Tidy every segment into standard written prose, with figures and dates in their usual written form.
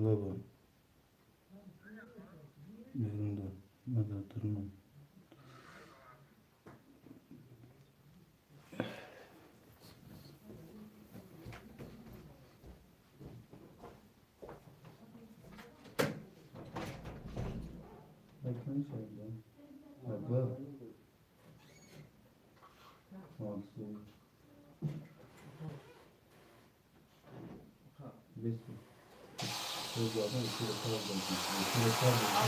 baba. Yerinde. Hadi durma. Bakın şöyle. Baba. Nasıl? Besin. Çocuklardan bir kere kaldım. Bir kere kaldım.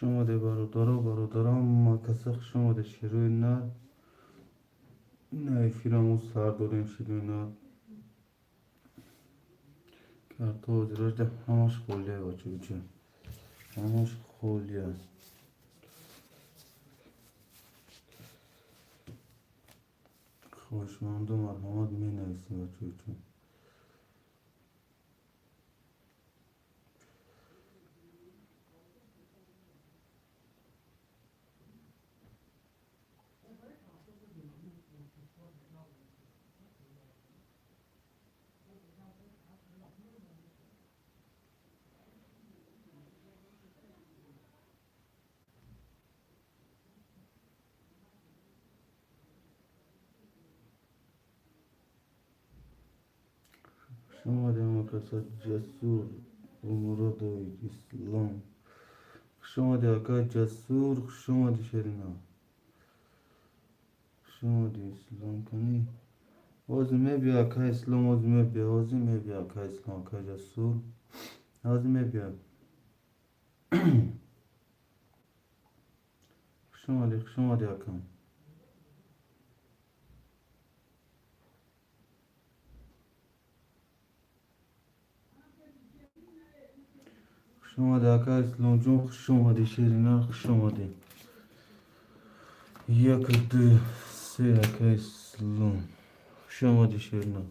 شما ده برادرام makası شما ده şirinler ne filan sar dodem şirinler kartı ocalar da hamaş kolye var çocuğum hamaş kolye خوشمند و مرحمت می نویسیم و çocuğum شما ده makası cesur umuru da İslam شما ده akı cesur شما ده şerina شما ده İslam کنی Azime bir akı İslam azime bir akı İslam akı cesur azime bir شما ده akı شما ده akı İslam جون شما ده şerina شما ده yakıtı se akı İslam شما ده şerina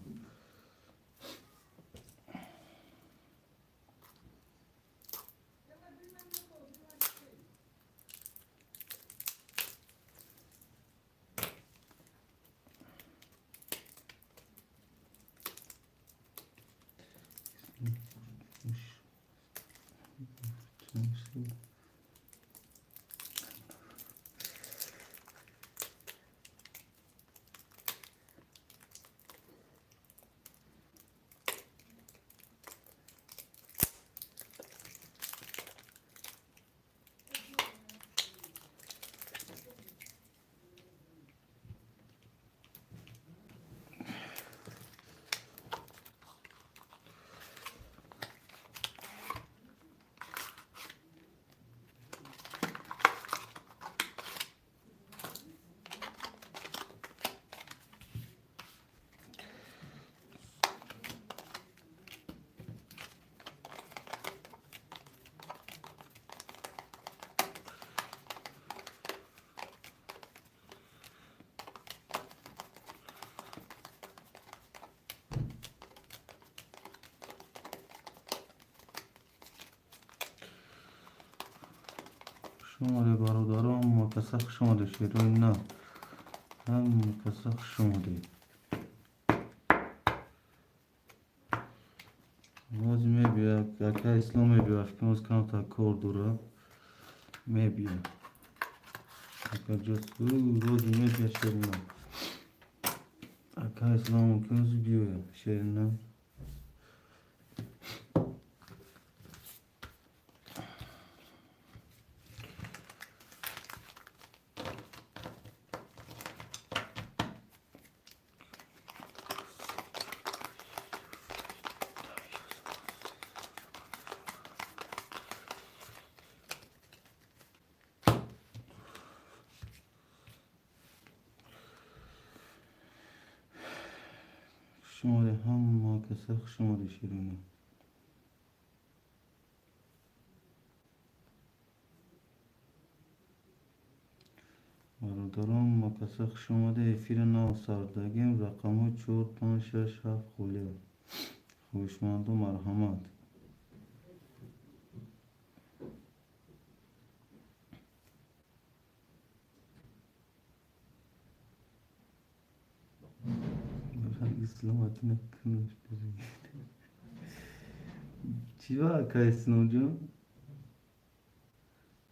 آمده برادران مکسه خوش آمده شیرین نه هم مکسه خوش آمده باز میبیا که اسلام میبیا که باز کم تا کار دوره میبیا که جسو روز میبیا شیرین نه که اسلام که باز بیا شیرین نه شماره هم مکسه خوش آمده شیرین نه برادران مکسه خوش آمده افیر نو سردگیم رقم 4 5 6 7 خوله خوشمند و مرحمت اسلام اتونه کنش بزنی چی با که اسلام جون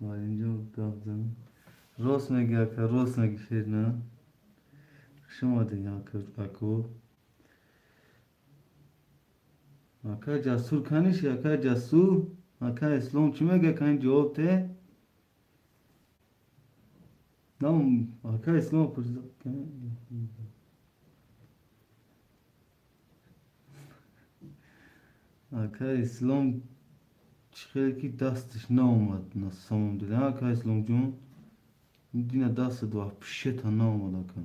ولی اینجا داغ زنم راست میگه که راست میگه شیر نه شما دیگه اکو اکا جسور کنیش اکا جسور اکا اسلام چی میگه که این جواب ته نام اکا اسلام پرسید اکا اسلام خیلی که دستش ناومد نسامم دیدم اکا اسلام جون دینا دست دو پشت ها ناومد اکا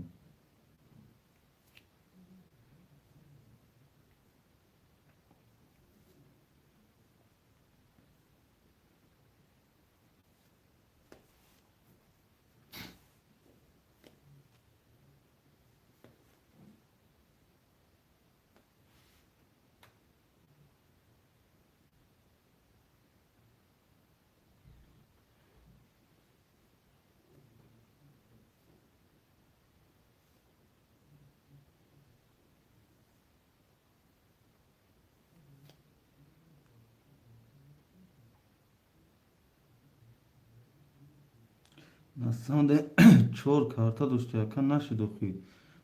نسانده 4 کارتا داشته اکا نشد اخی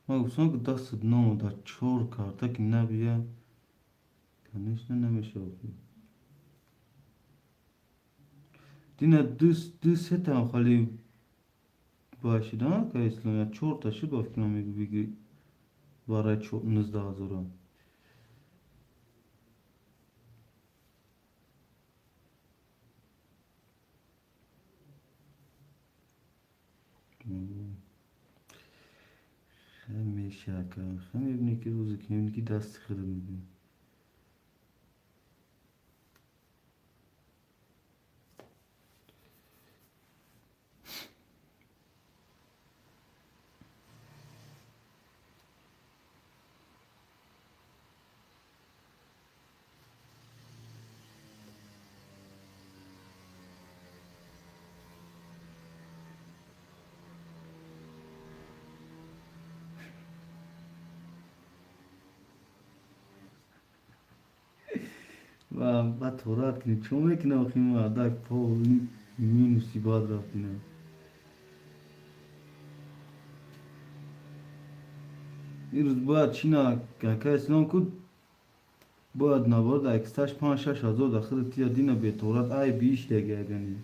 ما گفتم که دست نامد 4 کارتا که نبیه کنیش نمیشه اخی دینا دو سه تا خالی باشید ها که اسلام 4 تا شد باید کنم بگی برای 19,000 خیلی شکر خیلی میبینی که روزی که میبینی که دست خیلی میبینی و بعد تورات کنی چون میکنه آخی ما دک پا مینوسی باید رفتی نه این روز باید چینا که اسلام کد باید نبارد اکستاش 5-6 هزار داخل تیا دینا به تورات ای بیش دیگه اگنی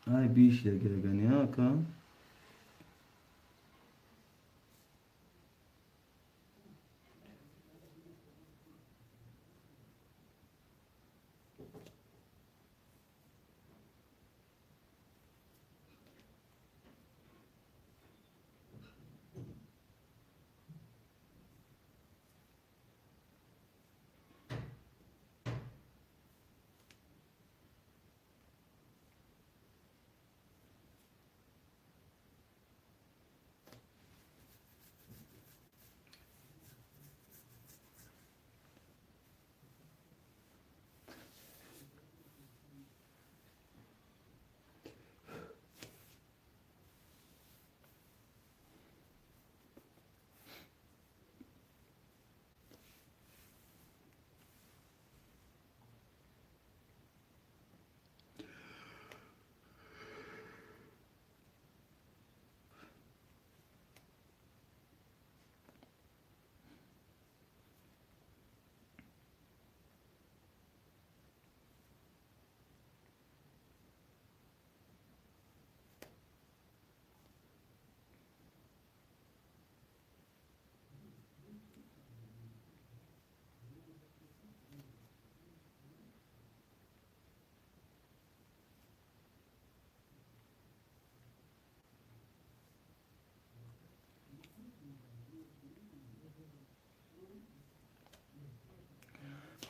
ای بیش دیگه اگنی ها که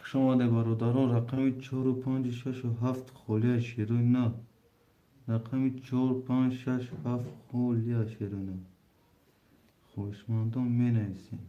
شما ده برادران رقم 4 و 5 6 و 7 خالی شیرین نه. رقم 4 5 6 7 خالی شیرین. خوشمندم می نویسیم.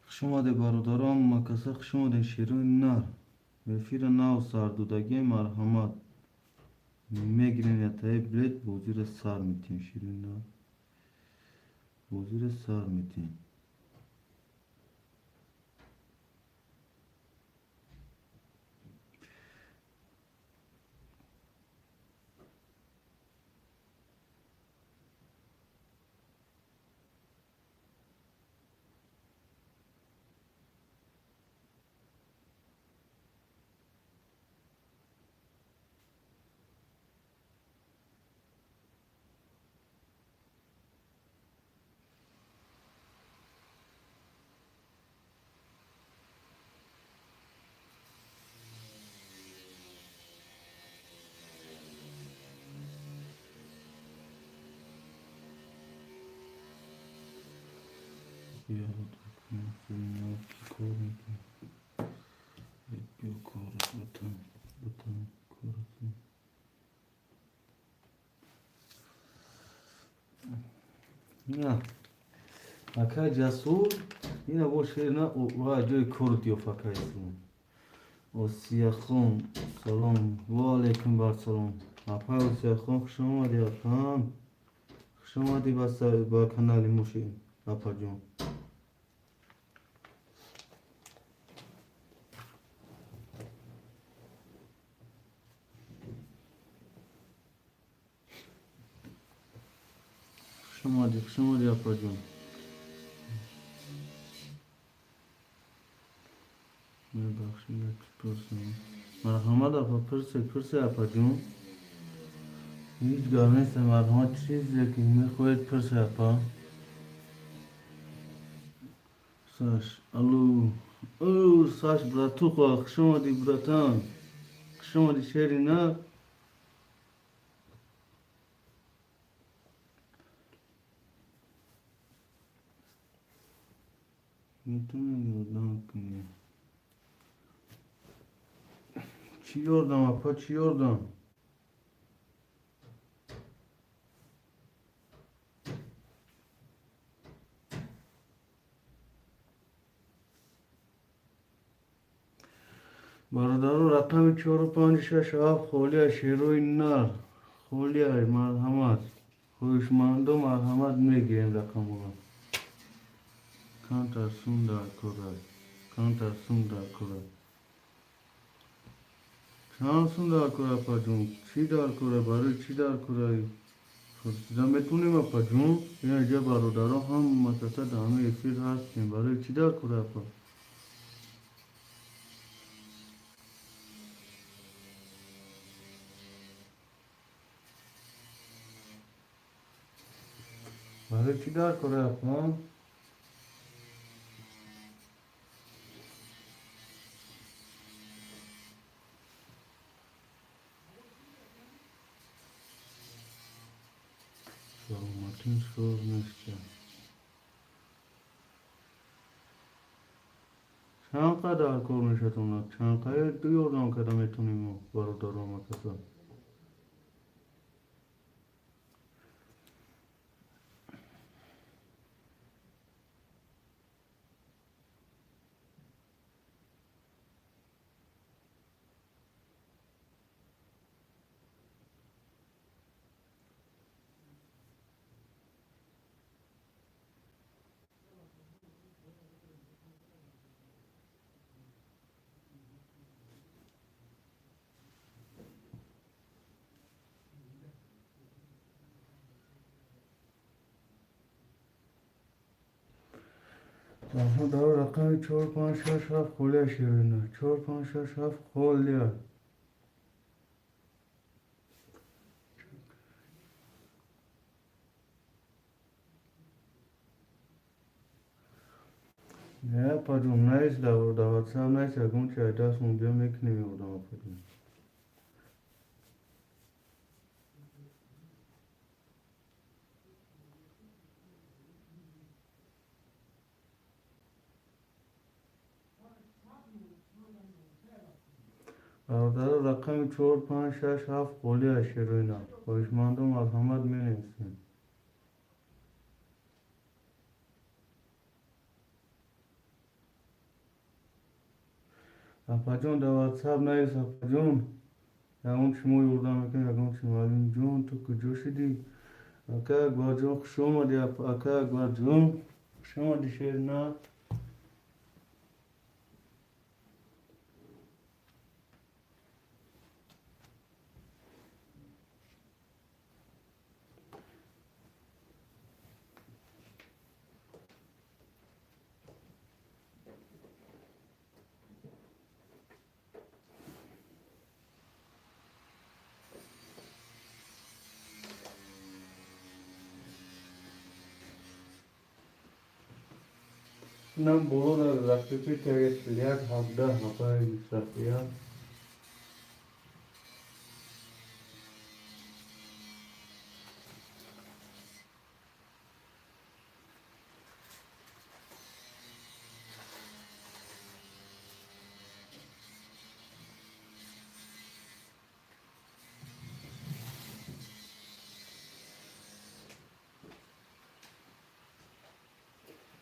شما ده برادران مکسخ شما ده شیرین نر. رفیر ناو سردودگی مرحمت میگیرین یا تایی بلید بوزیر سر میتین شیرین نر. بوزیر سر میتین. Ya Rabbim, ki korusun. Rabbi korusun. Vatan korusun. Ya. Aka cesur yine bu şehrine radyoyu koru diyor fakayısın. O siyahın salam ve aleyküm bar salam. Apa o siyahın kuşama diyor tam. Kuşama diyor basa ba kanalı muşin. Apacığım. Kuşama diyor apacığım. Bak şimdi tutursun. Merhamet apa pırsı apacığım. Hiç görmezse merhamet çizdi ki mi koyet pırsı apa. Saç alu. Saç bratuqa kuşama diyor bratan. Kuşama diyor şehrine. میتونم یادم کنی چی یادم اپا چی یادم برادر رقم 4 و 5 6 7 خالی شیروی نر خالی مرحمت خوشمند و مرحمت میگیریم رقم ها کانتر سوندر کرد کانتر سوندر کرد چند سوندر کرد اپا جون چی دار کرد برای چی دار کرد فرسیدم میتونیم اپا جون یه اینجا برادرها هم مدرسه دامه یکسیر هستیم برای چی دار کرد اپا برای چی دار کرد اپا سلامتین سور نیست چند قدر کار میشتونه چند قدر دیوردم که میتونیم برادرام کسا Aha da rakam 4 5 6 7 kolye şirinler. 4 5 6 7 kolye. Ne yapacağım? Neyse de orada WhatsApp neyse konuşayım. Ders mı bir meknemi orada yapacağım. Orada rakam 4 5 6 7 kolye şirinler. Hoşmandım Ahmet Menimsin. Yapacağım da WhatsApp neyse yapacağım. Ya اون شما یوردم میکنه اگه شما جون تو کجا شدی اکا اکبر جون خوش اومدی اکا اکبر جون خوش اومدی شیرنا نم برو در رفتی تگه سلیت هفته هفته بیستفیه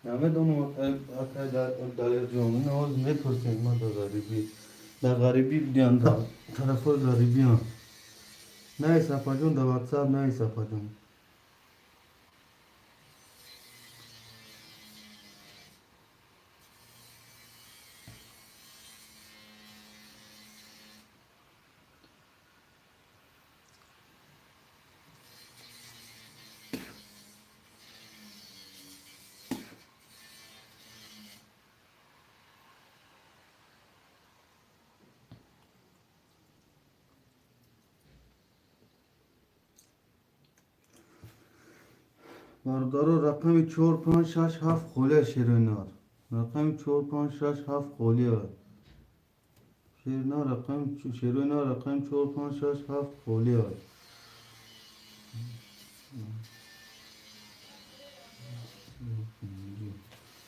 همه دونو اکا دلیل جون نواز میپرسیم ما در غریبی بیان در طرف غریبی هم نه صفحه جون در واتساپ نه صفحه جون بردارو رقم 4 5 6 7 خاله شیرینار رقم 4 5 6 7 خاله شیرینا رقم 4 5 6 7 خاله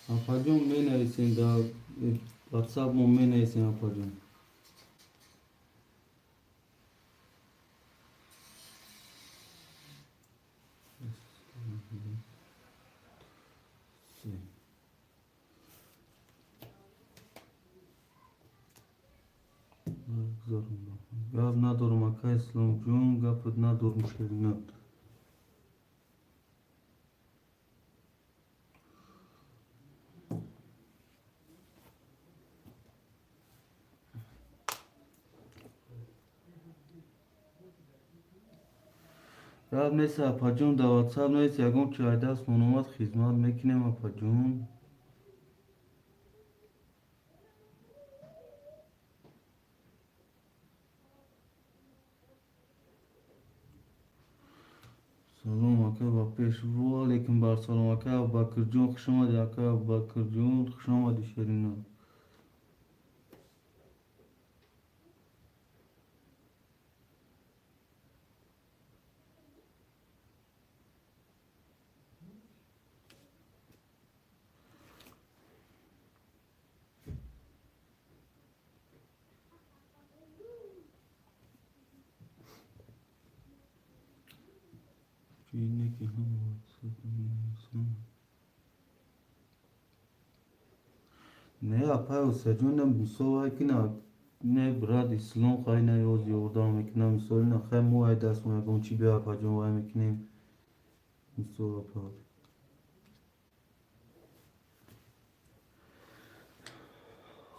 آفاجون می نویسین در واتساپ مو می نویسین آفاجون گپ ندارم اکا اسلام جون گپت ندارم شیرینا گپ نیست آفاجون در واتساپ نیست یکم چای دست منومت خدمت میکنیم آفاجون سلام اکا با پیشوا لیکن بر سلام اکا بکر جون خوش آمدی اکا بکر جون خوش آمدی شیرینا اینه که هم واتساپ می‌نویسم. نه اپا سجون مسوای کنه نه براد اسلام خواهی نه یوز یوردام میکنم مسوای نه خیلی موهای دست موهای گون چی بیا اپا جون وای میکنیم مسوای اپا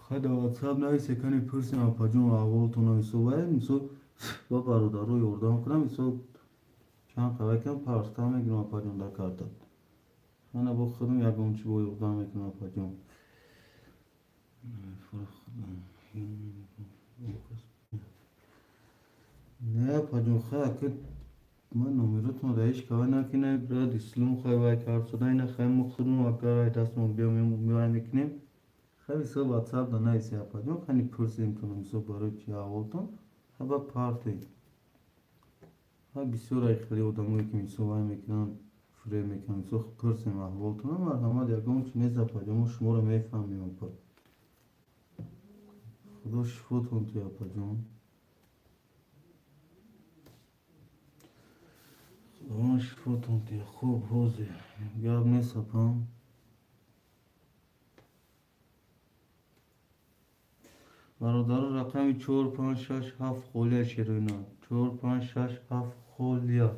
خیلی واتساپ نویسه کنی پرسیم اپا جون اولتون مسوای مسوای با برادر رو یوردام کنم مسوای چند قوی کم پرستا میگنم اپا جون در کارتا Ana bakıyorum ya ben şu boyuktan ne yapacağım. Ne yapacağım? Hakikaten من نمیرتون رئیس که نکنه برای اسلام خواهی وای کار شده اینه خیلی مخصوص وکرای دست ما بیام میوای میکنیم خیلی سو واتساپ دانه ایسی اپاجون خیلی پرسیم تونم سو برای چی آولتون هبا پارتی ها بسیار خیلی آدمایی که میسو وای میکنن فری میکنن سو پرسیم آولتون هم همه دیگه چی نیست اپاجون شما رو میفهمیم اپا خدا شفاتون توی اپاجون خدا شفاتون توی خوب روزی گرد نیست اپا برادر رقمی 456 7 خولیا شیرینا 456 7 خولیا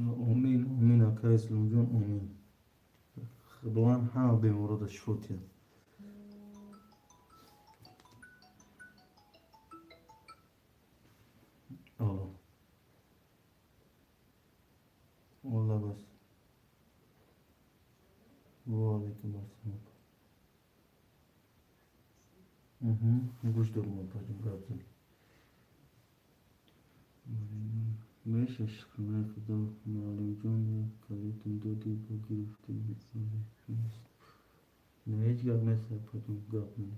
امین امین اکای اسلام جون امین خداوند همه بیمارا شفا آه والله بس وعلیکم السلام گوش دارم اپاجون گابزن میشه شکرانه خدا معلوم جون کلیتون دادی با گرفتیم نه هیچ گاب نیست اپاجون گابزن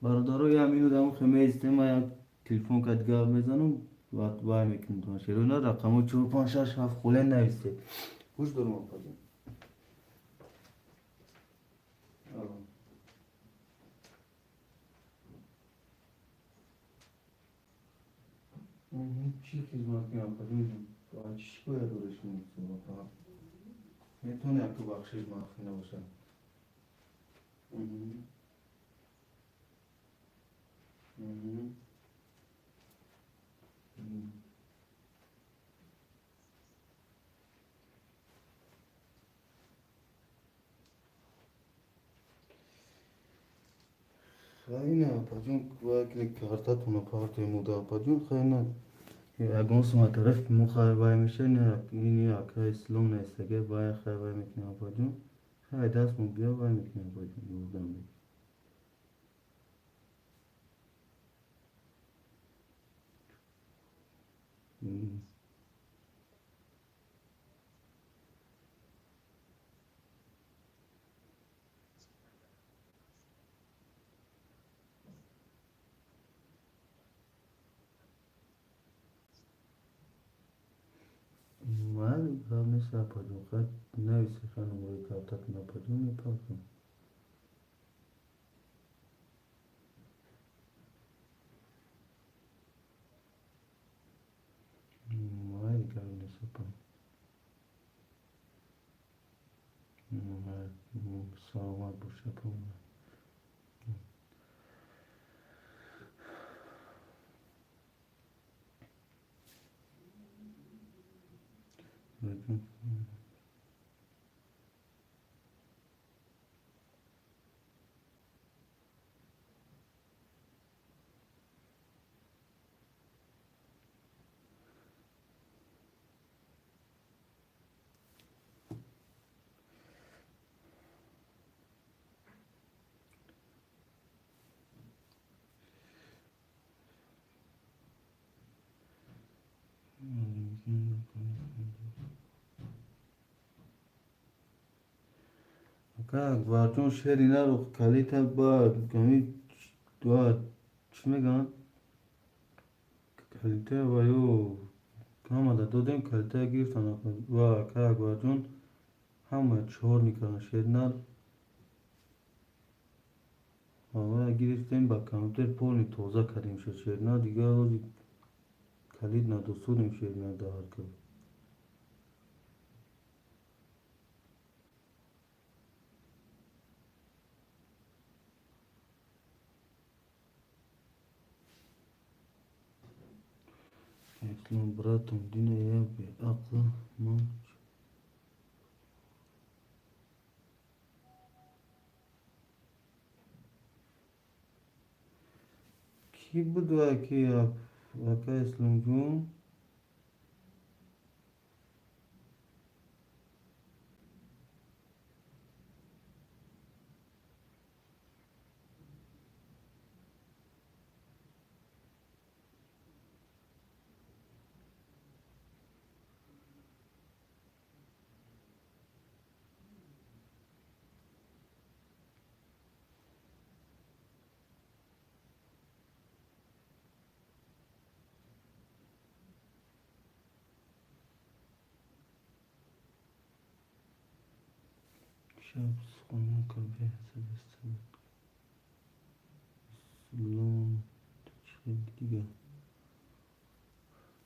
برادرای همینو دارم خیمه ایسته ما یک تلفن کد گاب میزنم وقت بای میکنم تو شیرونا رقمو 456 7 خوله نویسته گوش دارم اپاجون چی خدمت کنم اپاجون چی باید دورش میکنم میتونه که بخشش مخفی نباشه خیلی نه اپاجون وقتی کارتاتون پارتی مودا اپاجون خیلی نه اگه ما طرف مخای بای میشه نه اینی اکا اسلام نیست که بای خیلی بای میکنه اپاجون خیلی دست مو بیا بای میکنه اپاجون بودم من هم نیست اپاجون خیلی نویسی خیلی نموری کارتاتون اپاجون میپاکم مای کار نیست اپاجون سلامت باشه اپاجون اکا گوارتون شهر اینا رو کلیتا با کمی دو چی میگن کلیتا و یو کام دادن کلیتا گرفتن و اکا گوارتون همه چهار میکنن شهر اینا همه گرفتیم با کامپیوتر پول توزیع کردیم شد شهر اینا دیگه روزی کلید ندوسودیم شیرینه دار کرد. اصلا براتون دینه یه بی عقل من کی بود و کی وکا اسلام جون. شب خونه کافی حساب استمت سلام چه دیگه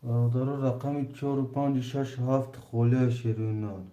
داره رقمی 4 و 5 6 7 خوله شیرینال.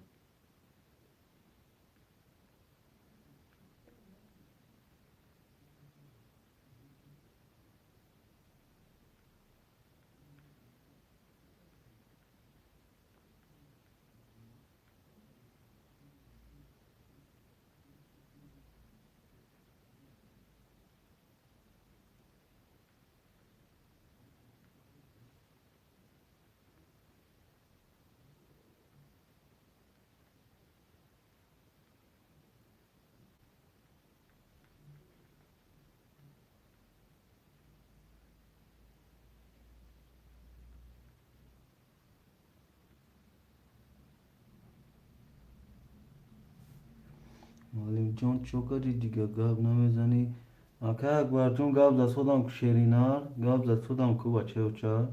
معلم جان چوکری دیگه گاب نمیزنی. اکه اکبر جون گاب دست خودم که شیرینار گاب دست خودم که بچه و چه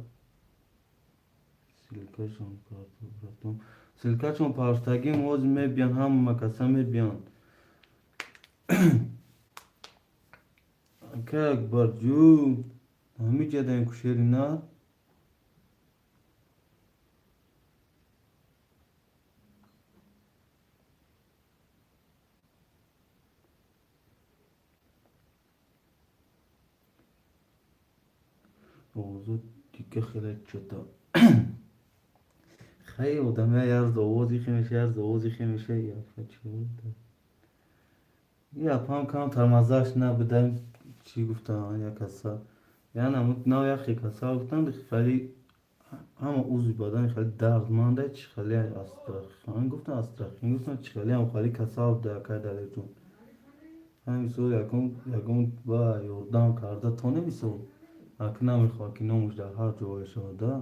سیلکشون پارتو براتون سیلکشون پارستگی موز میبین هم مکسه میبین. اکه اکبر جون همی جدن که شیرینار اوضاع دیگه خیلی چطور خیلی آدمه یه از آوازی خیمیشه یه از آوازی خیمیشه یا چی بود یا پام کام ترمزش نبودن چی گفتن یا کسا یعنی همون نو یا خیلی کسا گفتن خیلی همه اوزی بدن خیلی درد مانده چی خیلی استرخان گفتن استرخان گفتن چی خیلی هم خیلی کسا بوده که دلیتون همین سو یکون با یردان کرده تو نمیسو اک نمیخواه که نموش در هر جوای شده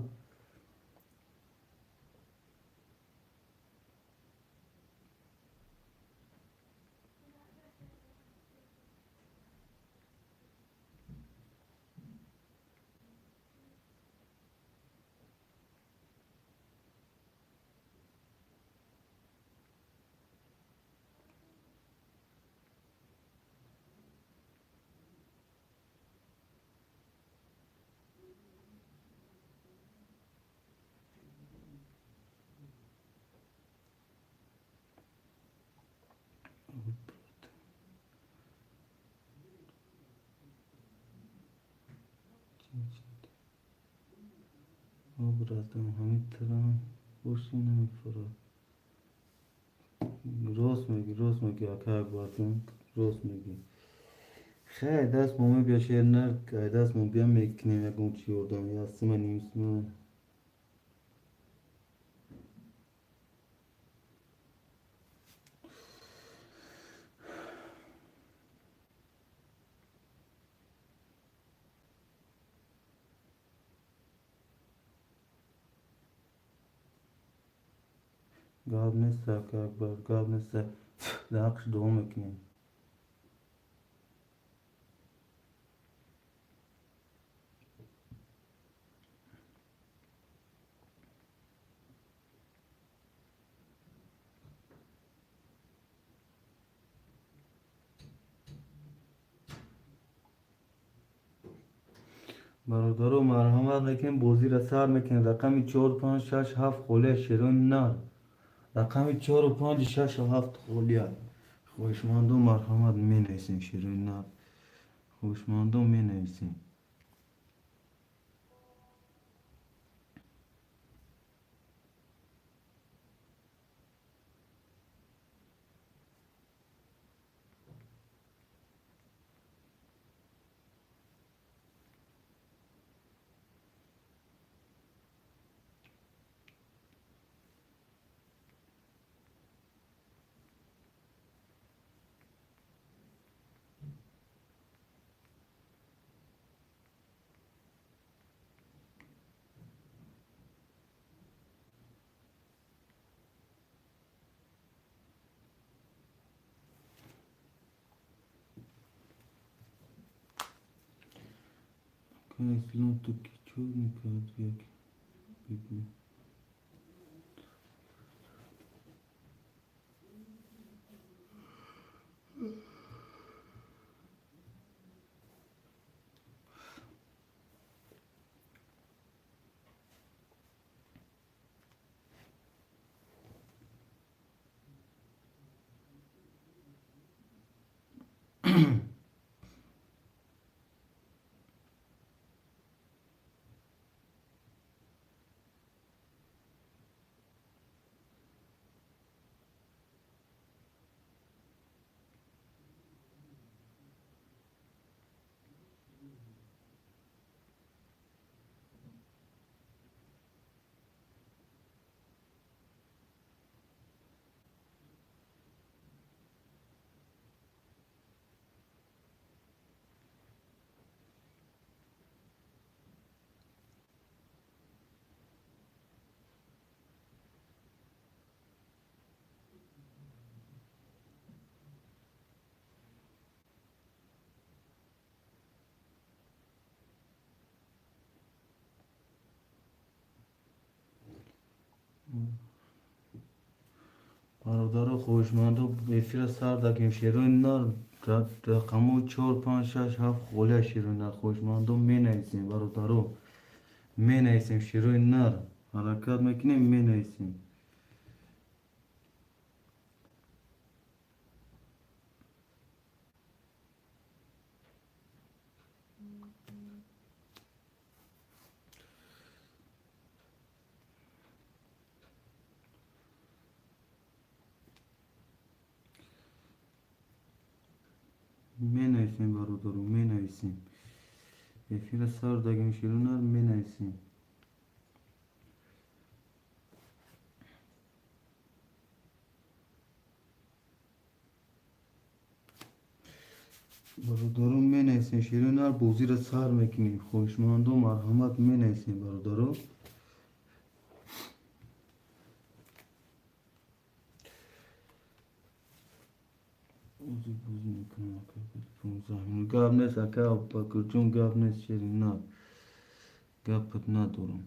براتون همین ترام خوشی نمیخوره راست میگی اکه اکبر راست میگی خیلی دست مومی بیا شیر نرد که دست مومی بیا میکنیم یکم چی اردم یا سمه نیمسمه گاب نیست اکه اکبر گاب نیست دقش دوم میکنیم برادرو مرحمت نکن بازی را سر میکن. رقم 4 5 6 7 خوله شیرین نر. رقم 4 5 6 7 خوله. خوشمندو مرحمت می نویسیم شیرین نر. خوشمندو می نویسیم. Eslon tu ki çok nikat yak bibi. برادر خوشمندو بفیر سر دکیم شیرین نر. رقمو 4 5 6 7 خوله شیرین نر. خوشمندو می نویسیم برادرو. می نویسیم شیرین نر. حرکت میکنیم می نویسیم. می نویسیم برادرو می نویسیم. بفیر سر دکیم شیرین نر می نویسیم. برادرو می نویسیم شیرین نر بازی را سر میکنیم. خوشمندو مرحمت می نویسیم برادرو. اوزی بوزی میکنم اکا 15 minut گپ نیست اکا بکر جون گپ نیست شیرین نر. گپت ندارم.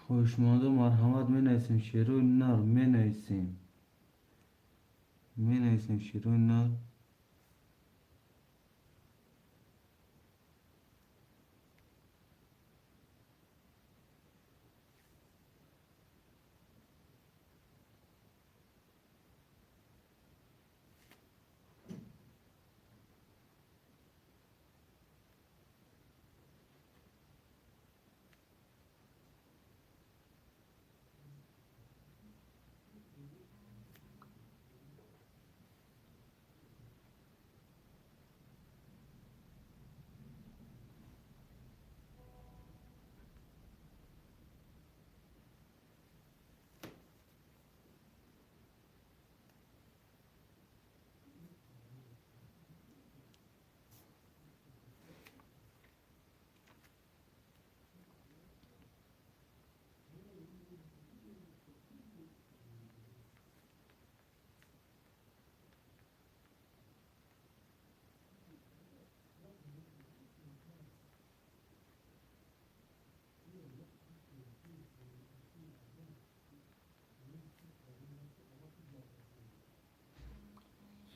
Hoşmanda merhamet mi neysin şirin nar mi neysin? Mi neysin şirin nar?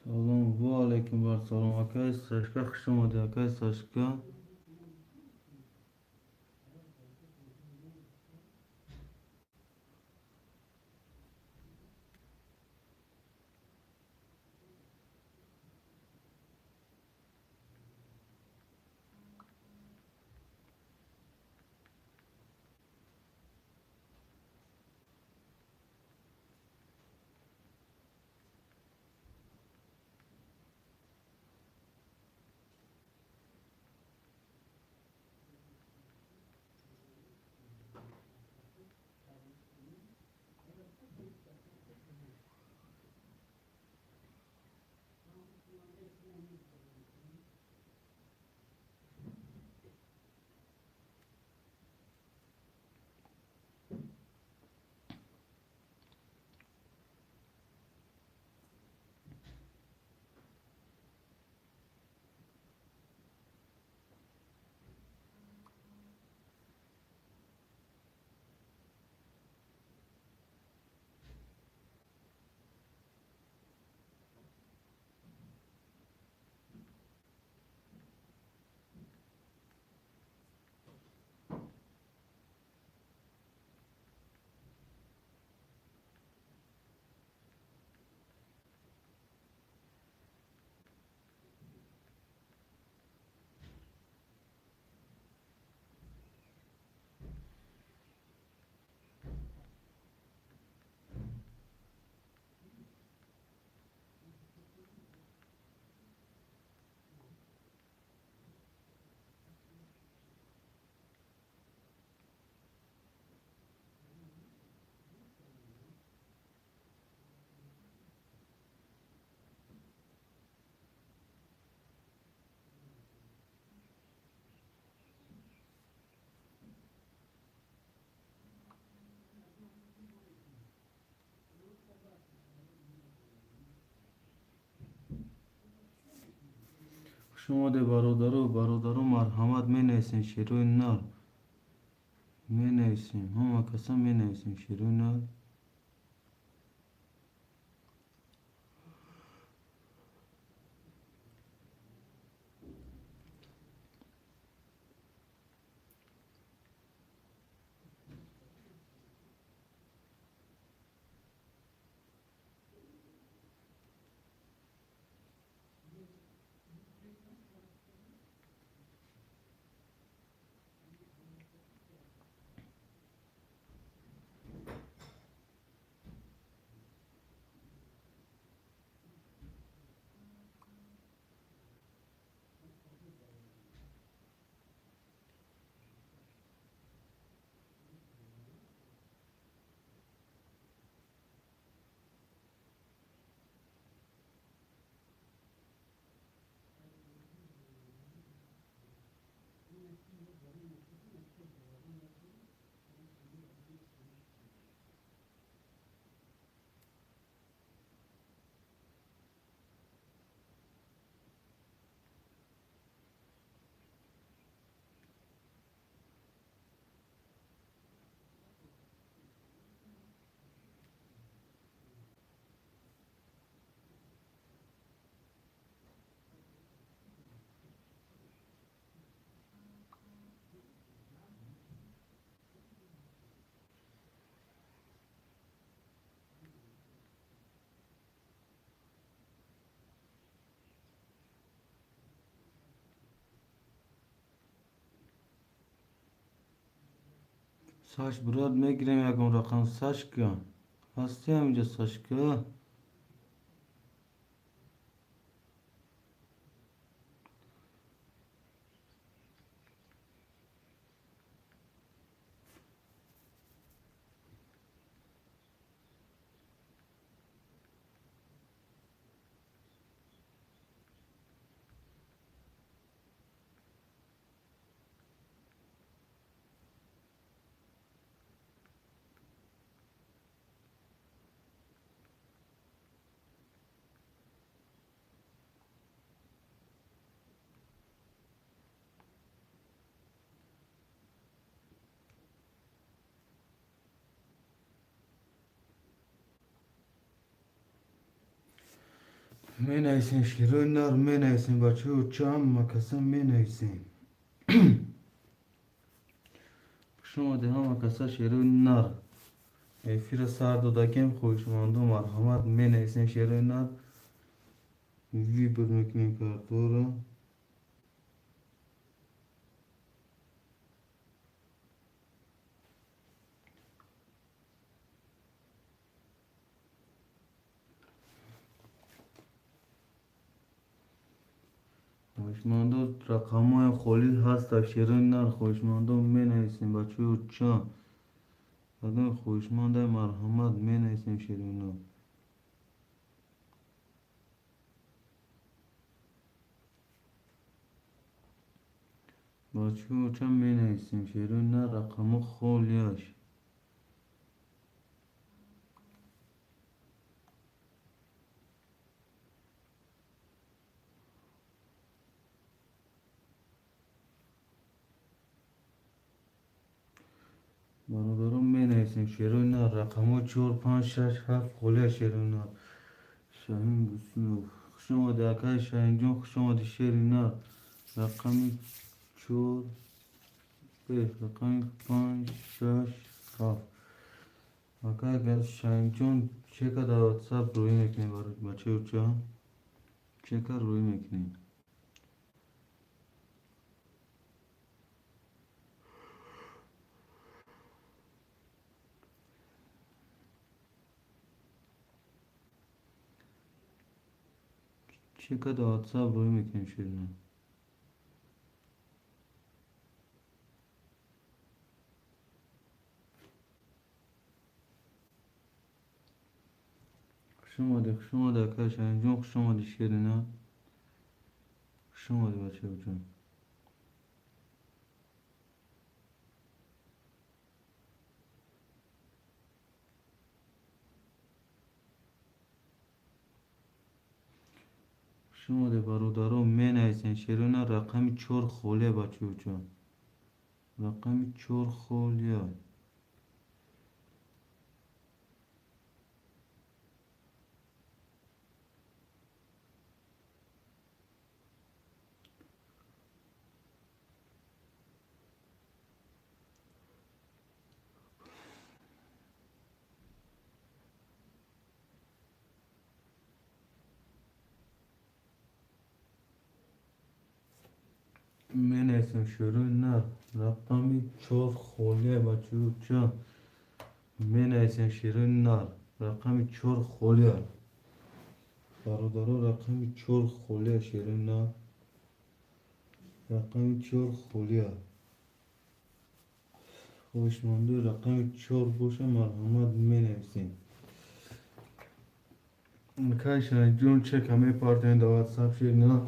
Salam ve aleyküm var salam akay saçka kışım hadi akay saçka. شما ده برادرو مرحمت می نیستین شیرین نار می نیستین همه کسا می نیستین شیرین نار Saç برات میگیریم یکم رقم saç که هستی همینجا saç که می نیسیم شیرون نار می نیسیم بچه و چم مکسم می نیسیم شما ده هم مکسه شیرون نار ایفیر سر دادکیم خوشماندو مرحمت می نیسیم شیرون نار وی بر میکنیم کارتورا خوشماندو رقم های خالی هست شیرون نار خوشماندو می نیسیم بچه و چم آدم خوشمانده مرحمت می نیسیم شیرون نار بچه و چم می نیسیم شیرون نار رقم خالیش برادرم می نیسیم شیرون نار رقم 4 5 6 7 خالی شیرون نار شاهین بسیار خوش آمده اکای شاهین جان خوش آمده شیرون نار رقم 4 رقم 5 6 7 اکای شاهین جان چکا در واتساپ روی میکنی برات بچه و جان چکا روی میکنی چکا در واتساپ روی میکنی شیرون نار خوش اومده اکای شاهین جان خوش اومده شیرین نار خوش اومده بچه و جان خوش اومده برادرم می نیسین شیرین نار رقم 4 خالی بچه و جان رقم 4 خالی می نیسیم شیرین نار رقم 4 خالی بچه و جان می نیسیم شیرین نار رقم 4 خالی برادرها رقم 4 خالی شیرین نار رقم 4 خالی خوشمانده رقم 4 باشه مرحمت می نیسیم مکای شاهین جون چک همه پارتین در واتساپ شیرین نار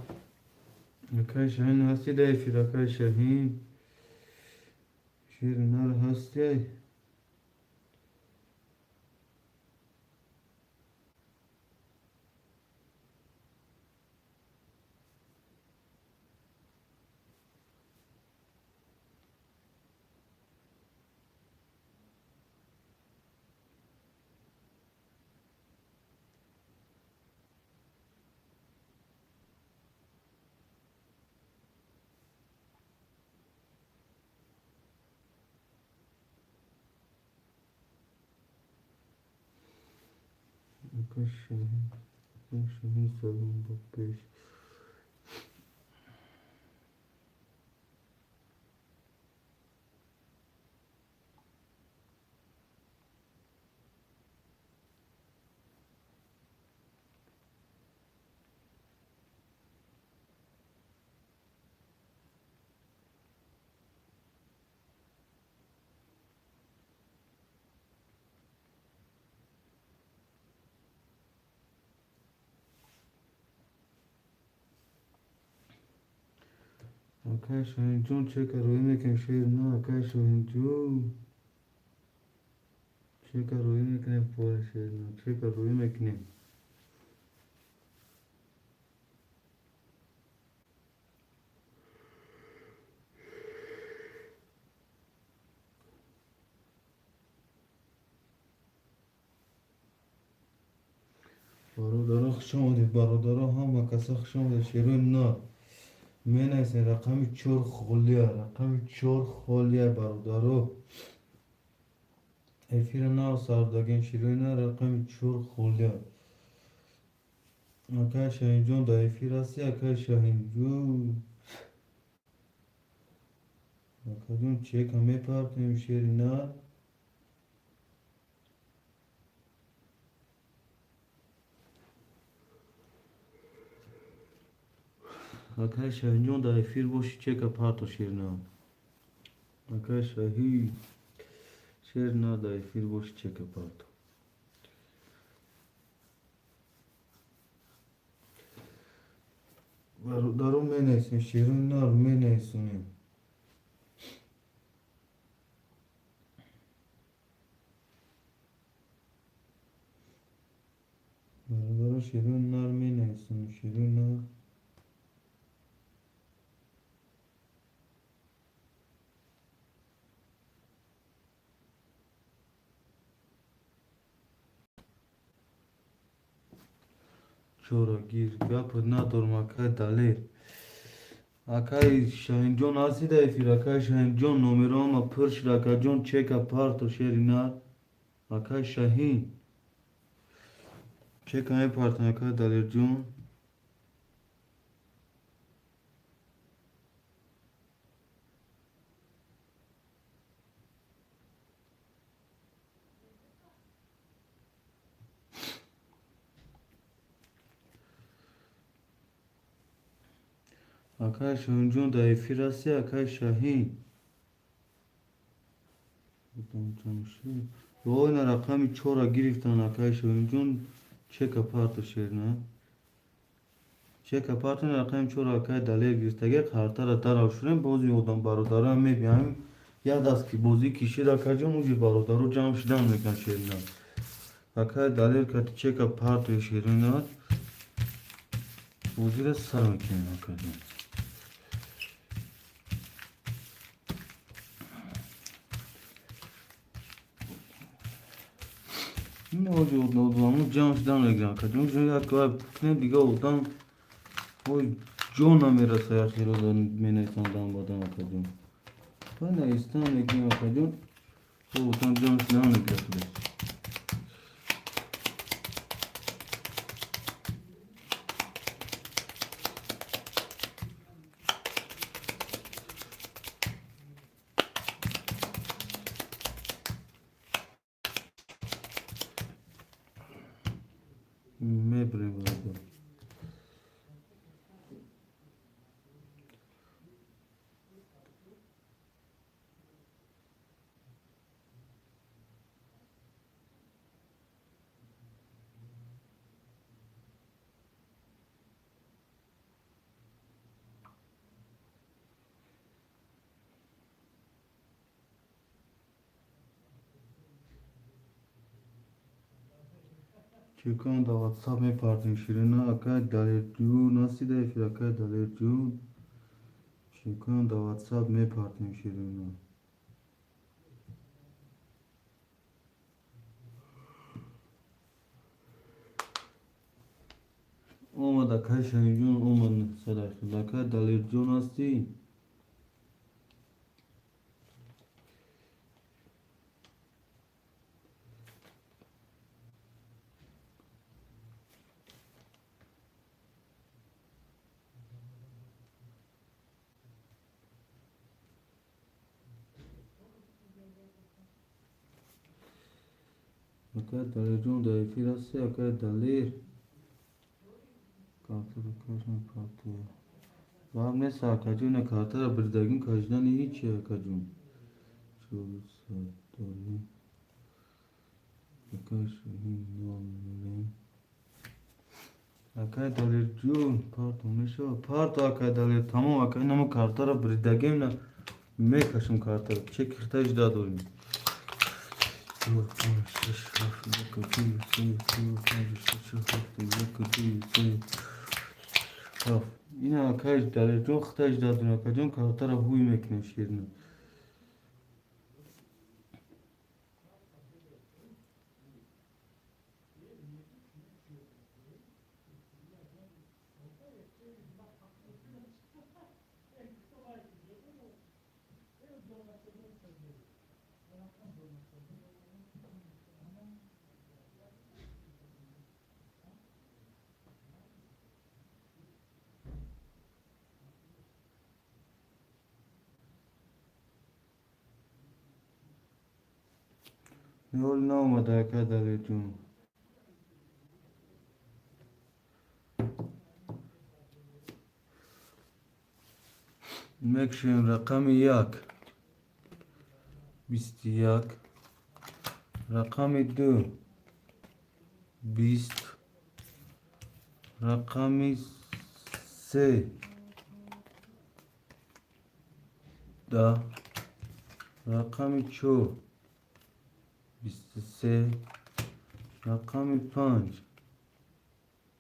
مکای شاهین هستی دایفی رکای شاهین شیرین نار هستی مکای شاهین سالون با پیش Arkadaşlar John çek arayı şehirine arkadaşlar John çek arayı por şehirine çek arayı برادرها خوش آمدید برادرها هم کسا خوش آمدید شیروی نه می نویسین رقم 4 خالیه رقم 4 خالیه برادرها افیر نه سردگین شیروی نه رقم 4 خالیه اکای شاهین جون دا افیر هستی اکای شاهین جون اکای جون چیک همه پرتیم شیری نه اکای شاهین جون دا افیر باشی چیک پرتو شیری نه اکای شاهین شیر نه دا افیر باشی چیک پرتو برادرها می نویسین شیروی نه رو می نویسونیم برادرها شیروی نه رو می نویسونیم شیروی نه چورا گیر گپ ندارم اکای دلیر اکای شاهین جون هستی دا افیر اکای شاهین جون نومیرام پرش اکای جون چک پارتو شیری نه اکای شاهین چک همه پارتن اکای دلیر جون اکای شاهین جون دا افیر هستی اکای شاهین وای نه رقمی 4 گرفتن اکای شاهین جون چک پارتو شیر نه چک پارتو رقم 4 اکای دلیر گرفتگی خاطر در آشوریم بازی آدم برادرها میبینیم یاد است که بازی کشید اکای جون اوجی برادرها جمع شدن میکن شیر نه اکای دلیر که چک پارتو شیر نه بازی را سر میکنیم اکای جون این اوجی آدم جمع شدن میکن اکای جون جون یک کار بکنیم دیگه آدم وای جون نمیرسه یا خیلی رو می نیستن دم بادم اکای جون و نیستن میکنیم اکای جون آدم جمع شدن میکن میبریم برادر چیکن دا واتساپ میپردیم شیرینه اکای دلیر جون هستی دا افیر اکای دلیر جون چیکن دا واتساپ میپردیم شیرینه اومد اکای شاهین جون اومد صدای اکای دلیر جون هستی اکای دلیر جون دا افیر هستی اکای دلیر کارتر کشم پارتو و هم نیست اکای جون کارتر بردگین کشیدن هیچی اکای جون چوب ساعت داریم اکای شاهین نام میریم Akay dalir jun pardon meşo pardon akay dalir tamam akay namı kartara bridagem na mekashim kartara çek ihtaj da doyum. Yok şiş hafta kötü suyu suyu şiş hafta kötü suyu. Haf yine akay dalir jun ihtaj da doyum akay jun kartara huy mekne şirin. Ne ol ne olmadı akay dalir jun. Mekşin rakamı yak. Bisti yak. Rakamı du. Bist. Rakamı se. Da. Rakamı ço. Bisti se. Rakamı panç.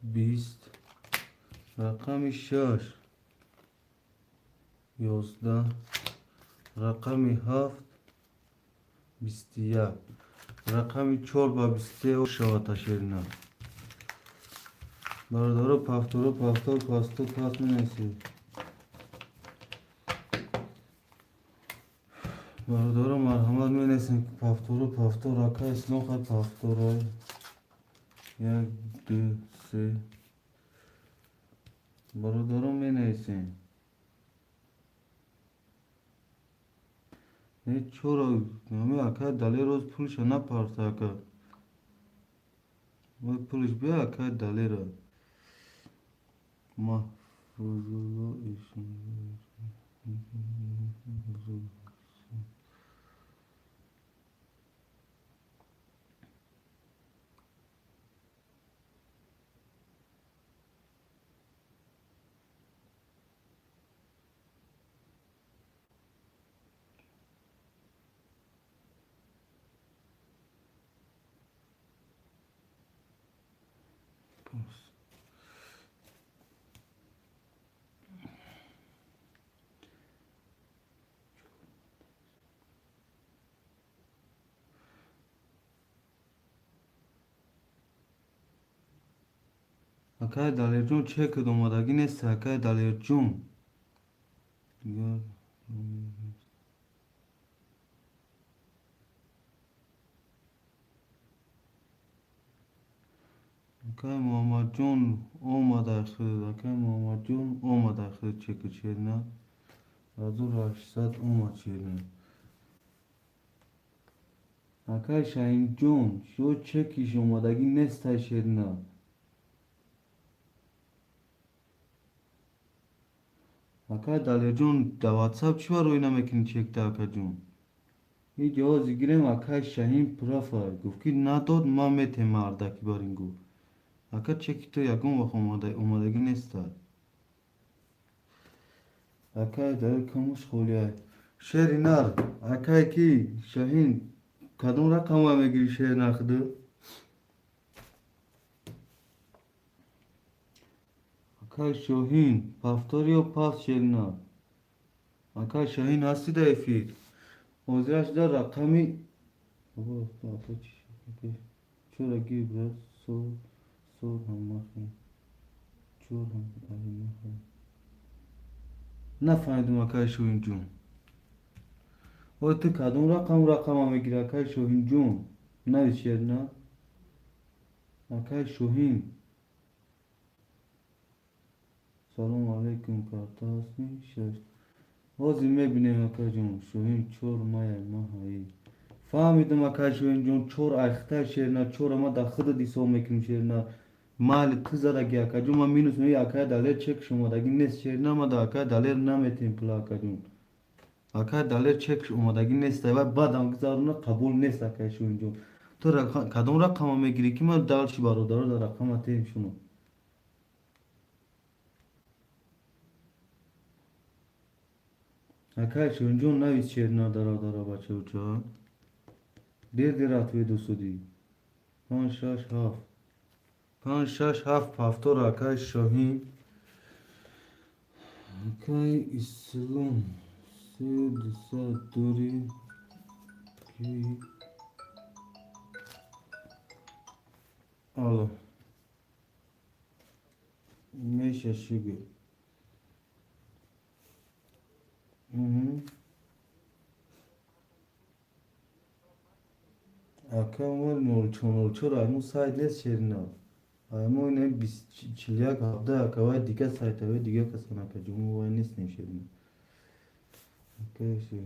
Bist. Rakamı şaş. Yozda. Rakamı haft. Bisti yak. Rakamı çorba bisti o şavata şerina. Bardaro paftoro paftor pasto pasmı nesi. Bardaro marhamat menesin paftoro paftor raka islom khat paftoro. Ya du se. Bardaro menesin. Ne çora nami aka dale roz pul şana parta aka. Ve puluş bir aka dale ra. Mahfuzulu işin. Akay dalercun çek domadagi neyse akay dalercun. Ya. Akay Muhammedcan olmadı ahır. Akay Muhammedcan olmadı ahır çek içerine. Azur Raşsat olmadı içerine. Akay Şahincun şu çek iş olmadagi neyse içerine. Akay dalercun da WhatsApp çi var oynamakini çekti akaycun. Hiç o zigirem akay Şahin profil. Gufki nadod Mehmet Emardaki baringu. Akay çekti yakın vak olmadagi neyse. Akay daler kamuş kholiya. Şerinar akay ki Şahin kadın rakama megiri şerin akıdı. Akay Şahin paftoriyo pas şerinar. Akay Şahin hasti da efir. Ozraş da rakami. Baba apaç. Çora gibi biraz sor hammahi. Çor ham alimahi. نفهمیدم akay Şahin جون o tu kadın rakama megiri akay Şahin جون ne şerina akay Şahin Salam aleyküm kartasmi şaş o zime bine akay جون Şahin çor maya mahai fahmidim akay Şahin جون çor ayxta şerina çor ama da xıdı diso mekim şerina mal tızara gya ka juma minus me akay daler çek şuma da ginnes şerina ama da akay daler nametin pula akay jun akay daler çek şuma da ginnes da badam gizaruna kabul nes akay şun jun to kadın rakama me giri ki mal dal şi baro da rakama te şunu Arkadaşlar önce onlar içerine dara başı uçağı. Der at ve dosudi. Panşaş haf. Panşaş haf paftor akay şahin. Akay İslam. Sedisa duri. Ki. Allah. Meşe şügü. Hı hı. Akamar nolçor aymu saydes şerina. Aymu ne bis çilyak habda akava dika sayta ve dika kasana ka cumu ve nesne şerina. Arkadaşlar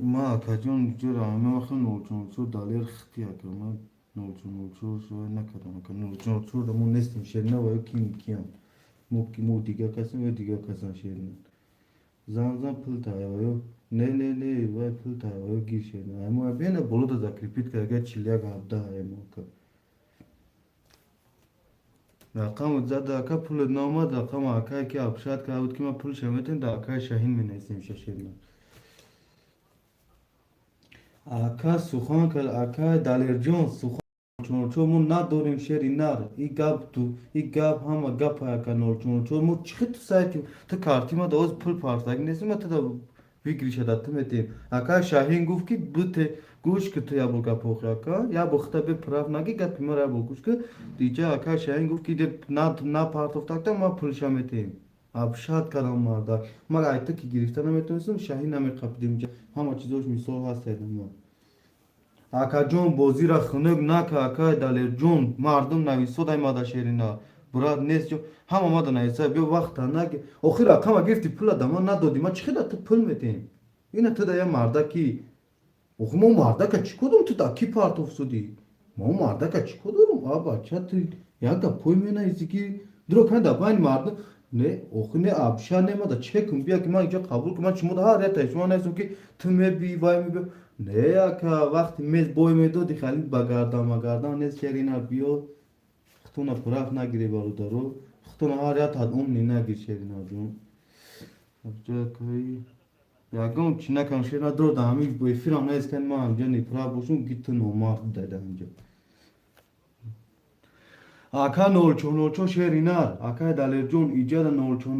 ma kajon jor aymu bakın nolçor dalir xti akama nolçor şu ne kadar ka nolçor da mu nesne şerina ve kim kiyan. Mu dika kasan ve dika kasan şerina. Zan pul tayo ne vay pul tayo girişene ama beni bolu da zakripit kaga çilya gabda aymo ka rakam zada ka pul nama da kama aka ki apşat ka ut kima pul şemetin da aka şahin mi nesim şaşırma aka suhan ka aka dalerjon suhan çorçomun na dorim şeri nar igab hama gapa ka nor çorçomun çıkıt sayt ta kartima da oz pul partak nesim ata da bir girişe dattım etim aka şahin guf ki bute guş ki ya bulga pokraka ya buxta be prav nagi gat pimara bulguş ki dice aka şahin guf ki de na part of takta ma pul şametim abşat kalam varda mar aytı ki girişten ametim şahin ame kapdim hama çizoş misol hastaydım ma Акаҷон бозира хунук нака акай далерҷон мардум нависодай мада шерина бурад нест ҷо ҳама мада нависа биё вақта нак охир акама гирифти пула дама надоди ма чӣ қадар ту пул метем ина туда я мардаки охи мо мардака чӣ кудум туда ки партов суди мо мардака чӣ кудурум а бача ту як гапой менависи ки дуро кан да байни мардум не охи не абша немада чекум бия ки ман инҷо қабул кум ман чумуда ҳар ятаи шумо нависум ки ту меби вай мебиё نه яка вақти мез бой медоди хали ба гардан нес шерина биё хутуна пураф нагире бародаро хутуна ҳар я тад умни нагир шерина ҷон абҷакай ягон чи накам шерина дро да ҳами бо эфирам наискан ма ҳамҷа непураф бошум ки ту номард дада ҳамҷа ака нолчо шеринар акай далерҷон иҷада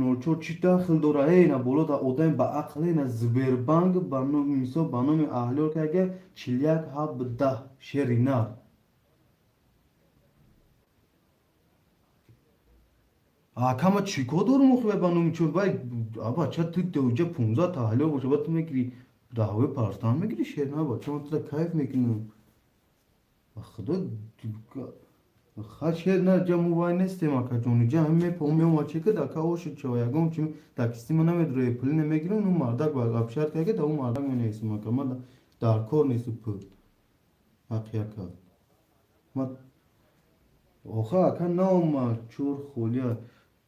нолчо чӣ дахл дора ена болода одам ба ақлена збербанк ба номи мисол ба номи аҳлёр кага 4117 шеринар акама чӣ кор дорум охи ба номи чор бай абача ту доҷа 15 таҳлёл боша ба ту мегири даҳои партан мегири шеринар бача ма туда кайф мекунам ба худо хачер на ҷаму вай нестем ака ҷони ҷа ҳаме помем ачека дака ошу чо ягон чи таксти ма намедро пул немегирам ну мардак ба гапшар кага да у мардак менависам ака ма дар кор несту пул ҳақ яка ма оха ака наома чор холия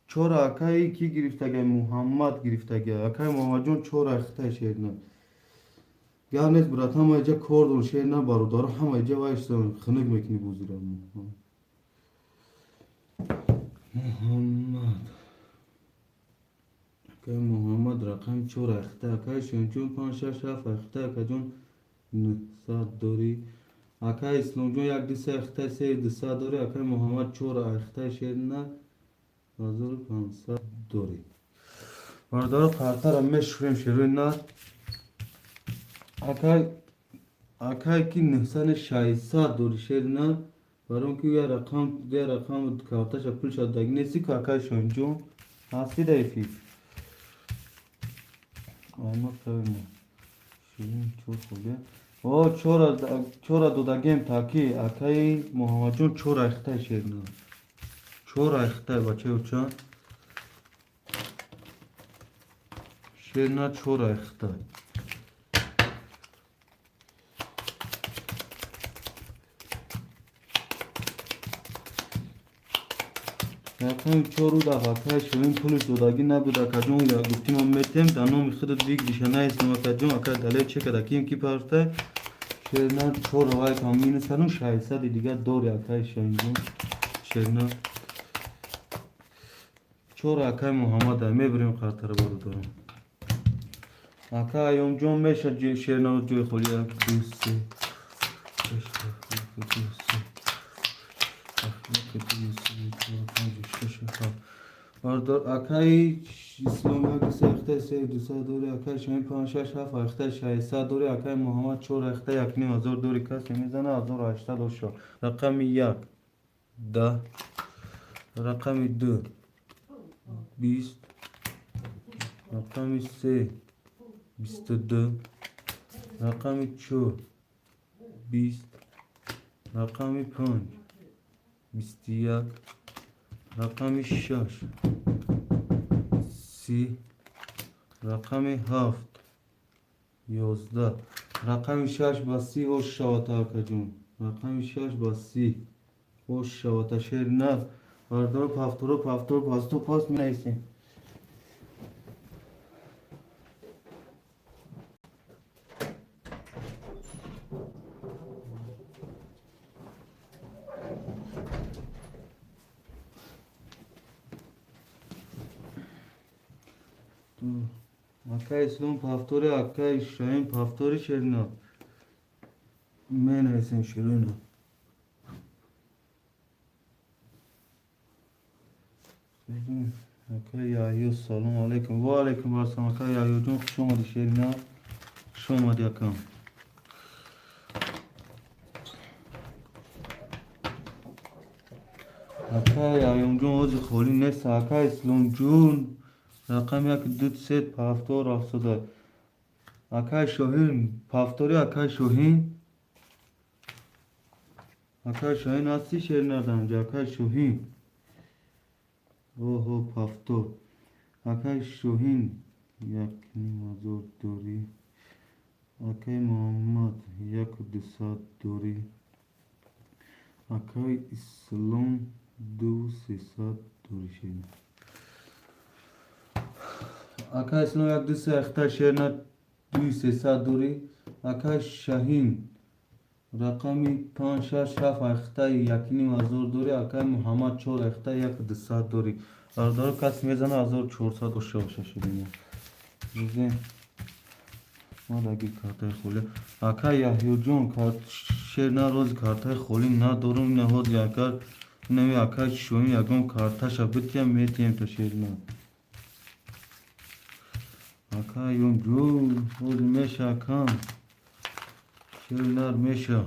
чор акаи ки гирифтага муҳаммад гирифтага акаи муҳаммадҷон чор ахтай шерна гап нест брат ҳама ҷа кор дор шерна бародаро ҳама ҷа вайшсон хунук мекунӣ бузирам Muhammed. Akay Muhammed rakam çor akhta akay şunçun panşa şaf akhta akajon nısad dori akay İslamjon yak disa akhta se disa dori akay Muhammed çor akhta şerina hazır pansa dori Vardar kartar amme şurem şerina akay ki nısane şaysa dori şerina برام که یه رقم کارتش پول شد دیگه نیستی که اکای شونجون هستی دایفی اما کاریم شیرین چور خوبه او چورا دودگیم تاکی اکای محمد جون چورا اختای شیرین چورا اختای بچه اوچان شیرین چورا اختای якам чору да вакай шоин пулиш додаги набуда кажон я гуфтим метем даном худод вик дишана истама кажон ака дале чекада ким ки парта шерна чор вай камин сану шайса дига дор якай шоин шерна чор акай муҳаммад мебирем қартара бародарам Ака аём ҷон меша шернаро ҷой холи 1 2 3 бардор акаи ислом 1 сехта 3 200 дори акаи шаҳин 5 6 7 ахта 600 дори акаи муҳаммад 4 ахта 1500 дори касе мезана 1800 ошо рақами 1 10 рақами 2 20 рақами 3 22 рақами 4 20 рақами 5 21 рақами 6 30 рақами 7 11 рақами 6 ба 30 ҳош шавата акаҷон рақами 6 ба 30 ҳош шавата шерна бардор пафтуро пасту паст менависем акаи ислом пафтори акаи шаҳин пафтори шерна менависем шируна акаи яҳё салом алайкум ва алайкум ассалом акаи яҳёҷон хуш омади шерина хуш омади акам акаи яҳёҷон ҳози холӣ нест акаи исломҷон рақам 1 2 3 пафтор афзода акаи шоҳин пафтори акаи шоҳин ҳасти шернаданҷа акаи шоҳин оҳо пафтор акаи шоҳин 1500 дори акаи муҳаммад 1200 дори акаи ислом 2300 дори шерна акаи ислом 1 2 3 ахта шерна 2300 дори акаи шаҳин рақами 5 6 7 ахта 1500 дори акаи муҳаммад 4 ахта 1200 дори бардор кас мезана 1400 оша ширина бизем мадаги картаи холӣ акаи яҳёҷон шерна рози картаи холӣ надорум наҳози агар нави акаи шоҳин ягон карташа битиям метием то шерна акаи ёмҷон ҳози меша акам шернар меша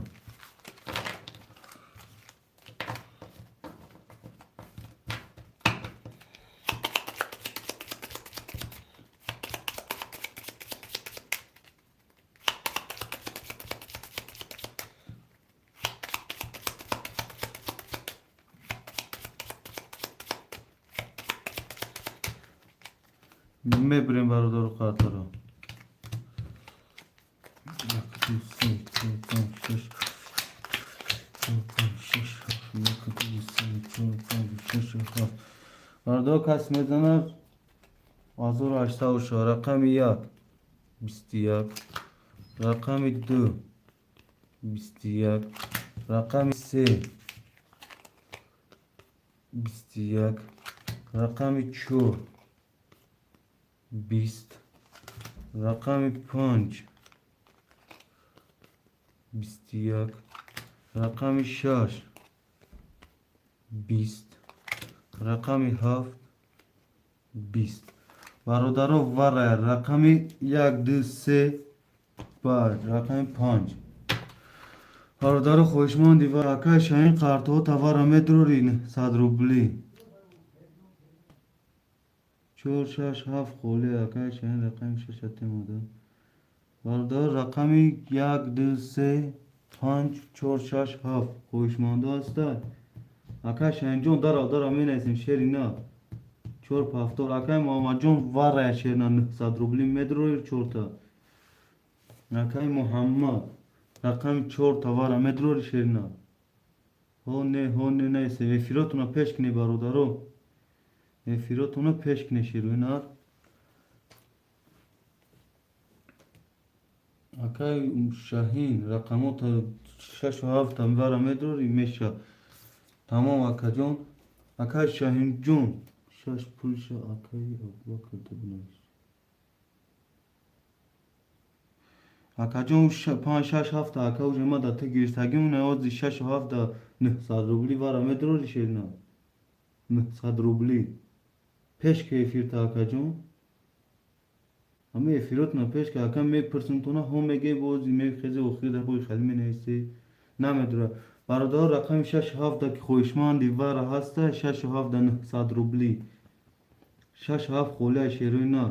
мебирем бародару қатаро 1 2 3 4 5 6 бардор кас мезанад 1800 оша рақами 1 21 рақами 2 21 рақами 3 21 рақами 4 20 рақами 5 21 рақами 6 20 рақами 7 20 бародаро варая рақами 1 2 3 5 рақами 5 бародаро хоҳишманди ва акаи шаҳин қартҳо тавара медрорин 100 рубли 4 6 7 холӣ акаи шаҳин рақами 6 атемода бардар рақами 1 2 3 5 4 6 7 хоҳишмандо ҳастад акаи шаҳинҷон дара менависем шерина 4 пафтор акаи муҳаммадҷон варая шерна 900 рубли медрорир 4та акаи муҳаммад рақами 4 тавара медрори шерна ҳоне нависем эфиротуна пеш кунед бародаро эфиротуна пеш кунед ширӯинар акаи шаҳин рақамота 6 7 вара медрори меша тамом акаҷон акаи шаҳинҷон 6 пулша акаи абубакр дебинавиш акаҷон 5-6 ҳафта ака уҷ омада ту гирифтагӣ муна ози 6 ҳафта 900 рубли вара медроли шерина 900 рубли пеш ки эфирта акаҷон ҳама эфиротна пеш ки ака мепурсунтона ҳо меге бози мехези охида бои хали менависе намедура бародар рақами 6 ҳафта ки хоҳишманди вара ҳаста 6 ҳафта 900 рубли 6 ҳафт холияи шеруина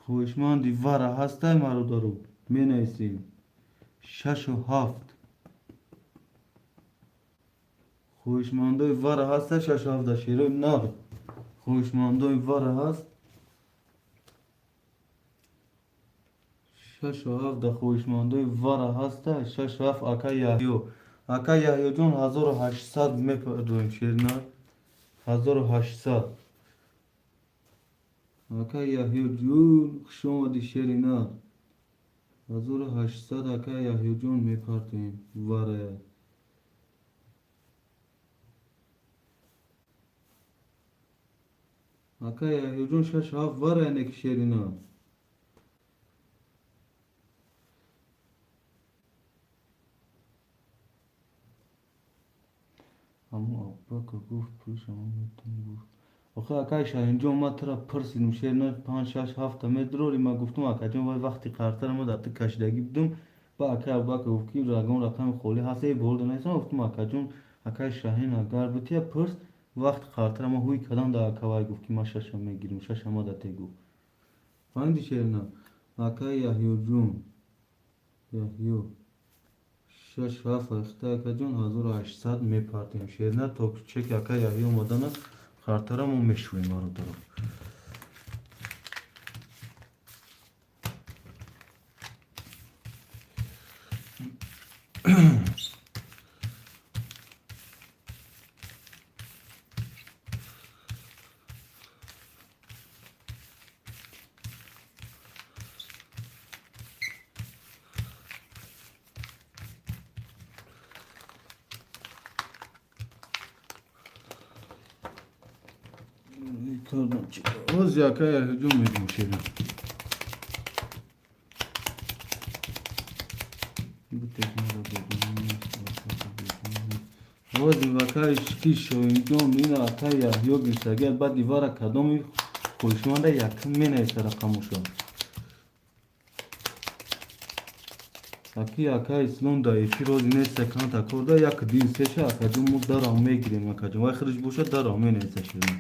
хоҳишманди вара ҳастай мародару менависем 6 ҳафт хоҳишмандои вара ҳаста 6 ҳафта шеруи нав хоҳишмандои вара ҳаст 6 ҳафта хоҳишмандои вара ҳаста 6 ҳафт ака яҳёҷон 1800 мепардоем шерина 1800 ака яҳёҷон хушомади шерина 1800 ака яҳёҷон мепардоем варая ака яҳёҷон 6 ҳафт варая неки шерина ҳамо аббака гуфт пулш ҳама метон гуфт охи акаи шаҳинҷон ма тара пурсидим шерина 5-6 ҳафта медроли ма гуфтум акаҷон вай вақти қартара ма дар ту кашидагӣ будум ба акаи аббака гуфт ки рагон рақами холӣ ҳаст болда наистам гуфтум акаҷон акаи шаҳин агар бутия пурс вақти қартара ма ҳуи кадам да ака вай гуфт ки ма 6 мегирим 6 ма да те гуфт фаҳмиди шерина акаи яҳёҷон яҳё 6 ҳафт ахта акаҷон 1800 мепардем шерина то чеки ака яҳё омадана қартара мо мешӯем бародаро ози ака яҳёҷон медим шерина ози акаи ки шоҳинҷон ина ака яҳё гирифтагӣ баъди вара кадоми хоҳишманда якум менависа рақамошо аки ака ислом да эфир ози неста канта корда 1-2-3 акаҷон мо дарам мегирем акаҷон вай худаш боша дарам менависа шерина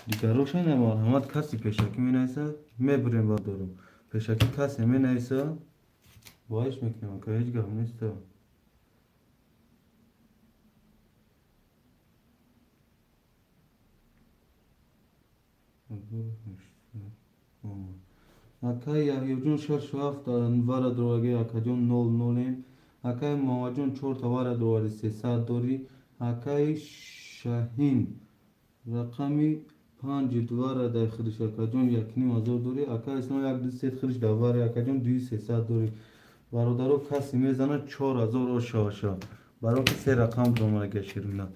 дигароша намарҳамат каси пешакӣ менависа мебурем бардорум пешакӣ касе менависа вайш мекунем ака ҳеҷ гап неста акаи яҳёҷон 6 ҳафта вара дорагӣ акаҷон 00 акаи мамаҷон 4 вара доради 300 дорӣ акаи шаҳин рақами 5 вара дай худаш акаҷон 1500 дорӣ акаи ислом 1-2 худаш дар вари акаҷон 2300 дорӣ бародаро каси мезана 4000 ошаоша баро ки се рақам омадаги шерина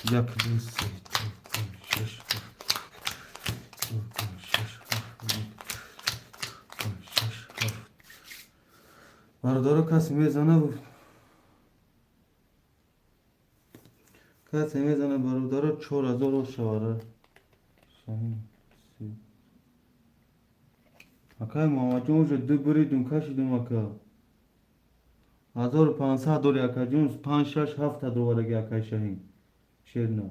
1-2-3-4-5-6 бародаро каси мезана бародаро 4000 ошавара акаи мамаҷон уже ду буридум кашидум ака 1500 дори акаҷон 5-6 ҳафта довараги акаи шаҳин шерина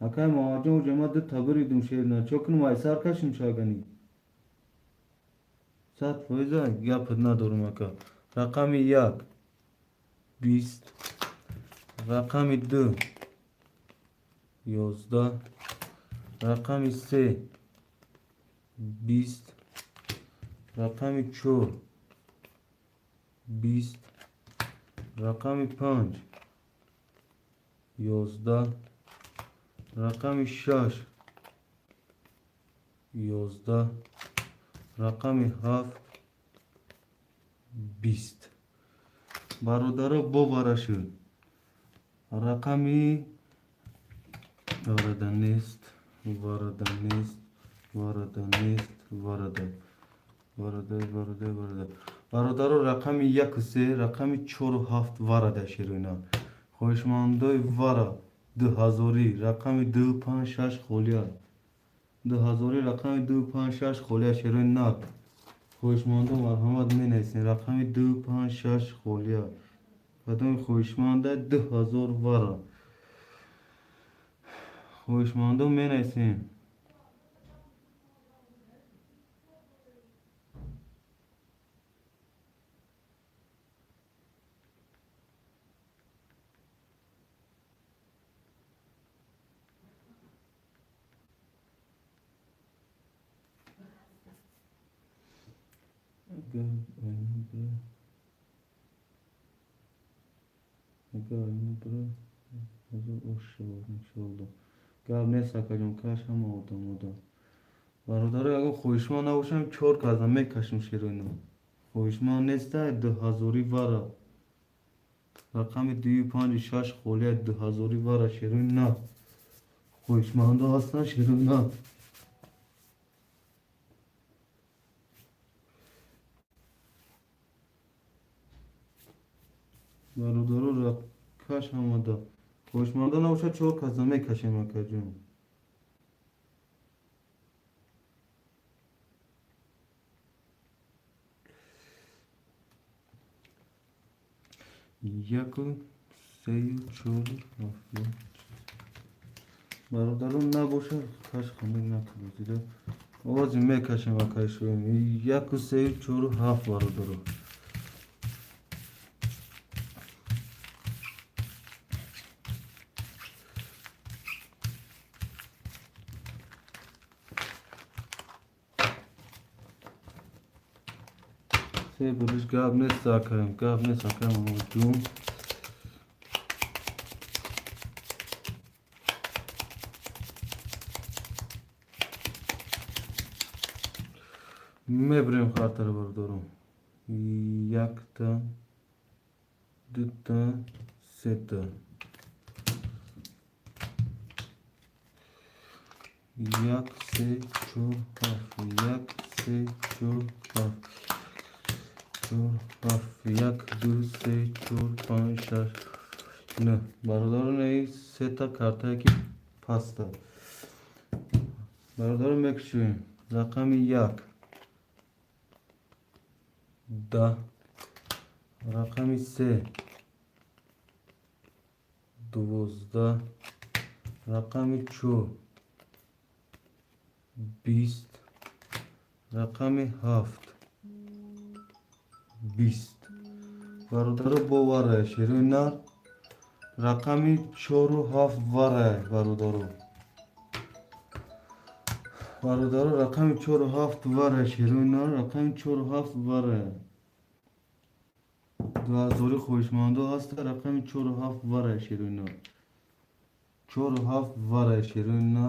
акаи мамаҷон уже ма ду табуридум шерина чо кунум ай сар кашим шагани 100% гапат надорум ака рақами 1 20 рақами 2 11 рақами 3 20 рақами 4 20 рақами 5 11 рақами 6 11 рақами 7 20 бародаро бовара шуд рақами варада нест варода. Бародаро рақами 1-3 рақами 4-7 варада шируина. Хоҳишмандои вара 2000 рақами 256 холия. 2000 рақами 256 холия шируина. Хоҳишмандо марҳамат менависен рақами 256 холия. Падоми хоҳишманда 2000 вара. Хоҳишмандо менависен. гап нест акаҷон каш ҳама одам. Бародари агар хоҳишманд набошам 4 каза мекашем шируина. Хоҳишманд неста 2000 вара. рақами 256 холия 2000 вара шируина. Хоҳишмандо ҳастан шируина. бародаро каш ҳамада. хоҳишмандо набоша 4 каза мекашем акаҷон. яку сею чору ҳафт. бародаро набоша каш ханак накардида. овози мекашем акашоем. яку сею чору ҳафт бародаро. се буриш гап нест акаем. гап нест акаем амаҷун. мебирем хатара бародаро. 1-та 2-та 3-та. 1 3 4 7. 1 3 4 7. 1 2 3 4 5 6. не бародаро не 3-та картае ки паста. бародаро мекушем рақами 1 10. рақами 3 12. рақами 4 20. рақами 7 20. бародаро бо варае шируина. рақами 4-7 варае бародаро. бародаро рақами 4-7 варае шируина. рақами 4-7 варае. 2000 хоҳишмандо ҳаста рақами 4-7 варае шируина. 4-7 варае шируина.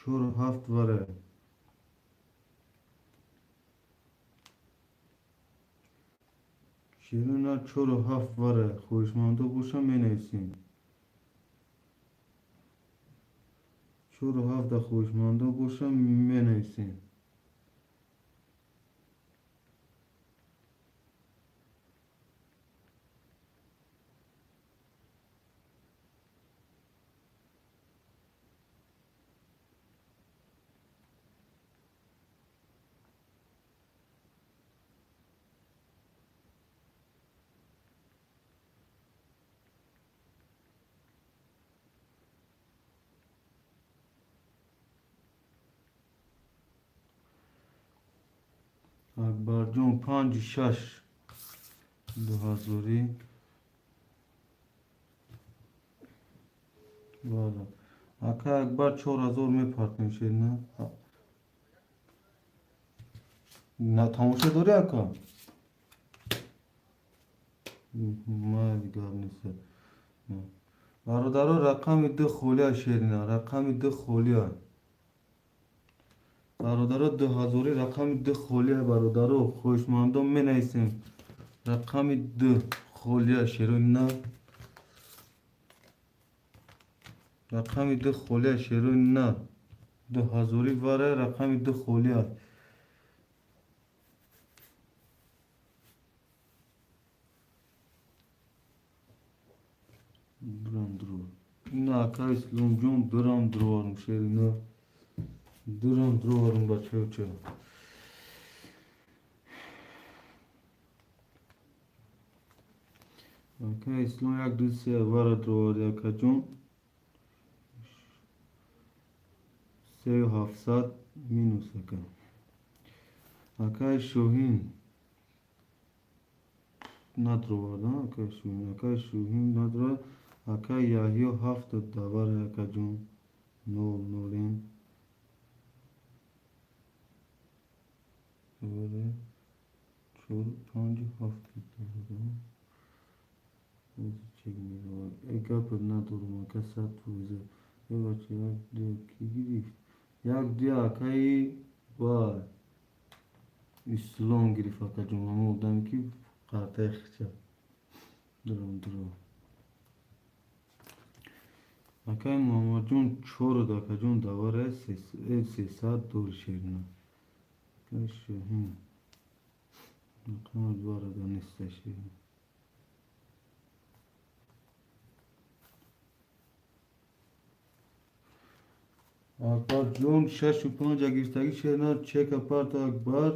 4-7 варае. шируина 4-7 варае. хоҳишмандо боша менависем. 4-7 хоҳишмандо боша менависем. акбарҷон 5-6 2000. бала ака акбар 4000 мепартем шируина. на тамоша дорӣ ака? майли гап нест. бародаро рақами 2 холия шируина. рақами 2 холия. бародаро 2000 рақами 2 холия бародаро. хоҳишмандо менависем рақами 2 холия шируина. рақами 2 холия шируина. 2000 варае рақами 2 холия. Aka İslamcığım dram duvarım şerine. Dram duvarım bachevcha. Aka İslam yak duse vara duvar yakacığım. 3700 minus aka. Aka Şohin nadrovar da aka Şohin. Aka Şohin nadrovar. Aka Yahyo hafta davar yakacığım. Nol nolin. Böyle çor panci hafta davar. Çekmiyor. Eka pırna durma kasat tuğze. Evet ya diyor ki gidip. Yak diyor akayı var. İslam girip akacağım ama odan ki karta yakacağım. Durum. Akay mamacun çoru da akacağım da var ses saat doğru şehrine. Kaşı Akay var da neste şehrine. Akbar John شش و پنج اگرستگی شهرنر چک اپارت اکبر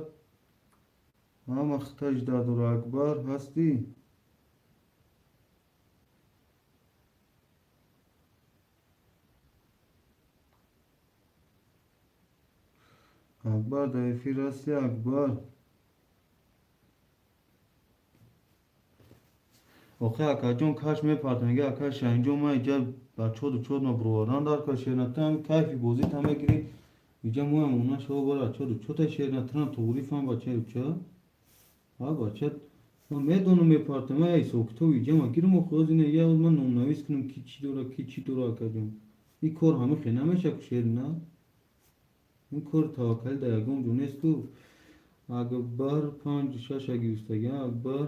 هم اختج دادر اکبر هستی اکبر دایفی راستی اکبر اوخه اکا جون کاش میپارتم میگه اکا شنجون ما اینجا بچه چود ما برواران دار که شهرنتم کیفی بوزی تمه گیری اینجا مو هم اونا شو برا چود شهرنتم توریف هم بچه چه ها بچه من میدونم میپارتم ای سوکتو اینجا ما گیرم و خواهد اینه یه از من نویس کنم کی چی دورا اکا جون این کار همه خیلی نمیشه که شهرنه این کار توکل دیگم جونست تو اکبر 5-6 اگرستگی اکبر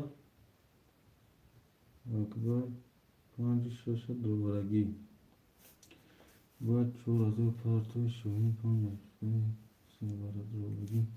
5-6 دوبارگی باید 4000 پارتو شوین 5 سه بار دوبارگی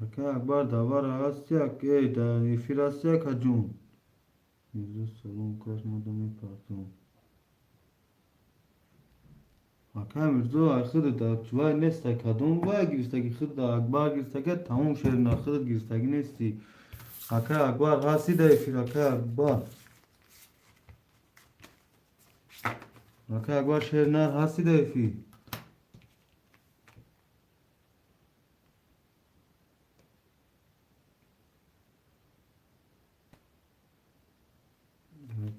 اکا اکبر داور هستیا که دا افیراسیا کجون میزو سلام کاش مادامی پارتون اکا میرزو خود دا چوای نیستا کدوم وای گیرستگی خود دا اکبر گیرستگی تمام شهر خود گیرستگی نیستی اکا اکبر هستی دا افیر اکا اکبر شهر نر هستی دا افیر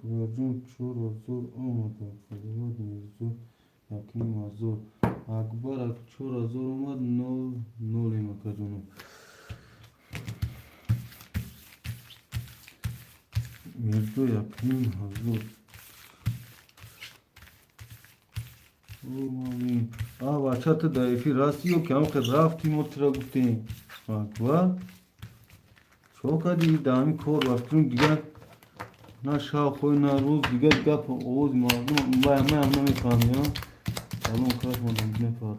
Akbar'cığım çor zor olmadı. Kalimat mevzu yakni mazor. Akbar çor zor olmadı. Nol emakacığım. Mevzu yakni hazır. Olmadı. Bachata da efi rasti yok ki ama raftim otura guftim. Akbar. Çok adi dami kor vaktun diğer نه شاه خوی نه روز دیگه گپ اوز مردم من هم نمیفهم یا الان کاش مردم نفهمم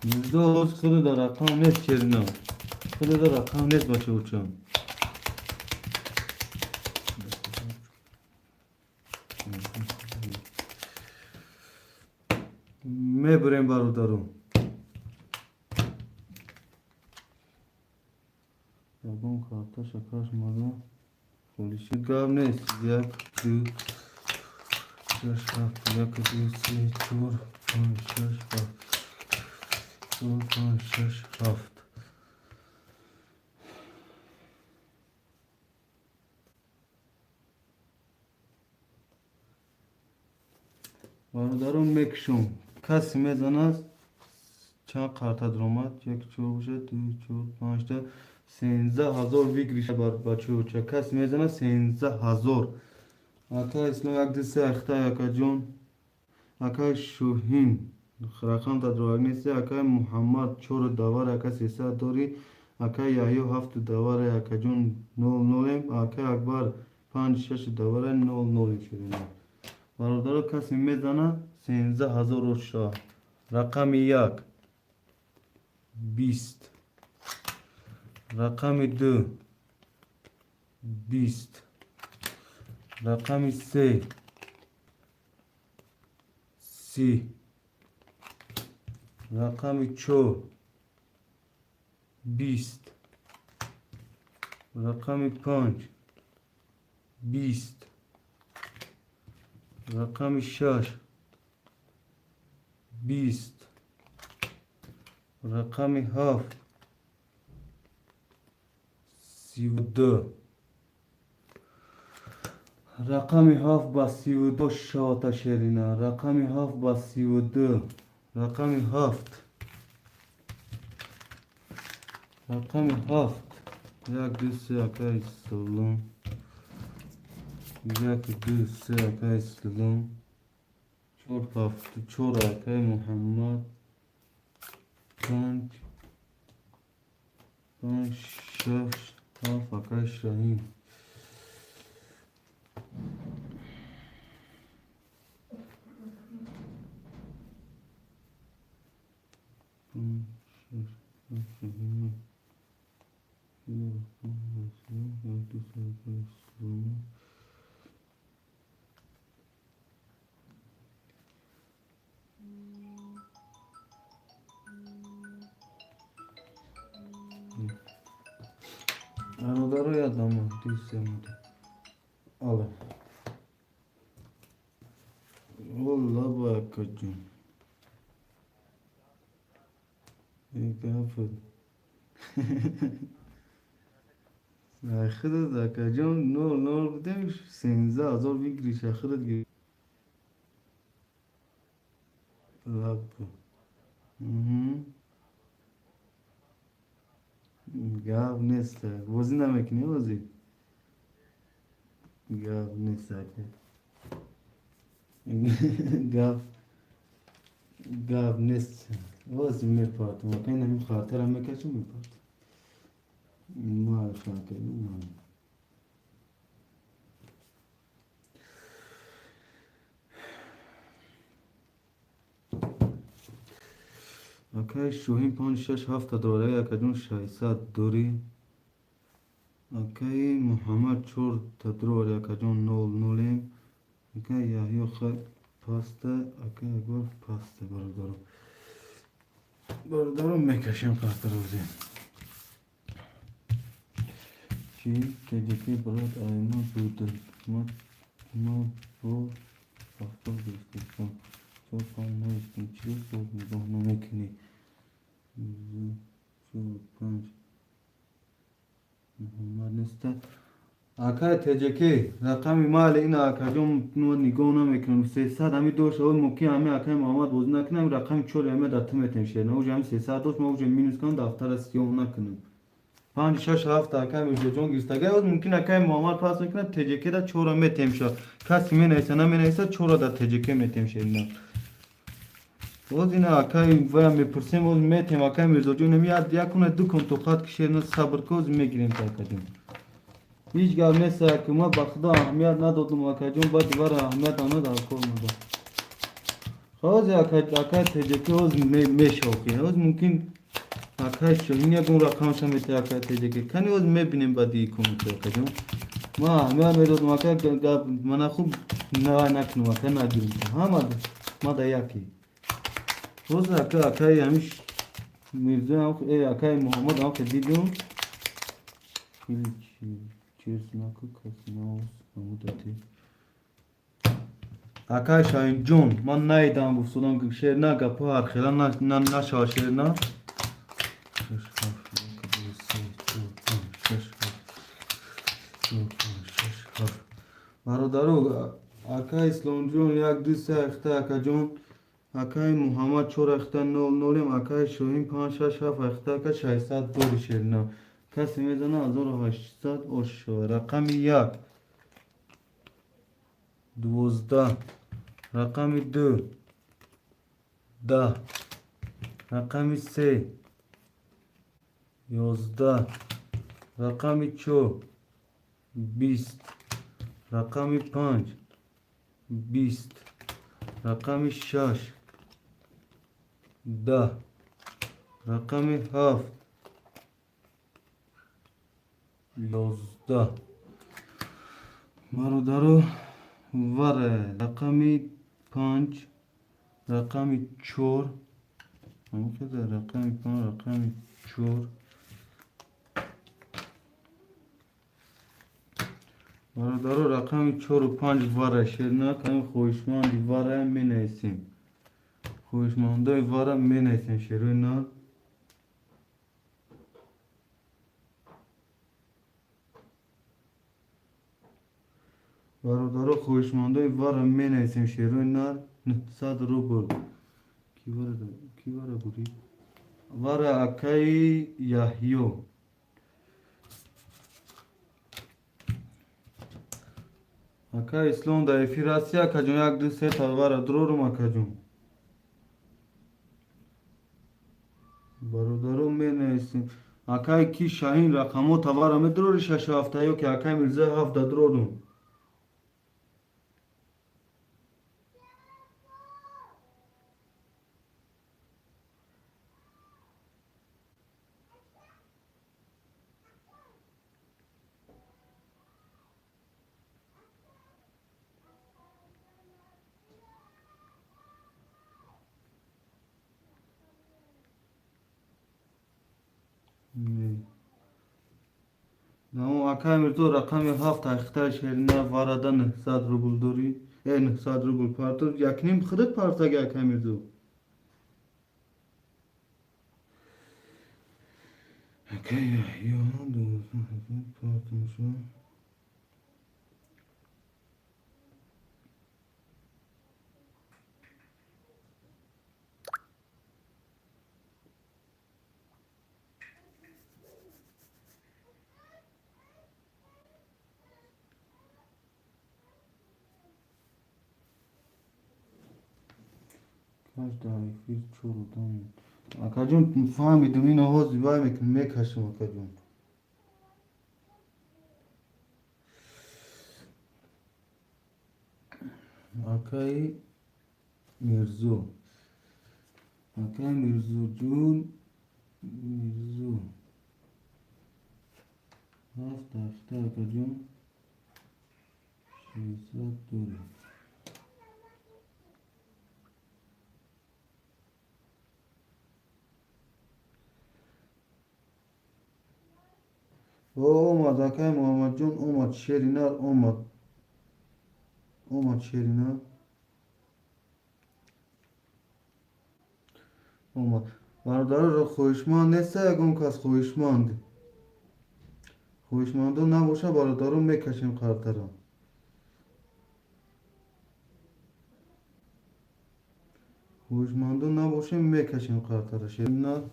yüzde oz خود در رقم نیست چرنا خود در رقم نیست بچه بچم میبریم برادرم یکم کارتا شکرش مردم Polisi gav neyse yak du şaşkak yak du se çor on şaşkak çor on şaşkak Bardarım mekşum کسی میزند چند قرطه درآمد یک چوب بشه دو چوب 5 تا 13000 بگیریشه بر بچه و چه کسی میزنه 13000 اکا اسلام یک دسته اخته اکا جون اکا شوهین رقم تدروگ نیست. اکای محمد 4 دوار اکا 300 داری. اکای یحیی 7 دوار اکا جون 00. اکای اکبر 5-6 دوار 00 شده. برادر کسی میزنه 13000 روشا. رقم 1 20. رقم 2 20. رقم 3 30. رقم 4 20. رقم 5 20. رقم 6 20. رقم 7 32. رقم 7 با 32 شاتا شرینا. رقم 7 با 32. رقم 7. رقم 7 یک دو سه اکای سلام. یک دو سه اکای سلام. 4 هفت 4 اکای محمد. 5 6 7 اکای شاهین. برادر یادم دیستم آله والله با کجون یک هفت آخرت اکجون نو بودم 13000 بگیریش آخرت گیر لب گاب نیست بازی نمیکنی بازی گاب نیست گاب گاب نیست بازی میپارتم اکنی نمی خاطرم میکشم میپارتم ما شاکریم اوکی شوهین 5-6-7 دوره اکجون 600 دوری. اوکی محمد 4 تدروره اکجون 00. اوکی یحیی خیلی پاسته. اوکی اکبر پاسته برادرو میکشیم پاسته روزی چی تجکی برات آینا بوده ما با پاسته دوستشون 4-5 نوشتیم چی رو نگاه نمیکنی 4-5 محمد نیسته. اکای تجکی رقم مال این اکجون نو نگاه نمیکنم 300 همی دوش اول ممکن همی اکای محمد بوز نکنم رقم 4 همی داته میتیم نه اوج همی 300 دوش ما اوج مینوس کنم دفتر سیوم نکنم 5-6-7 اکای میشه جون گیستگی اول ممکن اکای محمد پاس میکنه تجکی دا 4 میتیم شد کسی می نیسته نمی نیسته 4 دا تجکی میتیم شد نه باز این اکای ویا میپرسیم باز میتیم اکای میرزا جون نمیاد یا کنه دو کن تو خط کشیر نه صبر کوز میگیریم تا کدیم هیچ گاه نیست که ما به خدا اهمیت ندادم اکجون بعد دیوار اهمیت آنها در کل نده خواهد اکای تجکی از میشوخی از ممکن اکای شوهین یکون رقم شمیت اکای تجکی کنی از میبینیم بعدی کنم تو اکجون ما اهمیت میدادم اکای من خوب نکنم اکای نگیریم همه ما دا یکی روز اکای همیش میرزا اکای محمد هم که دیدم چیز نکو کسی ناوز نمودتی اکای شاین جون من نایدم بفتادم که شیر نه گپا هرخیلا نه شاشیر نه 6-7 برادرو اکای اسلام جون 1-2-3 اخته اکا جون اکای محمد 4 اخته 00 اکای شوهین 5-6-7 اخته اکا 600 دوری شیر نه کسی میزنه 1800 اوشو رقم 1 12. رقم 2 ده. رقم 3 11. رقم 4 20. رقم 5 20. رقم 6 10. رقم 7 11. برادرو وره رقم 5 رقم 4 همون که در رقم 5 رقم 4 برادرو رقم 4 و 5 وره شرنا کنیم خوشماندی وره می نیسیم خوشمانده وره می نیسیم شرنا برادرو خوشمانده وره می نیسیم شرنا 900 روبل کی وره بودی؟ وره اکای یحیو اکا اسلام دا افیراسی اکا جون یک دو سه تا وره درورم اکا جون برادرو می نیسیم اکای کی شاهین رقمو تا وره می دروری 6 هفته یو که اکای میرزا هفته درورم نمو اکای میرزا رقم هفته اختر شیرینه وره 900 روبل دوری 900 روبل پارتو یکنیم خودت پارتا گه اکای میرزا اکای یحیو پارتو شو کاش داری فیل چورو دامن اکا جون فهمیدم این آواز وای میکشم اکا جون اکای میرزو اکای میرزو جون میرزو هفت هفته اکا جون 600 دوری او اومد اکای محمد جون اومد شیرینار اومد شیرینار اومد برادر رو خوشمند نیست یکم کس خوشمندو نباشه برادرو میکشیم خاطرم خوشمندو نباشه میکشیم خاطره شیرینار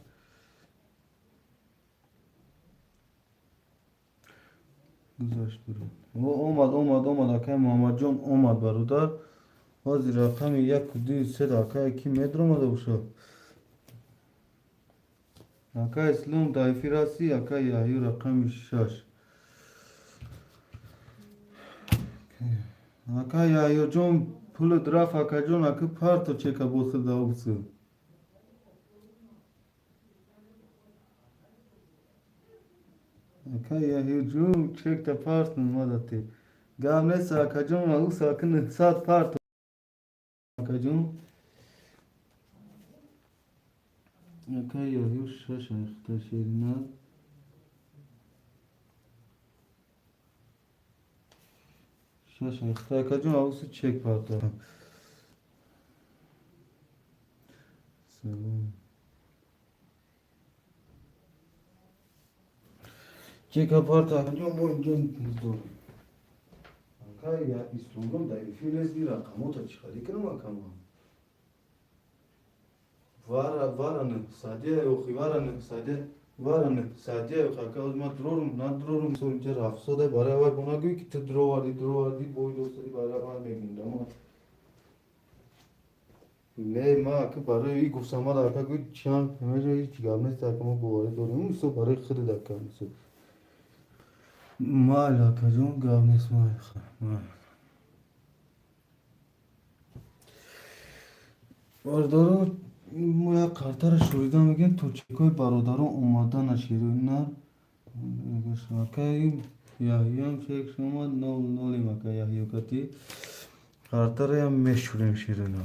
گذاشت برو او اومد اکای محمد جون اومد برادر حاضر رقم 1 2 3 اکای کی متر اومده باشه اکای اسلام دایفی راسی اکای یحیو رقم 6 اکای یحیو جون پول دراف اکا جون اکا پارتو چکا بوسه داوسه اکای یحیو جون چک تا پارت مدتی گام نیست اکا جون او ساکن 100 پارت اکا جون اکای یحیو 6 اختا شیرینار شش اختا اکا جون او سو چک پارت سلام چک پارت اکا جون بو اینجا دور اکای یا استونگم دایفی نیست رقمو تا چخالی کنم اکا ما وارن سادیه او خیوارن سادیه او خاکا از ما درورم سونچه رفت ده برای وای بنا گوی که تو درو واردی بوی دوستری برای من میگیندم نه ما که برای این گفتم ما دکه گوی چند همه جایی هیچ گام نیست دکه ما بواره داریم اون سو برای خود دکه میسو ما علاقه جون گام نیست ما باردارو ما کارتر شوریدم میگن تو چیکای برادران اومدن نشیرون نه شما یحیی هم چک شما نولی مکه یحیی کتی کارتر هم میشوریم شیرون ها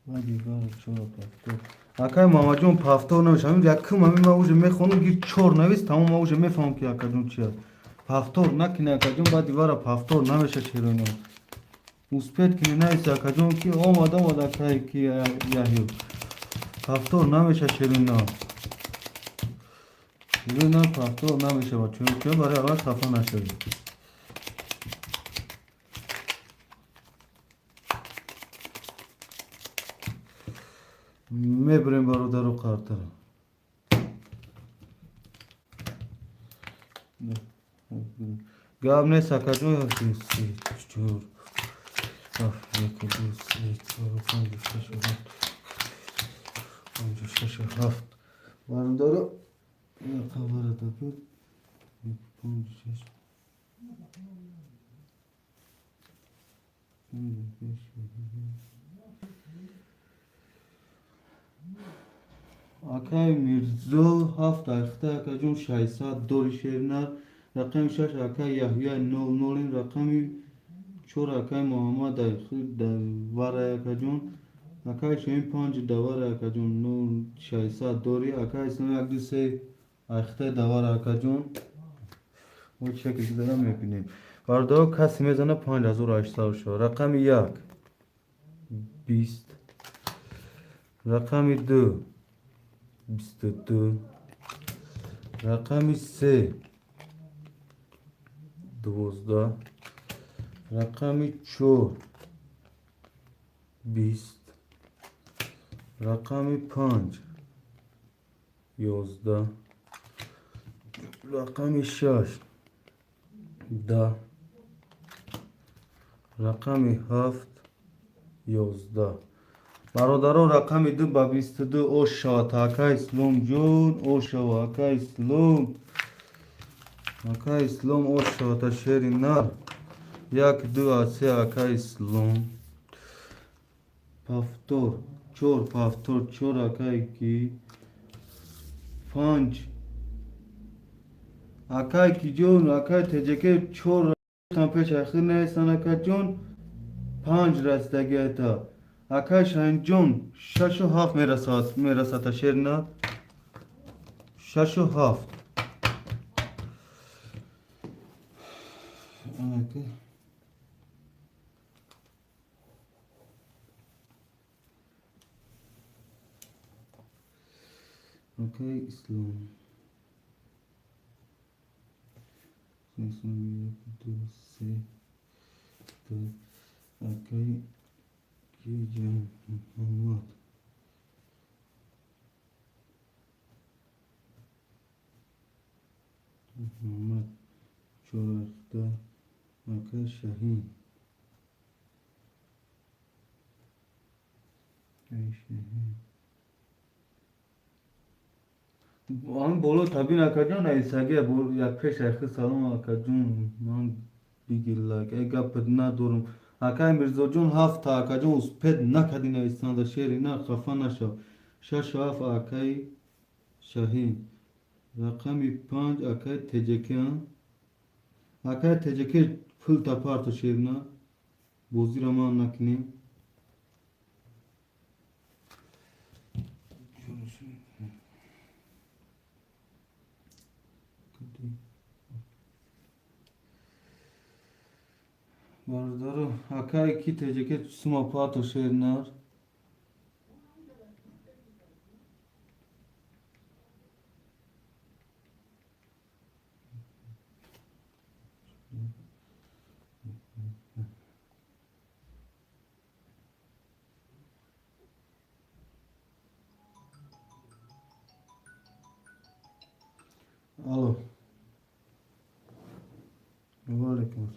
ما دیگر چرا پفتور اکای ماما جون پفتور نمیشه همین یک کم همین ما اوجه میخونم گیر چور نویست تمام ما اوجه میفهم که اکا جون چیه پفتور نکنه اکا جون بعد دیوارا پفتور نمیشه شیرون ها موسپید کنه نویست اکا جون که آمد اکای که یحیی پفتور نمیشه شیرون ها شیرون ها پفتور نمیشه با چون برای اول خفه نشوید میبریم برادر و کارتر گام نیست اکا جون یکی سی چور یک دو سه چهار پنج شش هفت پنج شش هفت برادر یک خبر دکت پنج شش اکای میرزو هفت اخته اکا جون 600 دوری شیرنر رقم 6 اکای یحیی 00 رقمی 4 اکای محمد دوار اکا جون اکای شوین 5 دوار اکا جون 0600 دوری اکای اسلام یک دو سه اخته دوار اکا جون او شکل که دارم میبینیم باردار کسی میزنه 5800 شو رقم 1 20 رقم 2 22 رقم 3 12 رقم 4 20 رقم 5 11 رقم 6 10 رقم 7 11 برادران رقم 2 با 22 او شاد اکای اسلام جون او شو اکای اسلام او شاد شیری نر یک دو سه اکای اسلام پفتور چور پفتور چور اکای کی 5 اکای کی جون اکای تجکه چور کمپش اخیر نیستن اکای جون 5 رستگی تا اکای شاین جون 6 و 7 میرسد تا شیر نه 6 و 7 اکای اسلام یک دو سه دو اکای کی جون محمد چهارده اکای شاهین آن بولو تبین اکا جون ایساگه بول یک پیش اخی سلام اکا جون من بیگیلاک ای گپت ندارم اکای میرزا جون هفت تا اکا جون اسپید نکدین ایستان در شیری نه خفه نشو 6 و 7 اکای شاهین رقمی 5 اکای تجکیان اکای تجکی پول تا پارتو شیر نه بوزی را ما نکنیم باردارو اکای کی تجکی سما پارتو شیر نه Alo. Aleyküm.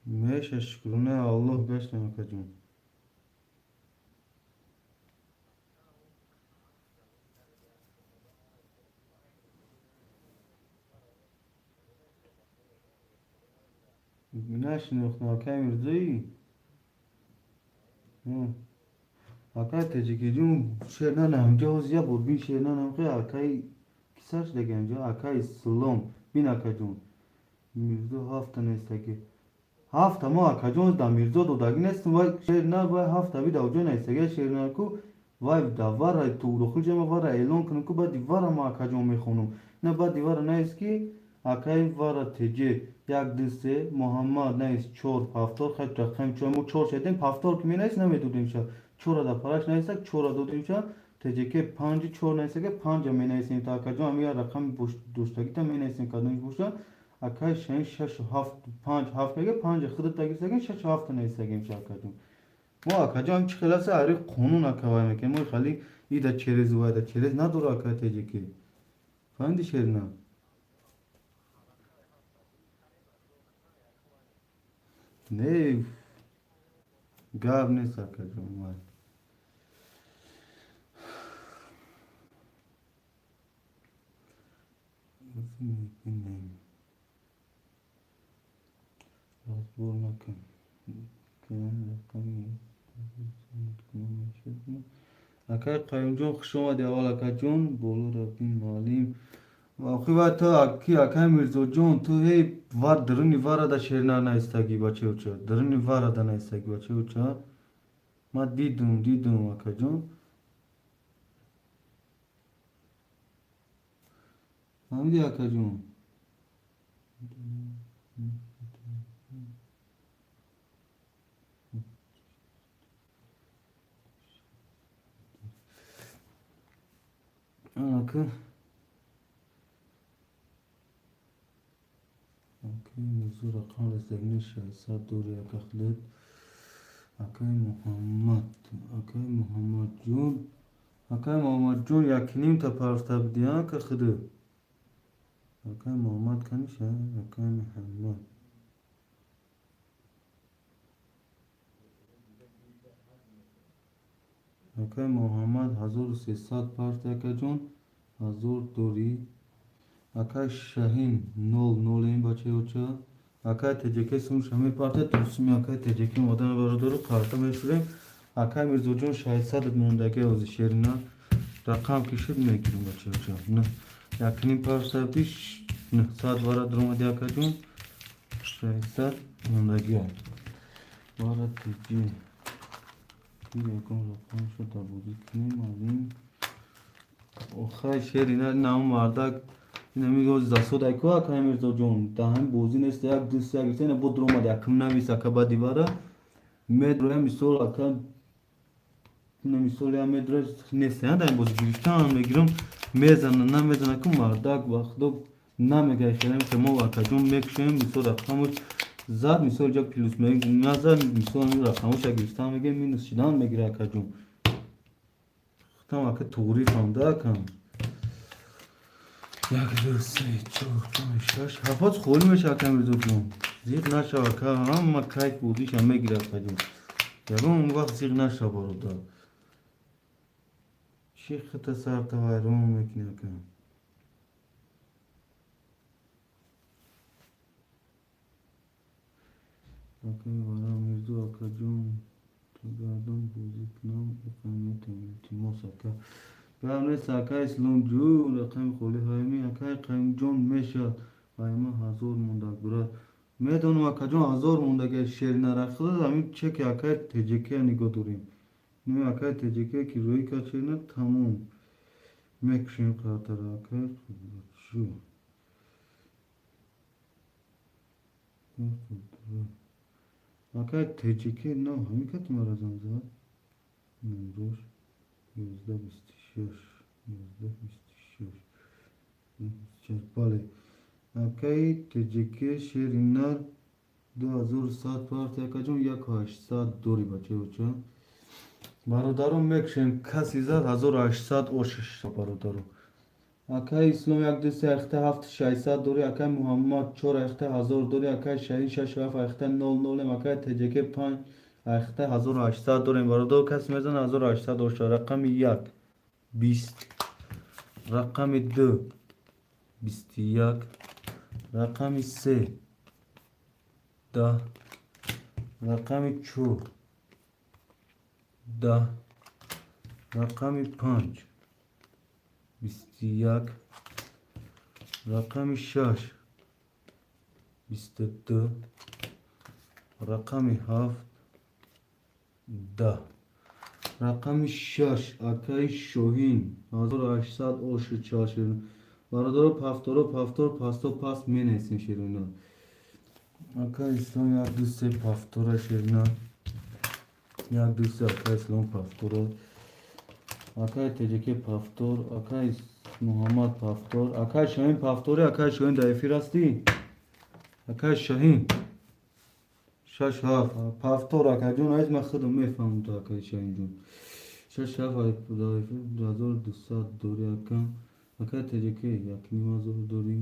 Meşe şükür ne Allah beş tane kacım. Güneş yok na kamir değil. Hı. Akay tecikicim şerna nam cevaz ya bu bir şerna nam ki akay kisar degen jo akay sulom bin akacım. Mirzo hafta neyse ki. Hafta mı akacağız da Mirzo da dagines vay şerna vay hafta bir da ucu neyse ki şerna ku vay da var ay tu dokuz ama var ay elon kunu ku badi var ama akacağım mekhonum. Ne badi var neyse ki akay var teci yak dise Muhammed neyse çor haftor khatta khem çomu çor şedin haftor kimi neyse ne medudim şa çora da paraş neyse çora dodim şa teci ke panj çor neyse ki panj me neyse ta akacağım ya rakam boş dostaki ta me neyse kadın boşa akay şen şaş haft panj haftaya panj xıdık da gitsek şaş hafta neyse ki şa akacağım. Bu akacağım çıkılası ayrı konun akavayım ki mu khali ida çerez var da çerez na dur akay teci ki. Fandi şerna. Ne gav ne sakacağım var. Bilmiyorum. Borna kan. Akay kayımcun kışıma deval akacun bolu Rabbim malim. Akıva ta ki akay mirzocun tu hey var dırın vara da şerna na istagi bache uça. Dırın vara da na istagi bache uça. Ma didum akacun. Hamdi akacun. Akı. Akay muzur akan resegni şahsat duri akaklet. Akay Muhammed. Akay Muhammed Jun. Akay Muhammed Jun yakinim ta parta diya ka khıdı. Akay Muhammed kaniş ha. Akay Muhammed. Akay Muhammed hazır sesat parta ka Jun. Hazır duri. Akay Şahin nol nol in bache uça. Akay teceke sun şami parta tursumi akay teceke modana barodoru karta meşhurem. Akay Mirzocun şahitsat mundage ozi şerina. Rakam kişid megirim bache uça. Ne yakinin parsa piş ne saat vara duruma diya kacun. Şahitsat mundage. Vara teci. Bir yakın rakam şu tabuzi kinim alayım. Oxay şerina nam vardak. Nemigoz zasod ayko akay Mirzocun. Dahem bozin est yak dus yak işte bu duruma diya kımnavis akaba divara. Medro misol akam نمی‌سولی امروز نیست. هنده این باز گرفتم میگیرم میزنم نمیزنم که مردک وقت نمیگه شدم که ما وقتجون میکشیم میسول رقمش زد میسول جا پلوس میگه نزد میسول رقمش گرفتم میگه مینوس شدن میگیره کجون ختم که توری فهمده کم یک دو سه چهار پنج شش هفت خوری میشه کم روزون زیر نشه که هم کایک بودیش هم میگیره کجون یارو اون وقت زیر نشه بارو شیخ تصار توارون میکنه کم akay vara mirzo akacun tugadon buziknam iqamet timos aka gamne sakay slumju rakam kholi haymi akay qaymjon mesha qayma hazor mundagura medon akacun hazor mundage sherina rakhda amin chek akay tejeke nigodurim ne akay tejeke ki roi kachena tamam mekşin qatara akay şu akay teceki ne hamikat marazan zat memruş %26 %26 çarpalı akay teceki şerinler 2000 saat part yakacım yak saat dori bache uça barodarum mekşen kasi zat 1800 oşiş barodarum Акай Ислом 127 дори, акай Муҳаммад 4 дори, акай Шаҳин 67 акай ТЖК 5 1800 дорем. Бародар кас мезана 1800 ошад. Рақами 1 20, рақами 2 21, рақами 3 10, рақами 4 10, рақами 5 21, рақами 6 22, рақами 7 10, рақами 6 акаи Шоҳин 1800 оши чашин. Бародаро пафтор пасто пас менесин ширина. Акаи Ислом 123 пафтора ширина. 123 акаи Ислом пафтора. Акаи ТЖК пафтор, акаи Муҳаммад пафтор, акаи Шаҳин пафтори, акаи Шоҳин дар эфир ҳастӣ? Акаи Шаҳин 67 пафтор акаҷон айз ман худам мефаҳмам то акаи Шаҳинҷон 67 дар эфир 1200 дори акам. Акаи ТЖК 1500 дори.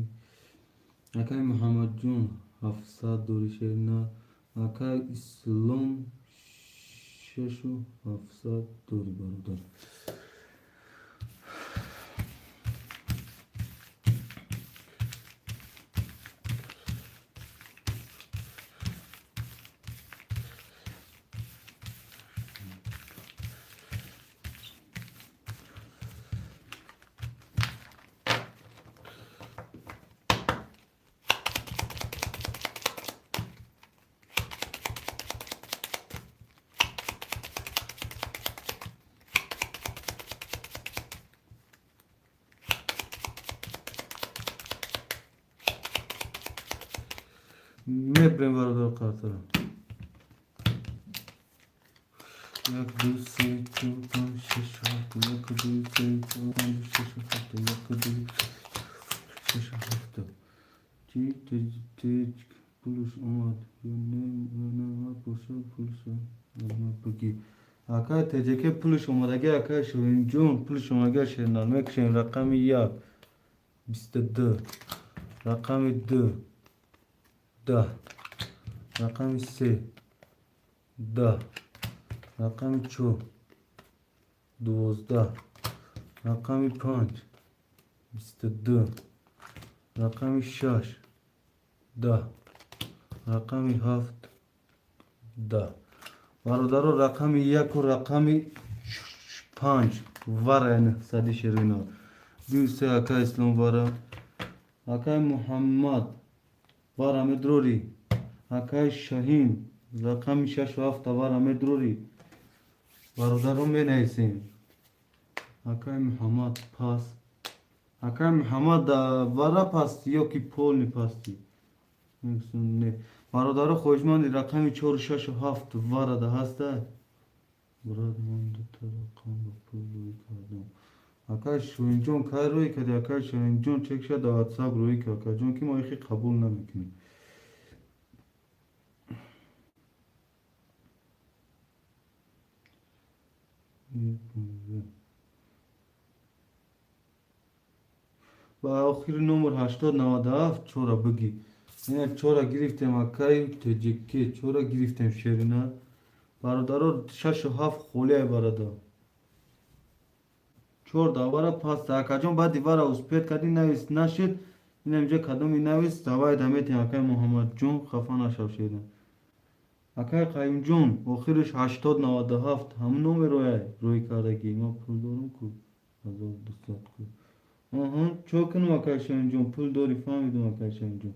Акаи Муҳаммадҷон 700 дори шерина. Акаи Ислом 6700 дори бародар. Мебрем бародар қартара. 1 2 3 4 5 6 7 1 2 3 4 5 6 7 1 2 6 7 Ти пулш омад. Йонем бошад пулш бги. Акаи ТЖК пулш омадаги акаи Шоҳинҷон пулш омадаги шеринал мекушем. Рақами 1 22, рақами 2 10, рақами 3 10, рақами 4 12, рақами 5 22, рақами 6 10, рақами 7 10. Бародаро рақами 1 рақами 5 варен сади ширина. 23 акаи Ислом вара. Акаи Муҳаммад вара медрори. Акаи Шаҳин рақами 67 вара медрори. Бародаро менависем. Акаи Муҳаммад пас. Акаи Муҳаммад вара пасти ё ки полни пасти? Не. Бародаро хоҳишманди рақами 467 вара да ҳаста? Брат ман дута рақам ба пул рӯй кардам. Акаи Шоҳинҷон кай рӯй карди? Акаи Шоҳинҷон чек шуд дар WhatsApp рӯй кард. Акаҷон ки мо ихи қабул намекунем. ба охири номер 8097 чора бигӣ. Ина чора гирифтем акаи ТЖК чора гирифтем шерина. Бародаро 67 холияй бародар. 4 давара паста акаҷон баъди вара успет кардӣ навис нашуд. Ина инҷо кадоми навис давай даметем акаи Муҳаммадҷон хафа нашав шерина. Акаи Қаюмҷон охириш 8097 ҳамун номерояй рӯй кардагӣ. Ма пул дорам ку 1200 ку. Аҳа чо кунам акаи Шоҳинҷон пул дори фаҳмидам акаи Шоҳинҷон.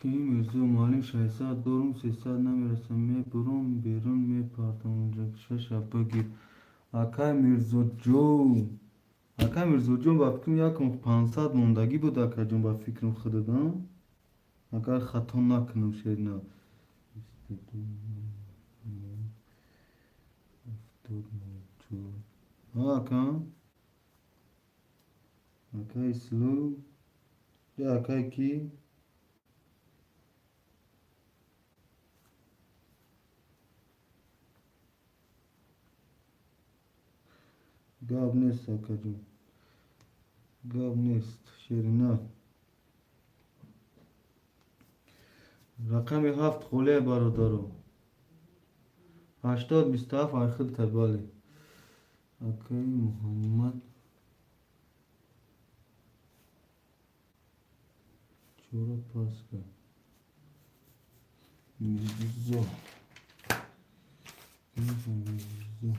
Mirzo malum 600 دارم 300 نمیرسم میبرم بیرون میپرتم اونجا شش بگیر اکای میرزو جون اکای میرزو جون با فکرم یکم 500 موندگی بود اکای جون با فکرم خودم اگر خطا نکنم شاید نه ها اکای سلو یا اکای کی گاب نیست اکای جون گاب نیست شیرینه رقم 7 خوله برادرو 80 27 آخر تباله اکای محمد چورا پاس کرد میرزا میرزا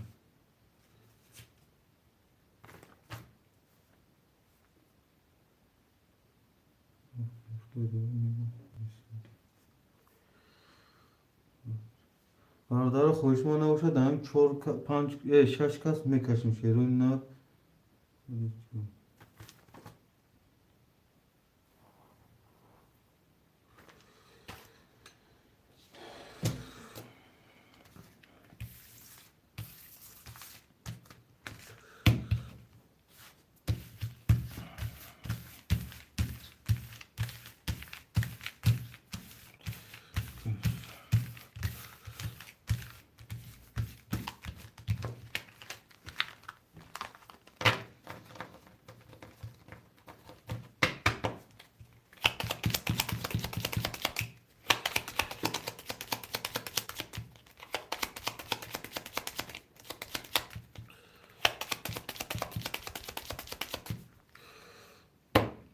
برادر خوش ما نباشد هم 4 5 6 کس میکشیم شیرون نه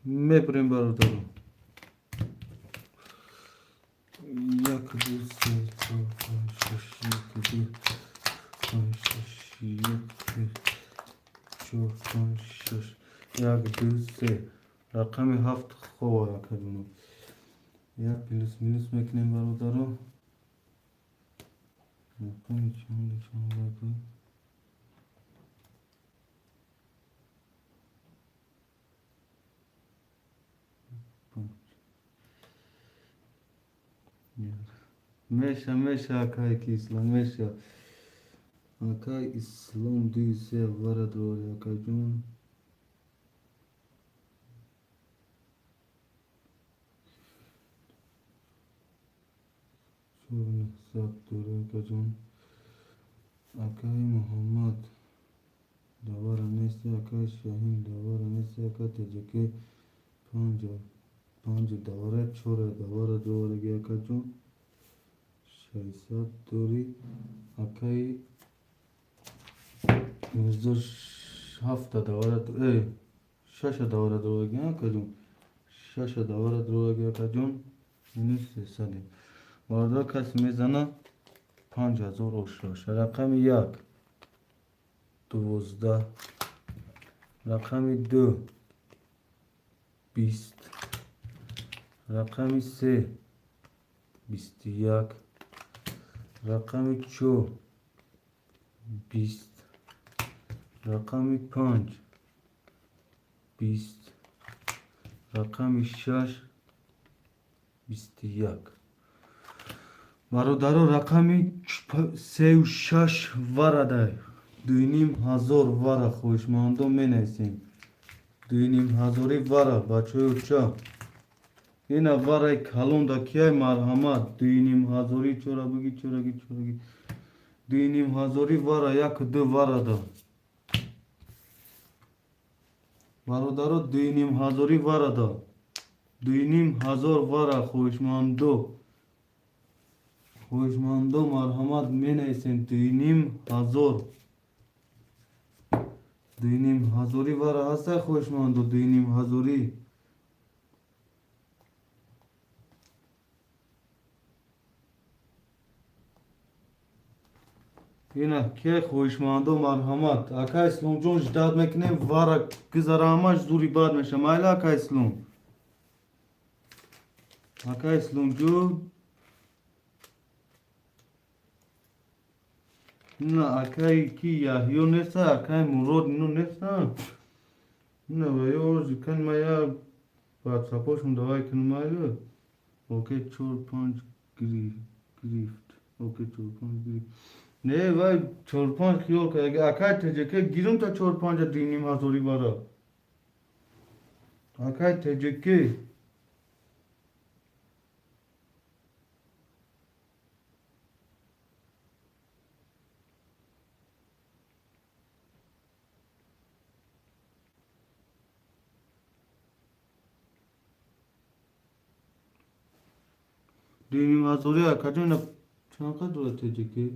میبریم برادر یک دو سه چهار پنج شش یک دو پنج شش یک چهار پنج شش یک دو سه رقم 7 خواه کدوم یک پلیس میلیس میکنیم برادر رقم چند میشه اکای که اسلام میشه اکای اسلام دوی سه ورد رو اکای جون چون نحساب دوره اکای جون اکای محمد دواره نیست اکای شاهین دواره نیست اکای تجکی پنج دواره چور دواره دواره گی اکای جون 600 دوری اکای میرزا 7 دواره شش دواره دواره گی اکای جون 6 دواره دواره گی اکای جون اینو 300 واردا کس میزنه 5000 اوشاش رقم 1 12 رقم 2 20 رقم 3 21 رقم 4 20 رقم 5 20 رقم 6 21 برادر رقم 36 ورده 2500 وره خوشماندو می نیسیم 2500 وره بچه اوچا این وره کلون دا کیای مرحمت 2500 چورا بگی 2500 وره یک دو وره دا برادر 2500 وره دا 2500 وره خوشماندو مرحمت می نیسیم 2500 وره هسته خوشماندو 2500 اینا که خوشماندو مرحمت اکا اسلام جون جداد میکنیم وارا گذاره همش دوری باد میشه مایلا اکا اسلام Aka İslamcı. Ne aka iki Yahyo nesa aka Murad no nesa. Ne ve o zikan maya WhatsApp'ın da var ki numaralı. Okey çor panç grift. Okey çor panç grift. Ne var çor panç ki yok. Aka teceke girum ta çor panca dinim hazori bara. Aka teceke. Dinim hazori aka cana çanka dura teceke.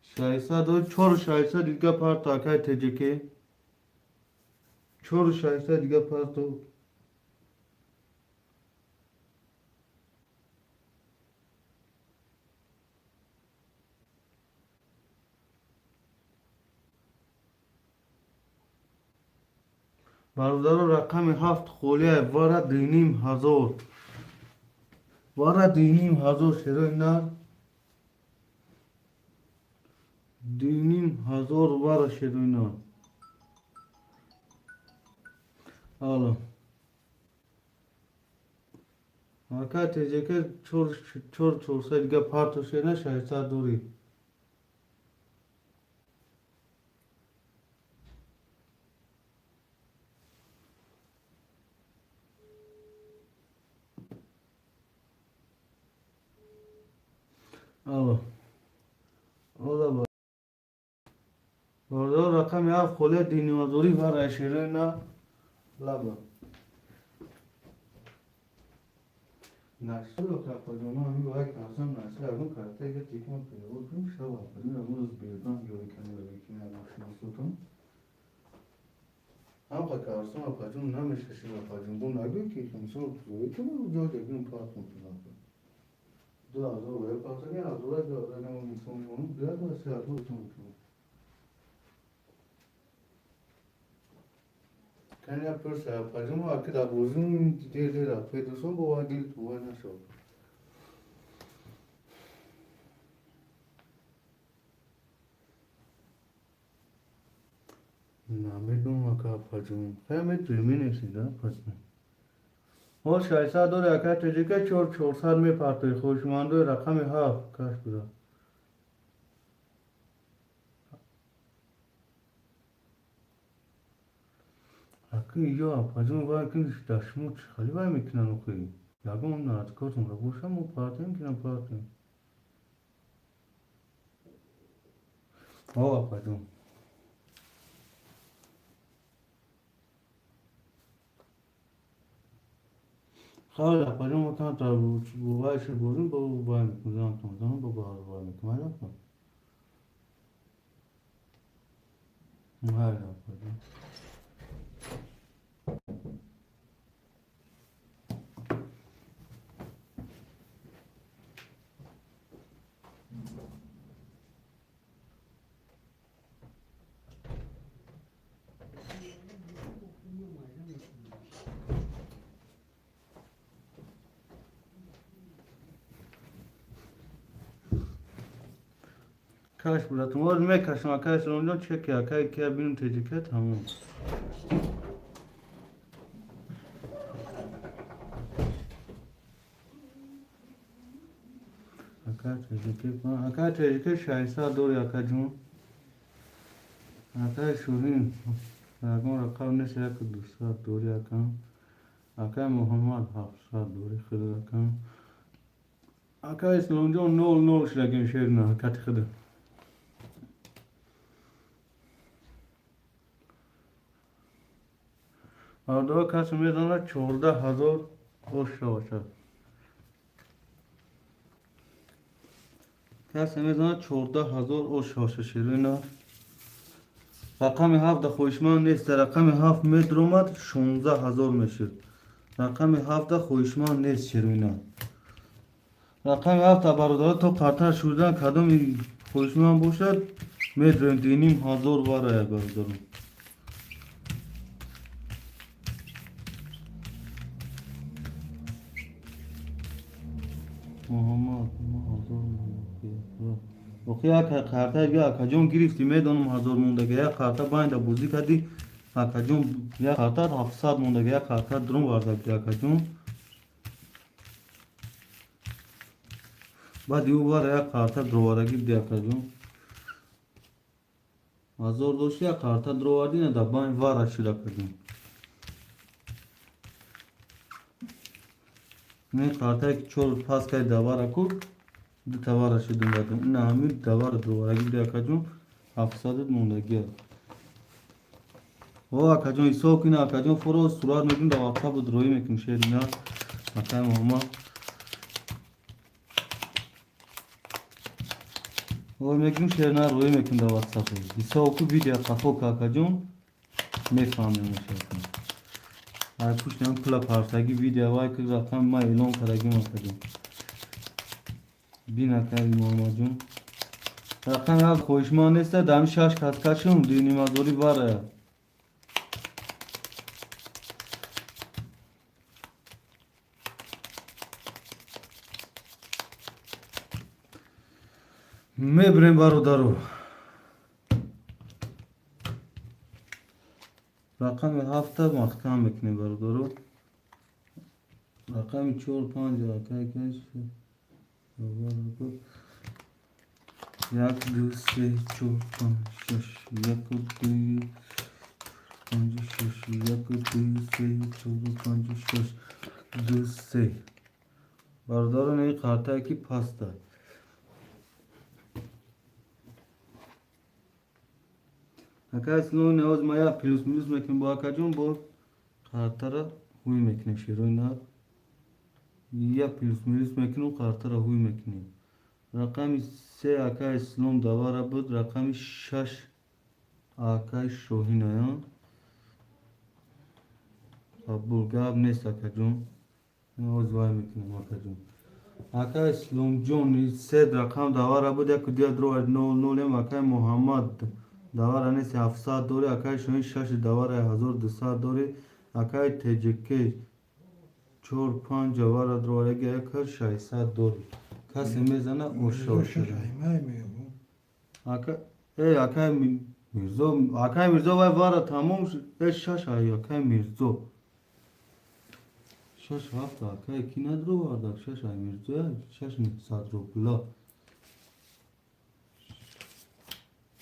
Şaysa da çor şaysa diga part aka teceke. Çor şaysa diga part o. برادر رقم 7 خوله وارد دینیم هزار وارد دینیم هزار شروع نه دینیم هزار وارد شروع نه حالا Aka teceke çor saydıga parto şeyine şahitsa duri. Allah. O da var. Orada rakam ya khole dini mazuri var aşirina laba. Nasıl o kadar pajama mi var kasam nasıl abun karta ya tikma peyvo kim şava. Ne amuz birden yolu kenara bekine başına tutum. Ama karsam apacım ne meşeşi apacım. Bu ne diyor ki kimse oturuyor. Kim o joda gün patron falan. Daha zor ve patron ya zor da ne o son biraz da siyasi oturuyor. Kendi yapıyorsa yapacağım ama akıda bozun diye yapıyor. Son bu vadil tuvana şov. Name dum ka yapacağım. Hemet yemin etsin yapacağım. O şaysa doğru akar teceke çor sar me partı. Hoşmandı rakamı haf kaç bura. Akı iyo yapacağım var ki daşmuç. Hali var mı kinan okuyayım. Yagım onu artık olsun. Boşam o partiyim kinan partiyim. O yapacağım. Hala yapacağım o tane tabi bu var şey bozun bu var mı? Zaman bu var mı? Hala yapma. Hala yapacağım. Kaç bıraktım. O ne kaçım arkadaşlar ondan çek ya. Kay benim tecrübe tamam. Arkadaşlar tecrübe şahisa doğru yakacağım. Arkadaşlar şurin. Ragon rakam ne şey kudüs'a doğru yakam. Arkadaşlar Muhammed Hafsa doğru kıdı yakam. Arkadaşlar ondan nol şiragim şerine katkıdı. Orada kasım yazanlar çorda hazır hoş başlar. Kasım yazanlar çorda hazır hoş başlar şirine. رقم 7 خویشمند نیست رقم 7 متر اومد 16000 میشه رقم 7 خویشمند نیست شروینا رقم 7 برادر تو قطر شدن کدوم خویشمند باشد متر دینیم هزار برای برادرم محمد ما هزار مونده اوکی اکا کارتا یا اکا جون گرفتی میدانم هزار موندگی یا کارتا باید بازی کردی اکا جون یا کارتا 700 موندگی یا کارتا درون وارده بودی اکا جون بعد یو بار یا کارتا دروارگی بودی اکا جون هزار داشتی یا کارتا درواردی نه دا باید واره شد اکا جون نه کارتا که چور پاس که دواره کو دو تواره شدیم دادم این همین دواره دروارگی بودی اکا جون 700 موندگی او اکا جون ایسا کنه اکا جون فرو سرار میدون دا وقتا بود روی میکنم شیر میاد اکا محمد او میکنم شیر نه روی میکنم دا وقتا بود ایسا اوکو ویدیو قفو که اکا جون میفهمیم شیر کنم های پوش نیم کلا پارتاگی ویدیو وای که رقم ما اعلام کردگیم اکا جون بین اکا محمد جون رقم یا خوشمان نیست دمی شاش کشم دینی مدوری باره میبریم برادرو رقم هفته مختم میکنیم برادرو رقم 4 5 کش یک دو سه چهار پنج شش یک دو پنج شش یک دو سه چهار پنج شش دو سه برادرو نه کارتا کی پاستا اکا اسلو نواز مایا پلوس ملوس میکنیم با اکا جون با کارتا را هوی میکنیم شیروی نه یا پلوس ملوس میکنیم کارتا را هوی میکنیم رقم 3 اکا اسلام دواره بود رقم 6 اکا شوهین آیان قبول گاب نیست اکا جون نواز وای میکنیم اکا جون اکا اسلام جون 3 رقم دواره بود یک دیا درو 00 اکا محمد دواره نیست 700 دوره اکای شوین 6 دواره 1200 دوره اکای تجکی 4 5 دواره دوره یک 600 دوره کسی میزنه او شو شده اکا ای اکای میرزا وای واره تمام شد ای شش های اکای میرزا 6 هفته اکای کی ندرو وارده 6 های میرزا 6 900 روبلا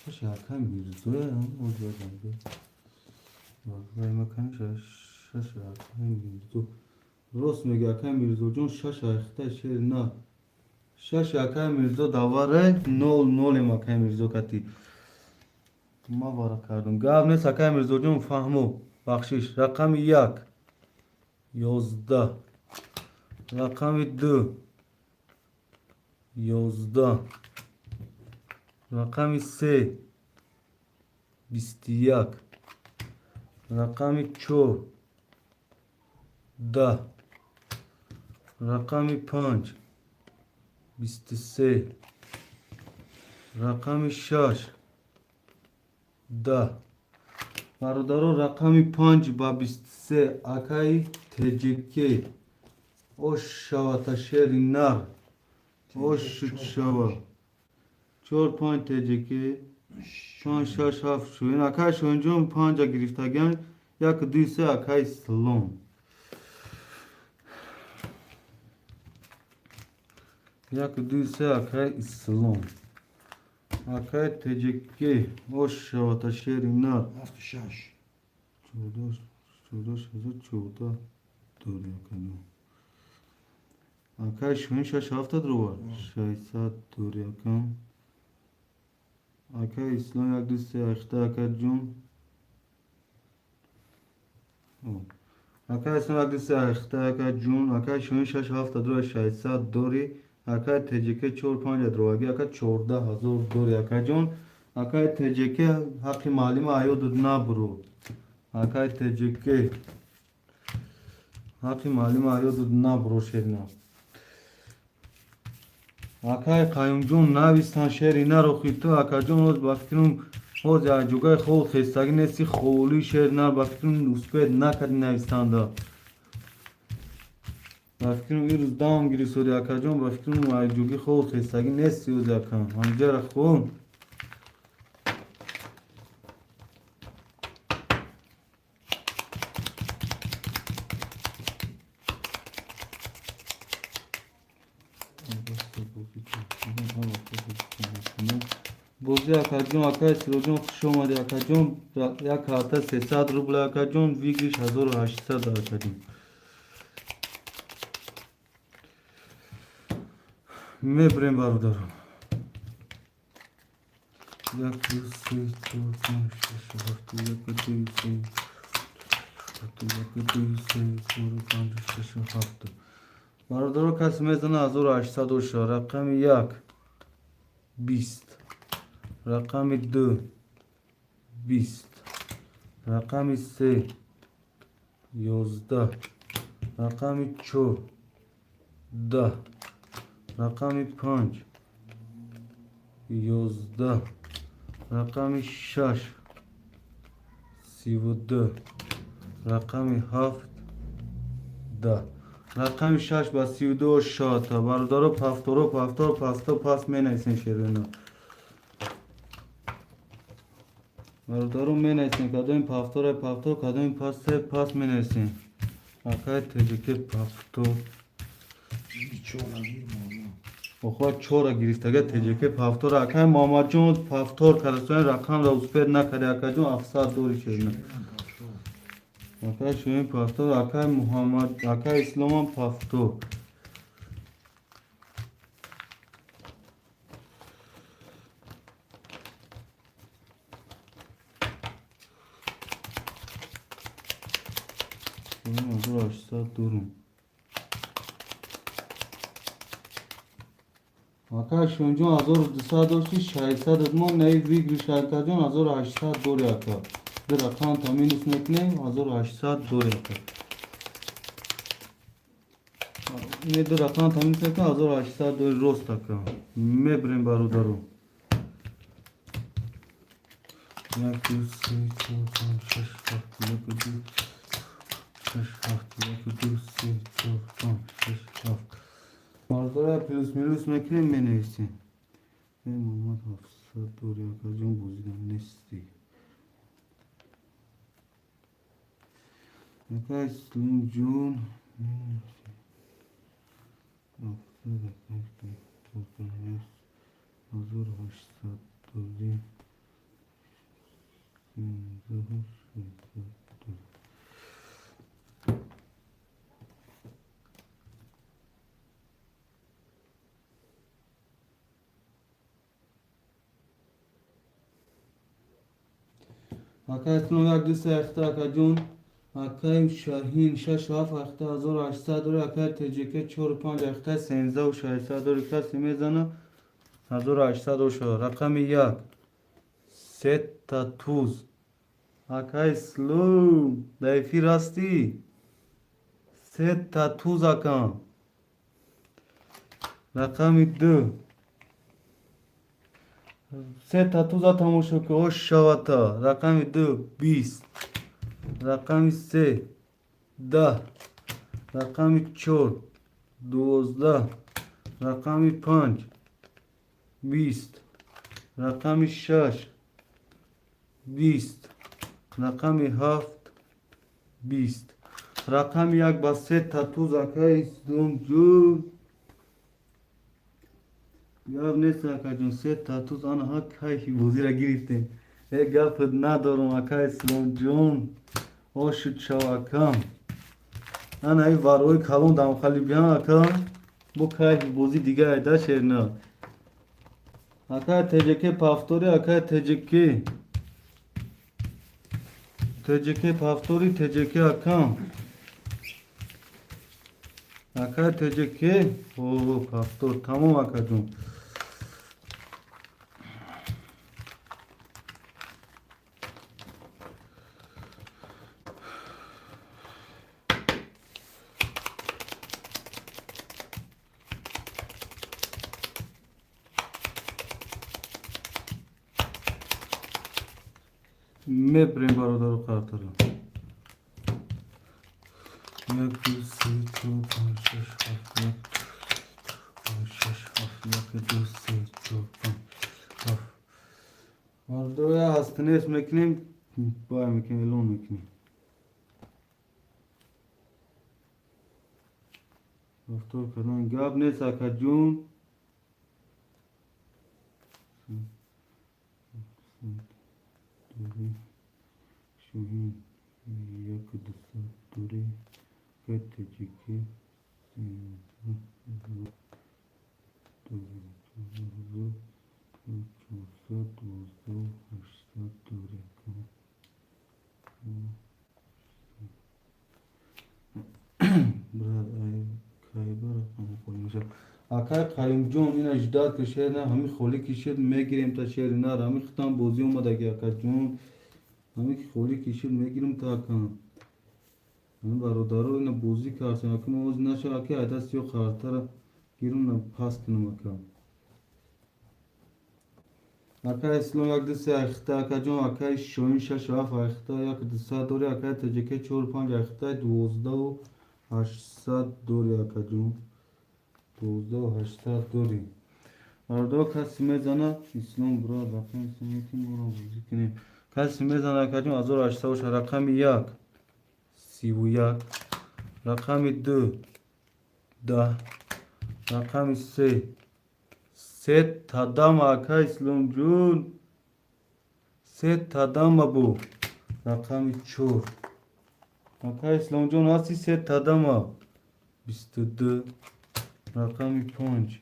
اکای میرزا هم اوزا دنده وای مکنی شش اکای میرزا راست میگه اکای میرزا جون 6 اخته شیر نه 6 اکای میرزا دواره 00 اکای میرزا کتی ما واره کردم گاب نیست اکای میرزا جون فهمو بخشش رقم 1 11 رقم 2 11 رقم 3 21 رقم 4 10 رقم 5 23 رقم 6 10 برادرو رقم 5 با 23 اکای تجکی اوش شوا تشیر نر اوش شوا 4 5 تجکی 5 6 7 شوین اکای شوین جون 5 گرفتگان یک 2 3 اکای سلام یک 2 3 اکای اسلام اکای تجکی اوش شوا تشیر نر 76 14 دوری کنم اکای شوین 6 7 درو 600 دوری کن اکای اسلام یک 2 3 اخته اکای جون اکای اسلام یک 2 3 اخته اکای جون اکای شوین 6 7 درو 600 دوری اکای تجکی 4 5 درواگی اکای 14000 دوری اکای جون اکای تجکی حقی مالی ما آیو دود نبرو اکای تجکی حقی مالی ما آیو دود نبرو شیرنا اکای قایم جون نویستان شیری نرو خیتو اکای جون اوز بافکرون اوز یا جوگای خود خیستگی نیستی خولی شیر نر بافکرون اسپید نکردی نویستان دا بافکرم این روز دام گیری سوری اکا جان بافکرم مای جوگی خوب خیستگی نستی و زکم همجا را خون بوزی اکا جان اکا سرو جان خوش اومدی اکا جان یک کارتا 300 روبل اکا جان ویگریش 1800 اکا جان میبریم برادرم یک دو سه چهار پنج شش هفت یک دو سه یک دو سه چهار پنج شش هفت برادر کسی میزنه 1800 رقم یک 20 رقم دو 20 رقم سه 11 رقم چهار 10 رقم 5 11 رقم 6 32 رقم 7 10 رقم 6 با 32 شاتا برادر پفتور پاس می نیسین شیرینو برادر می نیسین کدوم پفتور کدوم پاس می نیسین اکای تجیکی پفتور خواهد چورا گرفتگه تجیکی پفتور اکای ماما جون پفتور کرسوین رقم را اسپیر نکده اکای جون افساد دوری شیرینو اکای شوین پفتور اکای محمد اکای اسلام پفتور شوین 1800 دورم اکای شوین جون 1200 داشتی 600 ادمان نهی ویگریش اکای جون 1800 دوری اکای در رقم تامینش میکنیم 1800 دوری اکای نه در رقم تامینش میکنیم 1800 دوری روست اکای میبریم برادرو یک دو سه چهار پنج شش هفت یک دو شش هفت یک دو سه چهار پنج شش هفت برادر پلوس میلوس میکنیم می نویسیم محمد 700 دوری اکای جون بوزیدم نیستی اکای اسلام جون 1800 دوری اکای اسلام یک دوست اخته اکای جون اکای شاهین 6 7 اخته 1800 دوری اکای تجیکی 4 5 اخته 13 و 600 دوری کسی میزنه 1800 شد رقم یک 3 تا توز اکای اسلام دایفی راستی 3 تا توز اکام رقم دو 3 تا توز تماشا که اوش شواتا رقم دو 20 رقم سه 10 رقم چهار 12 رقم 5 20 رقم 6 20 رقم 7 20 رقم یک با 3 تا توز اکای اسلام جون گفت نیست اکای جون 3 تا توز آنها کایفی بوزی را گرفتیم گفت ندارم اکای اسلام جون او شد شو اکام انا ای واروی کلون دام خالی بیان اکام بو کایفی بوزی دیگه ایده شیرنا اکای تجیکی پفتوری اکای تجیکی پفتوری تجیکی اکام اکای تجیکی اوه پفتور تمام اکای جون میبریم برادر قطر یک دو سه چهار پنج شش استنس میکنیم باید میکنیم اعلام میکنیم. رفتار کردن گپ نیست اکا جون. دوری شوهین یک دو ساعت دوری کت جیکی دوری 412 دوری برای خیبر اکای قایم جون این اجداد که شهر نه همین خولی کشید میگیریم تا شهر نه همین ختم بازی اومده که اکا جون همین خولی کشید میگیریم تا اکا همین برادرها اینا بازی کردن اکا موز نشه اکا عدست یا خارتر گیرون پاس کنم اکا اکا اسلام یک دسته اخته اکا جون اکا شوین شش و هفت اخته یک دسته دوری اکا تجکه 4-5 اخته 12 و 800 دوری اکا جون 12 و 800 دوری برادر کسی میزنه اسلام براد رقم اسلامیتی ما رو بازی کنیم کسی میزنه اکا جون 1800 باشه رقم 1 31 رقم 2 10 رقم 3 سه تدام اکا اسلام جون سه تدام ابو رقم 4 اکا اسلام جون هستی سه تدام 22 رقم 5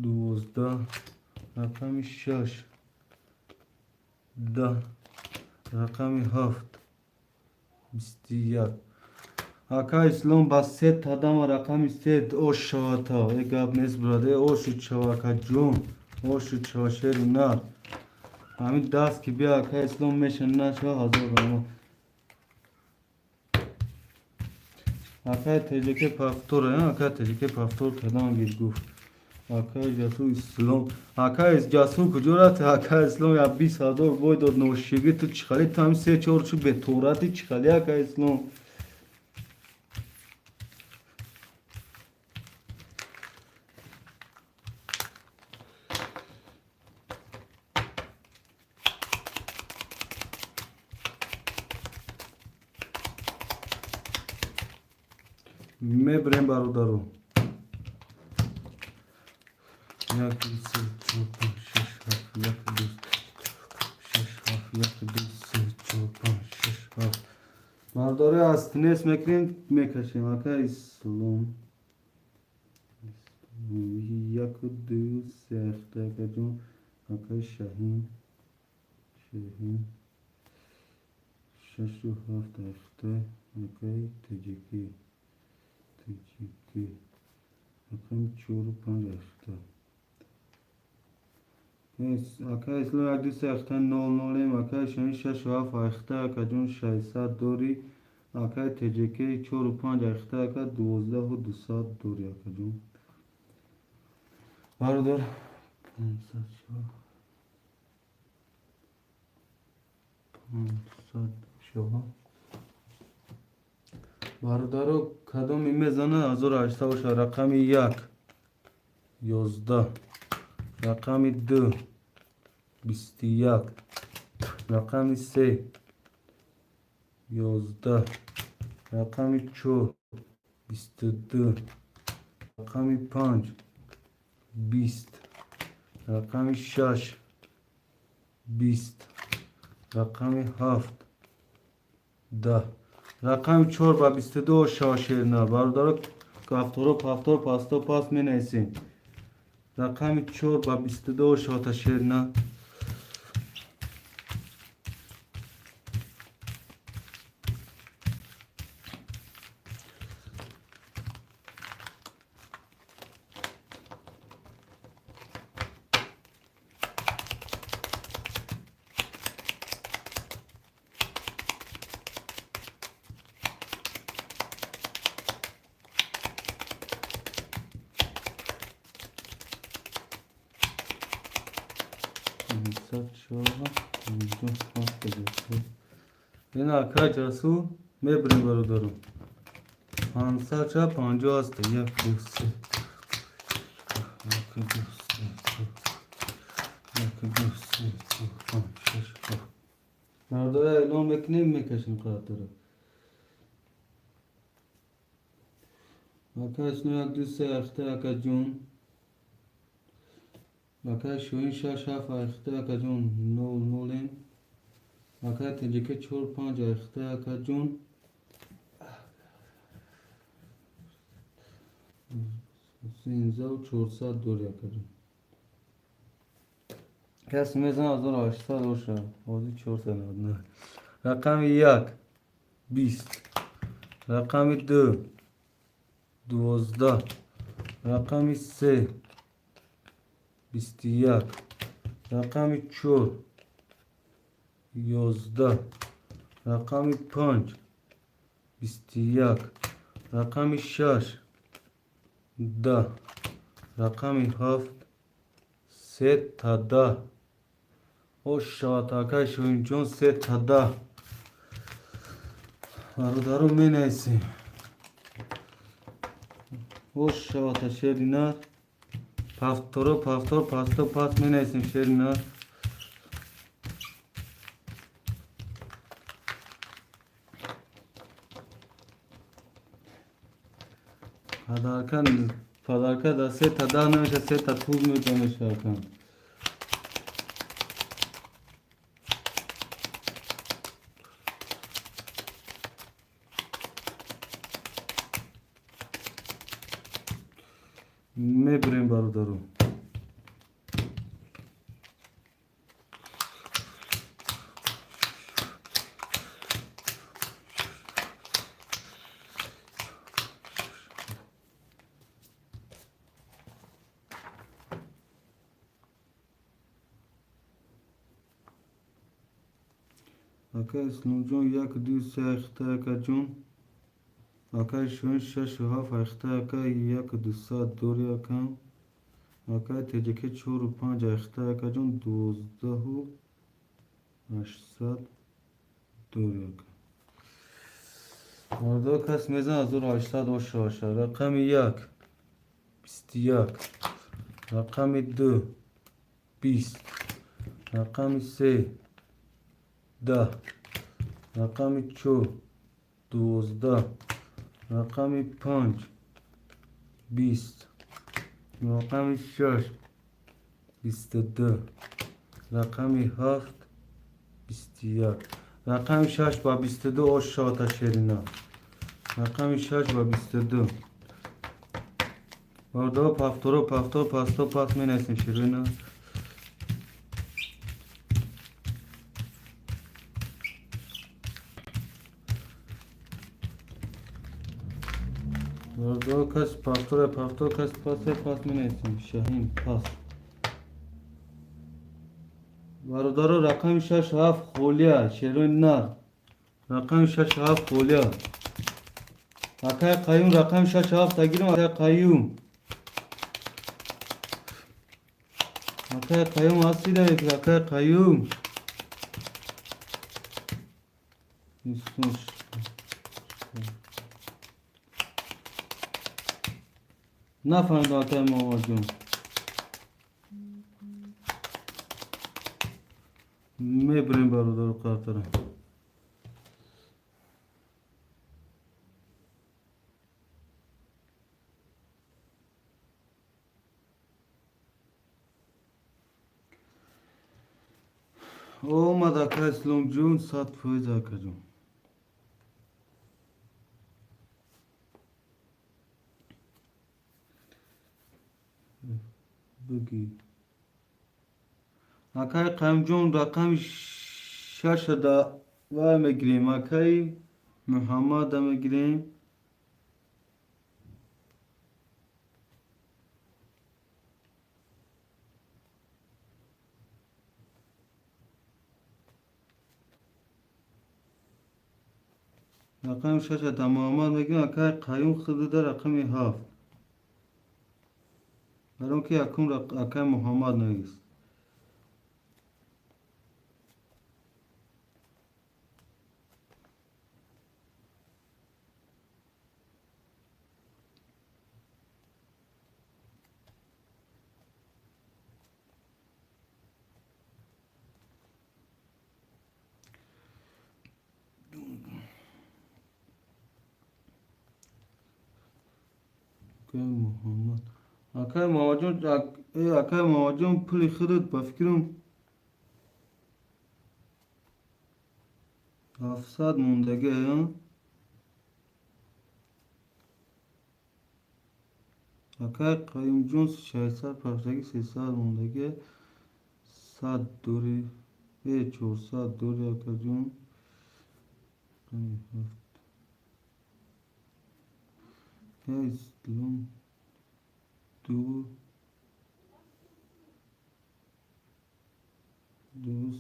12 رقم 6 10 رقم 7 21 اکا اسلام با سه تدام رقم 3 اوش شواتا ای گاب نیست براده اوش شوا اکا جون اوش شوا شیر نار همین دست که بیا اکا اسلام میشن نشوا حضور برما اکا تجکه پافتور اکا تجکه پافتور کدام گیر گفت اکا جاسو اسلام اکا از جاسو کجورت اکا اسلام یا 20,000 باید داد نوشیگی تو چخالی تو هم 3-4 چو به توراتی چخالی اکا اسلام میبریم برادرو 1 2 3 4 5 6 7 1 2 6 7 1 2 3 4 5 6 7 برادر استنس میکنیم میکشیم اکا اسلام 1 2 3 اکا جون اکا شاهین 6 و 7 اخته اکا تجیکی رقم 4 و 5 اخته اکا اسلام 1 2 3 اخته 0 0 اکا شاهین 6 و 7 اخته اکا جون 600 دوری اکا تجیکی 4 و 5 اخته اکا 12 و 200 دوری اکا جون برادر 500 شما برادرو کدام میزنه 1800 باشه رقم 1 11 رقم 2 21 رقم 3 11 رقم 4 22 رقم 5 20 رقم 6 20 رقم 7 10 رقم 4 با 22 شاشرنا برادر کافتورو پافتور پاستو پاس می نیسیم رقم 4 با 22 شاشرنا این اکا جاسو میبریم برادرم 550 است 1 2 3 1 2 3 1 2 3 مکنیم میکشیم خاطر اکا اسنو یک دو سه اخته اکا جون اکا شوین شش هفت اخته اکا جون نول نولین اکا تنجیکه چور پانچ اخته اکا جون سینزه و چورصد دور اکا جون کس میزن از دور آشتاد باشه بازی 499 رقم یک 20 رقم دو 12 رقم سه 21 رقم 4 11 رقم 5 21 رقم 6 10 رقم 7 3 تا 10 او شاتاکه شوین چون 3 تا 10 برادرو می نیسیم او شاتا شیرینار پفتورو پفتور پستو پس می نیسیم شیرینار پدرکه در 3 تا 10 نمیشه 3 تا طول میتونه شاکن میبریم برادرو اکا اسلام جون یک دو سه اخته اکا جون اکا شوین شش و هفت اخته اکا یک دو سات دوری اکا اکا تجکه چور و پنج اخته اکا جون 12 و 800 دوری اکا مردا کس میزن از دور 800 باشه باشه رقم یک 21 رقم دو 20 رقم سه 10 رقم 4 12 رقم 5 20 رقم 6 22 رقم 7 21 رقم 6 با 22 او شاتا شیرینا رقم 6 با 22 بردا پفتورو پفتور پستو پس می نیسیم شیرینا بردا کس پفتور کس پس می نیسیم شاهین پس برادر رقم 6 7 خولیا شیرین نر رقم 6 7 خولیا اکای قیوم رقم 6 7 تگیرم اکای قیوم هستی ده یک اکای قیوم نفهمید اکای ماما جون میبریم برادر قطره اومد اکا اسلام جون 100% اکا جون بگی اکای قیم جون رقم 6 دا و میگیریم اکای محمد میگیریم رقم 6 دا محمد میگیریم اکای قیوم خود ده رقم 7 برام که اکون اکای محمد نیست Akay Muhammed. Akay Muhammed Akay Muhammed puli خودت با فکرم 700 موندگی ها. Akay Qayyum Jones 600 پختگی 300 موندگی 100 دوری 400 دوری Akay Jones İslam دو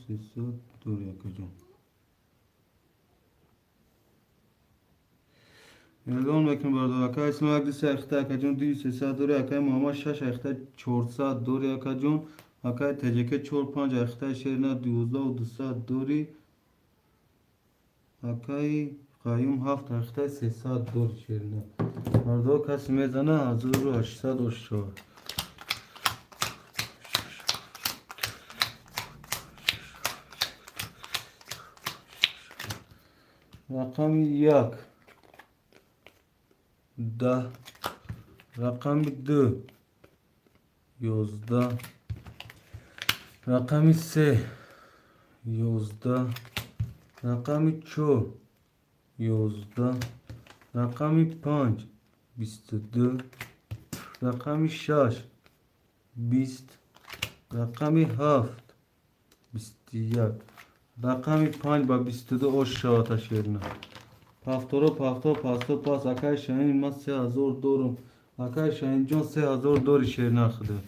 300 دوری Akay Jones اعلام میکنم بردار Akay اسلام اگدی سخته Akay Jones 200 دوری Akay محمد 6 اخته 400 دوری Akay Jones Akay تجکه 45 اخته شیرنا 12 و 200 دوری Akay Qayyum 7 اخته 300 دوری شیرنا بردار کسی میزنه 1804 رقم 1 10 رقم 2 11 رقم 3 11 رقم 4 11 رقم 5 22 رقم 6 20 رقم 7 21 رقم 5 با 22 اشتاتا شیرنا پافتورو پاستو پاس Akay Şahin ما 3000 دورم Akay Şahin جون 3000 دوری شیرنا خدا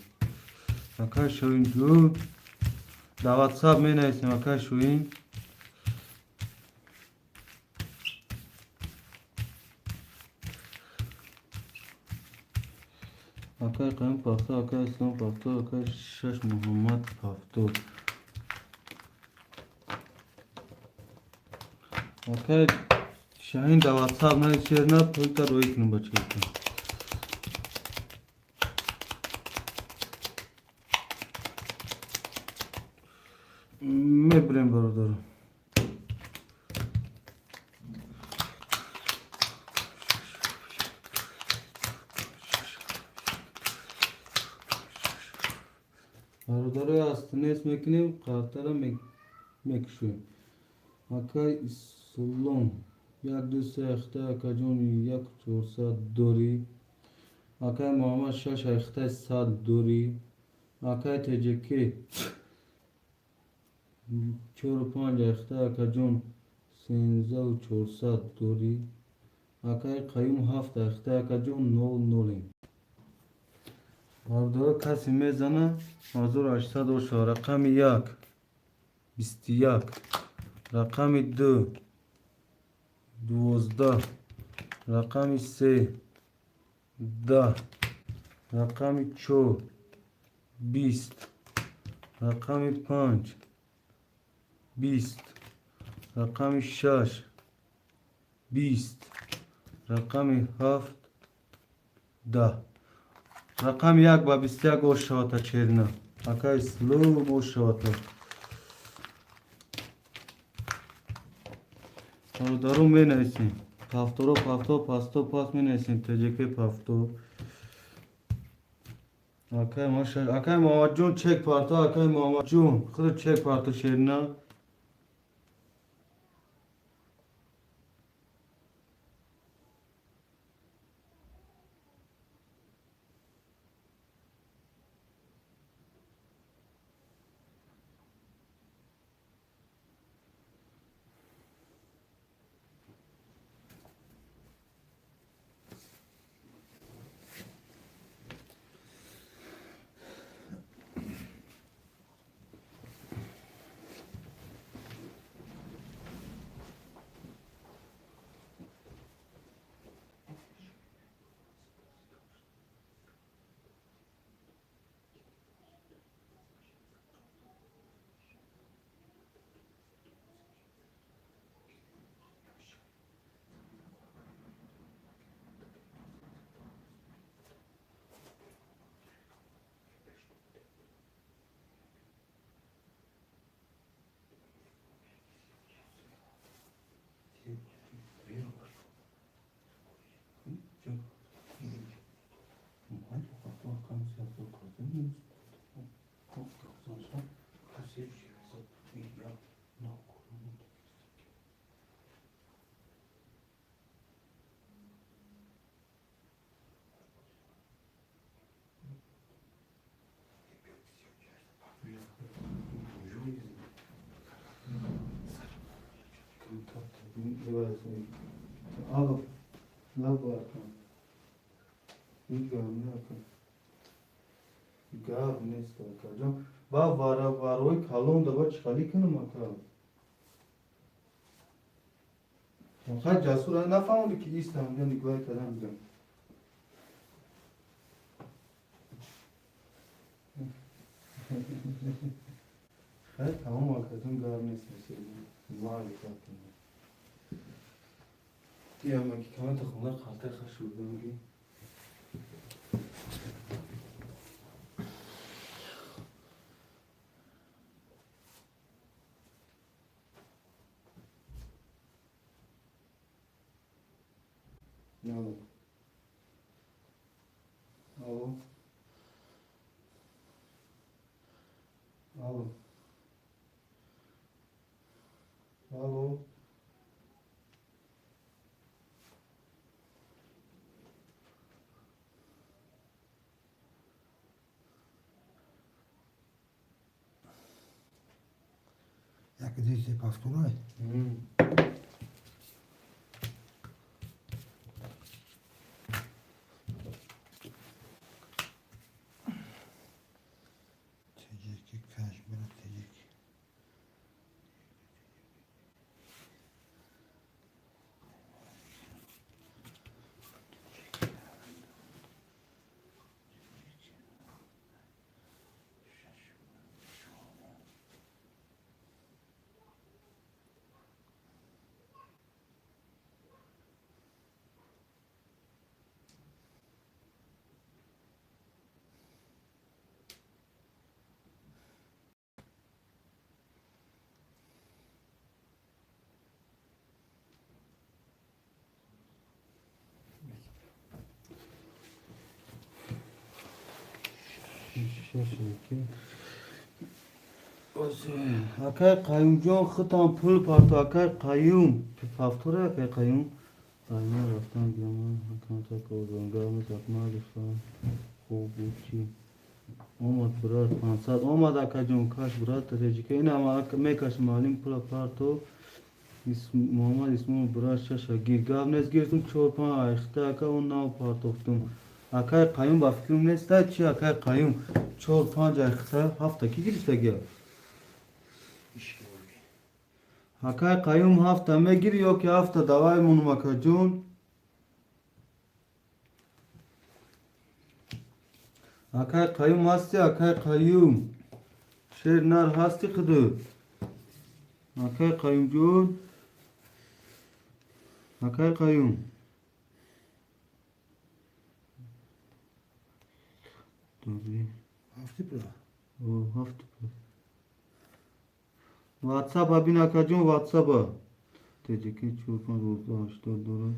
Akay Şahin جون در واتساپ می نویسیم Akay Şahin Akay Qayyum پافتو Akay اسلام پافتو Akay شش محمد پافتو Akay Şahin در واتساپ نه شیرنا پول تا روی کنم بچه کن میبریم برادر برادر هستنه اسم میکنیم قطعه میکشویم Akay اسلام 1 2 3 اخته Akay Jones 1 400 دوری Akay محمد 6 اخته 100 دوری Akay تجکی 45 اخته Akay Jones 13 و 400 دوری Akay Qayyum 7 اخته Akay Jones 9 بردار کسی میزنه 1804 رقم 1 21 رقم 2 12 رقم 3 10 رقم 4 20 رقم 5 20 رقم 6 20 رقم 7 10 رقم 1 با 21 اشتاتا چرنا Akay اسلام اشتاتا دارو می نویسیم پافتورو پاستو پاس می نویسیم تجکه پافتو Akay محمد جون چک پارتو Akay محمد جون خود چک پارتو شیرنا نه باید این گرم نکن گرم نیست اکا جان با واروی کلون دبا چکالی کنم اکا خیلی جسور نفهمونی که ایست همونجا نگاه کردم جان خیلی تمام اکا جان گرم نیست مثل مالی کتیم دیگه همه که کمه تا خونه خالته خوش شده میگی نه الو الو الو Jak gdzieś się powtórzyłeś? Teceki kaç bana teceki. Akay qayyum جان خطام پول پارتو akay qayyum پافتوره akay qayyum قایمه رفتن بیامن حکمتا کردن گرم زکمه گفتن خوب بود چی اومد برات 500 اومد akay جان کاش برات تریجی که این همه میکش مالیم پول پارتو محمد اسمو برات شش گیر گام نیست گیرتم 4-5 اخته akay اون ناو پارتوفتم akay qayyum با فکرم نیست چی akay qayyum 4-5 اخته هفته کی گرفته گیا İş gördü. akay qayyum hafta me giriyor ki hafta davay munmaka jun akay qayyum hasti akay qayyum şer nar hasti kıdı akay qayyum jun akay qayyum tabii Hafta bura. o hafta WhatsApp abin akay jun WhatsApp'a teceki çurpan rozda açtı doğru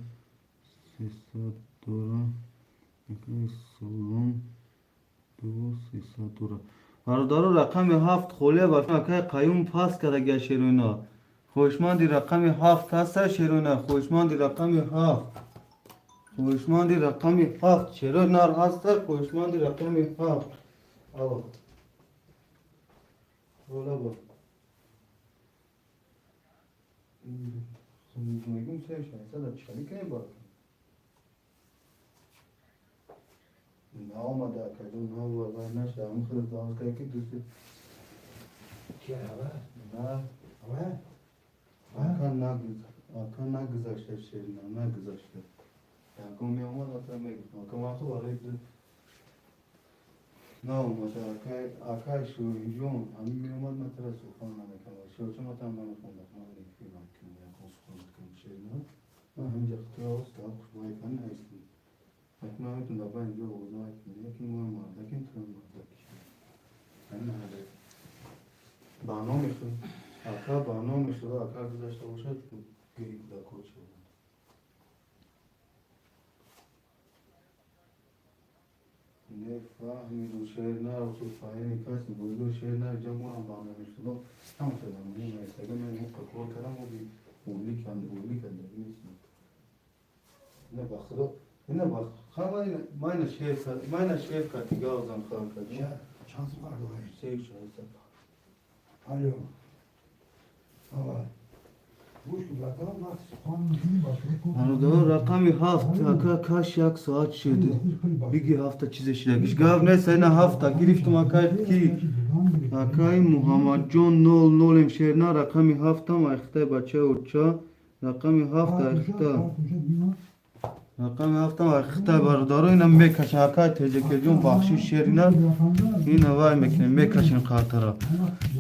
sesat doğru akay solun برادر رقم 7 خوله و که قیوم پاس کرده گه شیروینا خوشماندی رقم 7 هسته شیروینا خوشماندی رقم 7 خوشماندی رقم 7 شیروینا هسته خوشماندی رقم 7 آوا خوله با میگم سه شایسته در چکلی کنی با نه آمده اکدون نه وقت نشده همون خود دانست که دوستی Gel abi. نه Abi. آکان نگذاشته شیرین نگذاشته یکم می آمد اصلا میگفتم آکان وقت برای دو نه آمده آکای شوری جون همین می آمد مثلا سخن نمیکنم شو چه مثلا من خوندم من نیفی من کنم یکم سخن کنم شیرین من همینجا خطا هست که خوشبایی کنی هستی حتما همتون دابا اینجا بغضای کنی یکی ما مردکین تو مردکی همین هده برنامه خود آکا برنامه شده آکا گذاشته باشد گیری کدا کود شده نفهمیدم شهر نه و تو فایلی کسی بودو شهر نه جمعه هم برنامه شده هم شدم من ایستگاه من مقا کار کردم و بی اولی کنده نیستم نه بخدا نه بخدا من شهر کرد دیگه آزم خواهد کرد Ya şansım vardı o سیک شده Alo. Hava. گوش کن برای وقت خانم باشه Baradar rakami hafta kaç yak saat şeydi. Bir hafta çizeşilemiş. Gav ne sene hafta giriftim akay ki akay Muhammed John 00 hemşerine rakami hafta ma ihte bacha uça rakami hafta ihte rakami hafta ma ihte baradaro ina mekaşın akay tecekecun bahşiş şerine yine vay mekne mekaşın katara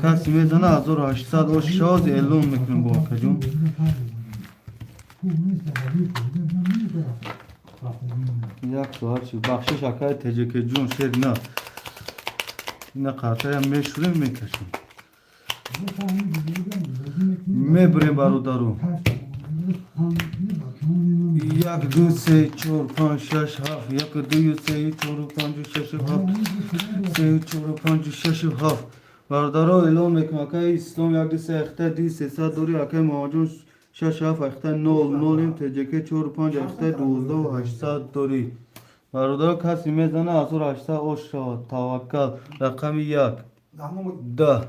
kasime zana azor haşsad o şaz elon mekne bu akacun yak saat şu bahşiş akay tecekecun şerine yine katara meşhur mekaşın mebre baradaro یک دو سه چهار پنج شش هفت یک دو سه چهار پنج شش هفت سه چهار پنج شش هفت بردارا اعلام میکنم که اسلام یک دو سه اخته دی سه صد دوری اکه مهاجون شش هفت اخته نول نولیم تجکه چهار پنج اخته دوزده و هشتصد دوری بردارا کسی میزنه از او هشتصد اوش شود توکل رقم یک ده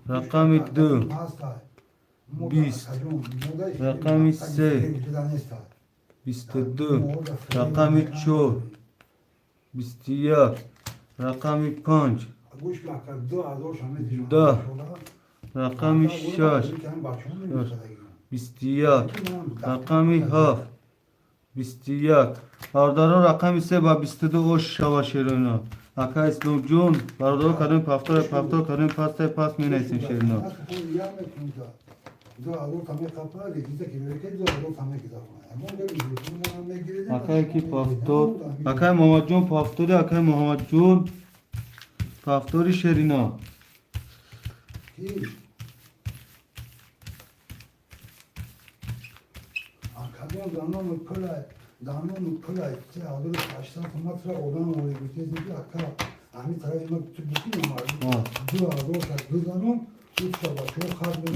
رقم دو بیست رقم سه 22 رقم 4 21 رقم 5 10 رقم 6 21 رقم 7 21 باردارا رقم 3 با 22 اوش شوا شیرینا اکا اسلام جون باردارا کردن پفتار کردن پس می نیسین شیرینا Akay ki paftor, akay Muhammed John paftori, akay Muhammed John paftori şerina. Danonu pulay, te alır taştan tomatra olan oraya götürdü akka. Ahmet tarafına bütün var. Dudanun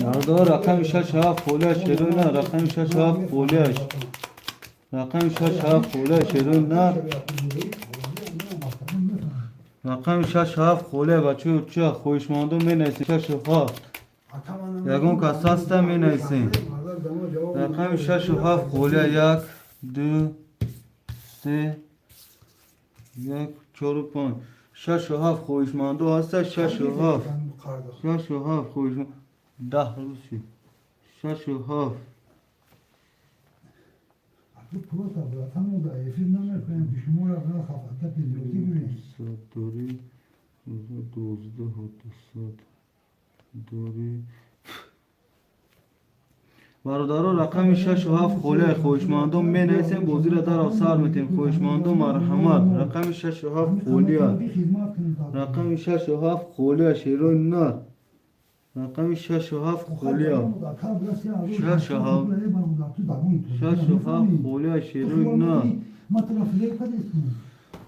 Yarda rakam şaş haf folya şerina rakam şaş haf folya rakam şaş haf folya şerina rakam şaş haf folya baçı uça خوشماندو می نیسین شش هفت یگون کساس تا می نیسین رقم شش هفت folya یک دو سه یک چهار و پنج شش هفت خوشماندو هست شش هفت شش هفت خوشماندو 10 روزی شش هفت دوری 12 دوری برادران رقم 6 و 7 خوله خوشماندم می نیسیم بازی را در افسر میتیم خوشماندم مرحمت رقم 6 و 7 خوله رقم 6 و 7 خوله شیرون نه رقم 6 و 7 خوله 6 و 7 خوله شیرون نه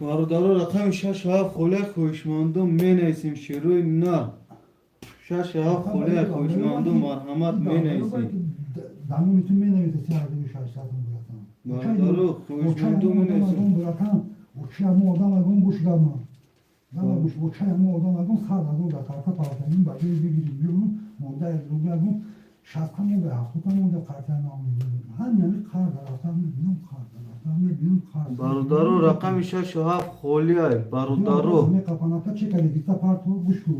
برادران رقم 6 و 7 خوله خوشماندم می نیسیم شیرون نه 6 و 7 خوله خوشماندم مرحمت می نیسیم Damın bütün menevide siyahını şaşırdım bırakan. Bardaru خوشماندم می نیسیم bırakan. Uçağımı oradan aldım kuşlarımı. Dama kuş uçağımı oradan aldım sağladım da karka parçanın başı bir gidiyorum. Onda evliyim. Şapkamı ve haftamı da kartını aldım. Hani kar taraftan benim kar taraftan benim kar. Bardaru rakam 6 و 7 خوله bardaru Ne kapanata çekeli gitti parto kuşku.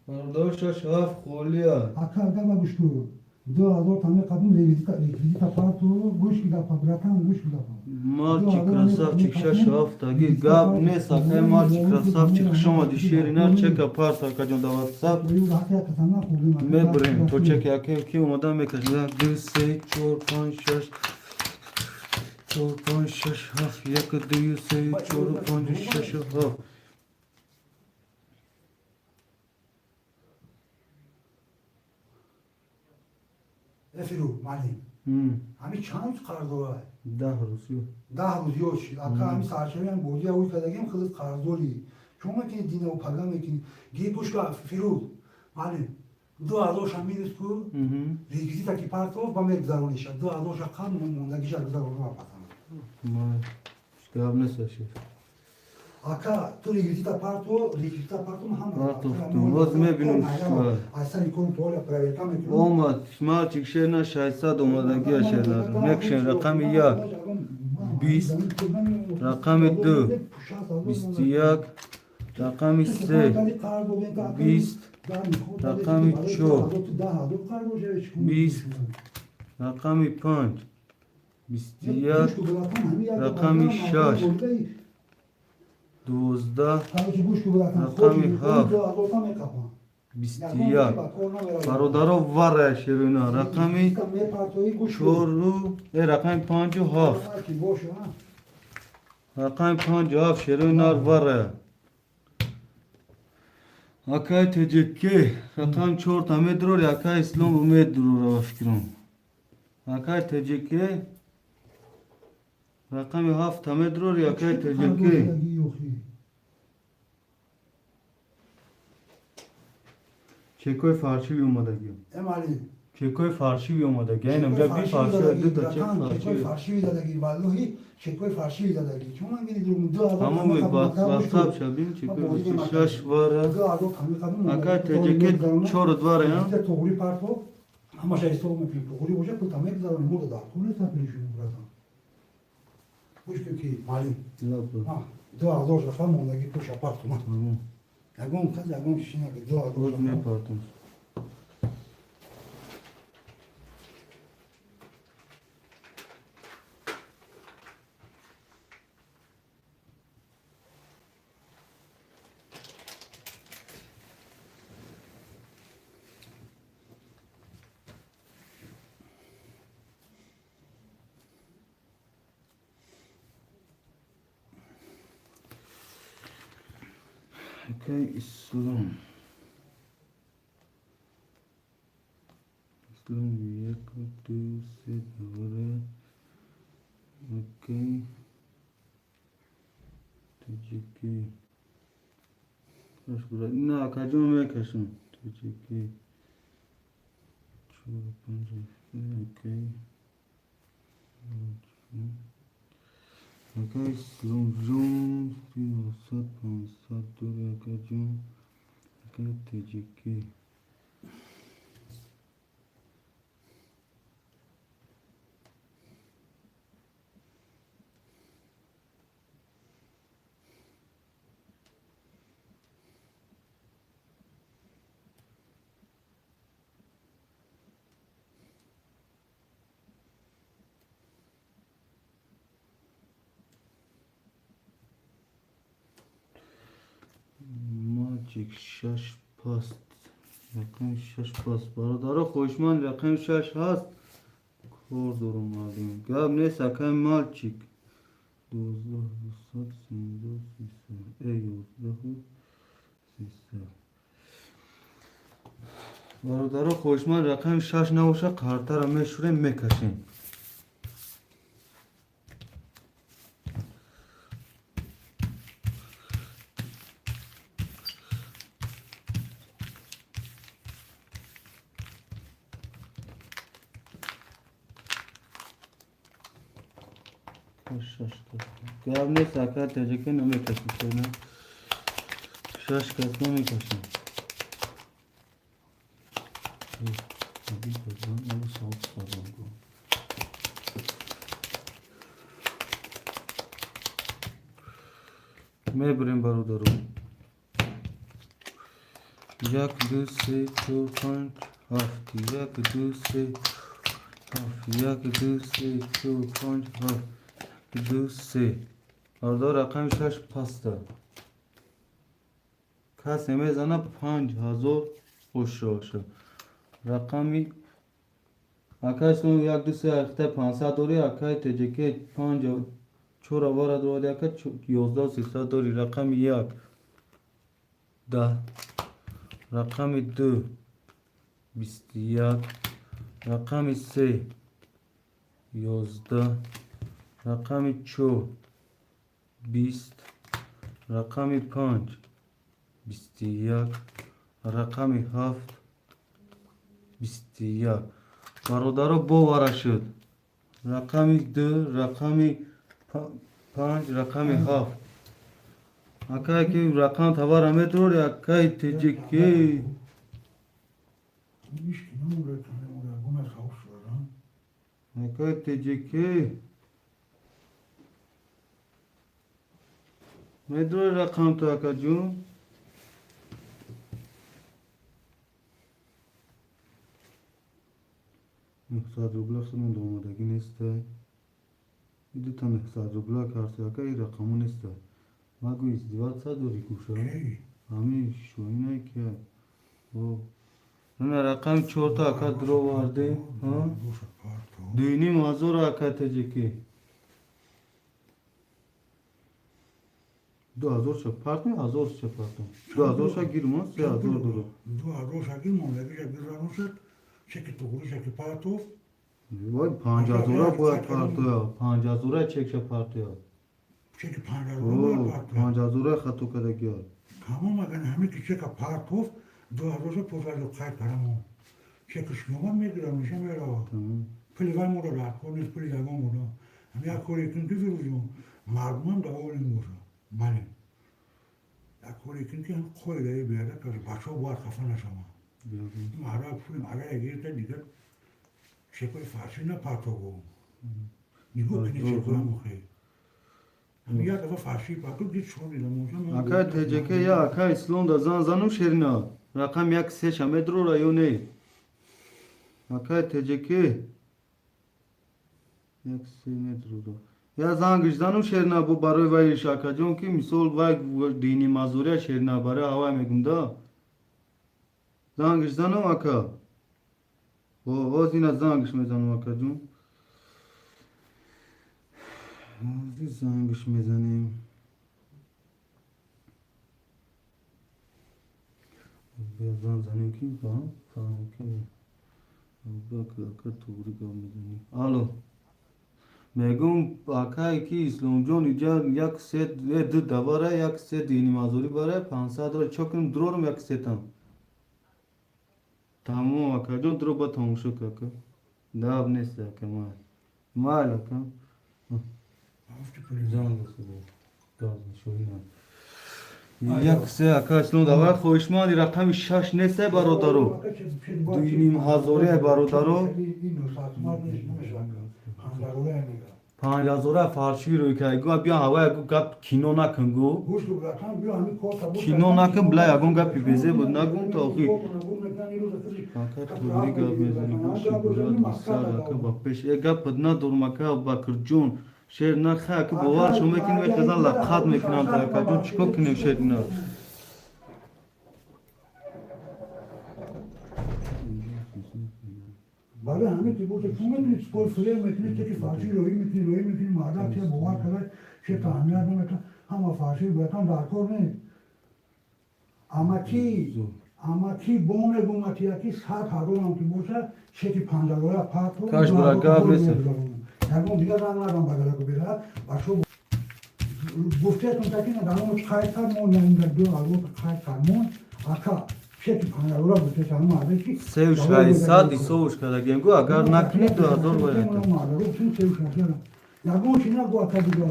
bardaru 6 و 7 خوله Akarda ve kuşku. Do tane kapın rekvizita parto kuş gibi bırakan kuş gibi. Malчик красавчик 6 و 7 таги гап не сакай малчик красавчик шома дишеринар чека парта каҷон да ватсап мебрем то чека яке ки омада мекаш 1 2 3 4 5 6 4 5 6 7 1 2 3 4 5 6 7 Efiru malim. Hami çanut kardoğa. 10 روز 10 روز yoş. Aka hami sarçayan boğuya uy kadagem kılıç kardoli. Çoma ki dine o pagam ki gi puşka firu. Malim. Do adoş amidis ku. Rekvizita ki parto ba me gzaronisha. Do adoş kan monda gija gzaronu apatan. Ma şkab ne saşır Ака, ту реквизита парту ham. Парту, воз мебинем чиста. Айса никон туоля проверка мекунам. Омад, мальчик шена 600 омадагия шена. Некшен рақами 1, 20, рақами 2, 21, рақами 3, 20, рақами 4, 20, рақами 5, 21, рақами 6, 12, рақами 7, 21. برادرها وره شیرونا رقمی 4 رقم 5 و 7 رقم 5 و 7 شیرونا وره اکای تجکی رقم 4 تامید رو اکای اسلام امید رو رو فکرم اکای تجکی رقم 7 تامید رو اکای تجکی چکای فارسی اومدگی امالی چکای فارسی اومدگی اینم جا بی فارسی دو تا چک چکای فارسی فارسی دادگی والله چکای فارسی دادگی چون من میگم دو تمام واتساپ شبیم چکای شش واره اکای تجکی 4 دواره ها توغری پارتو اما شاید تو میگی توغری باشه تو تمام دارم مورد دار تو نیست پیشون برادر خوش کی مالی ها دو آزوج رقم موندگی تو شپارتو تمام اگون کاز اگون شینا که دو آزوج روز میپارتم اکای اسلام اسلام 1 2 3 دواره اکای تجکی نه کجا میکشم تجکی 4 5 اکای اکای اسلام جون 300 500 دور اکای جون اکای تجکی ماجیک 6 پاست رقم 6 پاست برادرها خوشمند رقم 6 هست کور دارم مالیم گب نیست اکای مالچیک 12 200 32 300 ای 11 300 برادرها خوشمند رقم 6 نباشه کارتر رو میشوریم میکشیم گرم نیست اکر تجکی نمیکشیم چونه 6 کس نمیکشیم میبریم برادرو 1 2 3 4 5 7 1 2 3 7 1 2 3 4 5 7 2 3 برادر رقم 6 پاسته کسی میزنه 5000 خوش باشه رقمی اکای سون 1 2 3 اخته 500 دوری اکای تجکی 5 4 بار دوری اکای 11 300 دوری رقم 1 10 رقم 2 21 رقم 3 11 رقم 4 20 رقم 5 21 رقم 7 21 برادر باور شد رقم 2 رقم 5 رقم 7 Akay ki rakam tavara metro ya akay teceki. İş ki ne oluyor tane oluyor. Bu nasıl havuşlar ha? Akay teceki. Metro rakam ta akacun. Hesad rubla xının doğmadaki neste. İdi tane hesad rubla karşı akay rakamı neste. Magu izdivat sadori kuşa. Şey. Ami şoyna ki. O. Rana rakam çorta akadro vardı. Ha? Boşa parto. Düğünü mazor akateceki. 2000 se part mi? 1000 se part. 2000 se girmez, 3000 duru. Dua roşa girmem. Lege bir ranuşet. Çeki tuğru çeki parto. Vay 5000 bu part ya. 5000 çek se part ya. Çeki pancar O olur parto. 5000 xatu kadar ya. Tamam aga hemi ki çeka parto. Dua roşa pozarlı kayıt karamı. Çeki şuman mı giremişim öyle o. Tamam. Pelivan mı da konis pelivan mı da. Hem ya kore ikinci virüzü. Marmam da olin mı? Mali. Ya kore ikinci koylayı bir yere karı. Başa var kafana şama. Mara full mara girdi diğer şey faşina patogo. Nigo kini şey koyamı kay. Ya da faşi pato git şoni da muzam. Akay teceki ya akay İslam da zanum şerina. Rakam yak se şamedro rayone. Akay teceki. Yak se metro da. Ya zan gıcdanım şerina bu baroy vay şakacon ki misol vay dini mazuriya şerina bara hava megunda. Zan gıcdanım aka. O zina zan gıçmezanım akacon. O zan gıçmezanim. Biraz zan zanim ki falan ki. Bak aka tuğru gavmezanim. Alo. Megum akay ki İslamcon icar yak set ve davara yak set dini mazuri bara 500 dolar çokum dururum yak setam. Tamam akacon droba tamuşu kaka. Da abnesi akama. Mal akam. Can nasıl? Gazın şoyna. Yak se akasno davara khoishmadi rakam shash nese barodaro. Duinim hazore barodaro. 5000 farşi roy kay go bia hava go gap kino nakın go. Kino nakın bla yagon gap pibeze bud nagon tawqi. Fakat turi gap mezani go shigurat misal ka bapesh e gap padna durmaka bakırcun. Şer na kha ki bovar şumekin ve kazan la qad mekinan ta ka jon çiko kine şerina. Bana hani ki burada kuvvetli spor sürer metnindeki faşi royu mağda ki bu var kadar şey tahminler mesela ama faşi bırakan darkor ne? Ama ki bombe bomatiya ki saat haronam ki boşa şeki pandaroya pato. Kaç bırak mesela. Yani o diğer anlardan bagara kubera başo Gufte tuntakine damo kaytar mon yanında diyor algo kaytar mon aka şeki pandaroya bu tesanım abi ki Sevş gay sadi sovuş kada gengo agar nakne 2000 bayata. Ya bu şuna bu atabiliyor.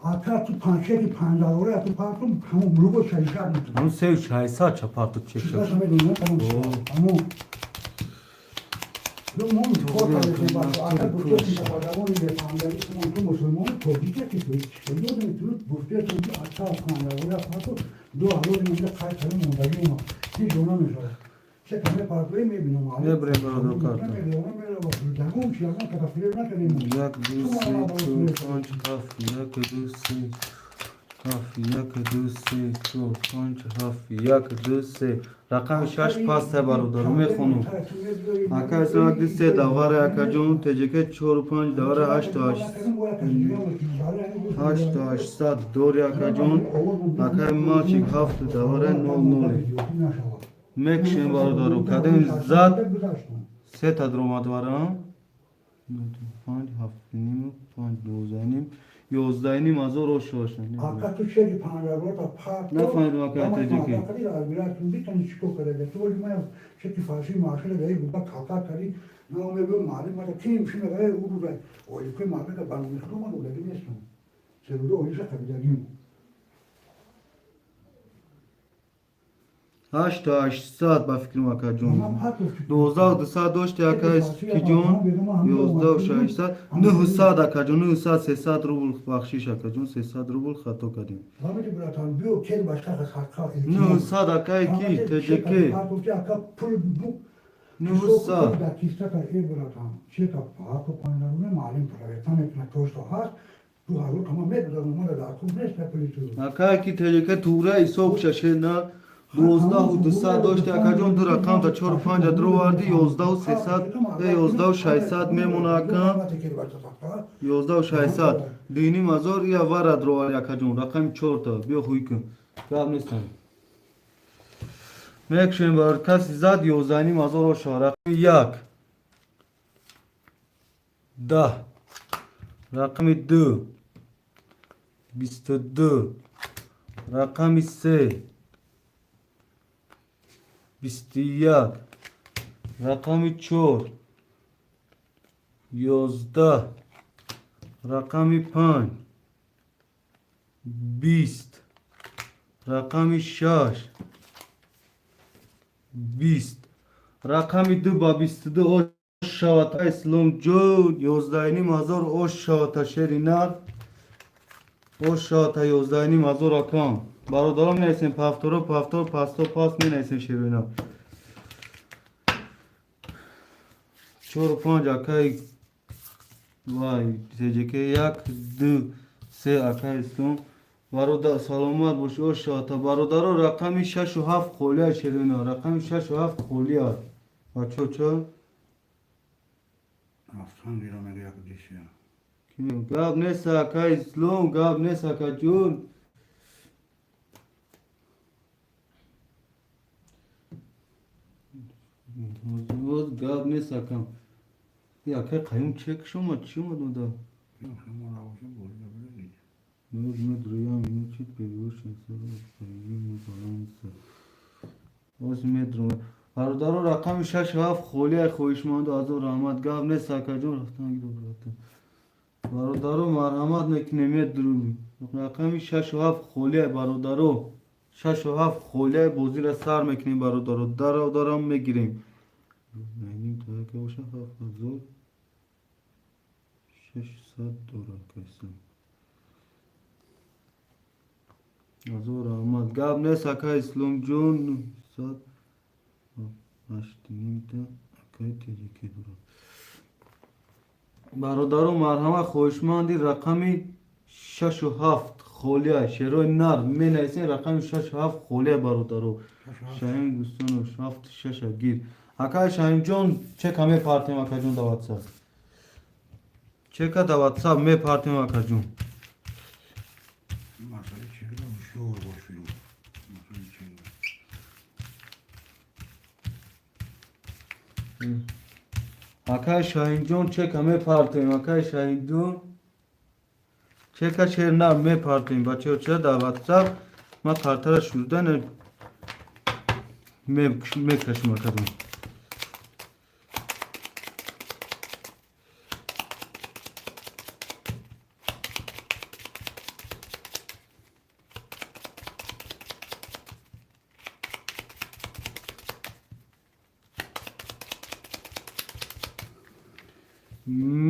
Ata ki panşeki pandaroya tu partum kamu mlugo şarikar mı? Onu sevş gay sa çapartık çekşek. Şuna sana dönüyor tamam. Ama lo mon korta de bak ata bu çok pandaroya ile pandaroya tu musulman tobike ki şey diyor ne tür bu te tu ata pandaroya partum do alor ne kaytarım onda yok. Hiç ona mı var? Çekme partoyu mu bilmiyorum abi. Ne bre barodor karta. Yak dusi konç hafiya kedusi. Hafiya kedusi konç hafiya kedusi. Rakam şaş pas se barodor me khonu. Aka sana disse davara akajon teceke 4-5 davara 8 sad dori akajon. Aka maçik hafta davara 0-0. Mekşin barodor kadın zat se tadromat varam. 5 haftinim 5 dozanim 11 azor roşoşan. Hakikaten şey pandaroya da parto. Ne fayda hakikaten teceki. Biraz bir tane çıkıyor kadar. Tuvalime şey faşi maaşıyla gayet burada kalkar kari. Ne o mevzu mali mali kim şimdi gayet uğru gayet. O ilk mali de bana müştuma da öyle bilmiyorsun. سروده اویش قبیلگیم 8 تا 800 با فکر ما که Tamam, جون hat olsun. 1200 داشت یکا اسکی جون 11 و 600 900 اکا جون 900 300 روبل بخشیش اکا جون 300 روبل خطا کردیم Hamidi bratan biyo kel başka kısarka 900 اکا کی تجکی Patolca aka pul bu 900 da kista ka e bratan Şeka pato panlarına malum para vetan etme toşta har Bu haru tamam med da numara da akıl ne spekulitü اکا کی تجکی توره ایسوک ششه نه 12 و 200 داشت اکا جون دو رقم تا 4 و 5 درو واردی 11 و 300 11 و 600 میمونه اکا 11 و 600 دینی مزار یا ورد رو آلی اکا جون رقم 4 تا بیا خوی کن گاب نیستن میکشیم بار کسی زد 11 مزار و شا رقم 1 10 رقم 2 22 رقم 3 21 رقم 4 11 رقم 5 20 رقم 6 20 رقم 2 با 22 شاوتا اسلام جون 11,000 او شاوتا شرینار او شاوتا 11,000 اکام برادرام نیستیم پافتورو پافتور پاستو پاس می نیستیم شیرینا 4 و 5 اکای وای تیجه که 1 2 3 اکای استون برادر سلامت باشه او شاتا برادر رقم 6 و 7 خولی شیرینا رقم 6 و 7 خولی ها بچه چه؟ Aftan bir ona göre geçiyor. گاب نیست اکای اسلام گاب نیست اکا جون روز گاب نیست اکم یا اکای قیم چک شما چی اومد اوندا Yok ama ravuşu boyunca böyle değil. نور مد رویا مینو چیت پیوش انسان قیم بالانس باز مد رو برادر رقم 6 و 7 خولی خویشمند از رحمت گاب نیست اکا جون رفتن گیرو براتن برادرو مرحمت نکنه مید درومی رقم 6 و 7 خولی برادرو 6 و 7 خولی بوزی را سر میکنیم برادرو درم میگیریم نینیم تا که باشه 7,000 600 دلار کسیم از رحمت گاب نیست اکا اسلام جون 100 8 تا اکای تیجی که دورم برادر مرحمت خوشمندی رقم 6 و 7 خولیه شروع نر می نیسین رقم 6 و 7 خولیه برادرو شاهین دوستان و 7 6 گیر اکا شاهین جون چک همه پارتیم اکا جون دا واتساپ چک دا واتساپ می پارتیم اکا جون Masayı çeviriyormuş, yoğur boşuyor. Masayı çeviriyor. اکا شاهین جون چک همه پارتیم اکا شاهین جون چک شیر نر می پارتیم بچه ها چه دا واتساپ ما کارتر شدن می کشم اکا جون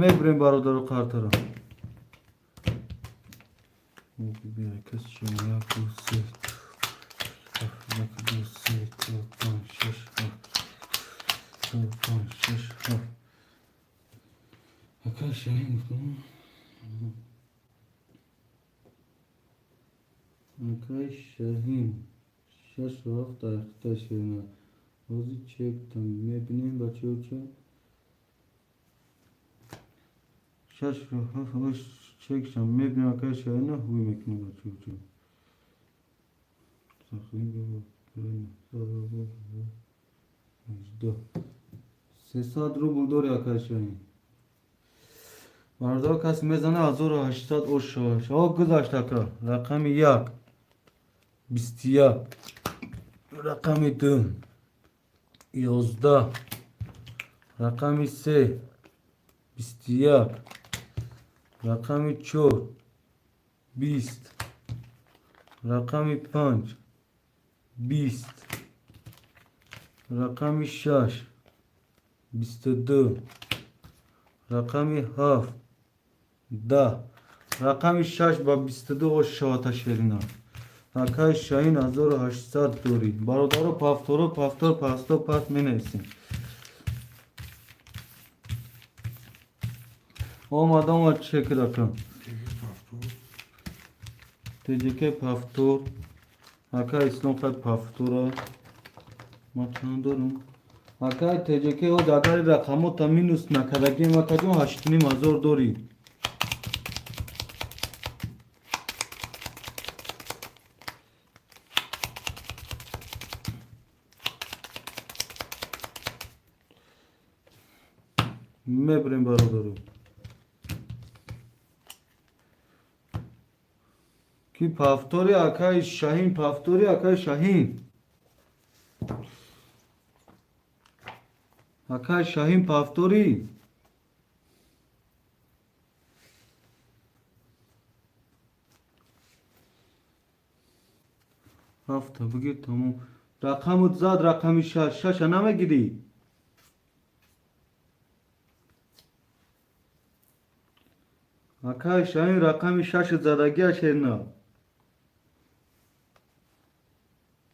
میبریم برادر کارتر بیا کس شما یک دو سه یک دو سه چهار پنج شش هفت چهار پنج شش هفت اکا شاهین کنم اکا شاهین شش و هفت اختا شیرنا روزی چک تم میبینیم بچه ها چه شش و هفت چکشم میبینیم اکا شاهین هوی میکنیم بچه ها چه سخیم بابا 300 روبل داری اکا شاهین برادر کسی میزنه 1800 او شاش ها گذاشت اکا رقم 1 21 رقم 2 11 رقم 3 21 رقم 4 20 رقم 5 20 رقم 6 22 رقم 7 10 رقم 6 با 22 و شاتا شیرینا اکای شاهین 1800 دوری برادر پافتورو پاستو پاس می نیسیم آمدم و چک رقم تجیکه پافتور اکای اسلام خد پافتورا ما چند دارم اکای تجیکه او دادر رقمو تا مینوس نکدگی ما کجون 8500 دوری میبریم برادرو کی پافتوری اکای شاهین پافتوری اکای شاهین اکای شاهین پافتوری هفته بگیر تموم رقمت زد رقمی شش نمیگیری اکای شاهین رقمی شش زدگی شیرنا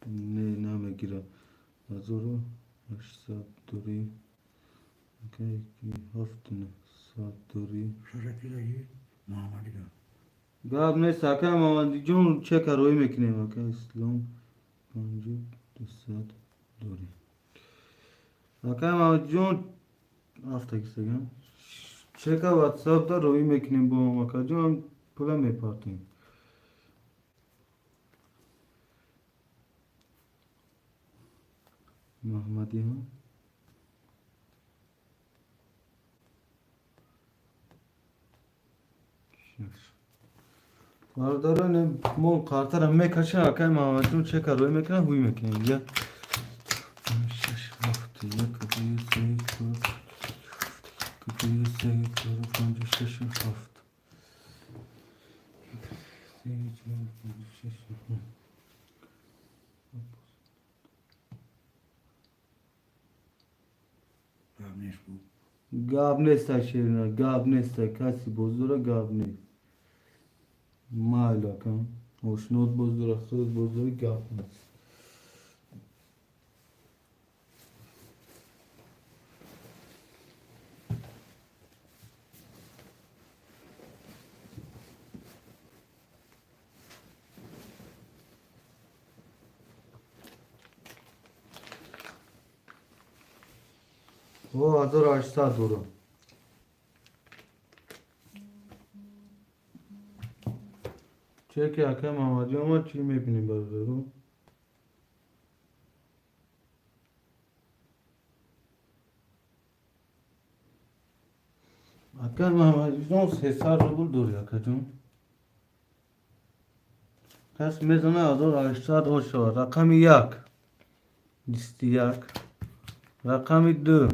نه نمیگیرم 1800 دوری اکای کی هفت نه 100 دوری شرکی دایی محمدی دار گاب نیست اکای محمدی جون چه کروی میکنیم اکای اسلام 200 دوری اکای محمدی جون هفته کسیگم چه که واتساپ دار روی میکنیم با ما اکای جون پولا میپاتیم محمدی ها بارداران مون کارتر هم میکشن اکای محمدی جون چه که روی میکنن هوی میکنیم یا 6 هفته یک دوی سه چهار دوی سه چهار پنج شش هفت سه چهار پنج شش هفت قبلش بود گاب نیست شیرینا گاب نیست کسی بزرگ گاب نیست ما علاقم hoşnut bozdur خود بزرگ گاب نیست o 1800 euro چه که اکه محمدی ما چی میبینیم برادرو اکه محمدی جون 300 روبل دوری اکه جون کس میزنه 1800 او شد رقم 1 21 رقم 2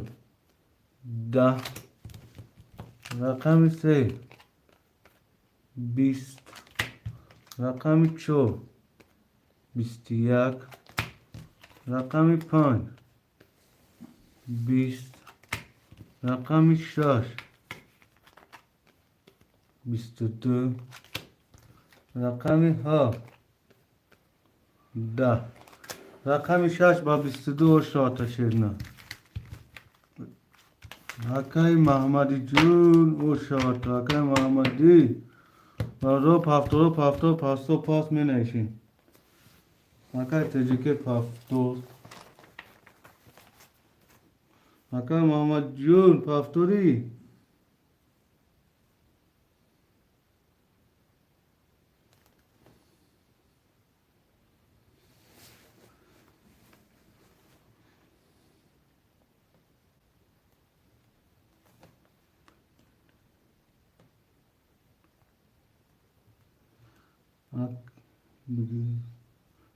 10 رقم 3 20 رقم 4 21 رقم 5 20 رقم 6 22 رقم 7 10 رقم 6 با 22 شاتا شیرنا اکای محمدی جون او شاتا اکای محمدی رو پافتو پاس می نیشین اکای تجیکه پافتو اکای محمد جون پافتوری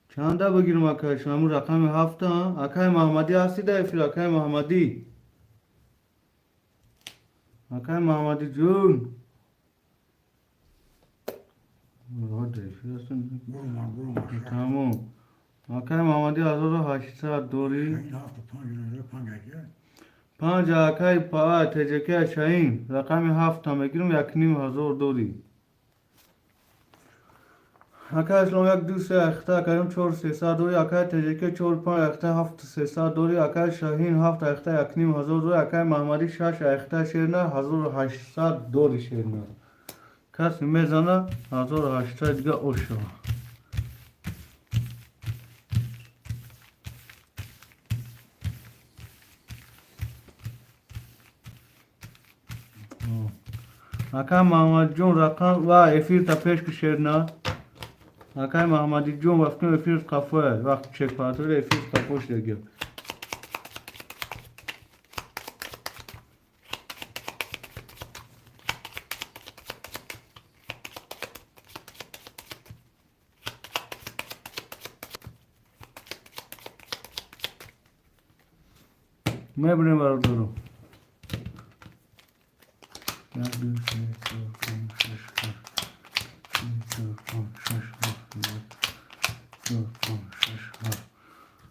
چنده بگیرم اکای شما رقم 7 اکای محمدی هستی دایفی اکای محمدی اکای محمدی جون Vurma. Tamam. Akay Muhammadi 1800 دوری. Şeyin hafta 5 lira pangakiye. 5 akay pa teceke şahin. Rakami 7 تا میگیرم 1500 دوری. akay اسلام 1 2 3 اختا کردم 4 300 دوری. akay teceke 4 5 اختا 7 300 دوری. akay şahin 7 اختا 1500 دوری. akay Muhammadi 6 اختا شیرنا 1800 دوری شیرنا. کس میزنه 1800 دیگه اوشو. akay Muhammed John rakam ve efir tapeş ki şerna. akay Muhammedi John vaftın efir kafa. Vakt çek patırı efir kapoş degi. Mebne var duru.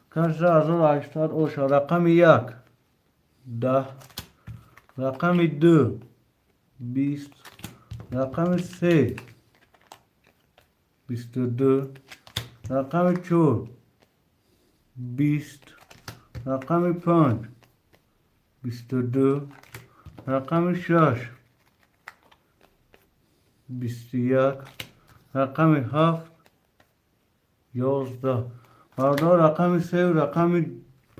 Kaç razı açtılar o şu rakamı yak 10 rakamı 2 20 rakamı 3 22 rakamı 4 20 rakamı 5 22 rakamı 6 21 rakamı 7 11 Arda rakamı 3 rakamı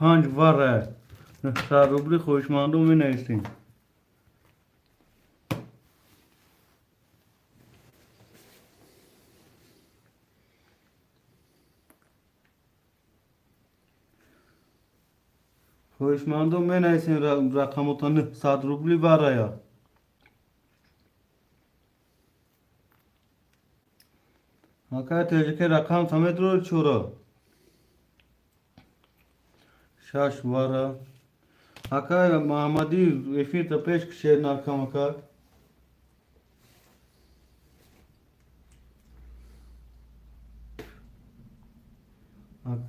5 var. Sarubli خوشمندو می نیستیم. خوشمندو می نیستیم رقمتان 100 روبلی بره یا. Hakikaten tecrübe rakam samet rol çora. Şaş vara. Hakikaten Muhammedi efir tapeş kişilerin arkamaka.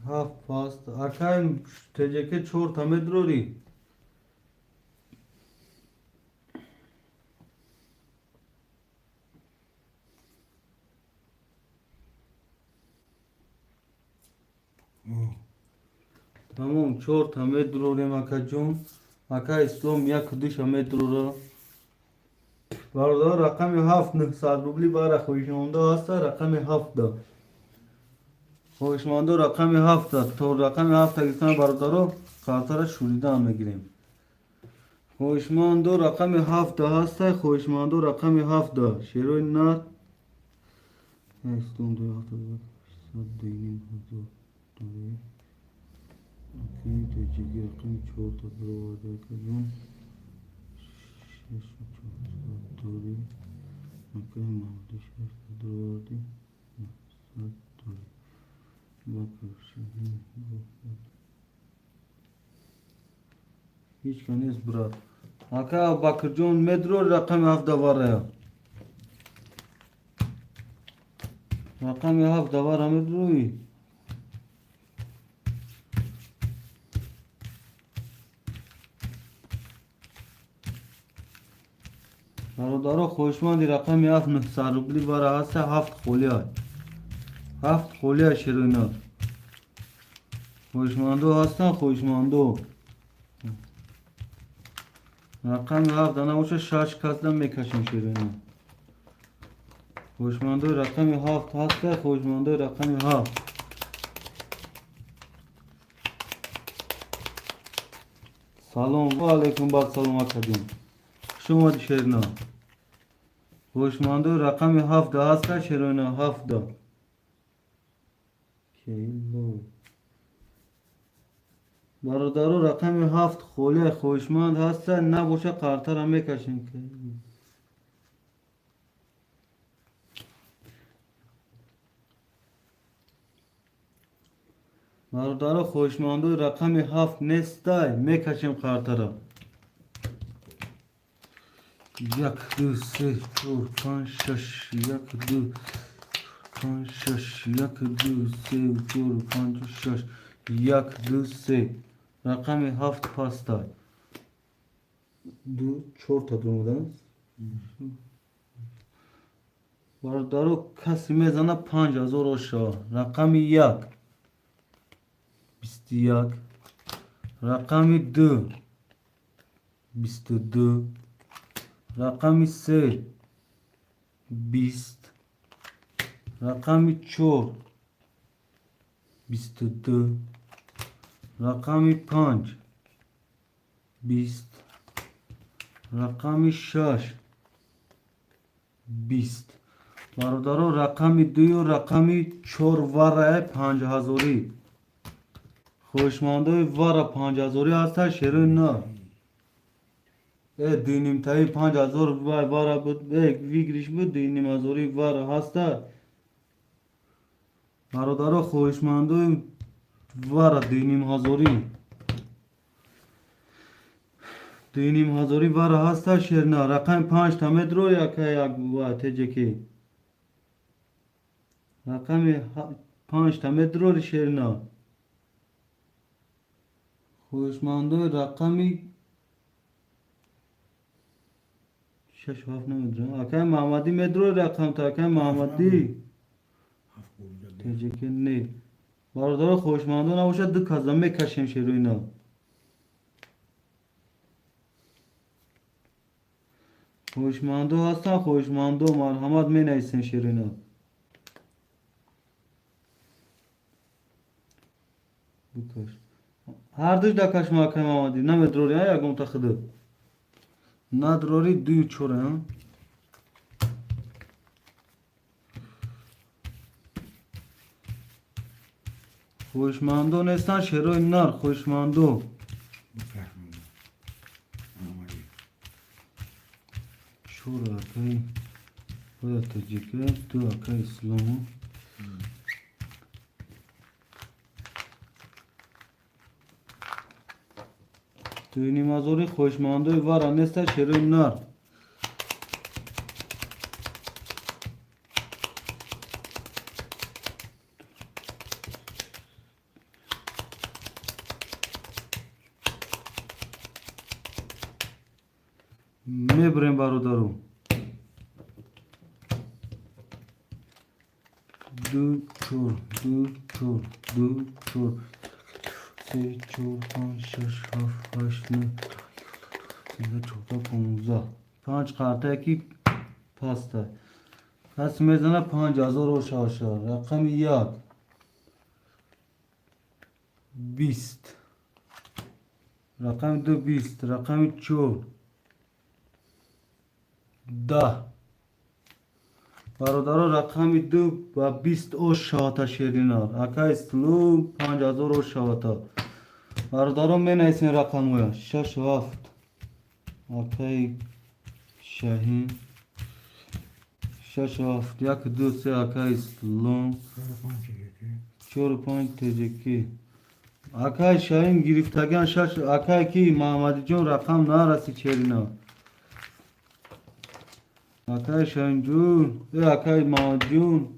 Haf fast. Hakikaten tecrübe çor samet roli. Tamam çor tamet roli makacım. Hakikaten İslam ya kudüs samet roli. Varda rakamı hafta 900 rubli bara خوشمانده هست رقم 7 خوشمانده رقم 7 تو رقم 7 گفتن برادرو خاطر شوریدن میگیریم خوشمانده رقم 7 هست خوشمانده رقم 7 شیروی نات استون دو هفته صد دینیم هزار دوری اوکی تجیگی رقم 4 تا برو وارده کردیم 6 دوری اوکی مهدی 6 برو وارده 100 دوری hiç kanıs bırak. Haka Bakırcı'nın metro rakam hafta var ya. Rakam hafta var metroyu. Daro خوشمندی رقم 7 روبلی برای هست 7 خولیا 7 خولیا شیرینات خوشمندو هستن خوشمندو رقم 7 دانه اوچه شاش کسدن میکشن شیرینات خوشمندو رقم 7 هست خوشمندو رقم 7 سلام و علیکم بعد سلام کردیم شما دی شیرینات خوشمندو رقم 7 هست شیرینات 7 برادرو رقم 7 خوله خوشمند هستن نباشه قرطر هم میکشن که برادرو خوشمندو رقم 7 نیسته میکشیم قرطر 1 2 3 4 5 6 1 2 پنج شش یک دو سه چهار پنج شش یک دو سه رقم هفت پاستا دو چهار تا درمودن باردارو کسی میزنه 5000 آشا رقم یک 21 رقم دو 22 رقم سه 20 رقم چهار 22 رقم پنج 20 رقم شش 20 برادرو رقم دوی و رقم چهار وره 5000 خوشمانده وره 5000 هسته شروع نه دینیم تایی 5000 وره بود ویگریش بود دینیم هزاری وره هسته برادرو خوشمانده وره دینیم هزاری دینیم هزاری وره هسته شروع نه رقم 5 تا مترو یک وقت جکی رقم 5 تا مترو شیرنا خوشمانده رقمی 6 7 نمیدونم اکای محمدی مترو رقم تا اکای محمدی تجیکه نه باردار خوشمانده نباشه دو کازم میکشیم شیرو اینا خوشمانده هستن خوشمانده مرحمت می نیستن شیرو اینا بکش هر دوش دکش محکم آمدی نمیدروری ها یکم تخده ندروری دوی چوره ها خوشمندو نیستن شروع نار خوشمندو چوره اکای باید تجیکه دو اکای اسلامو توی نیمازوری خوشمانده وارا نیست شروع نار میبریم برادرو دو چور دو چور دو چور سه چور پنج شش هفت هشت نه سیزده چهارده 15 5 قرطه کی پاستا کسی میزنه 5000 و شاشا رقم یک 20 رقم دو 20 رقم چهار 10 برادر رقم دو و 20 او شاتا شیرینار اکا اسلو 5000 او شاتا برادرم می نیسین رقم ویا 6 و 7 اکای شاهین 6 و 7 یک دو سه اکای اسلام 4 و 5 تجکی اکای شاهین گرفتگان 6 اکای کی محمد جون رقم نرسی شیرینار اکای شاهین جون اکای محمد جون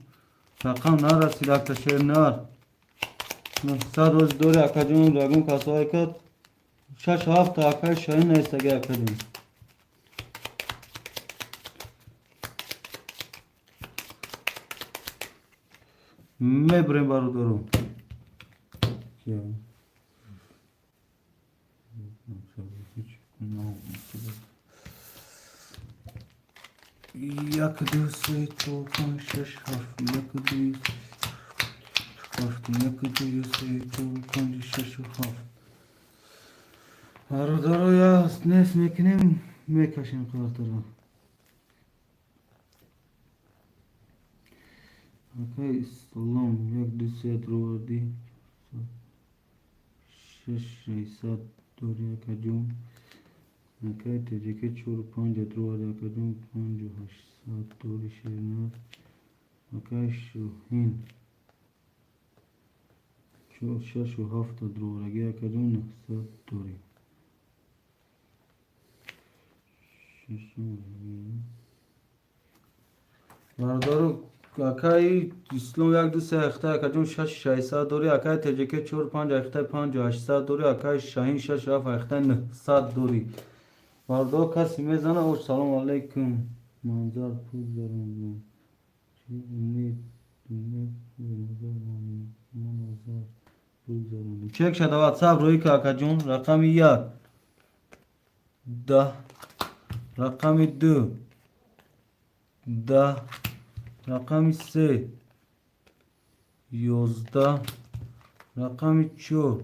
رقم نرسید اکتا شیرینار 100 روز دوری اکا جون رقم کسایی کد 6 و 7 اکای شاهین نیستگه اکا جون میبریم برادرو یک دو سه چهار پنج شش هفت یک دو هفت یک دو سه چهار پنج شش و هفت برادرو یا نیست میکنیم میکشیم خاطر رو اوکی سلام یک دو سه دروردی شش ریست دوری اکا جون اوکی تجیکه چهار و پنج دروردی اکا جون 5800 دوری شیرینار اوکی شوهین 6 و 7 درورگی اکا جون 900 دوری بردارو Akay İslam yak duse akhta akajun shash shaysa dori akay tejeke 4 5 akhta 5 8 dori akay Şahin shash af akhta 9 dori. Vardo kasi mezana o salam aleyküm. Manzar pul zaram. Umid manzar pul zaram. Çek şada WhatsApp roy ka akajun rakami 1 10 rakami 2 10 rakami 3 11 rakami 4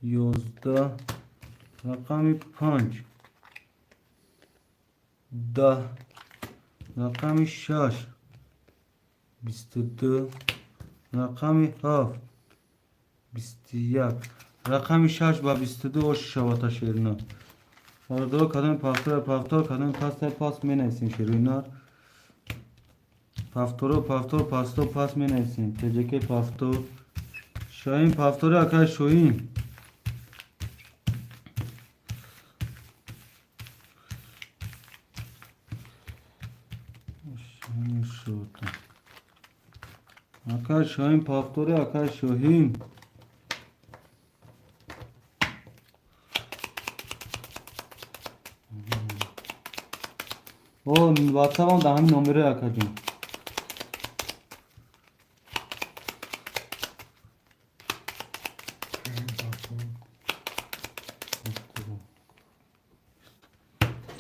11 rakami 5 10 rakami 6 22 rakami 7 21 rakami 6 و 22 o şavata şerina. Vardo kadın paftor kadın pas menevsin şerinar. Paftor pasto pas menevsin. Teceke paftor. Şahin paftoru akay şohin. Şahin şota. Akay şahin paftoru akay şohin. O WhatsApp'tan da hangi numarayı akacağım?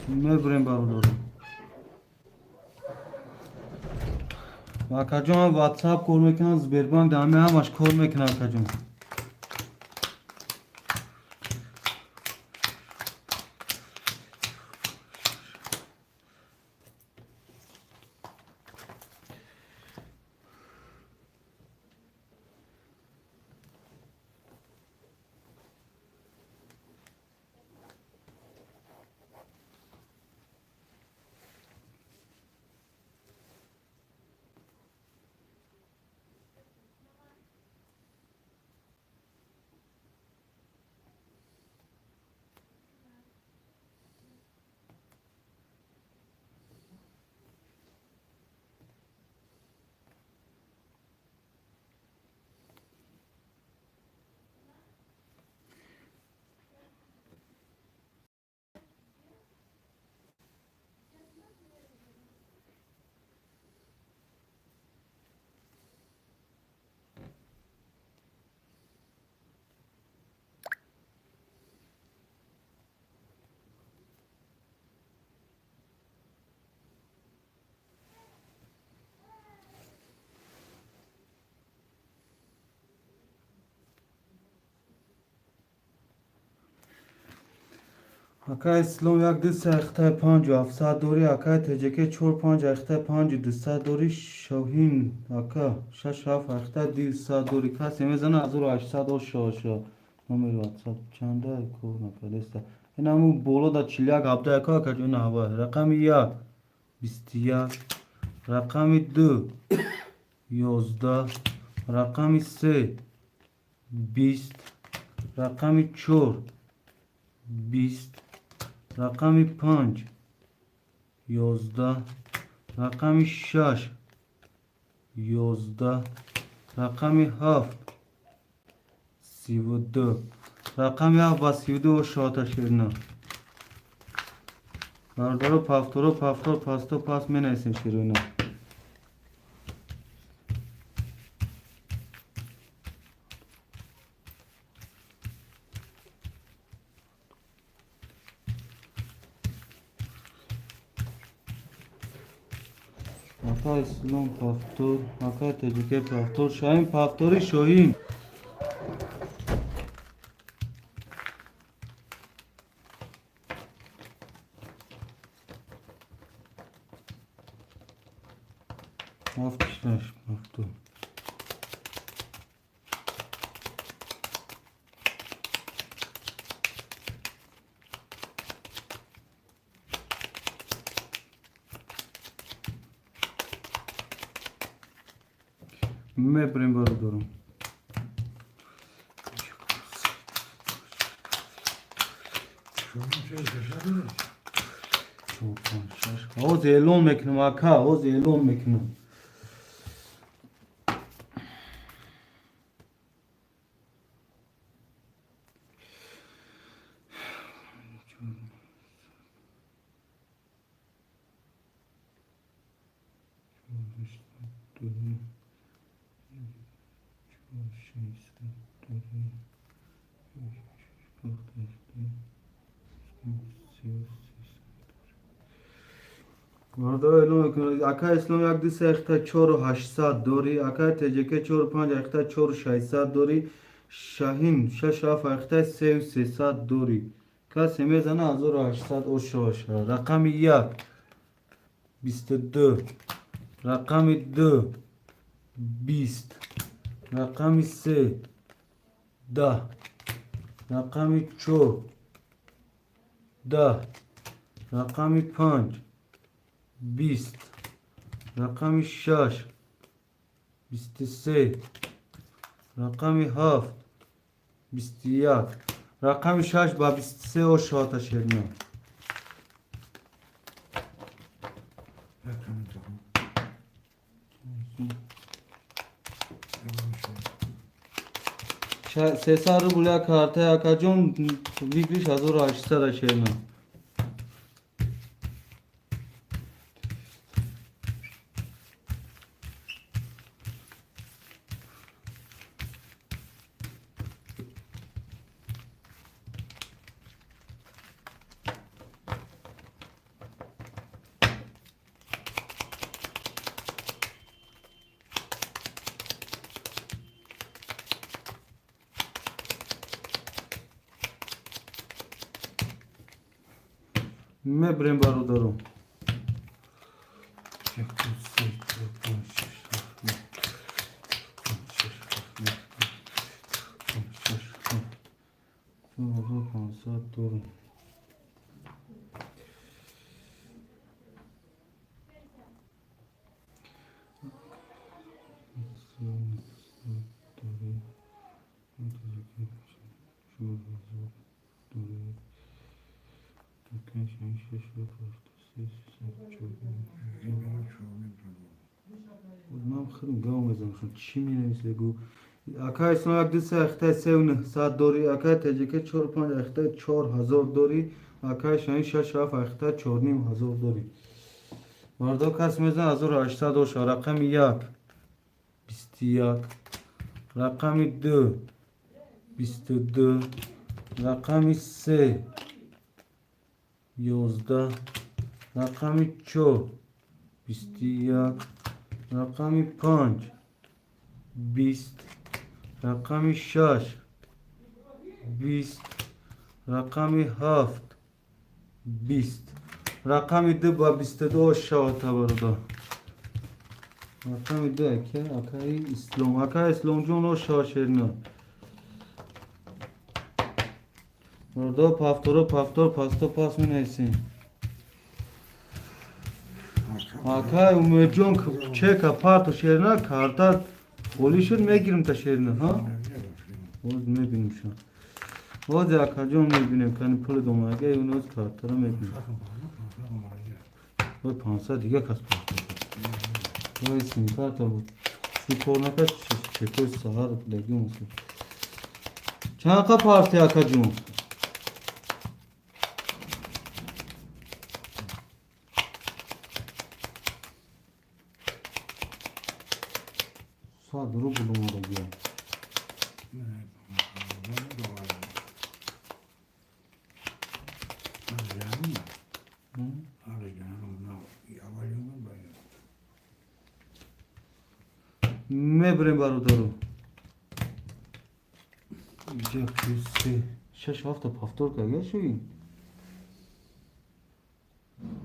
Ne buraya bağlıyorum? Akacağım WhatsApp kol mekanı Sberbank da hem aş kol mekanı akacağım. Akay İslam yak dise akhta 5 7 dori akay teceke 4 5 akhta 5 2 dori şohin aka shash af akhta 2 dori kas emezana azur 800 o şoşo. Numara WhatsApp çanda korna kalesta. Enamu bolo da çilyak abda aka akajun hava. Rakami 1 21 rakami 2 11 rakami 3 20 rakami 4 20 rakami 5 11 rakami 6 11 rakami 7 32 rakami 7 و 32 şota şerina. Vardaro paftor pasto pas menevsin şerina. Akay İslam paftor, akay teceke paftor, Şahin paftori şohin. Afkişler paftor. मैं प्रेम करूँ o zelon meknum aka o zelon meknum Varda öyle Aka İslam yakdisi ekta çor 800 dori Aka teceke çor 5 ekta çor 600 dori Şahin şaşaf ekta 300 dori Ka semezana 1800 o şoşa Rakami yak 22 Rakami 2 20 Rakami 3 10 Rakami 4 10 Rakami 5 20 Rakami 6 23 Rakami 7 21 Rakami 6 با 23 o şata şerine Rakam tamam. Sesarı buraya kartaya akacağım Vigriş hazır açsa da şerine Mebrem barudarım. Doğru. من خیلی گام بزنم چی می نویسه گو اکای اسلام یک دیسه اخته 300 دوری اکای تجیکه 4-5 اخته 4000 دوری اکای شاین 6-7 اخته 4500 دوری واردا کس میزن 1800 دوشا رقم 1 21 رقم 2 22 رقم 3 11 رقم 4 21 رقم 5 20 رقم 6 20 رقم 7 20 رقم 2 با 22 شاتا بردا رقم 2 اکای اسلام جون و شاشرنا بردا پافتور پاستو پاس می نویسین Akay umecon çeka parto şerine karta oluşur megirim ta şerine ha o ne benim şu o da akacon ne benim kan pulu doma ge unoz kartara megirim o pansa diye kas parto o isim karta bu şu korna kaç çekoy sahar legiyor musun çaka parti akacon Sadro bulunmalı diyor. Mebre barudaru. Jaküsi. 6 hafta paftor ka şuyin.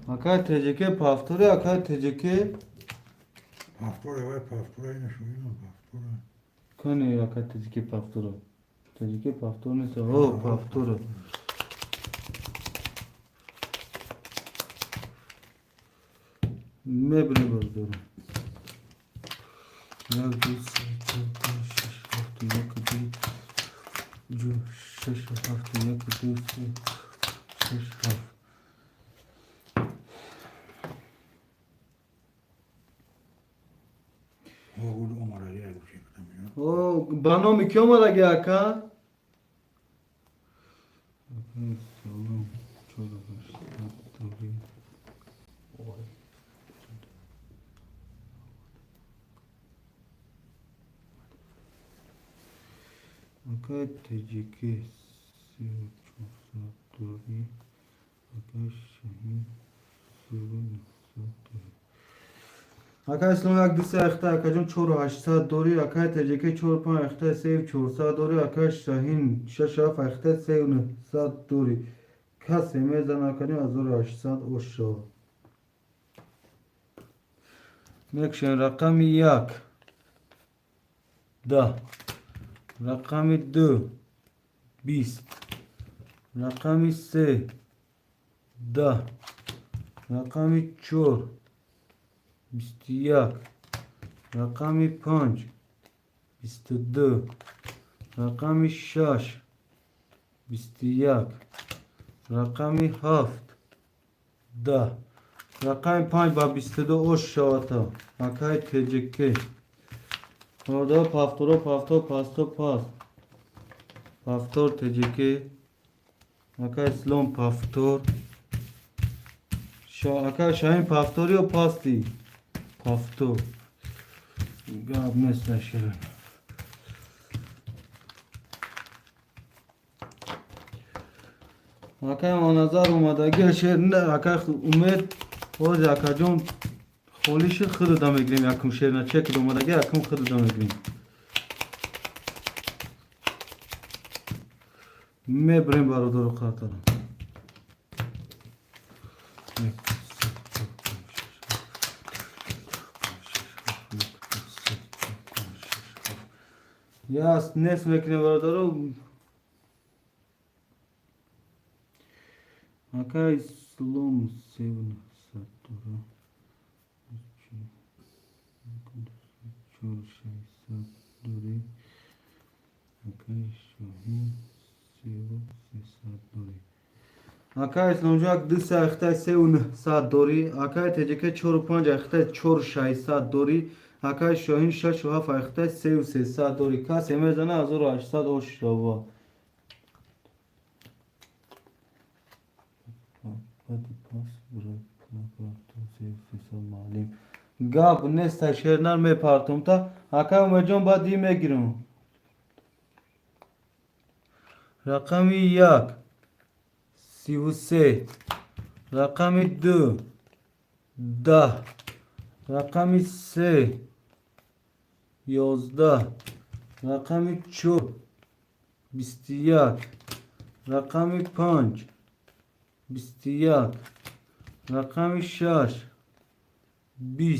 Akay teceke paftore akay teceke Paftore var, paftore ne şu yine paftore. Kane akay teceke paftore. Teceke paftore ne o paftore. Mebre barudaru. Jaküsi. 6 hafta yakıdı. 6 hafta yakıdı. 6 hafta. O bano mi kyo mara gaya ka? Akay teciki 3400 دوری Akay Şahin Sürün Akay İslam yak dise ekta akacın çoru 800 دوری Akay teciki çoru pan ekta sev 400 دوری Akay Şahin şaşaf ekta sev 900 دوری Kase mezan akacın azor 800 oşşo Mekşen rakami yak Da Rakami 2 20 Rakami 3 10 Rakami 4 21 Rakami 5 22 Rakami 6 21 Rakami 7 10 Rakami 5 با 22 oş şavata Akay teceki Orada paftoro pafto pasto pas Paftor teceki Akay slom paftor Akay Şahin paftor yo pasti Paftor Gab mesela şirin Akay manazar umada geçerinde Akay umet Oz akacım Холиши хыды да мегирем якум шерна чеки домадаги якум хыды да мегирем мебрем бародару қатарам яс нес мекирем бародару акай слом севна сатура Çor 600 دوری Akay Şahin Sev 300 دوری Akay İslamcak disa ekta sev 900 دوری Akay teceke çor 5 ekta çor 600 دوری Akay Şahin şaş haf ekta sev 300 دوری Kas emezana azor 800 oş şava Hadi pas bırak sev 300 malim Gab nesta şernar me partum ta Akay umecan ba di me girum Rakami yak 33 Rakami 2 10 Rakami 3 11 Rakami 4 21 Rakami 5 21 Rakami 6 20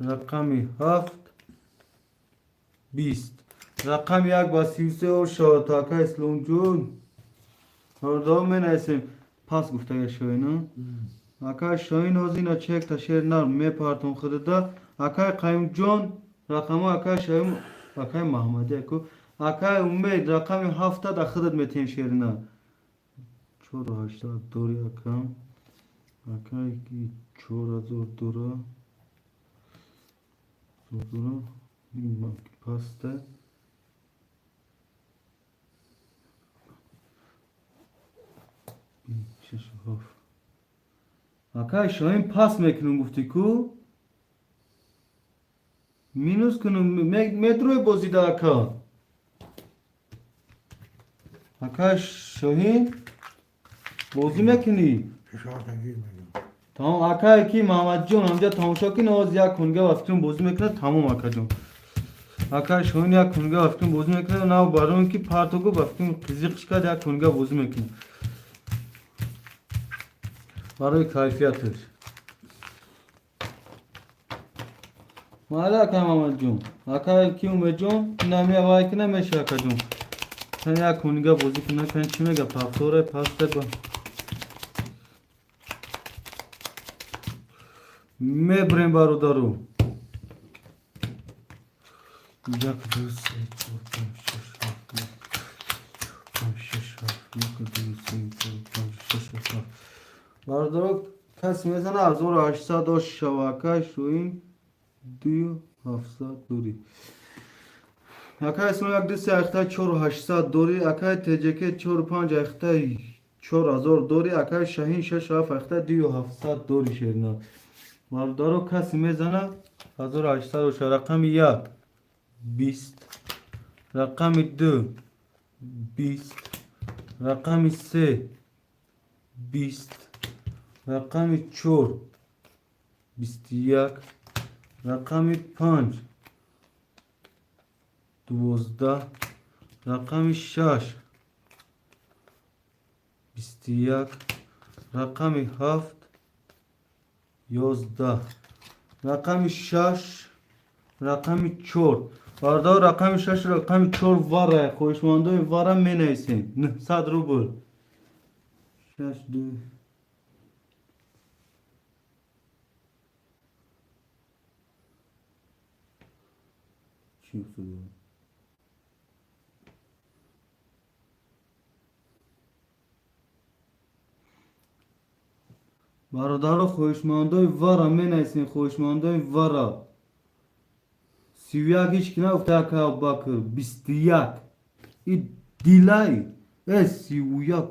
Rakami 7 20 Rakam yak ba 33 o şavata Akay İslamcun Orada men esim pas gufta yaşayına Akay Şahin ozina çek taşernar me parton khıdıda Akay Qayyumjon Rakamı Akay Şahin Akay Mahmadi ku Akay Umeyd Rakami hafta da khıdıd metin şerina Çor 800 دوری akam Akay ki çor azor dura Zordura bilmem ki pasta شش Akay Şahin pas mekinun gufti ku minus kunun metroy bozida aka Akay Şahin bozu mekini Şişarta girmedim. tamam Akay ki Mahmudjon amca tamşaki naz ya kunga vaftun bozu mekine tamam akacım Akay Şahin ya kunga vaftun bozu mekine nav baron ki partogu vaftun kızıkışka ya kunga bozu mekine برای کیفیتش مالا کم آمد جون اکای کیو مجون نمی آوای که نمیشه اکا جون sen ya kuniga bozuk ne kan çime ga paftore pasta ba me brem barudaru jak dus Barudaru kas mezana azor 800 şavaka şuin 2700 دوری Akay İsmail Akdisi ekta çor 800 دوری Akay teceke çor 5 ekta çor azor دوری Akay Şahin şaş haf ekta 2700 دوری şerna Barudaru kas mezana azor 800 rakam yak 20 رقم 2 20. رقم 3 20. رقم 4 21. رقم 5 12. رقم 6 21. رقم 7 11. رقم 6 رقم 4 باردار رقم 6 رقم 4 واره خوشمانده واره می نیسین 900 روبل 6 2 چی افتاده برادر خوشمانده واره می نیسین خوشمانده واره 31 hiç kine ufta ka bakır 21 i dilay es 31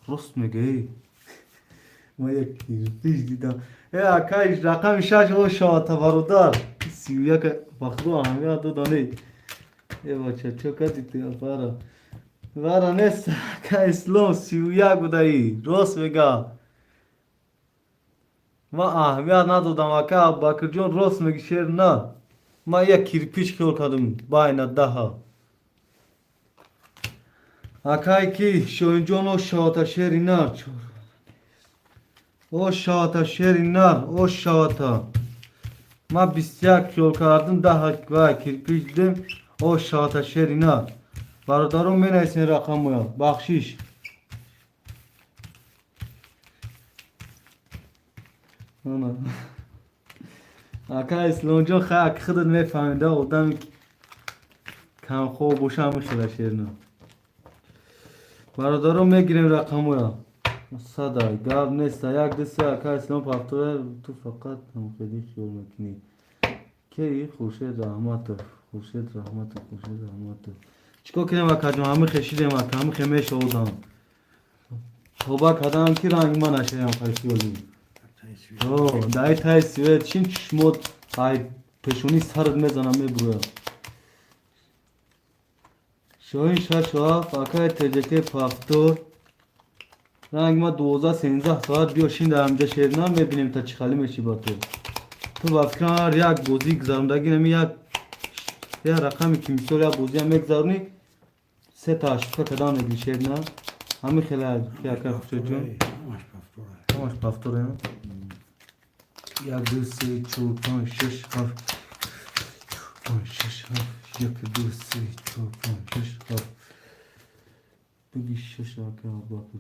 rost mege ما یک پیش دیدم اکایش رقم 6 او شاته برادر 31 بخدو همیه دو دانه ای بچه چوکا دیتی بارا بارا نیست که اسلام 31 بوده ای راست میگه ما اهمیت ندادم اکا بکر جون راست میگی شیر نه ما یک kirpiç kol kadın bayna daha. Akay ki şoyuncun o şahata şerinar çor. O şahata şerinar o şahata. Ma bisyak yol kardın daha ve kirpiçdim o şahata şerinar. Bardarım ben esin rakamı ya. Bakşiş. Ana. Akay slonjo خاک خودت میفهمیده آدم کم خوب باشه میشه شیرنا برادرم میگیریم رقمو یا صدا گاب نیست یک دسته اکا اسلام پافتوره تو فقط هم خیلی شور میکنی که خورشید رحمت خورشید رحمت خورشید رحمت چیکار کنیم اکا جمع همه خشیدیم اکا همه خمیش آدم توبه کدام کی رنگ من نشدیم خیلی شوری دای تای سوید چین چشمود های پشونی سرد میزنم میبرویم شاهین شاه فاکای تجکه پافتور رنگ ما 12-13 ساعت بیا شین در همجا شیرنا میبینیم تا چی خالی میشی با تو با فکران یک بوزی گذاروندگی نمی یک رقمی که میسول یک بوزی هم میگذارونی 3 تا اشکا کدام نگی شیرنا همین خیلی که خوشه جون همش پافتوره هم 1 2 3 4 5 6 7 5 6 7 1 2 3 4 5 6 7 بگی 6 اکا باکر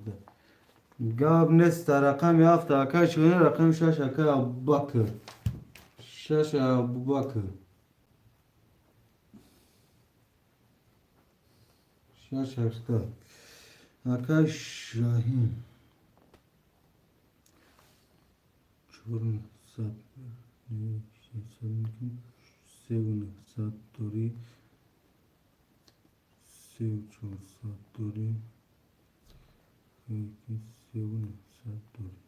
گاب نیست رقم 7 اکا چونه رقم 6 اکا باکر 6 باکر 6 اکا اکا شاهین چورن سب سیون سب دوری سیو چور سب دوری سیون سب دوری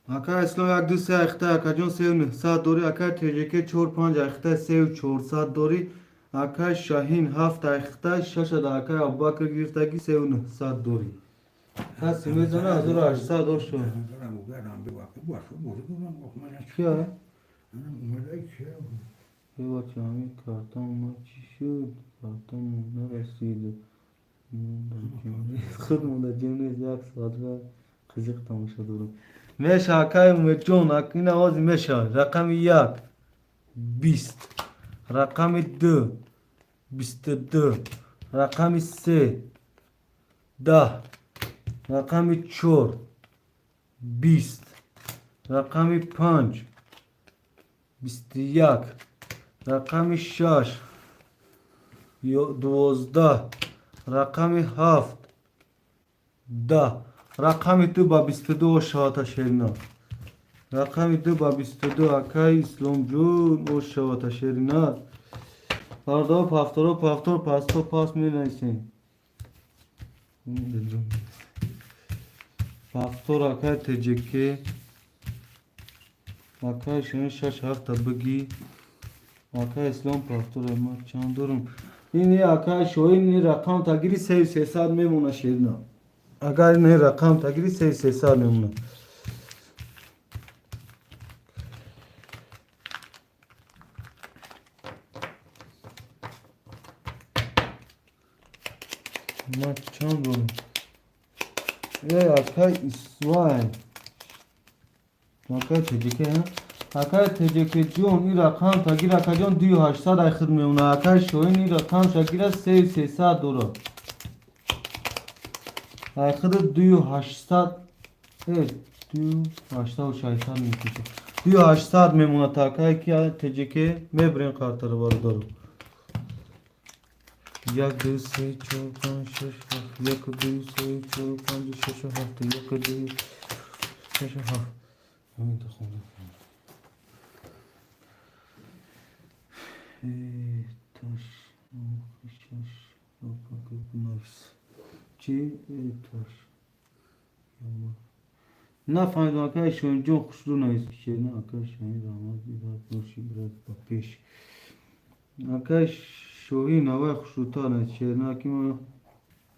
اکا اسلام 1 2 3 اخته اکا جون سیون سب دوری اکا تجکه 4 5 اخته سیو چور سب دوری اکا شاهین 7 اخته 6 اکا ابوبکر گرفتگی سیون سب دوری کسی میزنه 1800 داشت شد کیا؟ یه بچه همین کارتان اومد چی شد؟ کارتان نرسید خود مونده جیم نیست 1 ساعت بعد خزیق تماشا دارم میشه اکای اومد جون این آوازی میشه رقم 1 20 رقم 2 22 رقم 3 10 رقم 4 20 رقم 5 21 رقم 6 12 رقم 7 10 رقم 2 با 22 شاتا شیرنا رقم 2 با 22 اکای اسلام جون او شاتا شیرنا پاردا پافتور پاستو پاس می نیستین پافتور اکای تجکه اکای شون 6 7 بگی Aka İslam paftore ma çandurum. İni aka şoyin ni rakam tagiri sev sesad memuna şerina. Agar ne rakam tagiri sev sesad memuna. Ma çandurum. Aka İslam. Aka tecike ha. Aka tecike John i rakam tagiri aka John 2800 akhir memuna. Aka şoyin i rakam şakira sev sesad dora. Akhir 2800 evet 2800 şeytan mikrosu. 2800 memuna taka ki tecike mebren kartarı var dora. Yak dü se çokan şeş hafta yak dü se çokan şeş hafta yak dü şeş hafta. Amin de khonda. Taş, taş, bakıp nefs. Çi taş. Ne fayda arkadaş oyuncu kuşlu neyse şeyine arkadaş yani damat bir noşi biraz bakış. Arkadaş şohi nava kuşlu tane şeyine kim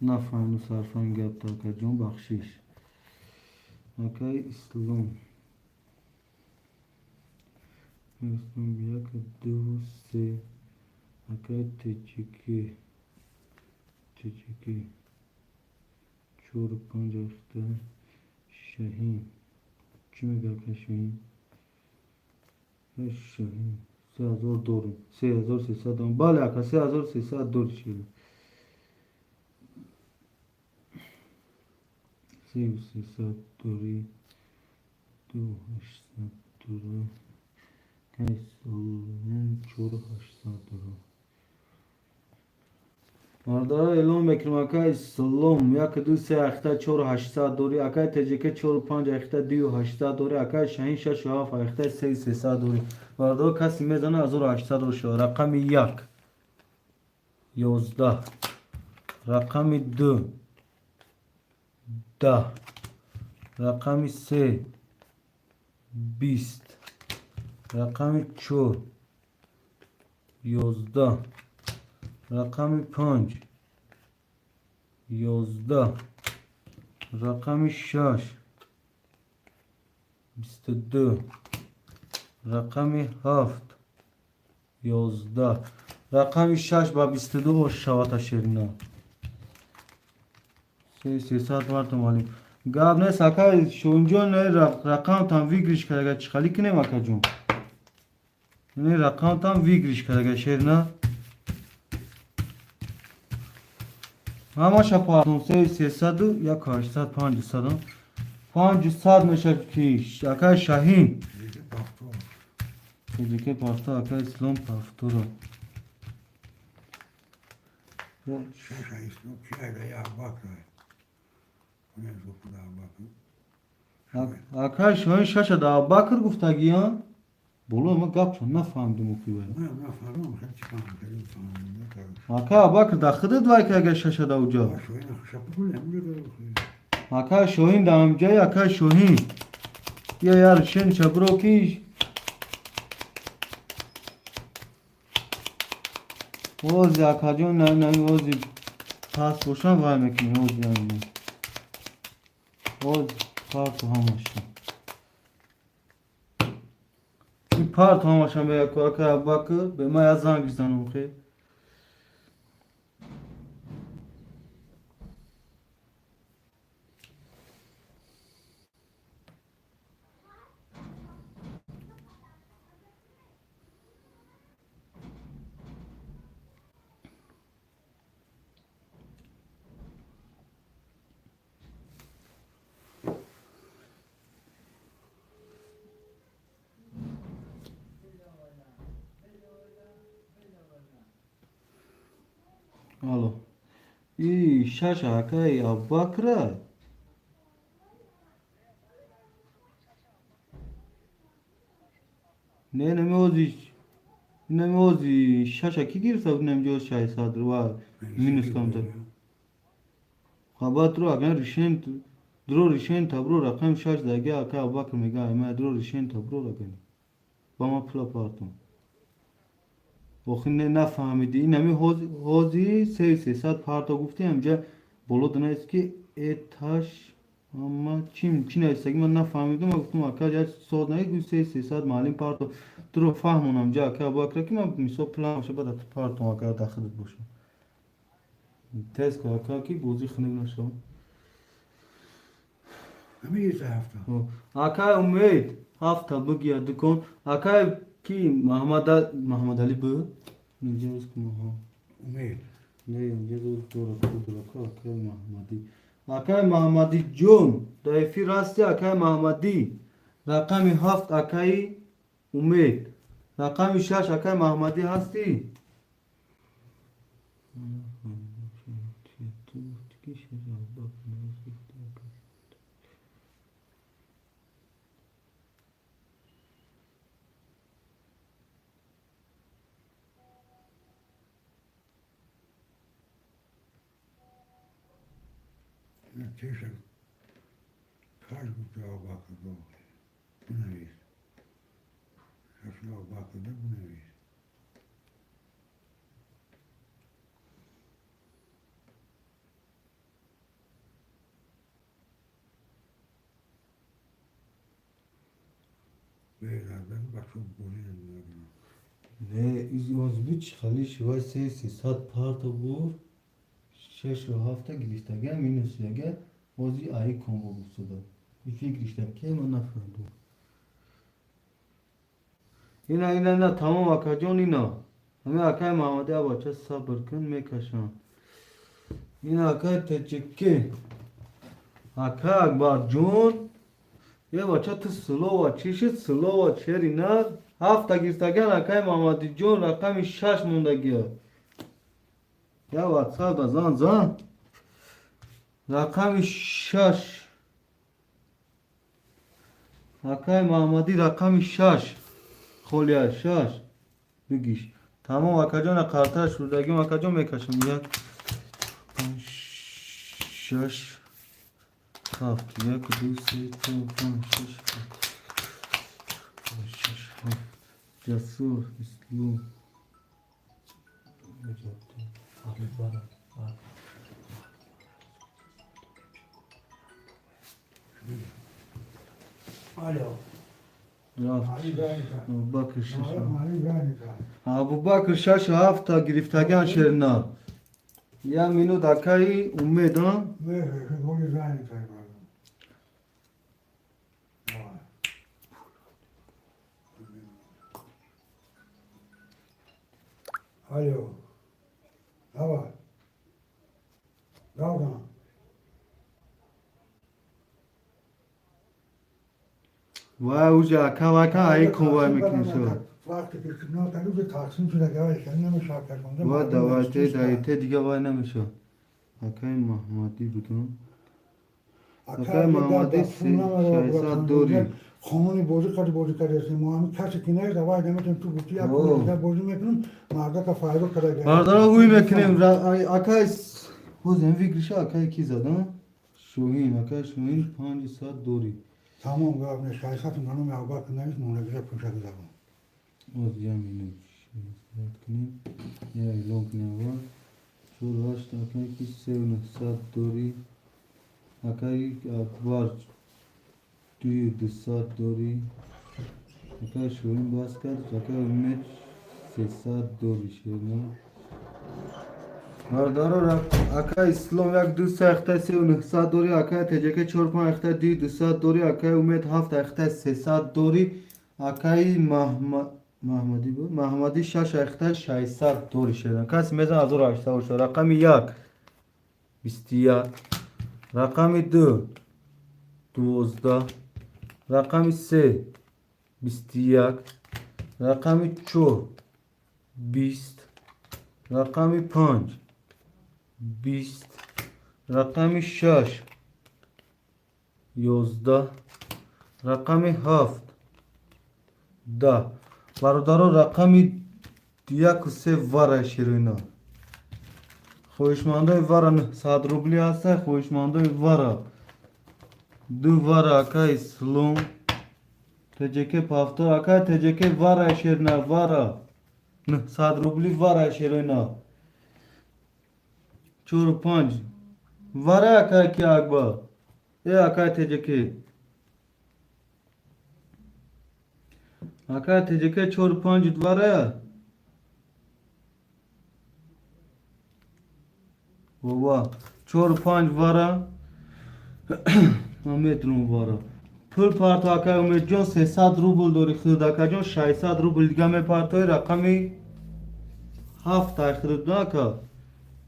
ne fayda sarfan yaptı arkadaş bakşiş. Arkadaş İslam. İslam bir yak se arkadaş teciki çor pancaktı Şahin. Kime geldi Şahin? Şahin. 3000 doğru. 3000 doğru. Bale aka 3000 doğru şey. 3000 doğru. 2800 doğru. Kaysolun çoru 800 doğru. Mardara elon bekrim akay salom yak du se akhta çor 800 doğru akay teceke çor 5 akhta 2800 doğru akay şahin şaş haf akhta 800 doğru mardara kasi mezana azor 800 doğru şu rakami yak 11 rakami 2 10 rakami 3 20 rakami 4 11 rakami 5 11 rakami 6 22 rakami 7 11 rakami 6 با 22 شوات شیرنا 300 وارد مالی گاب نه ساکا شونجون نه رقم تام ویگریش کردگا چخالی کنه مکا جون نه رقم تام ویگریش کردگا شیرنا همه شپا 300 یا 800 500 500 میشه کیش اکا شاهین تجیکه پاستا اکا اسلام پافتورا Şaşa İslam şöyle ya bakıyor. Ne zopla bakıyor. اکا شاهین شاشه دا باکر گفتگیان بولو ما گپ نفهمیدم اوکی Ne falan hep çıkan falan. اکا باکر دا خودت وای که اگه شاشه دا اوجا Şöyle şapı kullanım diyor. اکا شاهین دا امجای اکا شاهین یا یار شن چبرو کیش اوزی اکا جون نه اوزی پاس بوشن وای میکنی اوزی همین اوز پارت هماشن این پارت هماشن به اکا باکر به ما یازان گیزنم خیلی Alo. İyi şaşa kaya bakra. Ne mi ozi şaşa ki girse ne mi ozi şay sadır var minus kamta. Habat ro agan rişen dro rişen tabro rakam şaş da ge aka bakr mega ma dro rişen tabro rakam. Bama pula partum. آخه نفهمیدی این همه حوزی 300 پارتا گفتی همجا بالا دونه است که اتش اما چی نیست من نفهمیدم من گفتم اکا جا سود نگی 300 معلم پارتا تو رو فهمونم جا که با اکرا که من میسو پلان شه بعد پارتا اکا داخلت باشم تست که اکا کی بوزی خنگ نشو همه یه سه هفته اکا امید هفته بگی دکن اکا کی محمد علی بود اینجا است که امید نه اینجا دور اکا محمدی اکای محمدی جون دایفی راستی اکای محمدی رقم 7 اکای امید رقم 6 اکای محمدی هستی نه چیشه کار بود جواب باکده بنویس جواب باکده بنویس بگم بچه بوری نمیدونم نه از بیچ خالی شوای 300 پارتا بود 6 و 7 گلیشتگه مینوس یگه بازی ای کومبو بود این فکرشتم که من نفهمیدم اینا تمام اکا جون اینا همه اکای محمدی بچه صبر کن میکشم این اکای تچکی اکا اکبر جون یه بچه تو سلو و چیشت سلو و چهری نه هفت گیرستگن اکای محمدی جون رقم 6 موندگی یا واتساپ دا زن رقم 6 اکای محمدی رقم 6 خولیا 6 بگیش تمام اکا جان قرطه شدگی اکا جان میکشم 1 5 6 7 1 2 3 4 5 6 7 جسور اسلو الو رفت مالی برای ابوبکر 6 مالی برای ابوبکر 6 7 گرفتگان شرنا یا مینو دکای امید ها بگه گولی زنی تایی الو هوا داودان و اوجا اکا ای کوبای میکنسو وقتی که نه تلوز تقسیم شده که آیش نمیشه کنده و دوایته دایته دیگه وای نمیشه اکای محمدی بودن اکای محمدی 600 دوری خانونی بازی کرده هستیم ما همین کسی که نیست دوای نمیتونیم تو گوشی یک کنیم بازی میکنیم مردا که فایده کرده مردانا هوی میکنیم اکای بازم فکرشه اکای کی زدن شوهین اکای شوهین 500 دوری تمام گفت نشایستون خانم ابوبکر نیست مونگیره پوشک زبان باز یمینه شد کنیم یا اعلام کنیم و شور هشت اکای کی 300 دوری اکای اکبر 200 دوری اکای شوهین باز کرد اکای امید 300 دوری شد مردارا اکای اسلام یک دوست اخته 900 دوری اکای تجکه 4 5 اخته 200 دوری اکای امید 7 اخته 300 دوری اکای محمدی بود محمدی 6 اخته 600 دوری شدن کسی میزن از او را اشته باشه رقم 1 21 رقم 2 12 رقم 3 21 رقم 4 20 رقم 5 20 رقم 6 11 رقم 7 10 برادران رقم 1 و 3 وره شیرینا خوشمانده وره 100 روبلی هسته خوشمانده وره 2 وره اکای سلوم تجکه پافتور اکای تجکه وره شیرینا وره نه 100 روبلی واره شیروینا 4 و 5 واره اکای کی اکبا ای اکای تجکی اکای تجکی 4 و 5 واره بابا 4 و 5 واره امیدونم واره پول پارتو اکای امید جان 300 روبل دوری خرید اکای جان 600 روبل دیگه می پارتوی رقمی 7 تا خرید نکا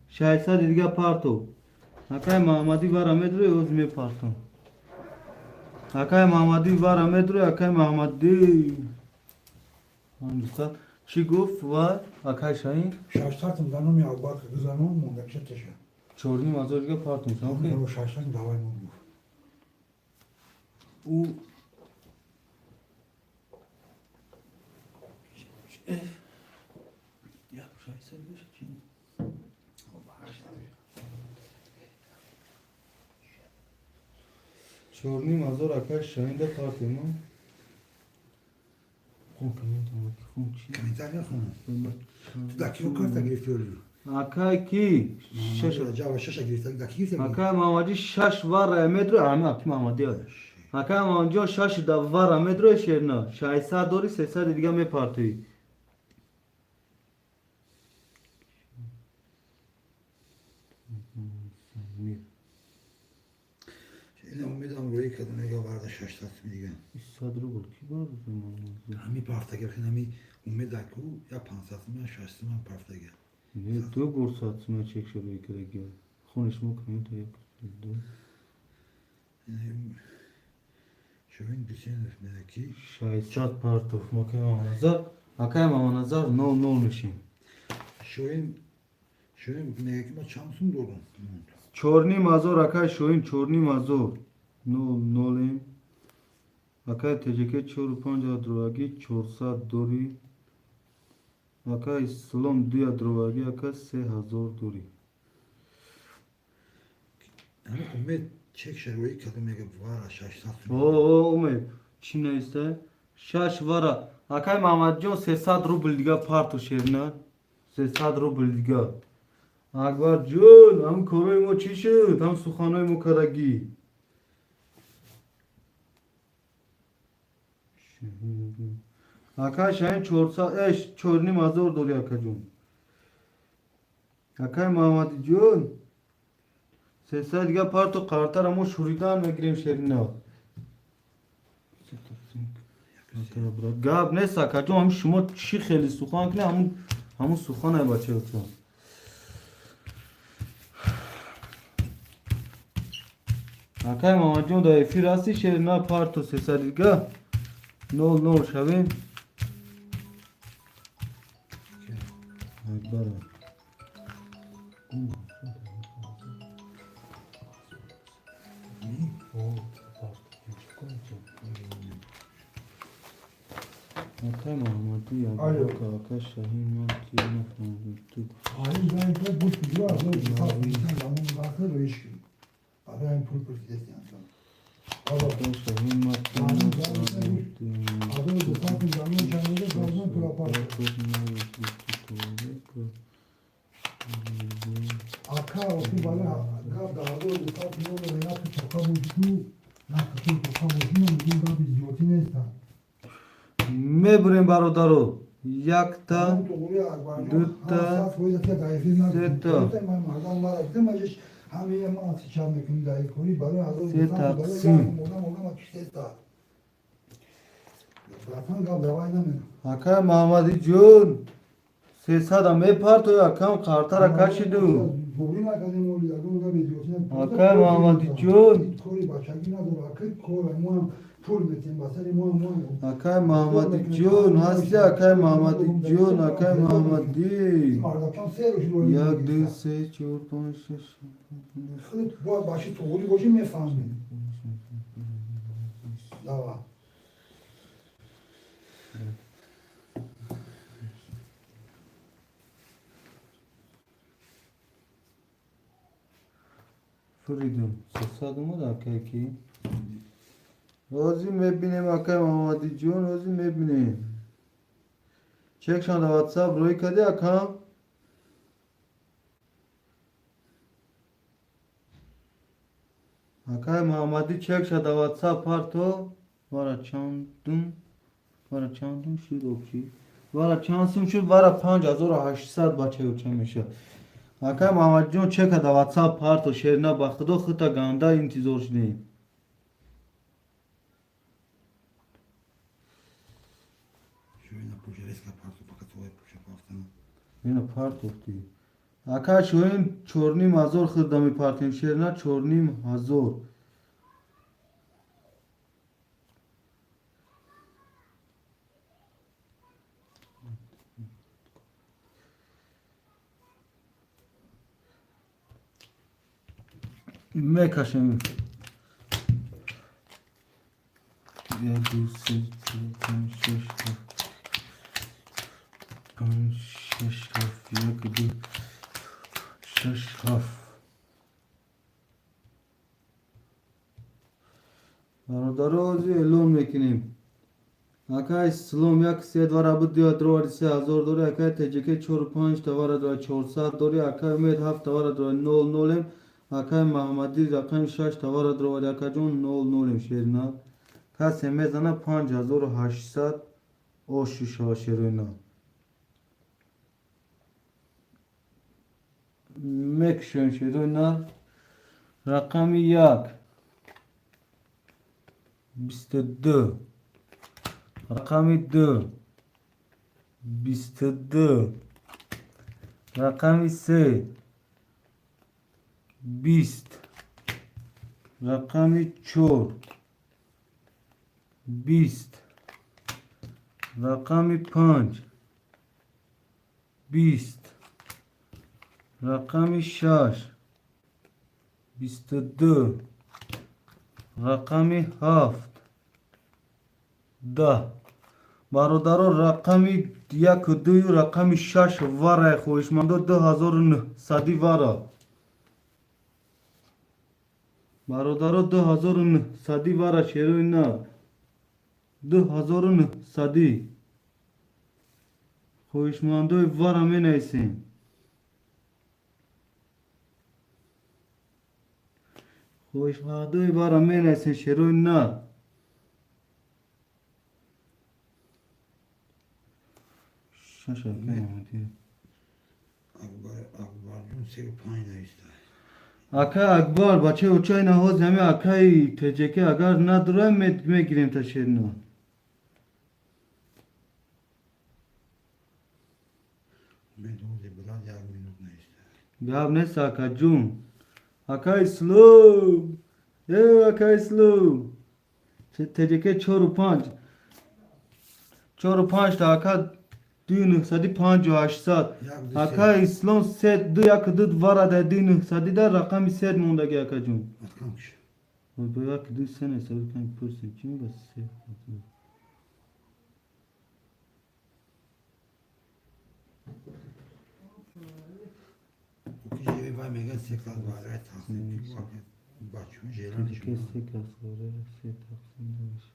600 دیگه پارتو اکای محمدی واره میدروی اوز می پارتو اکای محمدی واره میدروی اکای محمدی همدوستان چی گفت و اکای شاهین Şaştartım ben onu ya bak kızanım mı da bir şey. چورنی مازور دیگه پارتو میشن اوکی Onu şaştartım davay mı bu? او یا شایسته بشه چی چورنی مازور اکای شاهین ده پارتو ما خون کمیون تمام خون چی Kiminden yakın? Daki o karta girip ölüyor. اکای کی شش Acaba şaşa girip daki girip اکای محمدی 6 وار متر همه اکی محمدی ها اکای محمدی 6 دا وار متر شیرنا 600 دوری 300 دیگه می پارتوی Şeyle umidam royu kadına ya vardı şaştartım diye. 100 روبل کی بار زمان Hami parta gelsin hami umidaku ya pansatım ya şaştım ben parta gel. نه دو برسات من چک شده که دیگه خونش میکنیم تا یک دو Şöyle düşünür belki. 600 پارتوف مکه مامانزار مکه مامانزار نو نو میشیم Şöyle belki ma şansım dolu. چورنی مازور اکای شوین چورنی مازور نو نولیم اکای تجکه 4 و 5 درواگی 400 دوری اکای سلام 2 درواگی اکای 3000 دوری Yani umid çek şey royu kadına ya var şaştartım. او امید چی نیسته؟ 6 وارا اکای محمد جان 300 روبل دیگه پارتو شیرنا 300 روبل دیگه اکبر جون هم کارای ما چی شد؟ هم سخنای ما کرگی اکای شاین 400 اش چورنی مازور دوری اکای جون اکای محمد جون 300 دیگه پارتو قرارتر همون شوریدن میگیریم شیرنا گاب نیست اکا هم شما چی خیلی سخن کنه همون سخن های بچه تو اکای ماما جون دا ایفی راستی شیر نا پارتو 300 دیگه 0 شویم اکبره اکای محمدی Alo. اکای شاهین من کی نفهمیدم تو Hayır ben de bu çocuğu aldım. Sen yanım bakır o iş. Arayın pul pul gidesin yani. Allah. اکای شاهین من کی نفهمیدم Adı da sakın canlı canlı da kalsın pul apar. Aka oku bana gab dağda da sakın onu veya tu toka bucu. Na tu toka bucu mu bu da biz yotinesta. میبریم برادرو یک تا دو تا سه تا سه تقسیم اکای محمدی جون 300 هم میپرد و اکام قرطه را کشیدو اکای محمدی جون اکای محمدی جون هستی اکای محمدی جون اکای محمدی یک دو سه چهار پنج شش başı tuğulu boşu mu efendim? Dava. فریدون 300 اومد اکای کی روزی میبینیم اکای محمدی جون روزی میبینیم چک شده واتساپ روی کدی اکام اکای محمدی چک شده واتساپ پارتو وارا چاندم شد اوکی وارا چانسیم شد وارا 5800 بچه اوچه میشه اکای محمد جون چک شده واتساپ پارتو شیرنا باخدو خطا گانده انتظار شدیم Şöyle pujereska parto fakat o puje baktım. اینو پارت گفتی اکا شوین چورنیم هزار خدامی پارتیم شیرنا چورنیم هزار میکشم یه دو سه چهار پنج شش هفت پنج شش هفت یک دو شش هفت برادرازی اعلام میکنیم اکای سلام یک سید وارا بود دیا درواری 3000 دوری اکای تجیکی 45 توارا درواری 400 دوری اکای امید 7 توارا درواری 00 اکای محمدی رقم 6 توارا درواری اکای جون 00 شیرنا کسی میزنه 5800 او شیشه شیرنا مکشن شیرنا رقم 1 22 رقم 2 22 رقم 3 20 رقم 4 20 رقم 5 20 رقم 6 22 رقم 7 10 برادران رقمی 1 و 2 رقم 6 واره خوشمنده 2900 واره برادران 2900 واره شیروی نه 2900 خوشمنده واره می نیسیم خوشمنده واره می نیسیم شیروی نه شاشه کنم Akbar'ın sev payına işte. اکا اکبر بچه اوچای نهاز همه اکای تجکه اگر نداره میگیریم تا شیرنا Ben de o biraz yarım minut ne işte. بیاب نیست اکا جون اکا اسلام اکا اسلام تجکه 4 و 5 تا اکا 2958 اکا اسلام 3 2 1 2 وارد 2900 در رقم 3 موندگی اکا جون Atkan kişi. و یک دو سه نیست کم پرسیم چی بس سه O kişi evi var mega sekaz var. Evet tahsin. Bir vakit başlıyor. Ceylan تجکه işim. سه کس واره سه تقسیم نمیشه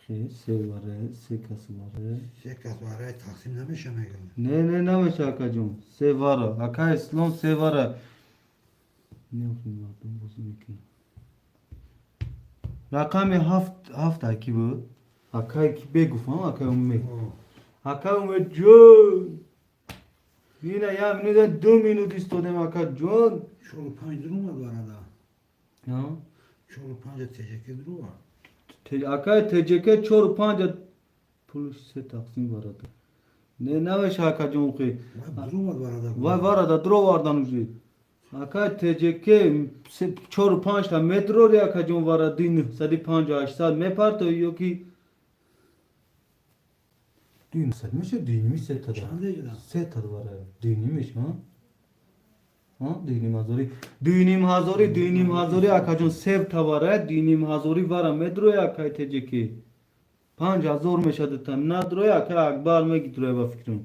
چی سه واره سه کس واره Sekaz var. Evet tahsin demiş ama mega. نه نه نمیشه اکا جون سه واره اکا اسلام سه واره نمیخویم مردم بازی میکنیم رقم هفت اکی بود اکا اکی بگفتم اکا اومد اکا اومد جون yine yemin 2 minut istedim akat John. Çoluk panj durum var bu arada. Ya. Çoluk panjda teşekkür durum var. Akay TCK 4 5 polis se taksim var adı. Ne veş akat John ki. Vay durum var bu arada. Vay var adı dro vardan uzi. Akay TCK 4 5 ta metro ya akat John var adı din sadi 5 8 me parto yok ki. Din satmış ya dinmiş set tadı. Çande gidan. Set tadı var ya. Dinmiş ha. Ha dinim hazori. Dinim hazori akacun sev tavara dinim hazori vara medro ya kay teceki. 5000 meşadı tam nadro ya kay akbar me gitro ba fikrim.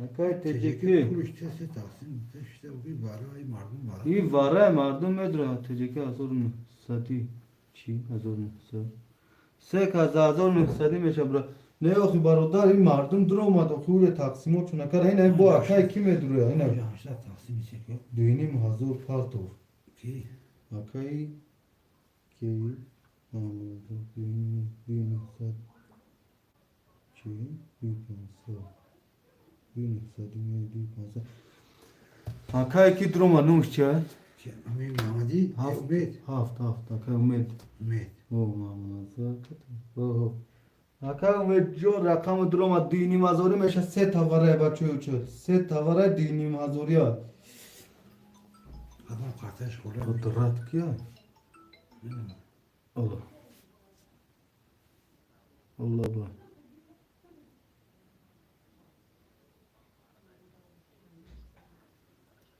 Akay Teşekkür teceki. kuruş testi tahsin. İşte o bir var ay mardum var. İyi vara mardum medro teceki hazorun sati. چی 1900 3900 میشه برا نه آخی برادر این مردم در اومد خوی تقسیمات چون نکرد این با اکای کی میدروه این Yaşlar tahsim çekiyor. دوینیم هزار پارتو Ki اکای کی دوینیم صد چی دوینیم صد اکای کی در اومد نوش چه Amin Mehmedi Umid. هفت اکای امید Umid. او مامون اوه اکای امید جو رقم در اومد دوینیم هزاری میشه سه تاوره بچه چه سه تاوره دوینیم هزاری ها Adam kardeş kolay. قدرت کیا الله الله با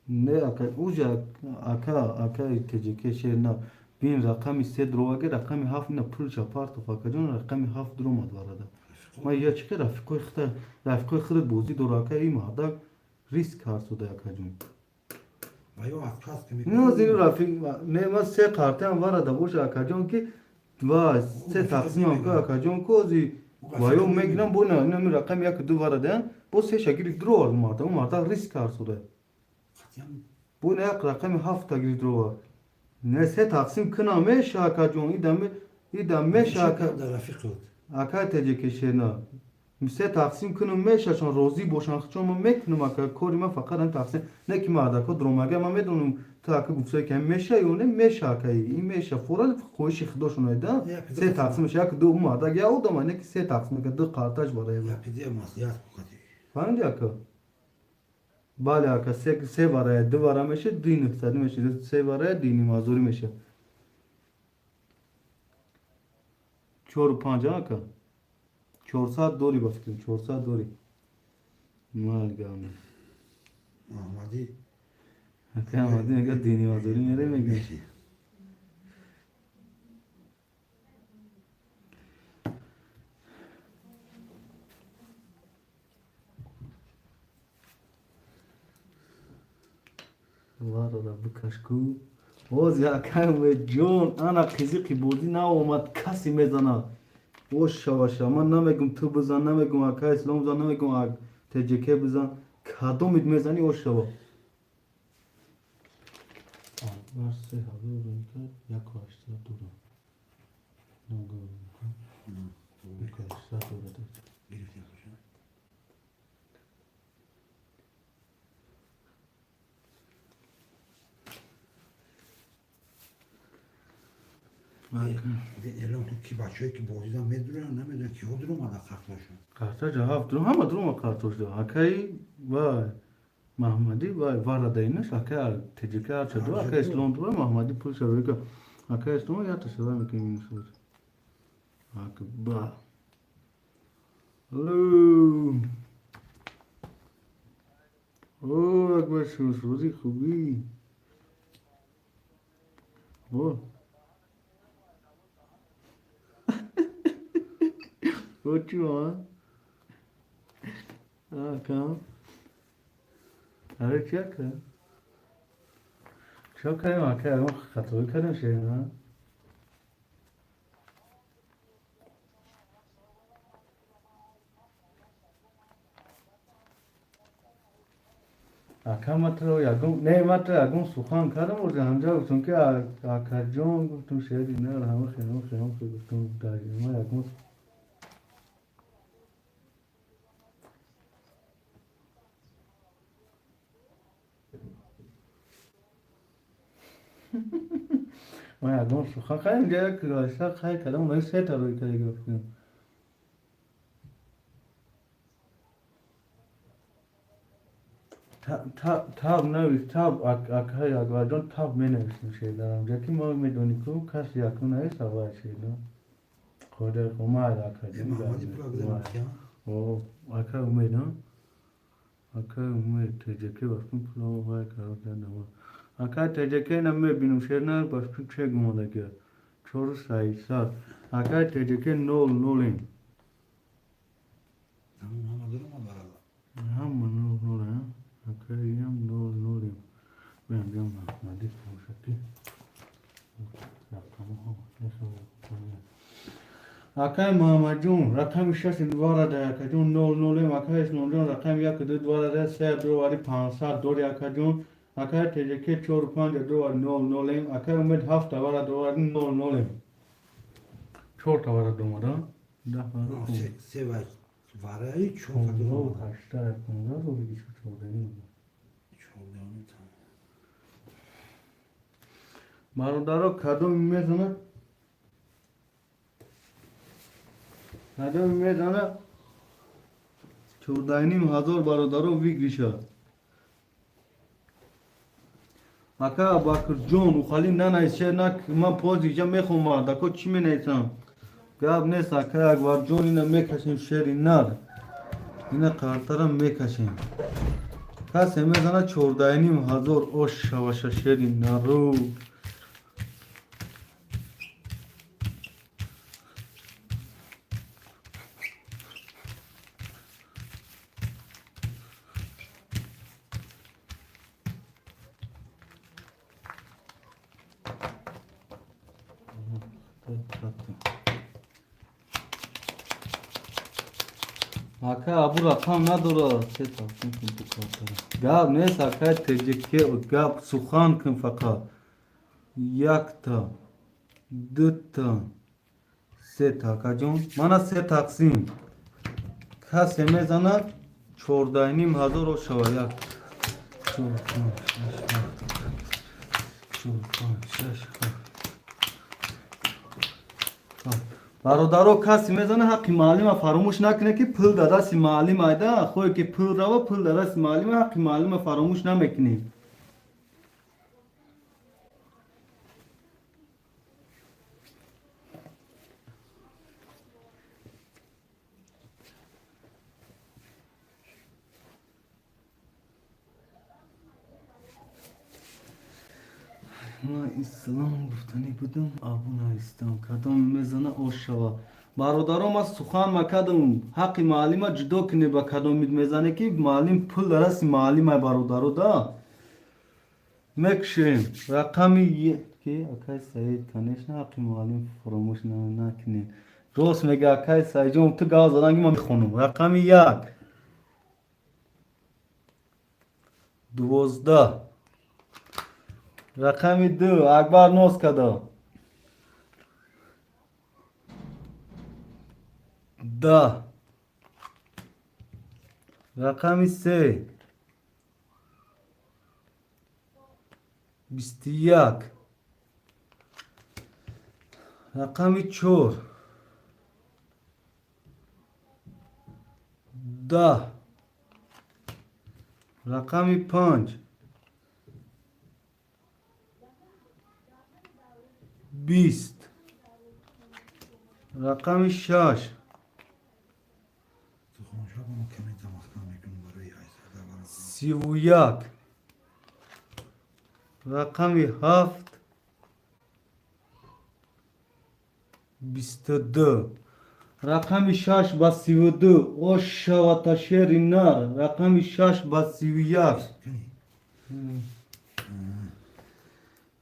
نه اکا اوجا اکا تجیکه شیر نه بین رقمی سه درواگه رقمی هفت نه پول چپارت فاکا جون رقمی هفت درو مد وارده ما یا چکه رفیقای خود بوزی دوراکه ای مهده ریسک هرسوده اکا جون Bayo atkas kimi. نه زیر رفیق نه ما سه کارته هم وارده باشه اکا جون که و سه تقسیم هم که اکا جون کوزی وایو میگنم بو نه می رقم یک دو وارده بو سه شکلی درو آرد مرده اون مرده ریسک هرسوده Katyan bu ne rakami hafta gidro ne se taksim kına me şaka jon idam me şaka da Rafik oldu. aka tece keşena se taksim kına me şaşan rozi boşan çon me meknum aka korima fakat an taksim ne ki mada ko dromaga ma medunum takı gufse kem me şayone me şaka i me şa foral khoş khdoshun da se taksim şak do mada ya o da ma ne ki se taksim ka do qartaj var ya Ya pide masiyat bu kadar. falan diyor aka Bale aka se varaya duvara meşe din ihtiyacı meşe se varaya dini mazuri meşe. Çor panca aka. Çor saat dori bakıyorum. Çor saat dori. Mal gami. Ahmadi. Aka ama din aka dini mazuri mere me gel. Var ola bu kaşku. Oz ya kan ve John ana kızı bodi na omad kasi mezana. Oş şavaşa man namegum tu buzan namegum aka İslam zan namegum ak teceke buzan kadom idmezani oş şava. Varsa hazır renka yaklaştı duru. Nago. Yaklaştı duru. Girip yapacağım. Elon ki başlıyor ki boğazdan medduruyor ne medduruyor ki o durumda kartlaşıyor. Karta cevap durum ama durma kartoştu. Akay vay. Mahmadi vay varadaymış. Akay teceke açadı. Akay İslam duru Mahmadi pul şavika. Akay İslam ya taşıva mekin söz. Akay ba. Hello. Oh akbar sozi khubi. Oh. What you want? Come. अरे क्या कर çok kayım akayım katılık kadın şey ha akam matro yagun ne matro yagun sukan kadın o zaman da çünkü akajon tüm şey dinler ama xenam tüm dayıma yagun ما yagun sukan kayım diye kırışlar kay kadın onu set arıyor kay gördüm tab ne tab akay akajon tab menevisin şeyler amca ki ma medoniku kas yakun ay savaş şeyler koder komar akajon Ahmadi program ya. o akay umed ha akay umed teceke bakın pro vay karotan ama akay teceke namme binum şernar başka şey gumada ki çor say sar akay teceke nol Tamam ama durma baralı. ham nol ha akay yam nol ben Mahmadi konuştu. Ya tamam. Akay Mahamajun, rakam şaş duvara da yakacun, nol nolem akay nolem rakam yakıdı duvara da ser duvarı pansa dor yakacun. Akay teceke çor panca duvar nol nolem, akay umed hafta vara duvarı nol nolem. Çor tavara dumara. Da var. Sevay varayı çok Çor taşta yapımlar o bir şu çor değil. Marudaro kadın mezana. Kadın mezana. Çordaynim hazır barodaro vigrişa. Aka bakır John uxalim nana işe nak man pozicam mekhuma da ko çime neysam. Gab ne saka var John ina mekaşim şeri nar. Ina kartaram mekaşim. Ka semezana çordaynim hazır o şavaşa şeri naru. Aka abu rakam ne dora se taktım kim bu kartara. Gab ne saka teceke gab suhan kim faka. Yakta dutta se takacağım. Mana se taksim. Ka semezana çordaynim hazır o şavayak. برادرو کسی میزنه حقی معلم فراموش نکنه که پول در دست معلم ایده خوی که پول رو پول در دست معلم حقی معلم فراموش نمیکنیم ما اسلام گفتنی بودم ابونا استم کدام میزنه اوشوا برادرام از سخن مکدم حق معلم جدا کنه با کدام میزنه که معلم پول درست معلم برادرو دا مکشیم رقمی که اکای سعید کنش نه حق معلم فراموش نکنه راست میگه اکای سعید جون تو گاز زدنگی ما میخونم رقمی یک 12 رقم 2 اکبر نوز کدا 10 رقم 3 21 رقم 4 10 رقم 5 20 رقم 6 31 رقم 7 22 رقم 6 با 32 اوش و تشیر نار رقم 6 با 31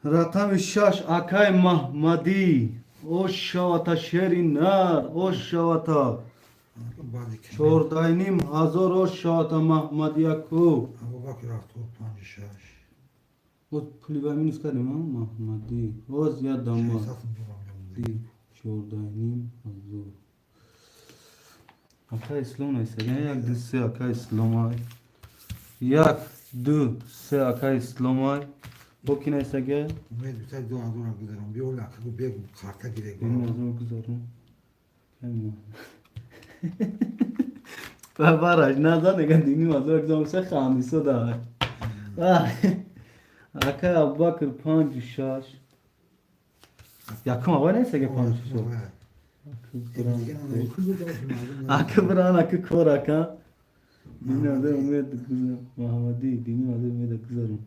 رقم 6 اکای محمدی اوش و تشیر نار اوش و تا چورداینیم هزار اوش و تا محمدی اکو o puli ben minus kadim ha Mahmadi oz ya damma di çordaynim hazır aka İslam neyse gene yak disse aka İslamay yak du se aka İslamay o ki neyse gel benim ağzıma kızarım gelme baraj nazane gandini ağzıma kızarım se khamisa da Aka Abubakır 5 yakın hava neyse ki 5 Aka Bıran Aka Kor Aka Dini adı Ümit Kızım Mahmadi Dini adı Ümit Kızarım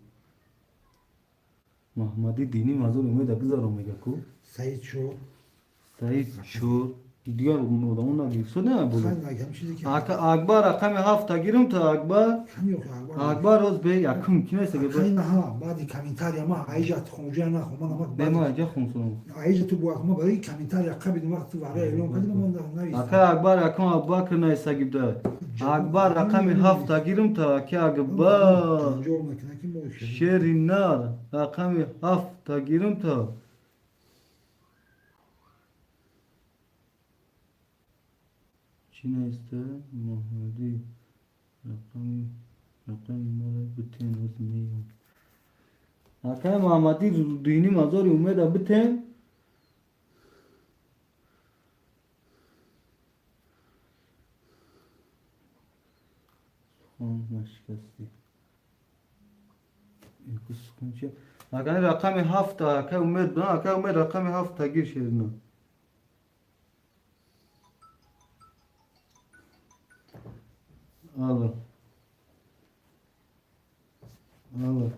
Mahmadi Dini adı Ümit Kızarım Megaku Sayit Çor Sayit Çor Diğer adamın adı su ne bu? Sen de gelmişsin ki. Akbar rakam hafta girim ta Akbar. Kan yok ya. Akbar roz be yakın kime se gebe. Kayna ha, badi komentarya ma ayrıca konuşacağına ama Dema badi. acı kumsun. Ayrıca tu bu akma bari komentarya kabin vakti var ya. Elon kadın ama da ne Aka Akbar rakam Abubakır ne ise gibde. Akbar rakam hafta girim ta ki Akbar. Genci olmak ne kim bu işe? Şerinar rakam hafta girim ta. Çin iste Muhammedi rakam mala bütün uzmi. Aka Muhammedi dini mazori umeda bütün. Başkası. Yok sıkıntı yok. Hakan rakamı hafta, hakan umut bana, hakan umut rakamı hafta gir şerine. Allah. Allah.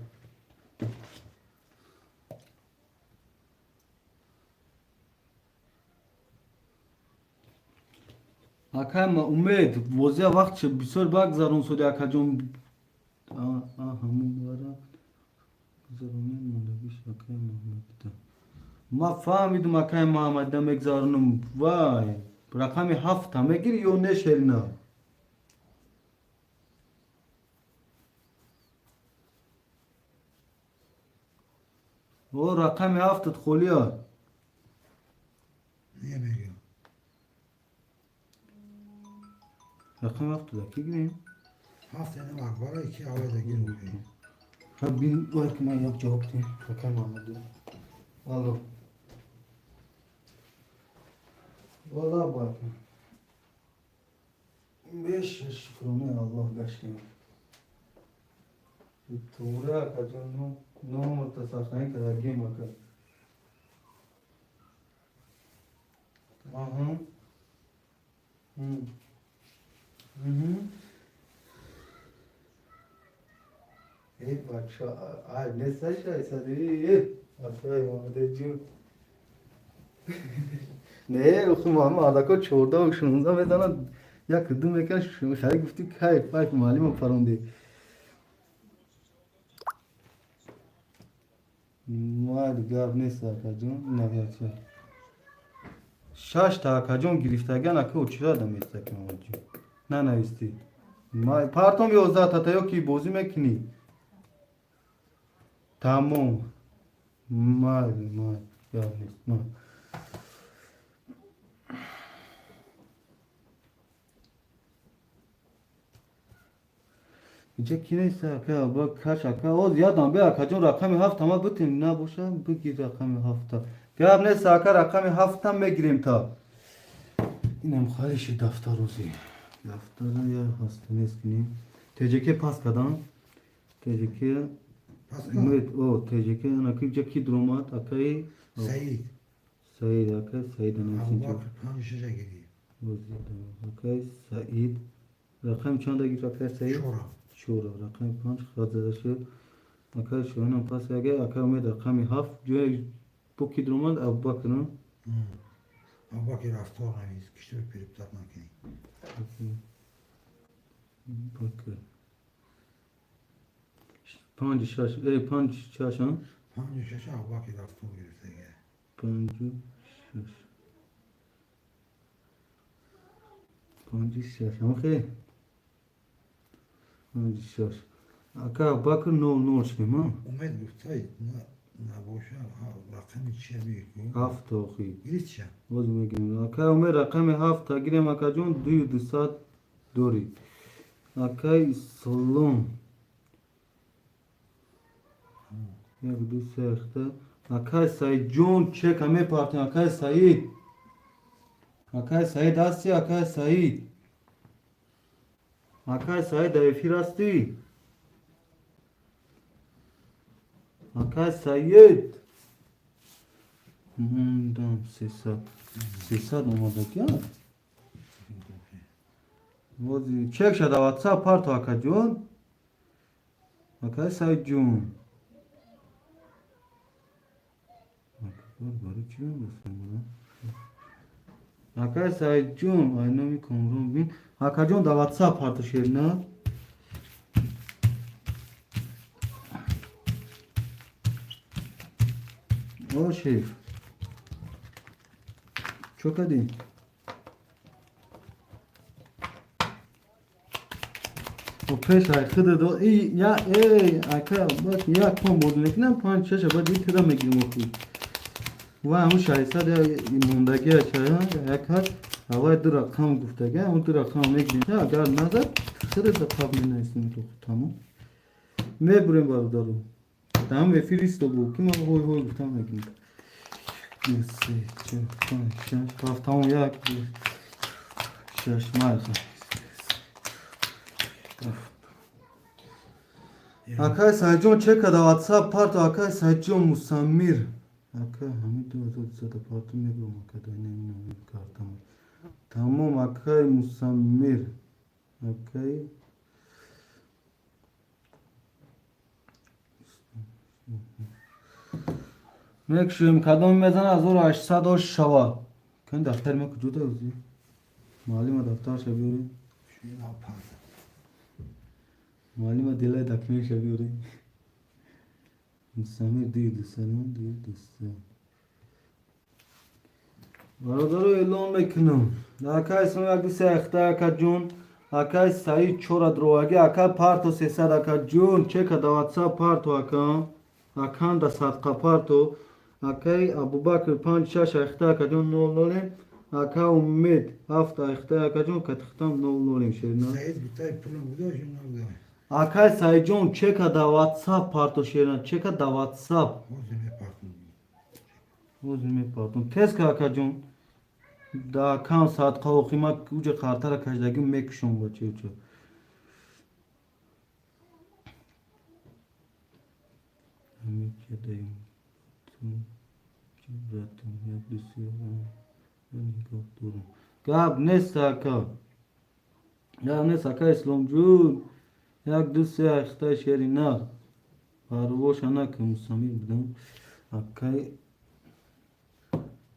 Hakan umut, vazia vakt bir sor bak zarun sodi akacım. Hamur vara. Zarunun mu da bir şaka Muhammed'de. Ma fahmidim hakan Muhammed demek zarunum. Vay. Rakamı hafta mı gir yo ne şerine. O rakamı hafta tkoluyor. Niye veriyor? Rakam hafta da ki gireyim. Haftaya ne var? Bana 2 havada gir oluyor. Ha bin belki ben yok cevap değil. Rakam Muhammed'de. Alo. Valla bak. 5 yaş kronu Allah aşkına. Tura kaçın no mutasakayın kadar game akar. Aha. Hı. Hı. Bak şu ne saçaysa değil. Aferin Muhammedciğim. Ne okumam adako çorda şununza ve sana ya kıdım mekan şu her giftik hayır fark malum falan değil. Mal gav ne sakacın ne yapacak? Şaş takacın giriftagan akı uçuyor da meslek Muhammedciğim. Ne isti? Mal pardon bir ozat atıyor ki bozu mekini. Tamam. Mal gav ne mal. Gece neyse aka bak kaç aka o yadan be akacın rakamı haftama bütün ne boşa bu gir rakamı hafta. Gab ne saka rakamı hafta mı gireyim ta. Yine muhalişi daftar ozi. Daftara ya hastane eskini. TCK paskadan. TCK Pascal. evet o TCK anakıca ki dromat akay Seyit. Said akay Said Abu anasını. Bakr Panjıca geliyor. Akay Said. Rakam çanda gir akay Said. Şora. شورا رقم 5 خاطرش اکر شوینم پس اگه اکر اومد رقمی 7 جای بوکی درمند ابوبکر Abu Bakr Raftor neviz. Kişi bir perip tatmak yani. Bakır 5 şaş 5 şaşan Panjıca Abu Bakr Raftor verirse gel. 5 şaş 5 şaş ama ki 5 şaş اکر bakır no şkim ha Umed Muhtay na boşa rakam içe büyük. 7 oxi İlitçe. باز میگیم اکای اومد رقم 7 تا گیریم اکا جون 200 دوری اکای سلام یک دو سه اخته اکای سعید جون چک همه پارتن اکای سعید هستی اکای سعید دایفی راستی اکای سعید Tamam 300 olmadı ya. Vozi çek şada WhatsApp parto akacun. Akay saycun. Bak bari çiğ misin bana? Akay Said Jun ay nami komron bin. Akajon da WhatsApp partı şerine. O şef. Çok hadi. O peş ay kıdı da iyi ya akay bak ya kom modlek ne pan şaşa bak bir tıra megim oku. Ve همون شایسته در موندگی چای یک هر هوای در رقم گفتگی اون در رقم میگیره اگر نظر سر در قبل نیستیم تو تمام میبریم بردارو تمام و فیلیست رو بود که من هوی گفتم میگیم سه چه پنج شش هفت تمام یک شش مایل Akay Saycan çek ada WhatsApp part Akay Saycan Musamir Akay Hamid da partı ne bu makada ne kartam. Tamam Akay Musamir. Akay Mekşim kadın mezan az or 800 şava. Kan daftar me kucuda uzi. Malima daftar şabiori. Şey yapar. Malima dilay dakme şabiori. Musamir değil senin değil sen. برادر اعلام میکنم اکای اسم یک دیسه اخته اکا جون اکای سعید چورا درواگی اکا پارتو 300 اکا جون چک دا واتساپ پارتو اکا اکان دا صدقه پارتو اکای ابوبکر 5 6 اخته اکا جون 00 اکا امید 7 اخته اکا جون کتختم 00 شیرنا Sayit bir tane pulun bu da şunlar da. اکای سعید جون چک دا واتساپ پارتو شیرنا چک دا واتساپ O zaman yaparsın. Uzun pardon. Tez ki اکا جون دا کام ساعت قوقیما کجا قارتر کجدگی میکشون با چه چه همین که داریم تو جبراتون یک دوستی نگاه دارم گاب نیست اکا یا نیست اکا اسلام جون یک دوستی اخته شیری نه پروش انا که مسامیر بدم اکای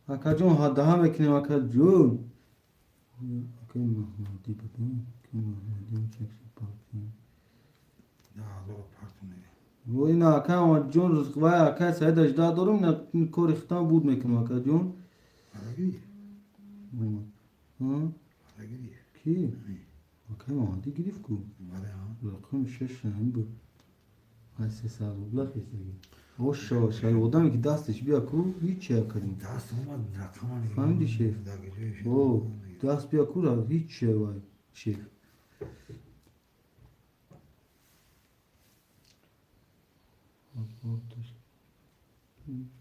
اکا جون ها ده میکنیم اکا جون اکا محمدی بدم که محمدی چکشی پاکی Ya zor partın ne? و این اکا و جون رزقوای اکا سعید اجدا دارم نه کار اختام بود میکنم اکا جون Para gidiyor. ها Para gidiyor. کی اکا محمدی گرفت کو Para ya. رقم شش هم بود های 300 روبله خیزدگی او شای آدمی که دستش بیا کو هیچی اکدیم Ders olmadı. Rakama ne? Hangi şey? Daha geliyor şey. او دست بیا کو را هیچ شای وای شیف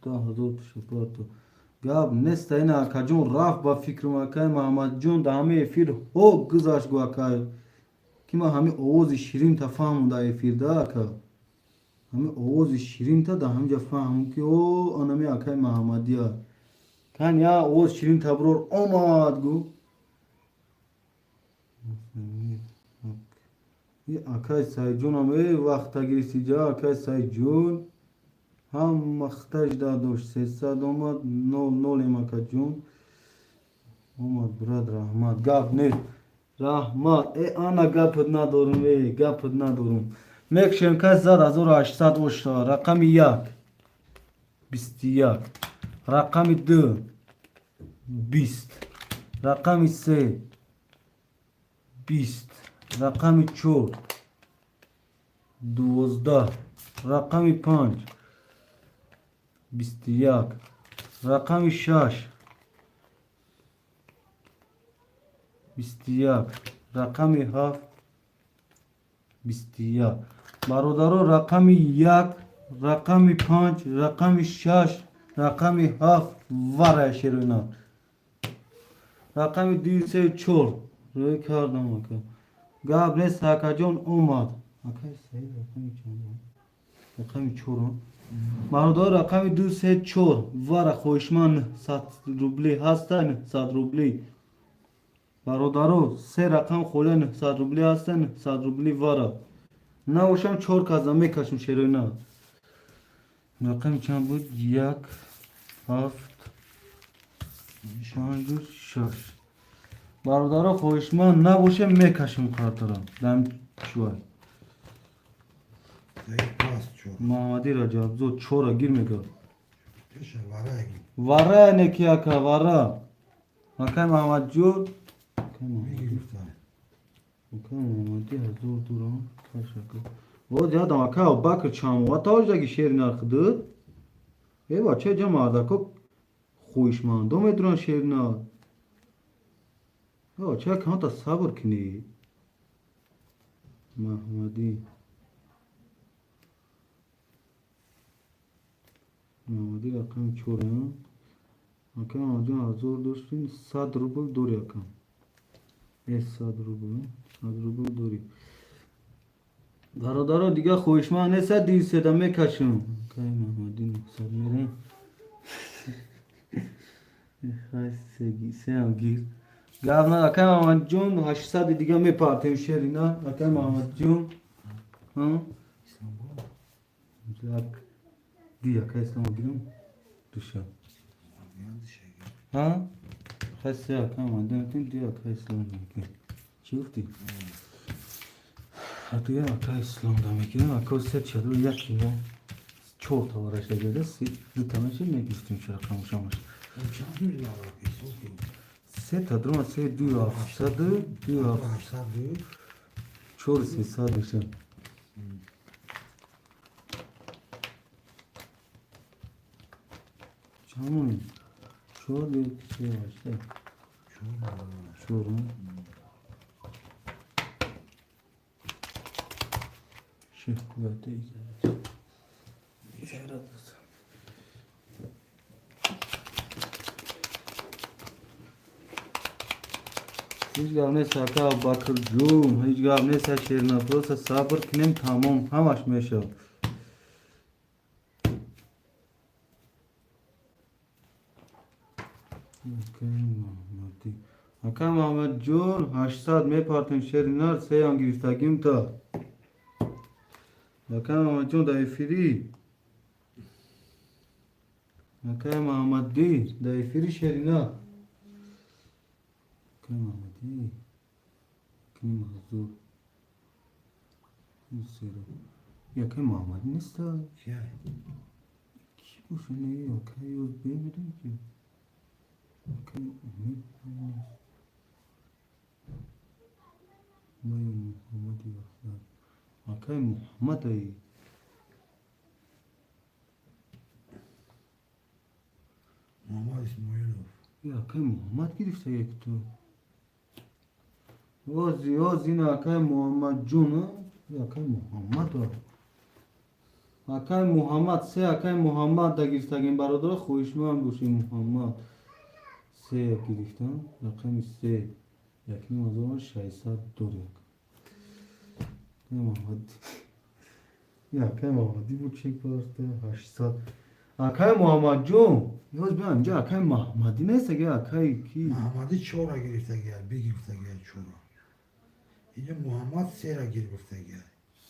ده هزار شپارتو گاب نست اینا اکا جون رفت با فکرم اکای محمد جون ده همه افیر هو گذاشت گو اکای که ما همه اوز شیرین تا فهمون ده افیر ده اکا همه اوز شیرین تا ده همه جا فهمون که او آنمی اکای محمدی ها کن یا اوز شیرین تا برور اومد گو یه اکای سای جون هم ای وقت گریسی جا اکای سای جون هم مختج دادوش 300 اومد 00 اکا جون اومد براد رحمت گپ نیست رحمت ای انا گپت ندارم ای گپت ندارم میکشم کس زد 1800 اوشتا رقم 1 21 رقم 2 20 رقم 3 20 رقم 4 12 رقم 5 21 رقم 6 21 رقم 7 21 برادرو رقم 1 رقم 5 رقم 6 رقم 7 ورای شیرونا رقم 2 3 4 روی کردم اکا گاب نیست اکا جون اومد اکا سعید رقمی چند رقم 4 برادر رقم 2 3 4 ورا خوشمن 100 روبلی هستن 100 روبلی برادرو سه رقم خولن 100 روبلی هستن 100 روبلی ورا نه وشم 4 کازم میکشم شیرونا رقم چند بود 1 7 پنج شش برادرها خواهشمند نباشه میکشم کارترا دم شوی Zayıf pas çok. محمدی رجب زود چورا گیر میگه Teşe vara gibi. واره نکیا که واره مکه محمد جون Bir gifta. مکه محمدی هزار دوران کشکه و زیاد مکه و بکر چام و تاج دگی شیر نرخده ای بچه جمع دکو خویشمند دو میدونن شیر نر ای بچه که تا صبر کنی محمدی محمدی رقم چوره مکه محمد جون هزار داشتین 100 روبل دوری اکم ای 100 روبل 100 روبل دوری برادرها دیگه خویشمند نیست دیر سیده میکشم که محمدی نقصد میره خیلی سه هم گیر گفت نه اکه محمد جون 800 دیگه میپارتیم شیری نه اکه محمد جون ها İstanbul. زک دی اکه اسلام گیرم دوشم Yanlış şey gibi. ها خیلی اکه محمد جون دی اکه اسلام گیرم چی گفتی؟ دیگه اکه اسلام دا میگیرم اکه سه چلو یکی یا 4 تا ورش دیگه سی دو تا میشه میگیستیم چرا کاموشامش Uçak mı var? Çok iyi. سه تا درما سه دو هفتصد دو هفت Başladı. 4 300 میشه چمون 4 دیگه چه باشه Çok. 4 شیخ کواته ایزاره هیچ گام نیست اکا بکر جون هیچ گام نیست شیر نفروس صبر کنیم تمام همش میشه اکا محمد جون 800 میپارتیم شیر نر سه هم گرفتگیم تا اکا محمد جون دای فری اکا محمد دی دای فری شیر نر اکا محمد دی کنی محضور این سیرو اکا محمد نیست Yani. کی بوشه نیه اکا یوز ببینیم که اکا امید نیست مای محمدی وقت اکا محمد ای Muhammed İsmailov. یا اکا محمد گرفته یک تو وازی نه اکا محمد جون یا اکا محمد اکا محمد سه اکا محمد دا گرفتگیم برادر خویشمند بوشی محمد سه گرفتم رقم سه یکی 1600 دوری محمد یا اکا محمدی بود چک پارسته 800 اکا محمد جون یاد بیان اینجا اکا محمدی نیست اگه اکا کی Muhammed'i çora girifte gel. Bir girifte gel çora. İyi Muhammed sera girifte gel.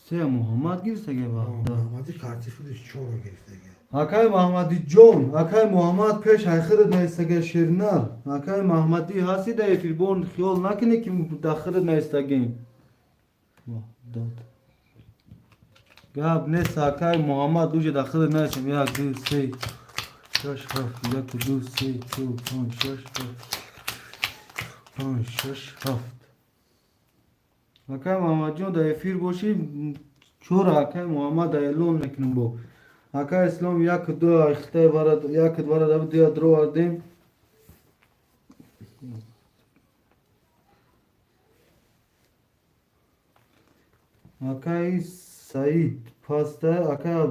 سه محمد گرفتگه وقتا Muhammed'i kartifiliz çora girifte gel. اکای محمدی جون اکای محمد پیش آخر نیستگه شیرنر اکای محمدی هستی دای فیلبون خیال نکنه که داخل نیستگیم داد گاب نیست اکای محمد دوجه داخل نیستم یک دو سی شش هفت یک دو سی دو پنج شش هفت پنج شش هفت اکای محمد جون دای فیل باشی چورا اکای محمد دای لون نکنم بو اکای اسلام یک دو اخته برد یک دوره دو دیا درو وردیم اکای سعید پاسته اکای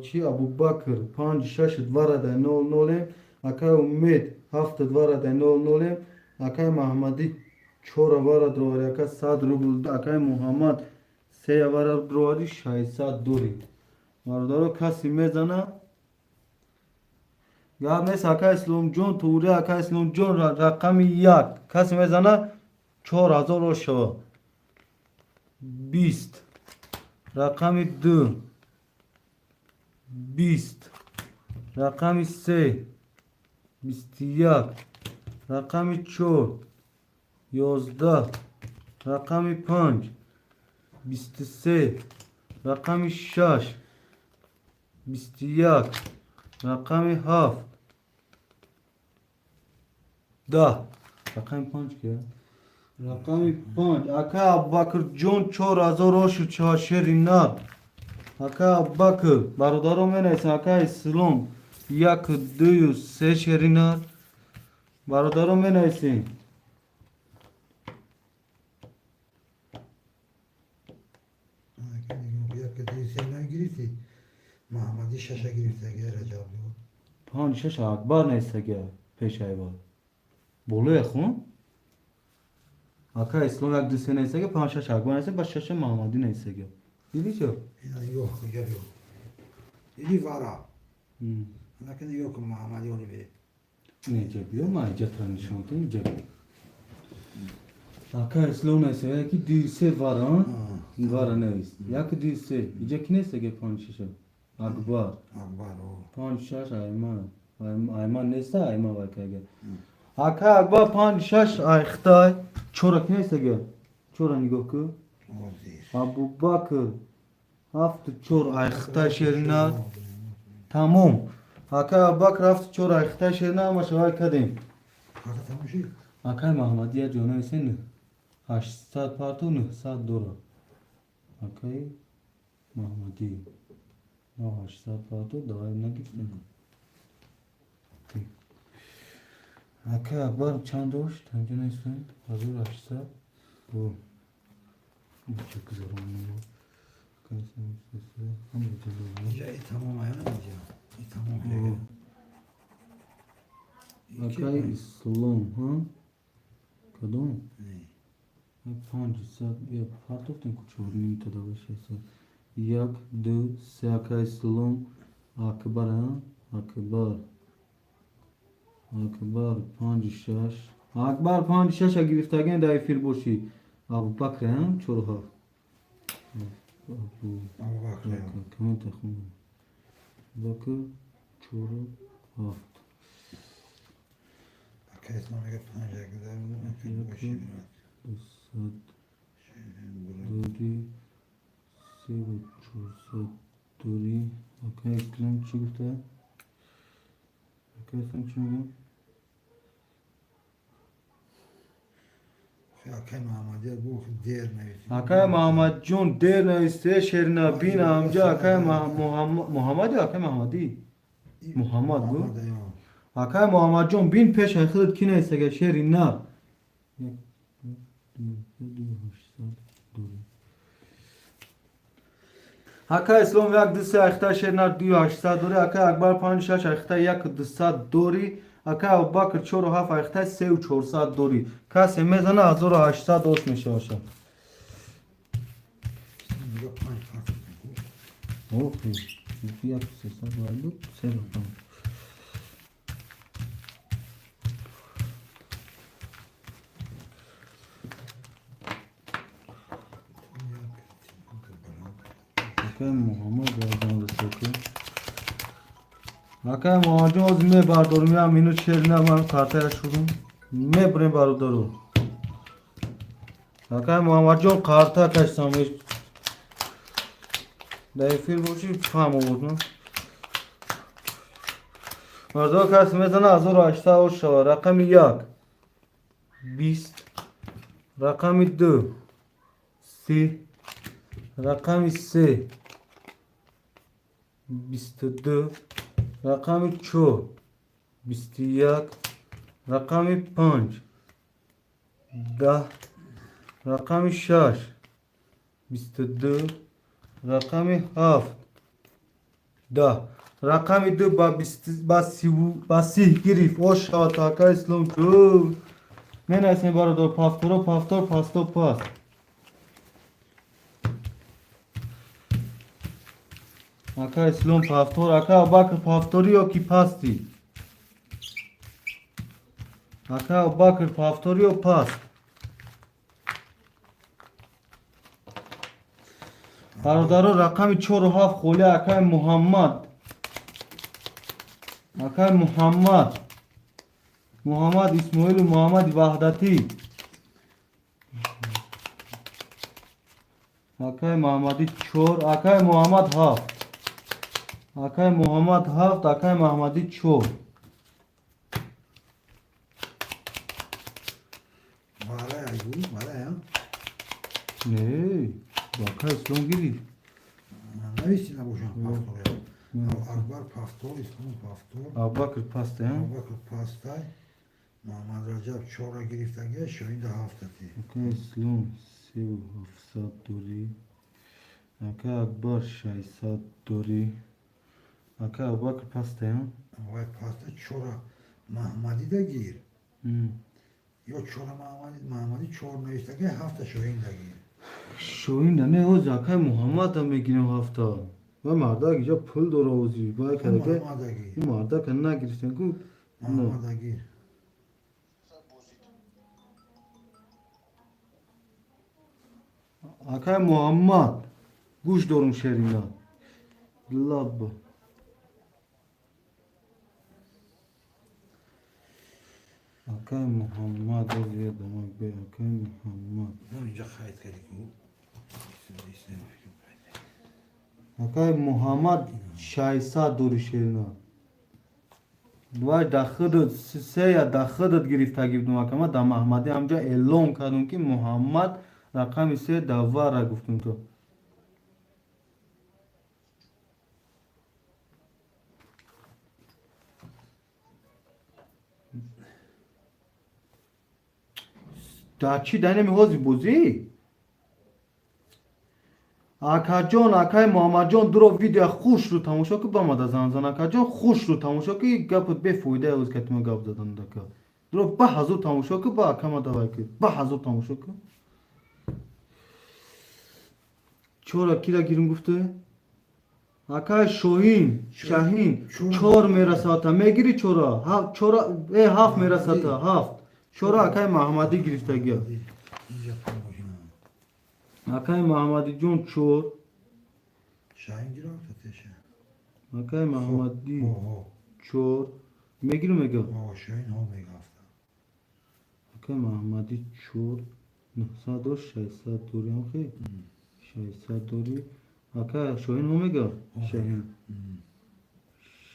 چی ابو بکر 5 6 دوره ده 00 اکای امید 7 دوره ده 00 اکای محمدی 4 دوره درواری اکای 100 روبل اکای محمد 3 دوره درواری 600 دوری مردارو کسی میزنه یا نیست اکای اسلام جون توری اکای اسلام جون رقم یک کسی میزنه 4000 رو شو 20 رقم 2 20 رقم 3 21 رقم 4 11 رقم 5 23 رقم 6 21 رقم 7 10 رقم 5 که رقم 5 اکا ابوبکر جون 4000 شرینار اکا ابوبکر برادرو منیسن اکا اسلام 1 2 3 شرینار برادرو منیسن محمدی ششه گرفته گه رجب بود 5 6 اکبر نیسته که پیش ایوال بولو خون اکا اسلام 1 2 3 نیسته که 5 6 اکبر نیسته با 6 محمدی نیسته که دیدی چه اینا yok geliyor دیدی وارا لكن yok محمدی اونی به نه جبیو ما جتر نشون کنیم جبیو اکا اسلام نیسته که 2 3 وارا وارا نیست یک 2 3 اینجا کی نیسته که 5 6 اکبر اکبر او 5 6 ایمان نیسته ایمان وکه اکا اکبر 5 6 ایختای چورک نیسته که چورا نگاه که o değil ابوبکر 7 4 ایختای شیرینار تمام اکا ابوبکر 7 4 ایختای شیرینار ما شوای کدیم hakikaten bir şey اکای محمدیه جانه سن 800 پارتو 900 دورا اکای محمدی 800 پارتو دای نگیفتن اکای اکبر چند داشت همجا نیستن 1800 bu çok güzel olmuyor. Kayseri sesi ama güzel olmuyor. ya tamam ayağına mı ya tamam Akay İslam ha? Kadın? ne 5 saat ya farklı kuçurun tada başlaysa. Yak de se Akay İslam akbar ha? Akbar. Akbar 5 şaş. Akbar 5 şaşa giriftagen dai fir boşi. Abubakr ha? Çorha. Abu ama bak ya Kaman takhum. Bakır çoru haft. kesmeme yapınca güzel olur mu? Bir şey biraz. Sad dori sevu çursat dori akay islam çıktı. Akay islam çıktı. Akay Muhammed'e bu diğer neyse. Akay Muhammed John der neyse şerina bin amca akay Muhammed akay Muhammedi. Muhammed bu. Akay Muhammed John bin peş ayıklık ki neyse ki şerina. Akay İslam yak dise ayıkta şerina 2800 dori akay Akbar 5 ayıkta yak 200 dori اکا ابوبکر 4 7 ایخته 3 و 400 دوری کسی میزنه 1800 دوست میشه باشه اوکی یک 300 ولی 3 رقم اکا محمد گردان رسوکه اکا محمد از می بردارم یا مینو شیرینه من کارتای شدم می بریم برادرو اکا محمد جان کارتا کشتم دایفیر باشی فهم بود نه مردا کس میزنه 1800 شو رقم 1 20 رقم 2 30 رقم 3 22 رقم 4 21 رقم 5 10 رقم 6 22 رقم 7 10 رقم 2 با 30 گریف او شاد اکا اسلام تو من اسم برادر پافتورو پافتور پاستو پاست اکا اسلام پافتور اکا ابوبکر پافتوری او کی پاستی اکا ابوبکر پافتوری او پاست برادر رقم 4 و 7 خوله اکا محمد محمد اسماعیل و محمد وحدتی. اکای محمدی 4 اکای محمد 7 اکای محمد 7 اکای محمدی 4. Vale aygu, vale ya. Ne? Bakay son giri. Nevisine boşan Yok. pastor ya. Akbar pastor, İslam pastor. Abubakır pasta ya. Abubakır pastay. Muhammed Recep çora girifte geç, şöyle de haftati. Akay Slum Sev Hafsat Dori. Akay Akbar Şaysat Dori. Akay Abubakır pasta ya. Vay pasta çora Mahmadi de gir. Hmm. Yok çora Mahmadi çor neviste geç, hafta şöyle de gir. Şoyun da ne o Akay Muhammed da megine hafta. Ve marda gece pul dora ozi. Vay karake. Mahmada gir. Bu marda kanına girişten ku. Mahmada gir. Akay Muhammed. Guş dorun şerinden. Lab. Akay Muhammed diye demek be Akay Muhammed. Önce kayıt geldik bu. İstemem. Akay Muhammed Şaysa doru şerinden. Vay dakhıdı se ya dakhıdı گرفتگی بدم اما دا محمدی همجا اعلام کردم که محمد رقم 3 دوا را گفتم تو. دا چی دنه میخوازی بوزی؟ اکا جان اکای محمد جان درو ویدیو خوش رو تماشا که با ما دا زن اکا جان خوش رو تماشا که گپ بفویده از که تیم گپ دادن دکا درو با حضور تماشا که با اکا ما دوای که با حضور تماشا که چورا کی را گیرم گفته؟ اکای شاهین چور میرساتا میگیری چورا چورا هفت میرساتا هفت چورا اکای محمدی گرفته گیا İyice boşuna. اکای محمدی جون چور Şahin gir hafta teşe. اکای محمدی Oho. چور میگیرم میگم Oho Şahin ho mega hafta. اکای محمدی چور 900 600 دوری هم خیلی 600 دوری اکای شاهین هم میگم شاهین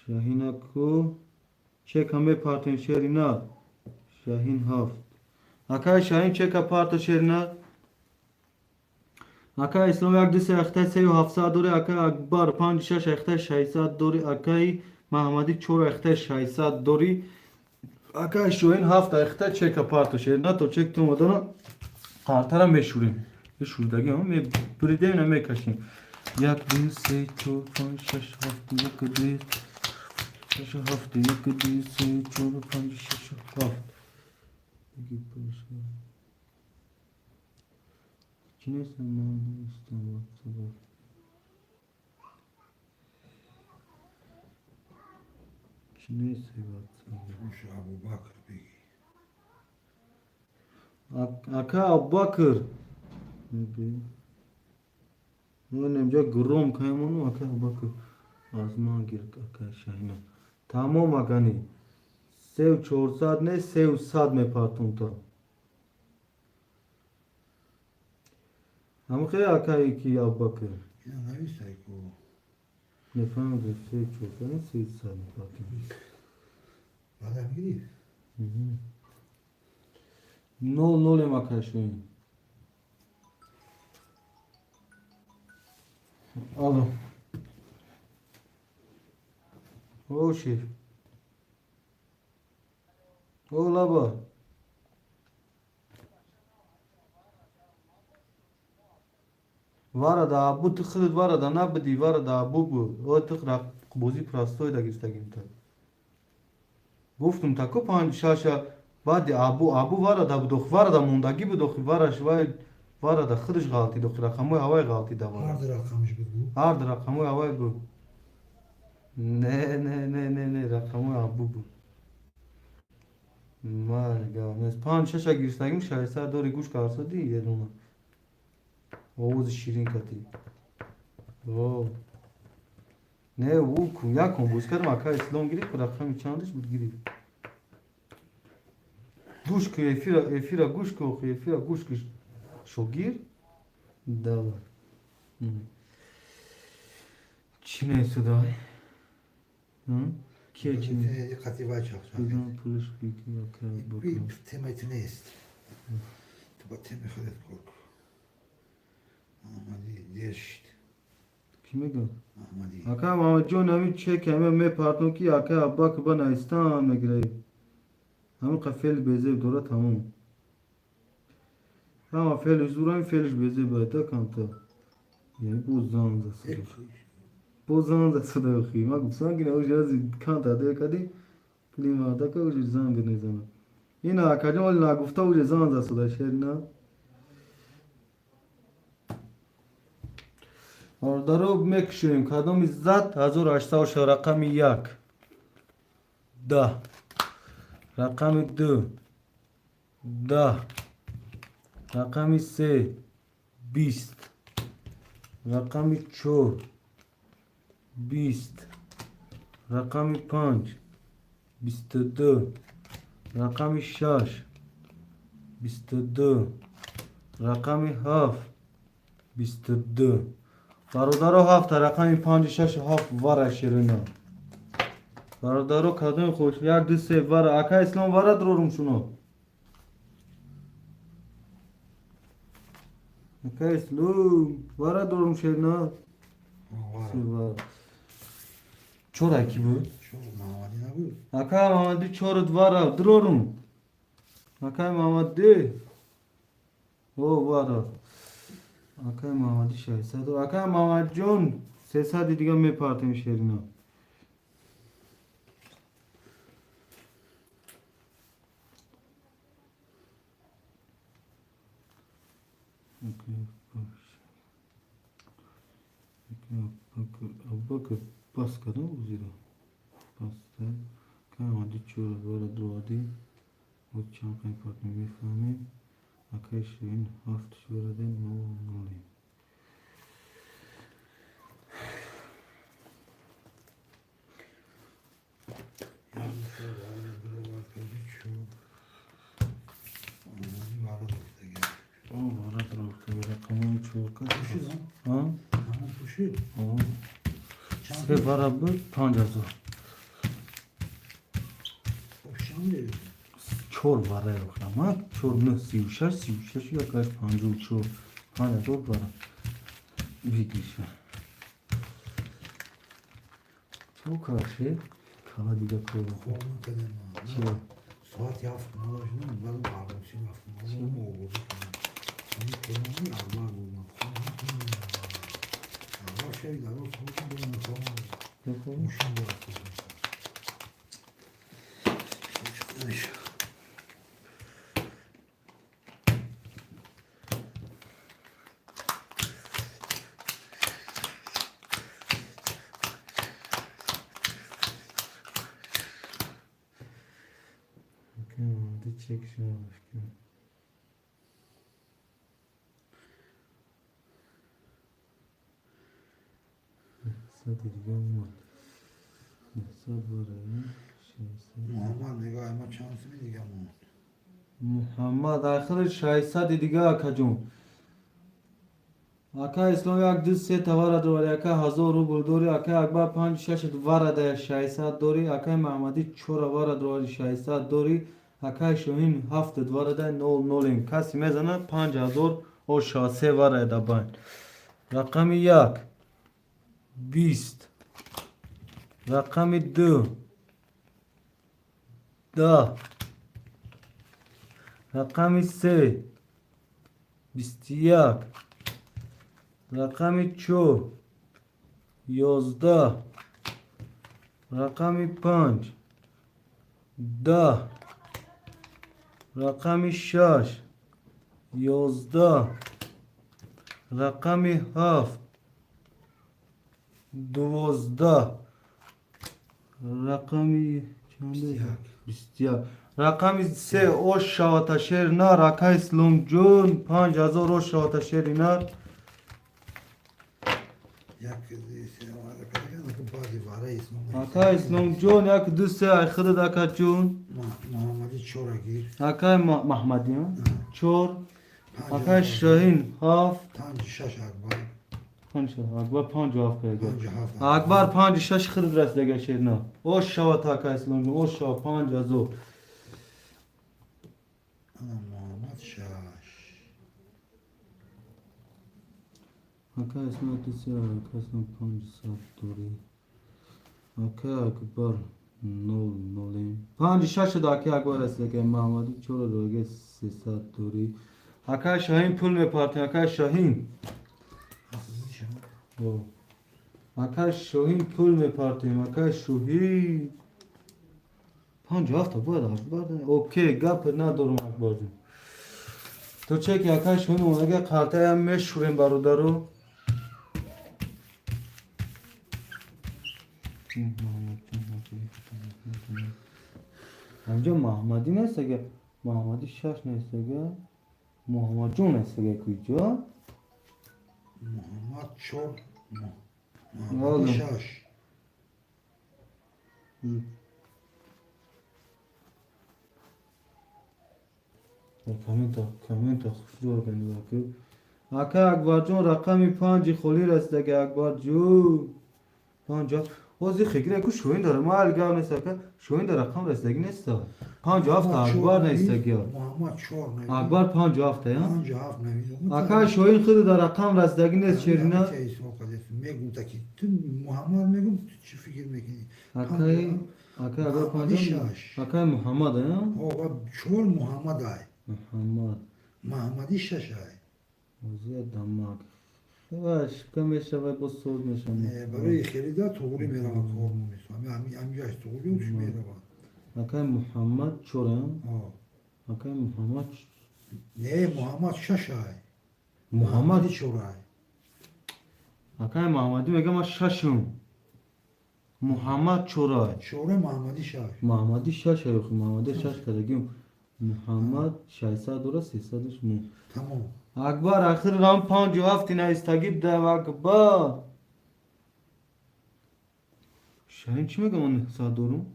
شاهین اکو چک همه پارتن شرینا شاهین هفت اکای شاهین چک پارت شرینا اکای اسلام یک دست اخته 3700 دوری اکای اکبر 56 اخته 600 دوری اکای محمدی چور اخته 600 دوری اکای شاهین هفت اخته چک پارت شرینا تو چک تو مدانا قارتر میشوریم یه شوردگی هم بریده اینه میکشیم یک دو سه چور پنج شش هفت یک دو شش هفت یک دو سه چور پنج شش هفت یکی پنج چی نیست من نیستم چی نیست Hoş Abu Bakır peki. اکا ابوبکر من اینجا گروم کایمونو اکا ابوبکر آزمان گیر اکا شاهینا تمام اگانی 400 نه 300 میپاتون تا هم خیلی اکایی کی ابوبکر Ya neyse ki o. نفهمیدم 400 نه 300 میپاتون Bana gireyim. نول اکا شاهین الو او شیف او لابا وارد ابو تخرد وارد نبدی وارد ابو بو او تخرا بوزی پراستوی دا گرفتگیم تا گفتم تا کو پنج شاشا بعد ابو وارد ابو دخ وارد موندگی بدخ وارش وای وارد خرج غلطی دخ رقمو هوای غلطی دا وارد Vardır akamış bir bu. هر رقمو هوای بو نه رقمو ابو بو مالگا از پنج شش گرفتگیم 600 دوری گوش کارسدی یه دونه اوز شیرین کتی او نه او کن یا کن بوز کردم اکا اسلام گیری که رقم چندش بود گیری گوش که افیرا گوش که افیرا گوش که شوگیر داور چی نیست دای؟ Kiye çini? Dikkati var çok. Buradan polis bilgi yakar bakalım. Bir temeti ne ist? Bu temi halet kork. Ahmadi değişti. Kime gel? Ahmadi. Aka Mehmet John hemi çek hemi me pardon ki aka abba ki bana istan megre. Hemi kafel beze dora tamam. Ama fel huzuran fel beze bata kanta. Yani bu zanza sıra. Bu zanza sıra ki. Ma gupsan ki ne o jaz kanta de kadi. Klima da ka o zang ne zaman. Yine aka ol na gufta o zanza sıra şerna. Orada mekşim kadam izzat hazır açta o rakam yak. Da. Rakam 2. Da. Rakam 3. 20. Rakam 4. 20. Rakam 5. 22. Rakam 6. 22. Rakam 7. 22. برادر هفت رقم 56 هفت وره شیرینه برادر کدوم خوش یک دو سه وره اکا اسلام وره دروم شونو اکا اسلام وره دروم شیرینه سه وره چور اکی بود؟ Çok mamadi ne bu? اکا محمدی چورت وره دروم اکا محمدی او وره Akay Mahmadi Şahsad. Akay Mahmad John. Sesa دیگه میپارتیم شیرینا. Abba bas kadar uzira. Bastı. Mahmadi çorba böyle doğadı. O çankayı partimi میفهمیم. Akay şirin haft şuradan ne olmalı? O var da ortaya rakamın çok kaç? Ha? Tamam kuşu. O. Se var abi 5000. Kuşan diyor. چور واره رخنما چور نه 36 یا کاش 54 5000 واره بگیشه چو کاشه کالا دیگه کار Kolunu kadar چه saat yaptım. Allah'ım ben bağırdım. Şey yaptım. Allah'ım o oldu. Hani kolunu Allah bulmak. Allah şeyler o kolunu bulmak. bakalım Kuşan bıraktı. Neyse. hadi çek şunu bakayım sadece olmadı sabır Muhammed nigah ama şansı bir nigah Muhammed. محمد آخر 600 دیگه اکا جون اکا اسلام یک دو سه توار دوری اکا 1000 روبل دوری اکا اکبر 5 6 واره ده 600 دوری اکا محمدی 4 واره دوری 600 دوری اکا شوهین 7 دواره ده 00 این کسی میزنه 5000 و 6 واره ده باین رقم 1 20 رقم 2 10 رقم 3 21 رقم 4 11 رقم 5 10 رقم 6 11 رقم 7 12 رقم چنده 21 رقم 3 او شاوتا شیر نار اکا اسلام جون 5000 او شاوتا شیر نار Yak sinemalarda kadar ki bazı دیواره اسلام Aka İslam John yak düse aykırı da ka John. محمدی چورا گیر Aka Mahmadi ha. Çor. پنج Aka آقا. Şahin haf. پنج شش اکبر Panç Akbar panç haf kaya. پنج هفت Akbar panç şaş khır rasle geçirna. O şavat Aka İslam o şav panç azo. انا محمد شش Aka İslam düse Aka İslam panç sat duri. Aka Akbar nol nolim. Panç şaş da Aka Akbar rasle ke Mahmadi çor roge se sat duri. Aka Şahin pul me parti Aka Şahin. O. Aka Şahin pul me parti Aka Şahin. Panç hafta bu arada Akbar. Okey gap na durum Akbar'cığım. تو چه که اکا شون اونگه قرطه هم مشوریم برادرو همجا محمدی نیست که محمدی شش نیست که محمد جون نیست که کجا محمد چور والا. محمدی شش کامنت خوشدار کنی باکو اکا اکبر جون رقمی پنجی خولی رسته که اکبر جون پنجا وزی خیلی کو شوین داره ما الگاو نیست که شوین داره رقم رسیدگی نیست پنج هفته اکبر نیست که محمد چور نوید اکبر پنج هفته یا پنج هفت نوید اکا شوین خود داره رقم رسیدگی نیست شیرینا میگم تاکی تو محمد میگم تو چی فکر میکنی اکای اکا اکبر پنج اکای محمد یا آقا چور محمد های محمد محمدی شش های وزی دماغ باش کمش شوی با صوت میشم برای خریدار توغلی میرم کار میکنم همینجاش توغلی اونش میرم اکای محمد چورا آه اکای محمد نه محمد شش های محمد محمدی چور های اکای محمدی میگه ما ششم محمد چورا چور محمدی شش محمدی شش هیخ محمدی شش کدگیم محمد 600 درست 300ش مو تمام اکبر آخر رام پنج هفتی نایستگی ده اکبر شاهین چی میگه من ساعت دورم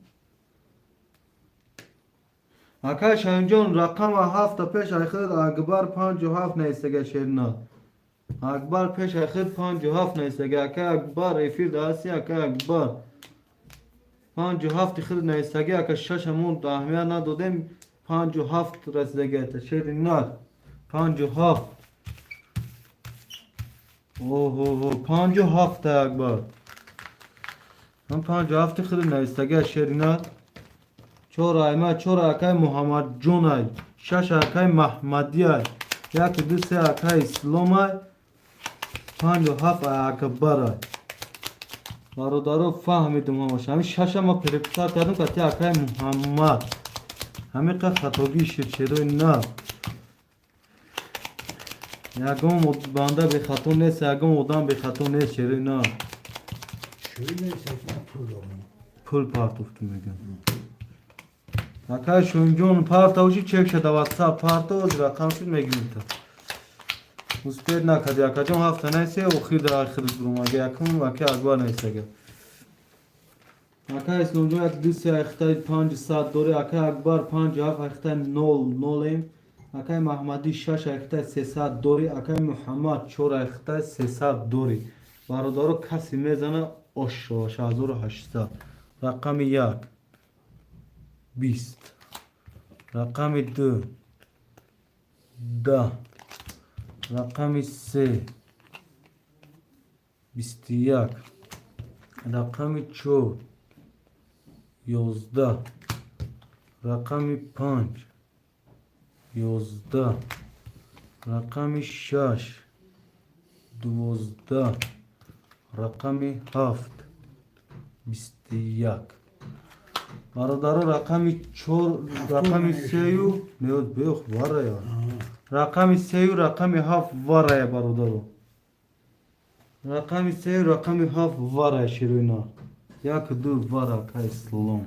اکا شاهین جان رقم هفت پیش آخر اکبر پنج هفت نایستگی شیرنا اکبر پیش آخر پنج هفت نایستگی اکا اکبر افیر داستی اکا اکبر پنج هفت خرد نایستگی اکا شش همون اهمیت ندادیم پنج هفت رسیدگی تا شیرنا پنج هفت اوه پنج هفت اکبر من پنج هفت خیلی نویستگی شیرینا چهار ایمه چهار اکای محمد جون ای شش اکای محمدی ای یک دو سه اکای اسلام ای پنج هفت اکبر ای برادرو فهمیدم همش همین شش ما پریپتار کردم که تی اکای محمد همین که خطابی شیروی نه یکم بنده به خطا نیست یکم آدم به خطا نیست چرا نه شوی نیست که پول دارم پول پارت افتو میگم اکای شون جون پارت اوشی چک شده واتساپ پارت اوز رقم شد میگیم تا مستید نکرد یکا جون هفته نیسته و خیر در آخر برون اگه یکم اکی اکبر نیسته گه اکای اسلام جون یک دوستی اختای 500 دوری اکای اکبر 5 هفت اختای 0 ایم اکای محمدی 6 اختای 300 دوری اکای محمد 4 اختای 300 دوری برادرو کسی میزنه آشا 6800 رقم 1 20 رقم 2 10 رقم 3 21 رقم 4 11 رقم 5 11 رقم 6 12 رقم 7 21 برادرو رقم 4 رقم 3 میاد بیخ واره یا رقم 3 رقم 7 واره برادرو رقم 3 رقم 7 واره شیروینا یک دو واره که اسلام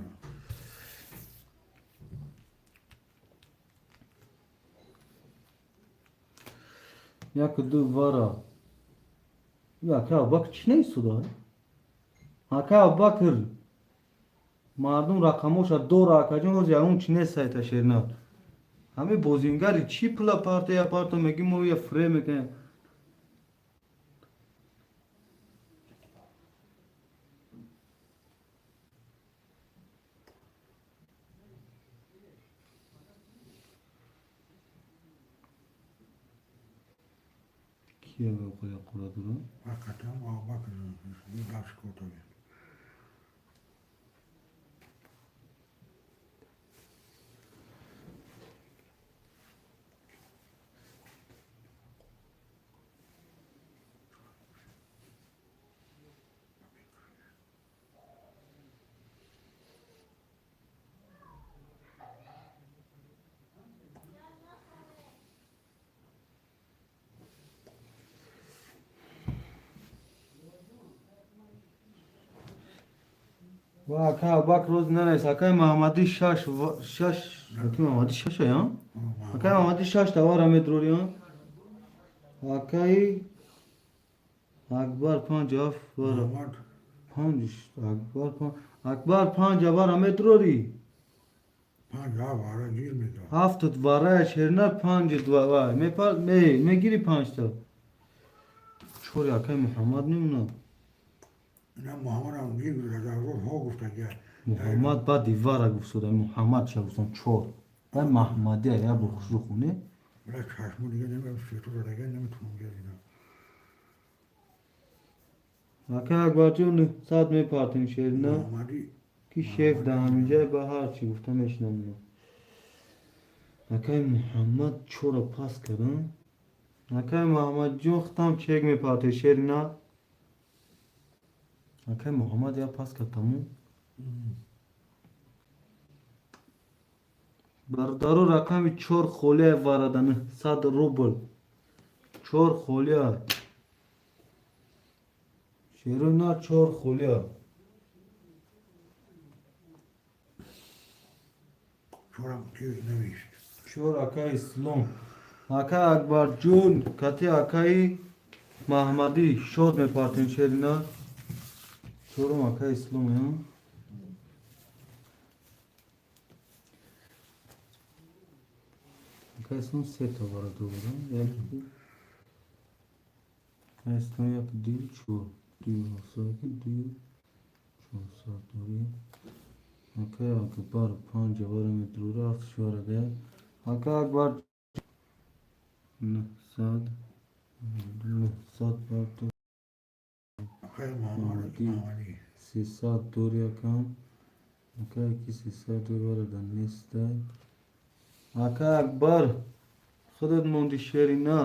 یک دو واره یا که باک چی نیست داره Haka bakır. Mardum rakamosha do rakajon roz ya un çine sayta şerna. Hame bozingari çi pula parte ya parto megi mo ya frame ke. Kiye ga koya kura duru. Hakikaten bakın. Bir laf çıkartıyor. Va haka bak roz neresi? Haka Muhammadi şaş. Haka Muhammadi şaş ya. Haka Muhammadi şaş da var Ahmet ya. Hakayı Akbar Pancaf var. Muhammed Panç Akbar Panca var Ahmet Rori. Pancağı var, girmedi. Haftat var şernar pancı var. Me giri pançta. Çor Hakay Muhammed ne buna? Ne Muhammed ama girmedi. Ruh o gufta gel. Muhammed ba divara gufsoda Muhammed şavsan çor. Ben Mahmadiye ya bu ruhune. Böyle çarşımı diye ne fütur da gel ne tunum gel. Hakay Akbarcığım saat me partin şerine. Muhammed'i Ki şef daha önce bahar çi guftam eşnamına. Hakay Muhammed çora pas karın. Hakay Muhammed çok tam çek me partin şerine. Hakay Muhammed ya pas katamı. Bardaru rakami çor xolya varadanı sad rubl. Çor xolya. Şeruna çor xolya. çoram ki ne işte. Çor akay İslam. Hakay Akbarcun kati akay Mahmadi şod me partin şerina. Çorum akay İslam ya. Akay İslam seta var doğru. Yani akay İslam yak değil çor. Diyor olsa ki diyor. Çor saat oraya. Hakay Akbar Panca var metrura af şu arada. Hakay Akbar Saat Saat parto Akay Muhammed'i. Saat doğru kan. Hakay ki saat doğru aradan nestay. Hakay Akbar خودت موندی شرینا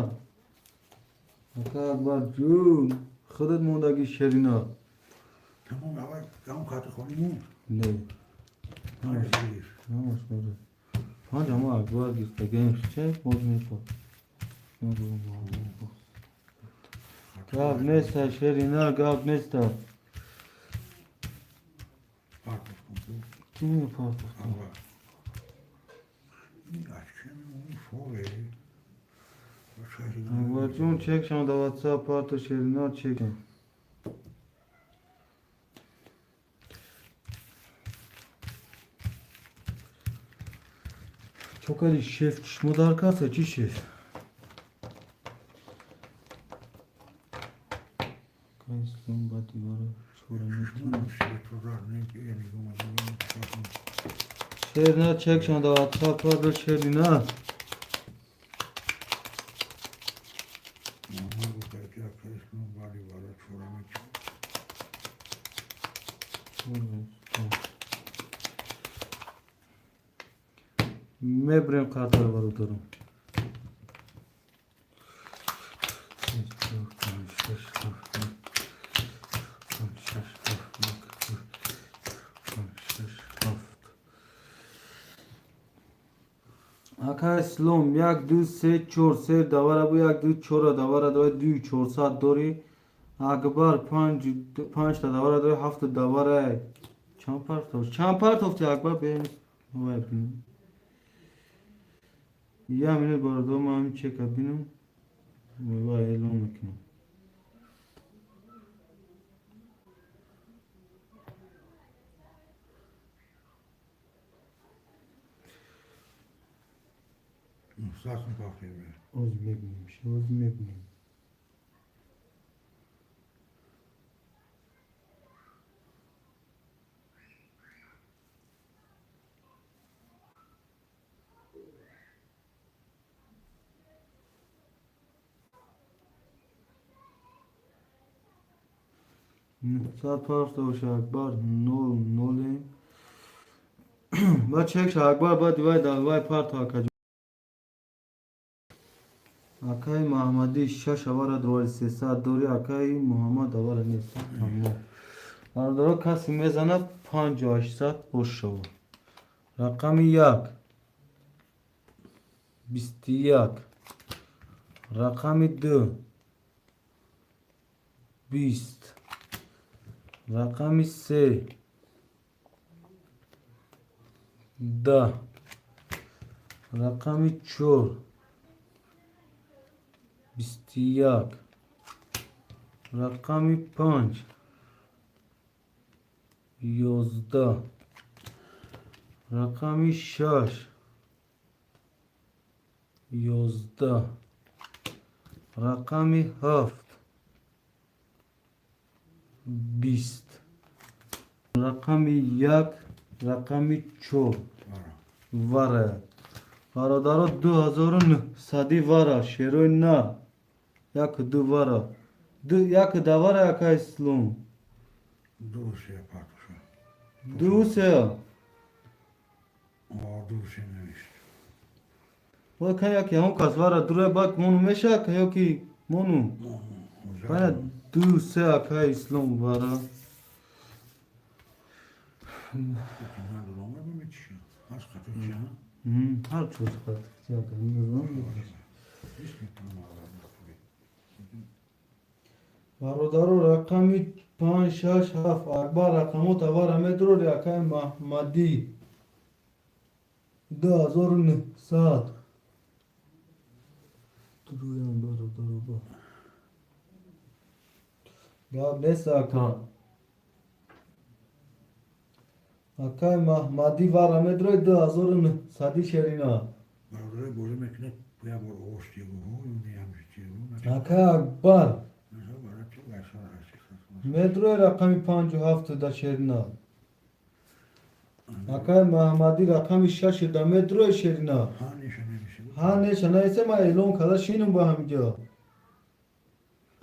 Hakay Akbar جون خودت موندگی شرینا. Tamam ama tam katı konumu. Ne? Hayır değil. Yavaş böyle. Hadi ama Akbar gitti genççe bozmuyor. Gab nesta şerina gab nesta. Pardon. Kim yapar? Allah. Açken şöyle. Akbarcığım çek şunu da WhatsApp parto şerina çek. Çok ali şef çişmudar kasa çi şef. Kaysın bati var. Şerina çek şunu da WhatsApp parto şerina. Mebrem kartlar var udarım. Akay slom yak du se çor se davara bu yak du çora davara da du çor saat dori akbar panç ta davara da hafta davara çampar tofti akbar ben bu yapayım. Ya mene bardo mam çek abinum. Vay elon makine. Sasın bakıyor. Az mebniymiş. Az mebniyim. Sarparsa o şakbar nol. Ba çek şakbar ba divay davay part hakacı. Akay Muhammadi şaş avara duvar sesa dori akay Muhammed avara neyse. Tamam. Ardara kasim vezana 5-8 boş şov. Rakami yak. 21. Rakami 2. 20. Rakami 3. 10. Rakami 4. 21. Rakami 5. 11. Rakami 6. 11. Rakami 7. 20. Rakami 1. Rakami 4. Vara. Varadaro 2000 sadi vara. Şeroy na. Yak du vara. Yak da vara yaka islum. Doğrusu yapar şu. Du se. Doğrusu neymiş? Vay kayak ya kas vara dure bak monu meşa kayoki monu. Bana du se yaka islum vara. Bunlar da olmuyor mu yetişiyor? Az katı ya. Her çocuk artık yaka. Bilmiyorum. Hiç mi tamam ağlarım? Varodaro rakami 5-6 akbar rakamot avara metro yakay Mahmadi 2000 saat. Duruyorum daro bu. Ya ne saka? Akay Mahmadi vara metro 2000 sadi şerina. Orada böyle mekne bu ya bu hoş diye bu ne yapmış diye bu. Akay akbar Mesela bana çok aşağı aşağı. metro rakami 5 da şerina. Akay Mahmadi rakami 6 da metro şerina. Ha ne şöyle bir şey. Ha ne şana ise ma elon kadar şinin bu hamca.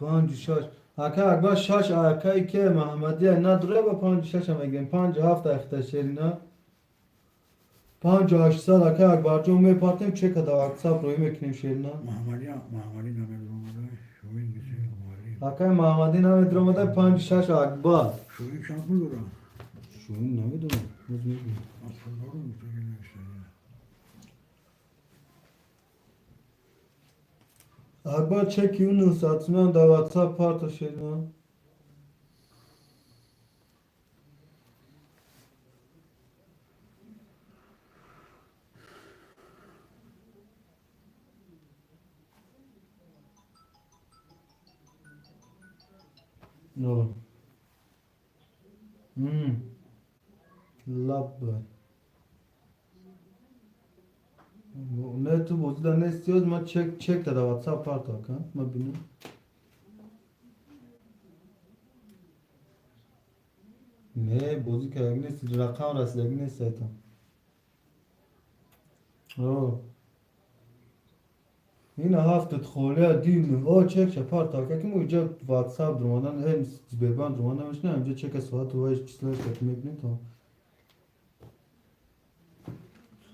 5-6 Aka akbar 6 akay ke Mahmadiye na dure ba 5-6 ama gen 5 ehta şerina. 5-8 sal akay akbar jo me partem çek da WhatsApp roy meknim şerina. Mahmadi namer olmalı. Şu in gitsin Mahmadi. Akay Mahmadi na medromada 5-6 akbar. Şu in şampul ora. Şu ne mi dön? Aslında olur mu? Söyle işte ya. Akbar çek yunus satman da WhatsApp parto şerina. No. Labba. Ne tu bozda ne istiyoruz ma çek da WhatsApp parto ka ma binu. Ne bozu ka ne sid rakam rasleg ne seta. Oh. این هفته خوله دیم او چک شپار تا که مو اینجا واتساپ درمانن هم زبان درمانن مش نه اینجا چک ساعت و وایش چیزاش که میبینی تو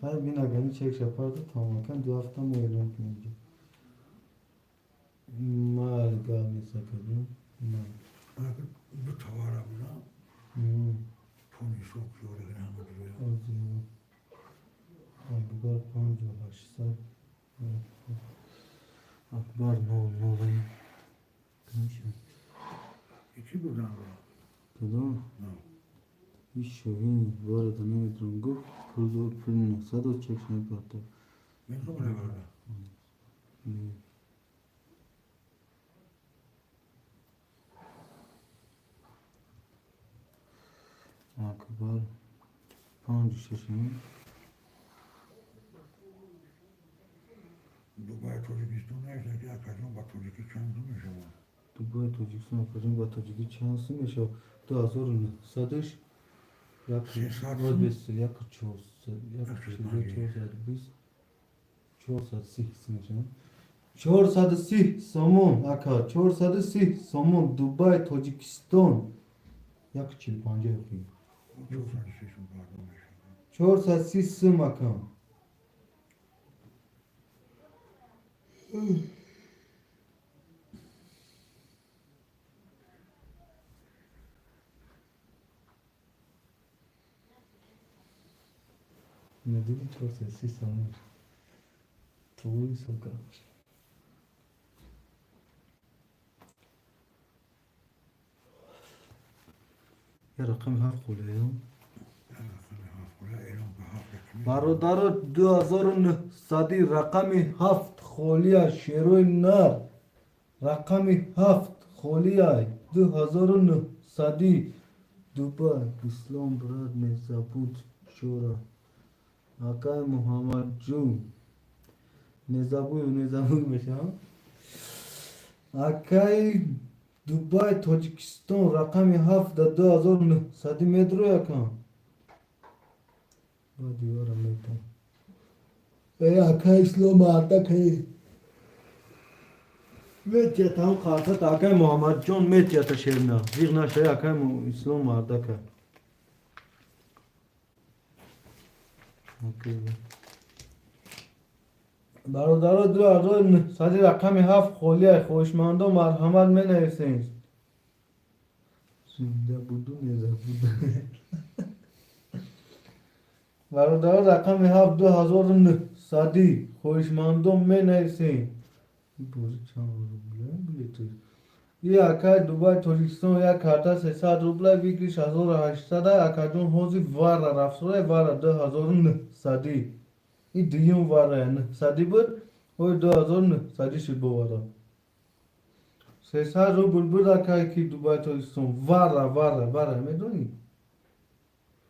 خیلی بینا گنی چک شپار تو تمام کن 2 هفته مو اعلام کنیم اینجا مال گام نیسا کدیم نه Bu tavara buna poni sokuyor yani duruyor. آزی اکبر 5-8 اکبر نو کنشم İki buradan var. کدام Ha. هیچ شوهی وارد نمیتونم گفت پول 900 و چک نمیپرده Ben kabul ederim. اکبر 5-6 تاجیکستان نشده که اکرم با تاجیکی چند دو میشه Dubai Tacikistan Akacım با تاجیکی چند سال میشه 2009 یک سه ساعت روز بیست یک 400 یک 420 430 میشه 430 سومون اکا 430 سومون دبی تاجیکستان یک 45 خوی چون سیشون بردم میشه 430 سوم اکا ne dedim 430 سومون طوری سوکا یه رقم هفت خوله هم برادر 2900 رقم هفت خولیه شیروی نر رقم هفت خولیه 2900 دوبای اسلام براد نزابود شورا آقای محمد جون نزابود میشه آقای دبی تاجیکستان رقم هفت 2900 متر یکم با دیوارم میتونم ای آقای اسلام آتا که میتیت هم خاصت آقای محمد جون میتیت شیرنا ویغ نشه آقای اسلام آتا که برادر 2900 رقم هفت خولیه خوشمند و مرحمت می نویسین زنده بودو نیزه بودو برادر رقم هفت 2900 خوشمند و می نویسین بوزی چند روبله بلیتوی یه اکای دوبای تاجیکستان یک کارتا 300 روبله بیکریش 1800 اکادون حوزی واره رفسوره واره 2900 این دیون واره 900 بود و 2900 شد بواره 300 روبل بود اکای که دوبای تاجیکستان واره میدونی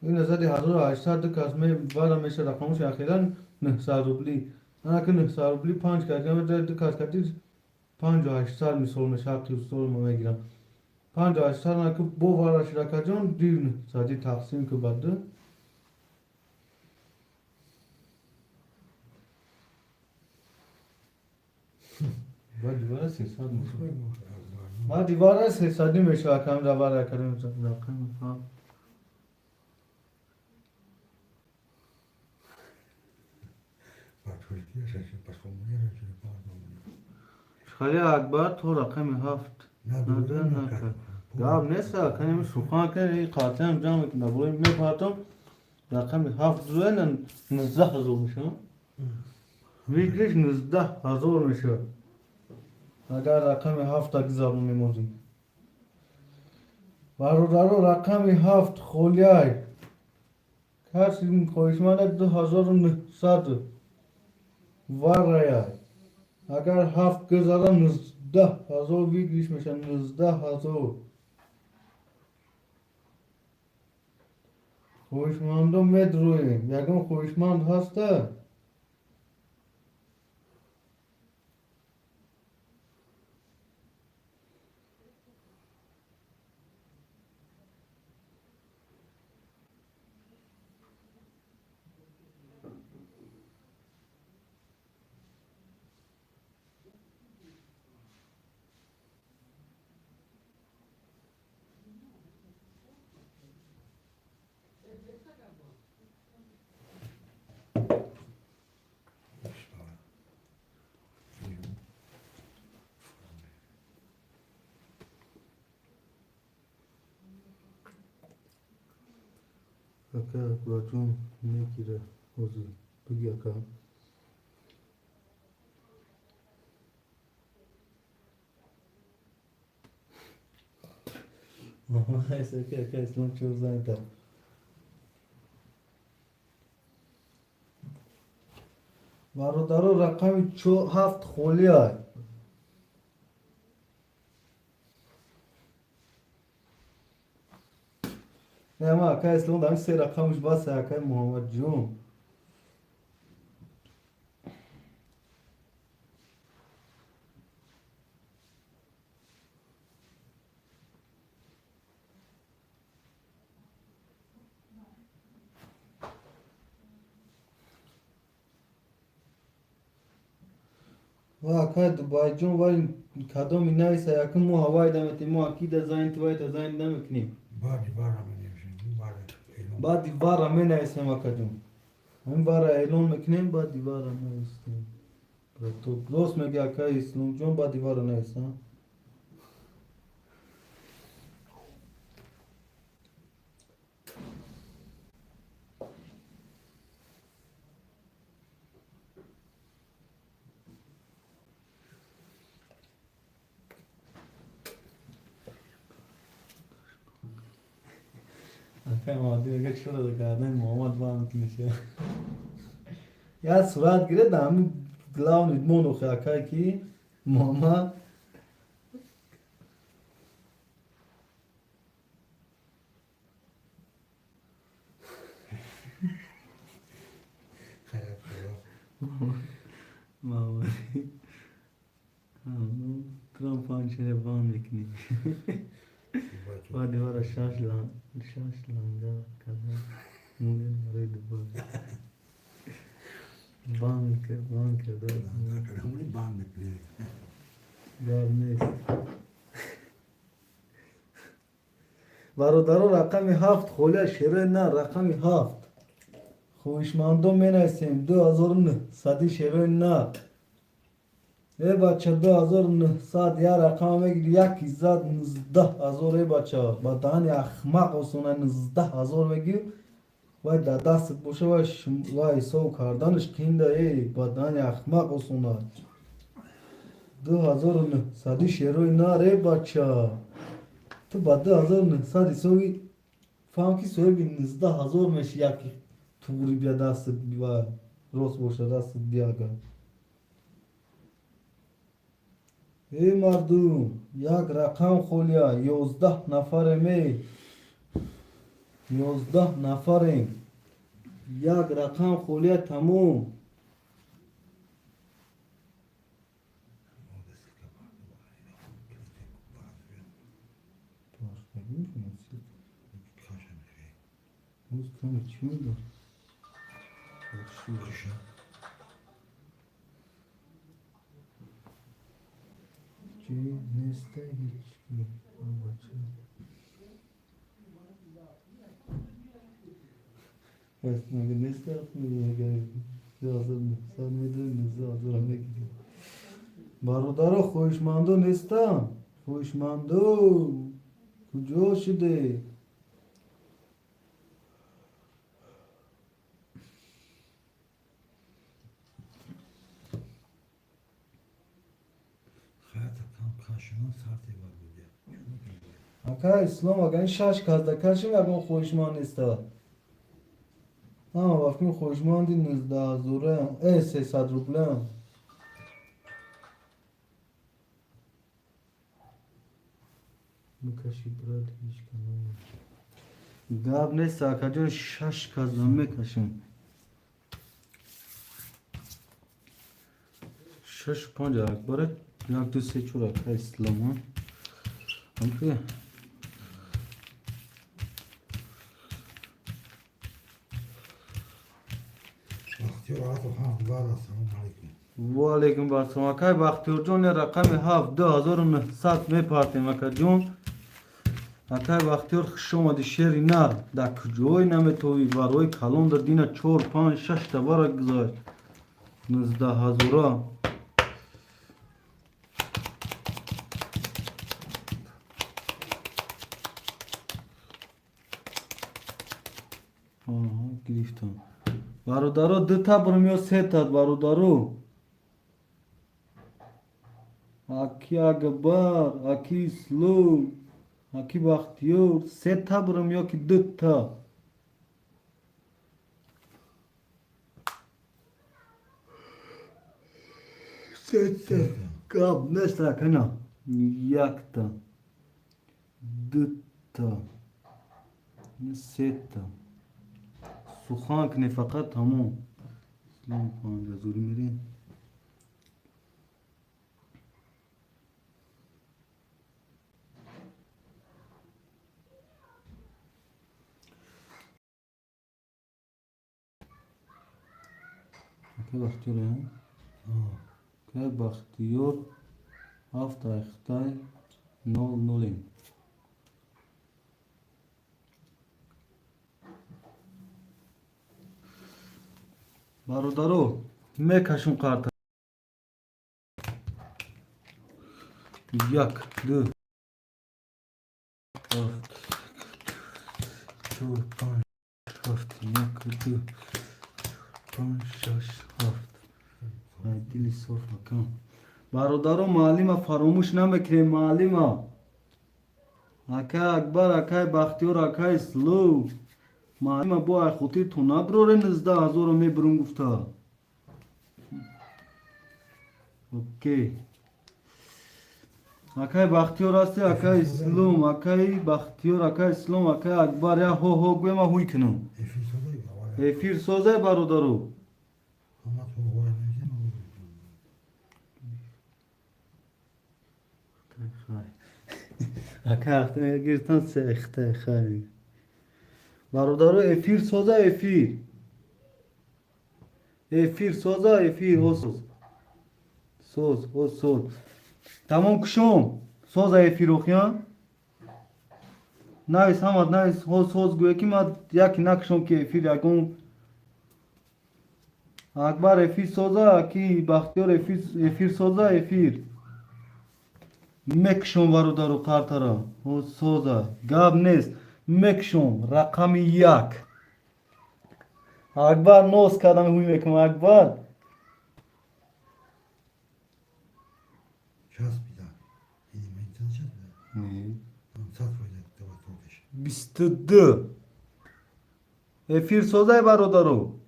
این نزدی 1800 کس می واره میشه رقمش اخیرا 900 روبلی انا که 900 روبلی 5 کردیم دو کس کردی 5800 میسول میشه حقی اصول ما میگیرم 5800 انا که بو واره شرکت جان دیر 900 تقسیم که بده با دیواره 300 میشه با دیواره 300 میشه کم دواره کردیم رقم ها با ترکیه شدی پس خمونی را چه بردم خیلی اکبر تو رقم هفت نداره نکرد گاب نیست کنیم شوخان که این قاطع هم جمع کنه بروی میپاتم رقم هفت زوه 19 هزار میشه ویکلیش 19 هزار میشه اگر رقم هفت اگه زبون میمونی برادر رقم هفت خولیه کسی خوشمانه 2900 واره اگر هفت گذارم 19 هزار ویگریش میشه 19 هزار خوشمندم میدرویم یکم خوشمند هسته اکا باجون میگیره حضور بگی اکا ایسا که اکا اسلام چور زنیده برادر رقم هفت خولی های نه ما اکا اسلام دارم سه رقمش باسه اکا محمد جون ва кай Дубайҷон вай кадоми нависа якум мо ҳавай дамати мо акида зайн тивай та зайн намекунем. Bari bara menevşin. Bari. Баъди вара менависем акаҷон. Ҳамин вара эълон мекунем баъди вара нависем. То рост меги акаи Исломҷон баъди вара нависам. Акай модди мегӯяд шуро кардан Муҳаммад банд меша. Я сурат гиред ҳамин главни монохе акай ки Муҳаммад Мамади. Трам панчере банд мекунем. Баъди вара шашланга када мулен барои Дубай. Банд карда. Bari bekliyor. Гап нест. бародаро рақами 7 холия шерои на рақами 7 хоҳишмандон менависем 2900 шерои на е бача 2900 я рақама мегири 119,000 е бача ба даҳани ахмақ осона 19000 мегир вай дар дастат боша вай ҳисоб карданаш қиинда е ба даҳани ахмақ осона 2900 шерои нар е бача ту ба 2900 ҳисоби фаҳм ки соҳиби 19000 меши яки тури бия дастат ва рост боша дастат биягар эй мардум як рақам холия 11 нафарем е 11 нафарем як рақам холия тамом бародаро хоҳишмандо нестам хоҳишмандо куҷо шуде акай ислом агар ин 6 каздакашим ягон хоҳишманд неста вақти хоҳишманди 19000 300 рублям гап нест акаҷон 6 каза мекашем 6-5 акбара 1-2-3-4 акай ислома окей ва алейкум барсам акай бахтиёрҷон я рақами 7 2900 мепартем акаҷон акай бахтиёр хушомади шери нар дар куҷои наметавӣ барои калон дар дина 4-5-6 та бара гузашт 19000 гирифтам бародаро 2 та бурам ё 3 та бародаро аки Акбар аки Ислом аки Бахтиёр 3 та бурам ё ки 2 та гап нест акана 1 та 2 та 3 та сухан кунем фақат тамом ислом 5000 мерем акай Бахтиёр که بختیار 7 اخته 0-0. برادرو میکشون کارت. 1 2 4 5 7 1 2 5 6 7. دلی صاف نکن. برادرو معلم فراموش نمیکنه معلم. اکای اکبر اکای بختیار اکای سلو. معلم با خودی تو نبروره 19,000 میبرون گفته. اوکی. اکای بختیار هستی اکای اسلام اکای بختیار اکای اسلام اکای اکبر یا هو هو گوی ما هوی کنم. افیر سازه برادرو. اکای اخته گرتن سه اخته خیلی. برادرو افیر سازه افیر. افیر سازه افیر هو سوز. تمام کشم. سوز افیر اخیان. نایس هماد نایس هو گوی که ما یکی نکشم که افیر یکم. اکبر افیر سازه کی بختیار افیر سازه افیر. مکشم برادرو قرطره هو سوزه گاب نیست مکشم رقم 1 اکبر نوز کردم هوی میکنم اکبر نه 22 افیر سوزه برادرو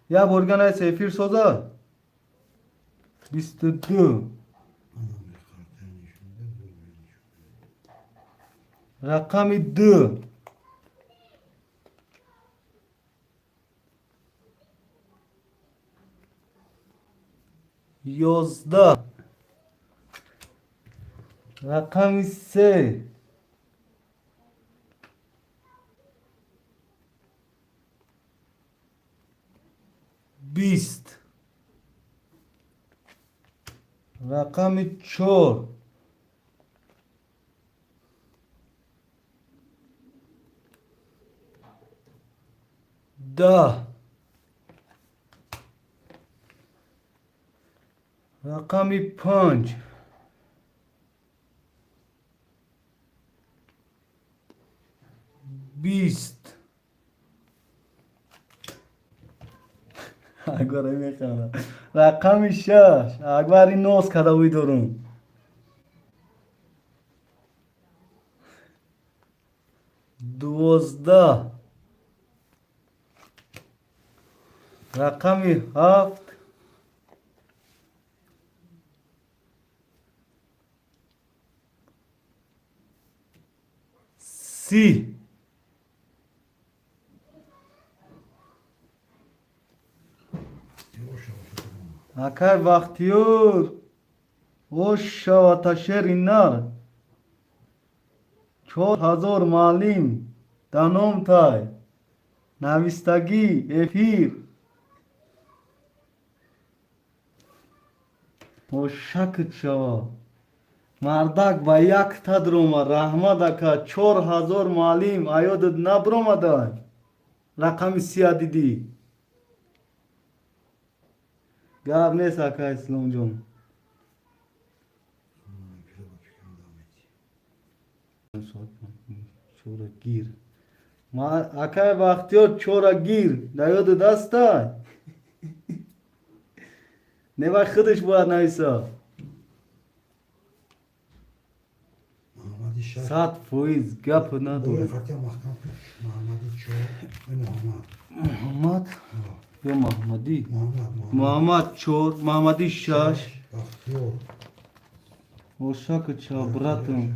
یا برگن ایس افیر سوزه 22 رقم 2 11 رقم 3 20 رقم 4 10 رقم 5 20 اکبر میخوام رقم 6 اکبر این نوز کده وی دارم 12 رقم 7 30 اکای بختیار اوش و تشر اینار 4,000 معلم دانم تای نویستگی افیر او شکت شوا مردک با یک تدروم رحمت اکا 4,000 معلم ایادت نبروم دای رقم 3 دیدی گاب نیست اکا اسلام جون چورا گیر ما اکای بختیار چورا گیر دیاد دست دای نباید خودش باید نویسا 100% گپ نداره محمد یا محمدی محمد 4 محمدی 6 او شک چا براتم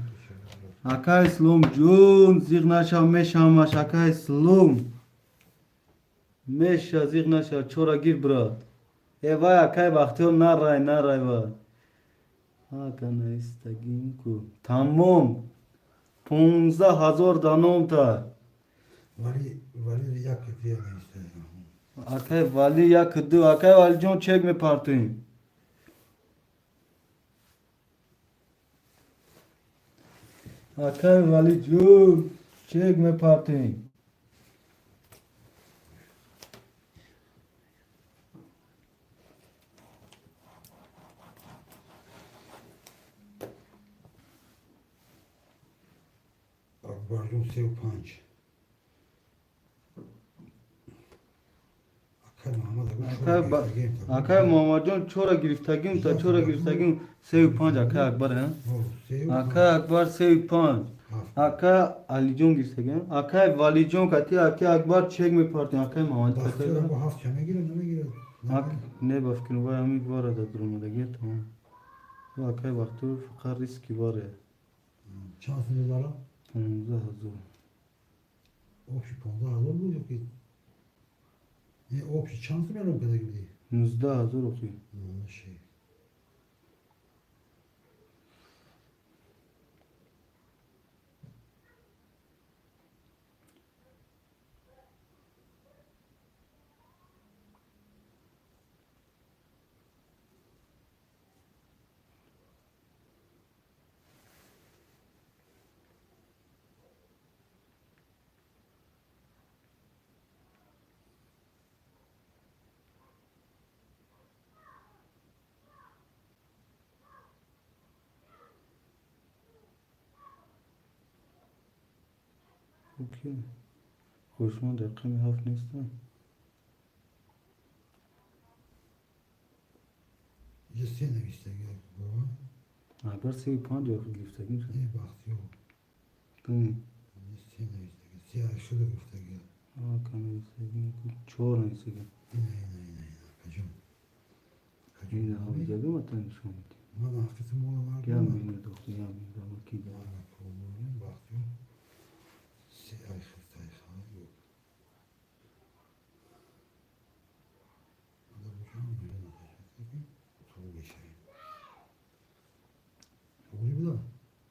اکای اسلام جون زیغ نشا میشمش اکای اسلام میشه زیغ نشا چورا گیر برات ای وای اکای بختیار نرای وای اکا نیستگیم کو تمام 15,000 دانم تا ولی یک کتیر نیست Akay vali ya kıddı. Akay vali can çekme partini. Akay vali can çekme partini. Akbarcığım sev panç. Akay Muhammadcan çora giriftagim ta çora giriftagim sev panj akay akbar ha. Akay akbar sev panj. Akay Alijon giriftagim. Akay valijon kati akay akbar çekme partini. Akay Muhammed Bastıyor kati. bu hafta ne girer ne girer. Ne bafkin var amik var da durumda gel tamam. Bu akay vakti fakar riski var ya. Şanslılara Hazır. o şu konuda hazır mı yok ki? O şu şanslı ben o kadar gibi değil. Muzda hazır okuyor. Şey. Okey. Hoşuma dakika mi hafif neyse. Sen de işte gel baba. Akbar sev panj yok giriftagim. Ne baktı yok. Tamam. Sen de işte gel. Siyah şurada işte gel. Kanı giriftagim. Çora neyse gel. İne. Kaçım. Yine hava geldi mi tanış şu an? Bana hafifim olanlar Gel beni doktor ya beni ama ki gel. Baktım. Siyah sayfa yok. Hadi bu şu an güzel atacak. Soru geçeyim. Soru bir daha.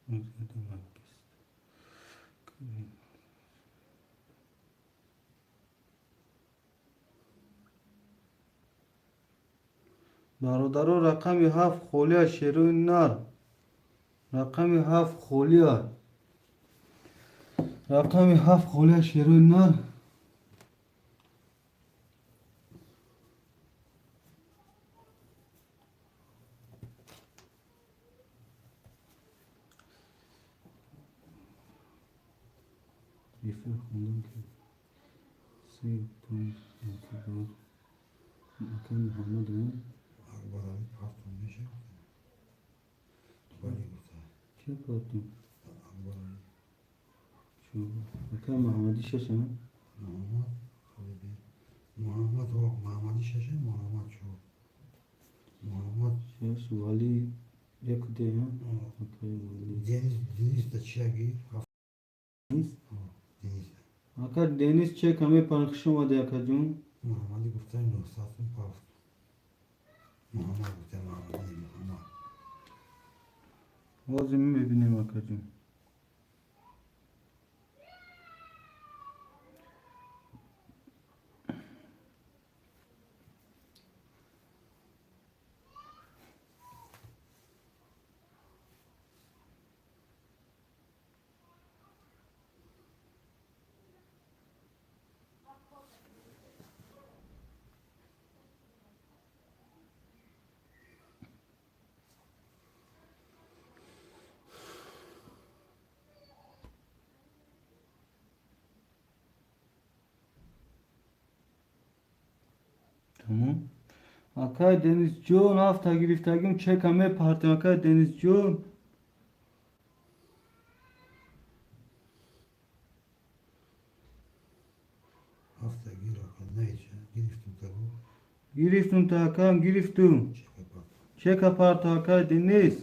Özledim ben kes. Daro rakami haf kholiya şerun nar. Rakami haf kholiya. Rakami haf kholiya şerun nar. Yefer khondum ki. Sev panj akbar. Akay Muhammed ha. Akbar abi pardon ne şey yok. Bari burada. Şey yaptım. Akbar abi. Şu Akay Muhammed'i şaşırma. Muhammed. Şöyle bir. Muhammed o. Muhammed'i şaşır. Muhammed şu. Muhammed. Şu vali yakıdı ya. Akay vali. Deniz de çiğ Deniz. Deniz. Akay deniz çek hame parkışım vadı yakacağım. Muhammed'i kurtarın o satın pavs. Muhammed kurtarın Muhammed'i Muhammed. Vazimi bebinim akacağım. Tamam. Akay denizciyon hafta giriftagim çek hame parti akay denizciyon. Hafta gir akıl ne için? Giriftim tabu. Giriftun ta akay giriftun. Çek bak. Çek apartı akay deniz.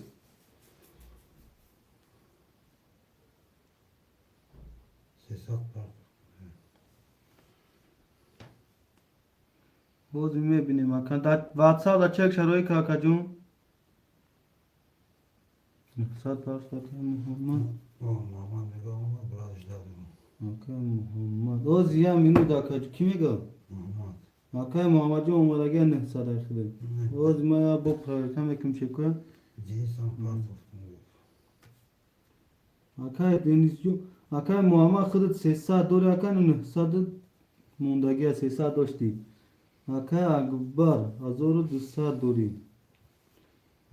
Ses at pardon. Vazimi bebinim akay. WhatsApp'da çek şaroy kakacağım. Saat parti akay Muhammed. O Muhammed ne ama biraz işler. Akay Muhammed. O ziya minu da akacı. Kimi gal? Muhammed. Akay Muhammed Can olmadı gel ne sadaklı. O zaman ya bu program ekim çekiyor. Ceysan Pasov. Akay denizci. Akay Muhammed kırıt sesa doğru akay ne sadı munda gel sesa doşti. Akay akbar azoru dusa doğru.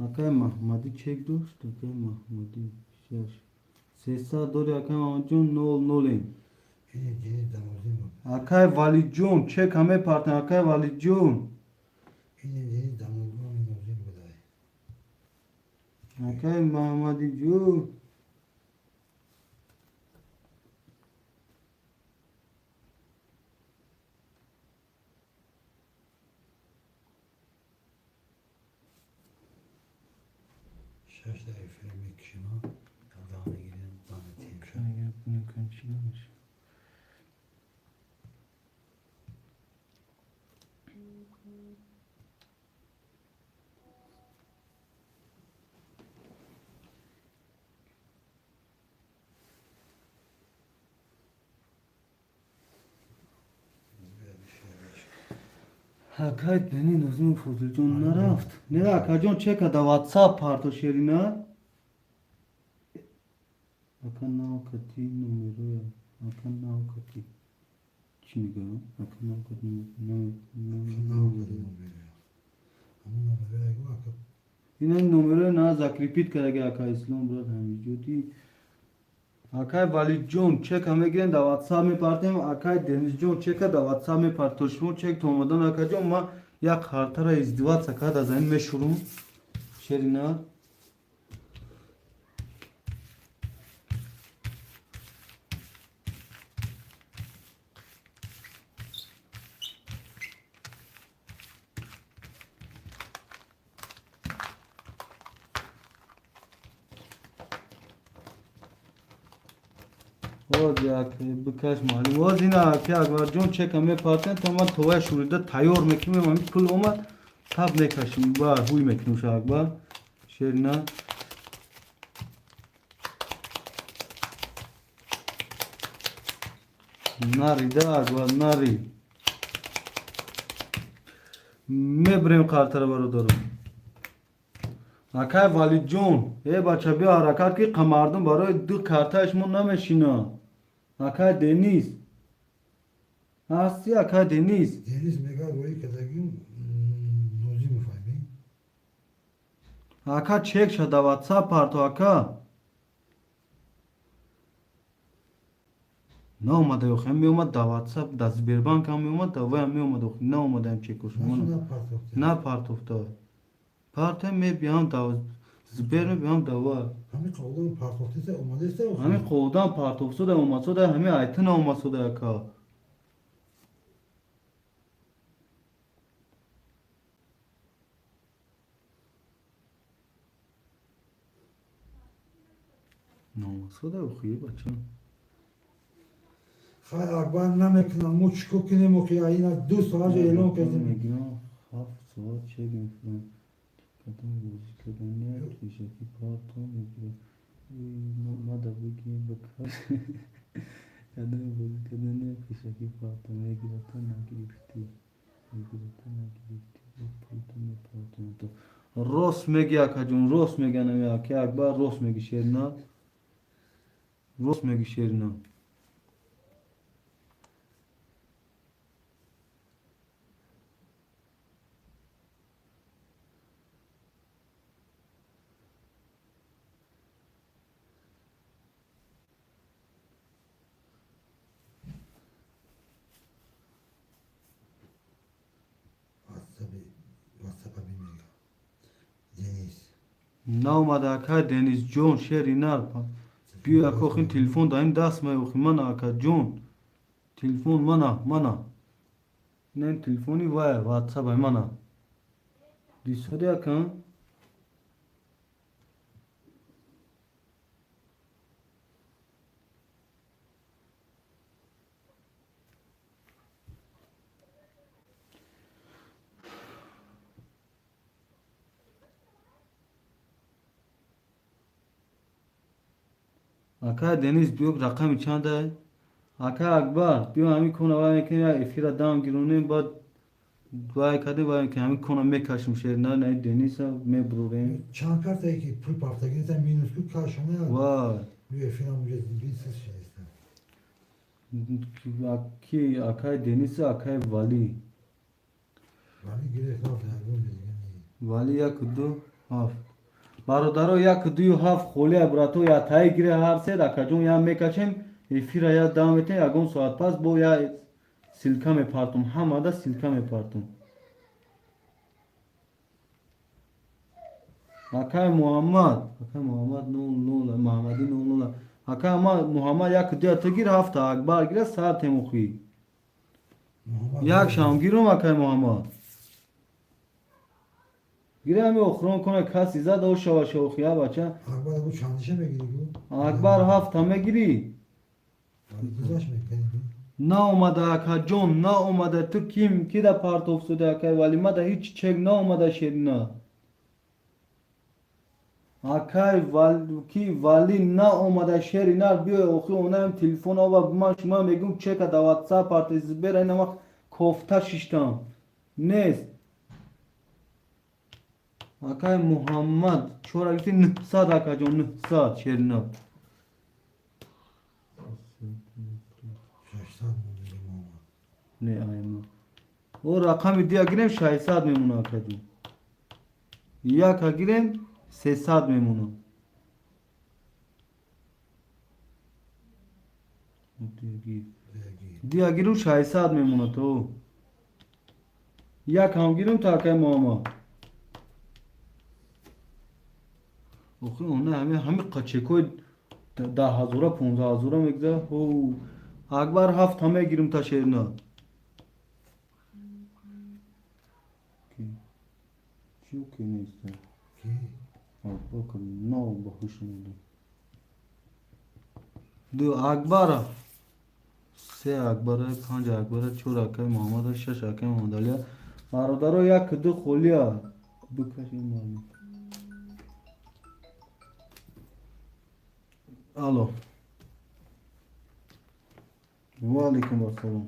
Akay Mahmudi çek dost. Akay Mahmudi şaş. Sesa doğru akay Muhammed Can nol. Ceysan Damozin bu. Akay Valid Can çek hame partner Akay Valid Can. Ceysan Damozin bu da. Akay Mahmudi Can. Şaşta efendim kişima. Allah'ına gidelim. Tanıtayım. Şuna gelip bunu konuşuyormuş. Böyle bir şey. Hakayt beni nazım fuzulcun naraft. Ne akajon çeka da WhatsApp parto şerina. Akan na kati numero ya. Akan na kati. Şimdi gel. Akan na kati numero. Kanal kadın böyle. Ama böyle bakıp İnan numero na zak repeat karage akay İslam bro hami joti. Akay Validjon çek hame giren da WhatsApp में पारते हैं akay Denizjon çeka da WhatsApp में partuşmu çek tomadan akajon ma ya kartara izdivat saka da zayn meşhurum şerina. Oz ya birkaç mali. Oz yine ki akvarjon çek hame parten tamam tova şurada tayor mekime mami pul ama tab ne kaşım var huy mekim şak var şerina. Nari da akvar nari. Me brem kartara baro dorum. Akay Validjon e bacha bir harakat ki kamardım baro du kartaş mun nameşina. Akay Deniz. Hasti Akay Deniz. Deniz Megaro'yu kadagim nozi mi faybi? Aka çek şada WhatsApp parto aka. Ne olmadı yok hem olmadı da WhatsApp da Sberbank hem olmadı da ve hem olmadı yok ne olmadı hem çek olsun Nasıl bunu. ne partok? Ne partofta? Part hem bir ham da Sber mi bir ham da var. Hani kavgan partoktaysa olmadıysa olsun. Hani koldan partofsa da olmasa da hem aytın olmasa da aka. Ne olmasa da okuyor bacım. Hay akbar namekna muçko kine moki ayına du sadece elon kesin. Megna haf saat çekin falan. Kadın gözü kadın ne yaptıysa ki parton yapıyor. Mada bugün bakar. Kadın gözü kadın ne yaptıysa ki parton ne giratan ne girifti. Ne giratan ne girifti. Parton ne parton to. Ros megi akacun ros megana ya ki akbar ros megi şerna. Ros megi şerna. WhatsApp'a bilmiyor. Deniz. Naumada aka Deniz John şerinar. Bir akokhin telefon dayım das mı yok mana aka John. Telefon mana. Ne telefoni var WhatsApp ay mana. Disode aka. Aka Deniz diyor rakam içinde. Aka Akbar diyor ami konu var ki ya ifira dam girone bad Vay kadı vay ki hemen kona me kaşım şerina ne denisa me brurem. Çan kartı ki pul parta giden minus 40 karşımaya Vay. bir filan bir ses şey işte. Ki akay denisa akay vali. Vali gerek yok ya bu bilgin iyi. Vali ya kudu haf. Barodaro ya kudu haf khole brato ya tay gire har se da kajun ya me kaçem fira ya devam ete ya gon saat pas bo ya silka me partum hamada silka me partum. Akay Muhammed no la Muhammadi no la. Akay ama Muhammed ya kudu ya gir hafta akbar gire saat temukhi. Ya akşam girum akay Muhammed. Gire hami okhron kone kasi zada o şava şavkhiya bacha. Akbar bu çandışa mı gidiyor bu? Akbar hafta me giri. Vali güzaş mı kendi? Na omada aka John na omada tu kim ki da part of suda aka valima da hiç çek na omada şerina. Akay ki vali na omada şerina bir oku ona hem telefon ava buma şuma megum çek da WhatsApp part izber ayna mak kofta şiştam. Nes? Akay Muhammed çora gitti nıhsad aka John nıhsad şerina. Şaştan mı dedim ama. Ne ayma. O rakamı diye girem şahsad memnun akadu. Ya ka girem sesad memnun. Diye girum şahsad memnun to. Ya kam girum ta kay mama. Oku ona hame kaçe koy da hazura 15 hazura megza ho. Akbar haft hame girum ta şerina. Şu ki ne ister? Ki Bakın ne oldu hoşuma. Do Akbara se Akbara panca Akbara çora kay Muhammed şaşa kay Muhammed aliya aradaro ya kıdı kholiya bu kaşın mali. Alo. Ve aleyküm assalam.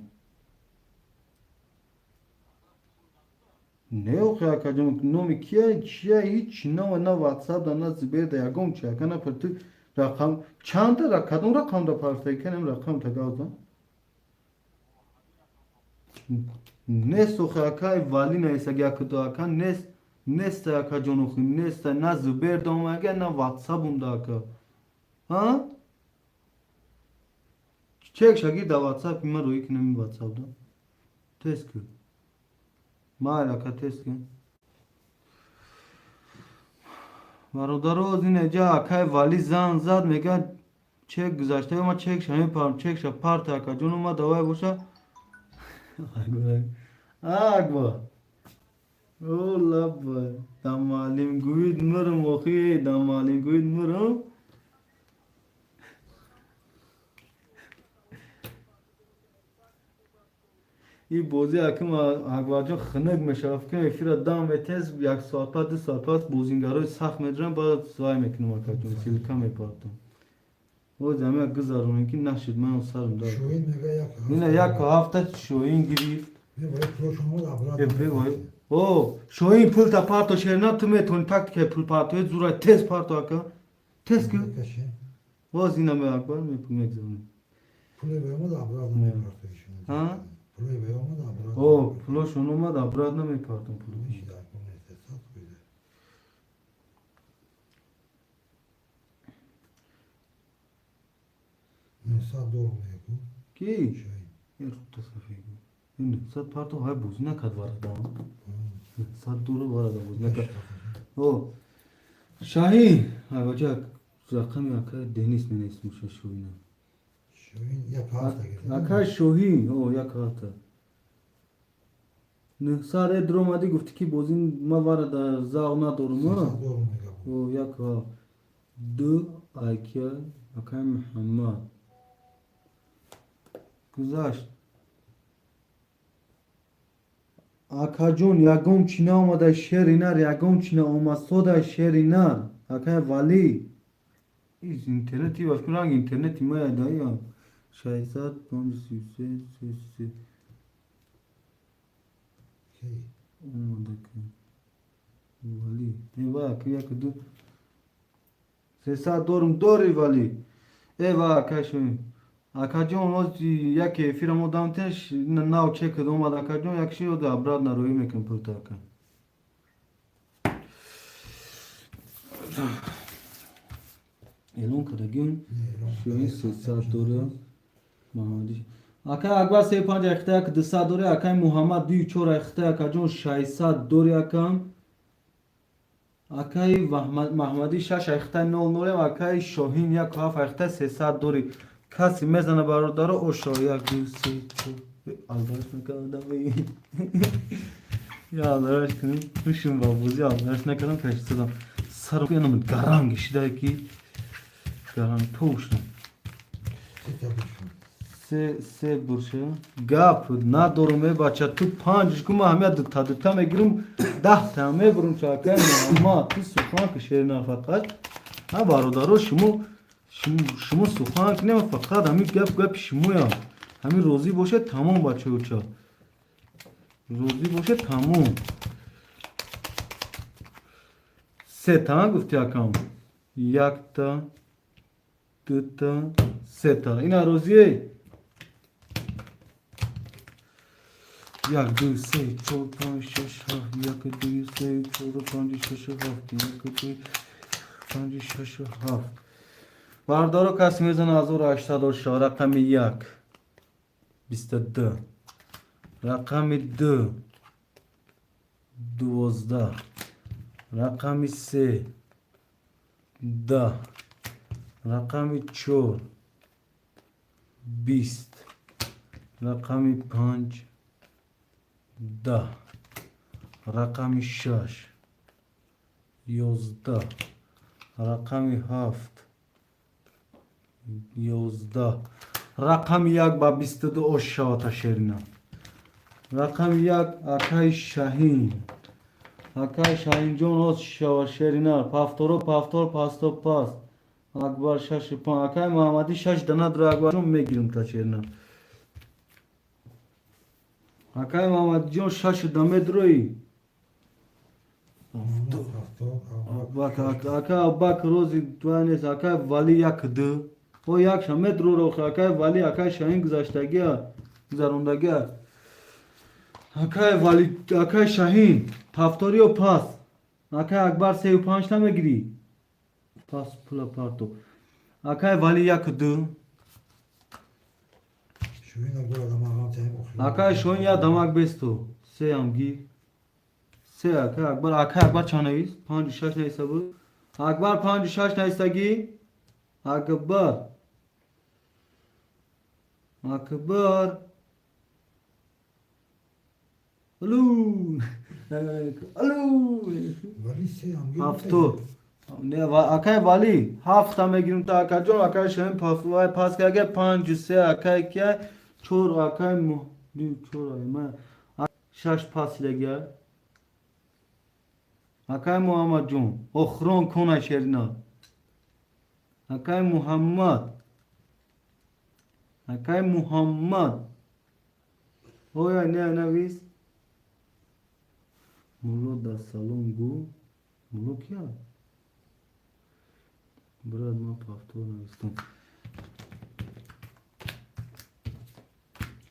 Ne yok ya kacım nomi kiya hiç ne WhatsApp'da na zibirde ya gom çakana pırtı rakam çanta rakam rakamda parstayken hem rakam tagawda. Ne sokhakay vali ne isagya kudakan ne sta ka jonokhin ne sta na zibirde omaga na WhatsApp'umda aka. Ha? Çek şagi da WhatsApp mi roik ne mi WhatsApp'da. Test ki. Malaka test ki. Varodaro zine ja akay vali zan zad mega çek güzaşte ama çek şami par çek şa parta ka jonuma davay boşa. Agba. Ola ba. Damalim guid murum ohi damalim guid murum. این بازی اکم اگواجا خنک مشاف که افیر دام اتز یک ساعت بعد 2 ساعت بعد بازینگرای سخت میدرن بعد زای میکنم اکاتون سیلکا میپارتم o zaman kızarım ki naşid ben o sarım da. şoyun mega yak. Yine yak hafta şoyun gibi. Ne böyle proşumu da bırak. Ebe vay. O şoyun pul ta parto şerna tume ton tak ke pul parto zura tez parto aka. Tez ki. O zina me akbar me pumek zaman. Pule beyama da bırak ne parto işini. Ha? Pule beyama da bırak. O pulo şonuma da bradna me parto pulo. İşte aklımda sat böyle. Mesela doğru mu bu? Ki. Şey. Yer kutta safi. Şimdi sat parto hay buzna kad var adam. Sat duru var adam buzna kad. O Şahin hay bacak rakam aka Deniz ne ismi şu oyuna. Şoyun yapar da gibi. Aka Şohin o yakata. Ne sare dromadi gufti ki bozin ma var da zauna dorumu. Mesela doğru mu bu? O yaka du aykiya aka Muhammed. Güzel. Akajun yagom çina omada şerinar yagom çina omasoda şerinar akay vali iz interneti başka hangi interneti maya da ya şahizat bonus yüzse کی اومدکی ولی ایوا که یک دو 300 دورم دوری ولی ایوا کشمی اکا جون روز یکی فیلم دامتش ناو چک دوم اکا جون یک شیو دا براد نروی میکن پرتا کن الان کدگیم شوی 300 دوره محمدی اکا اکبر 35 اخته اک 200 دوره اکا محمد 24 اخته اکا جون 600 دوره اکم اکای محمدی 6 اخته 00 اکای شاهین یک هاف اخته 300 دوره کسی میزنه برادر او شو یک دو سه چهار آلدارش میکنم یا آلدارش کنیم خوشم بابوزی آلدارش نکردم کشت صدام سر کنم گرم گشیده کی گرم توشتم سه برشه گپ ندارم بچه تو 5 کم همیت تا میگیرم 10 تا میبرم چاکه ما تو سخان کشیر نه فقط ها برادر شما سخن کنیم فقط همین گپ شمویا همین روزی باشه تمام بچه اوچا روزی باشه تمام 3 تا گفتی اکام 1 تا 2 تا 3 تا اینا روزیه 1 2 3 4 5 6 7 1 2 3 4 5 6 7 1 2 5 6 7 باردارو کسی میزنه از او 84 رقم 1 22 رقم 2 12 رقم 3 10 رقم 4 20 رقم 5 10 رقم 6 11 رقم 7 11 رقم 1 با 22 اشاتا شیرنا رقم 1 اکای شاهین جون از شوا شیرنا پافتورو پاستو پاس اکبر 6 5 اکای محمدی 6 دانه در اکبر جون میگیرم تا شیرنا اکای محمد جون 6 دمه دروی اکای اباک روزی دوانیز اکای ولی 1 2 او 1 شمه درو رو اکای ولی اکای شاهین گذاشتگی گذروندگی اکای ولی اکای شاهین پافتوری و پاس اکای اکبر 3 و 5 تا میگیری پاس پلا پارتو اکای ولی 1 2 اکای شوین یا دماغ بیستو 3 هم گیر 3 اکای اکبر چانویز 5 6 نیسته بود اکبر 5 6 نیستگی اکبر الو هفتو نه اکای والی 7 تا میگیرم تا اکای جون اکای شاهین پاس که 5 3 اکای که 4 اکای مو 4 ما 6 پاس لگه اکای محمد جون اخرون کنه شیرنا اکای محمد اویا نه نویس مولو دا سالون گو مولو کیا براد ما پافتور نویستم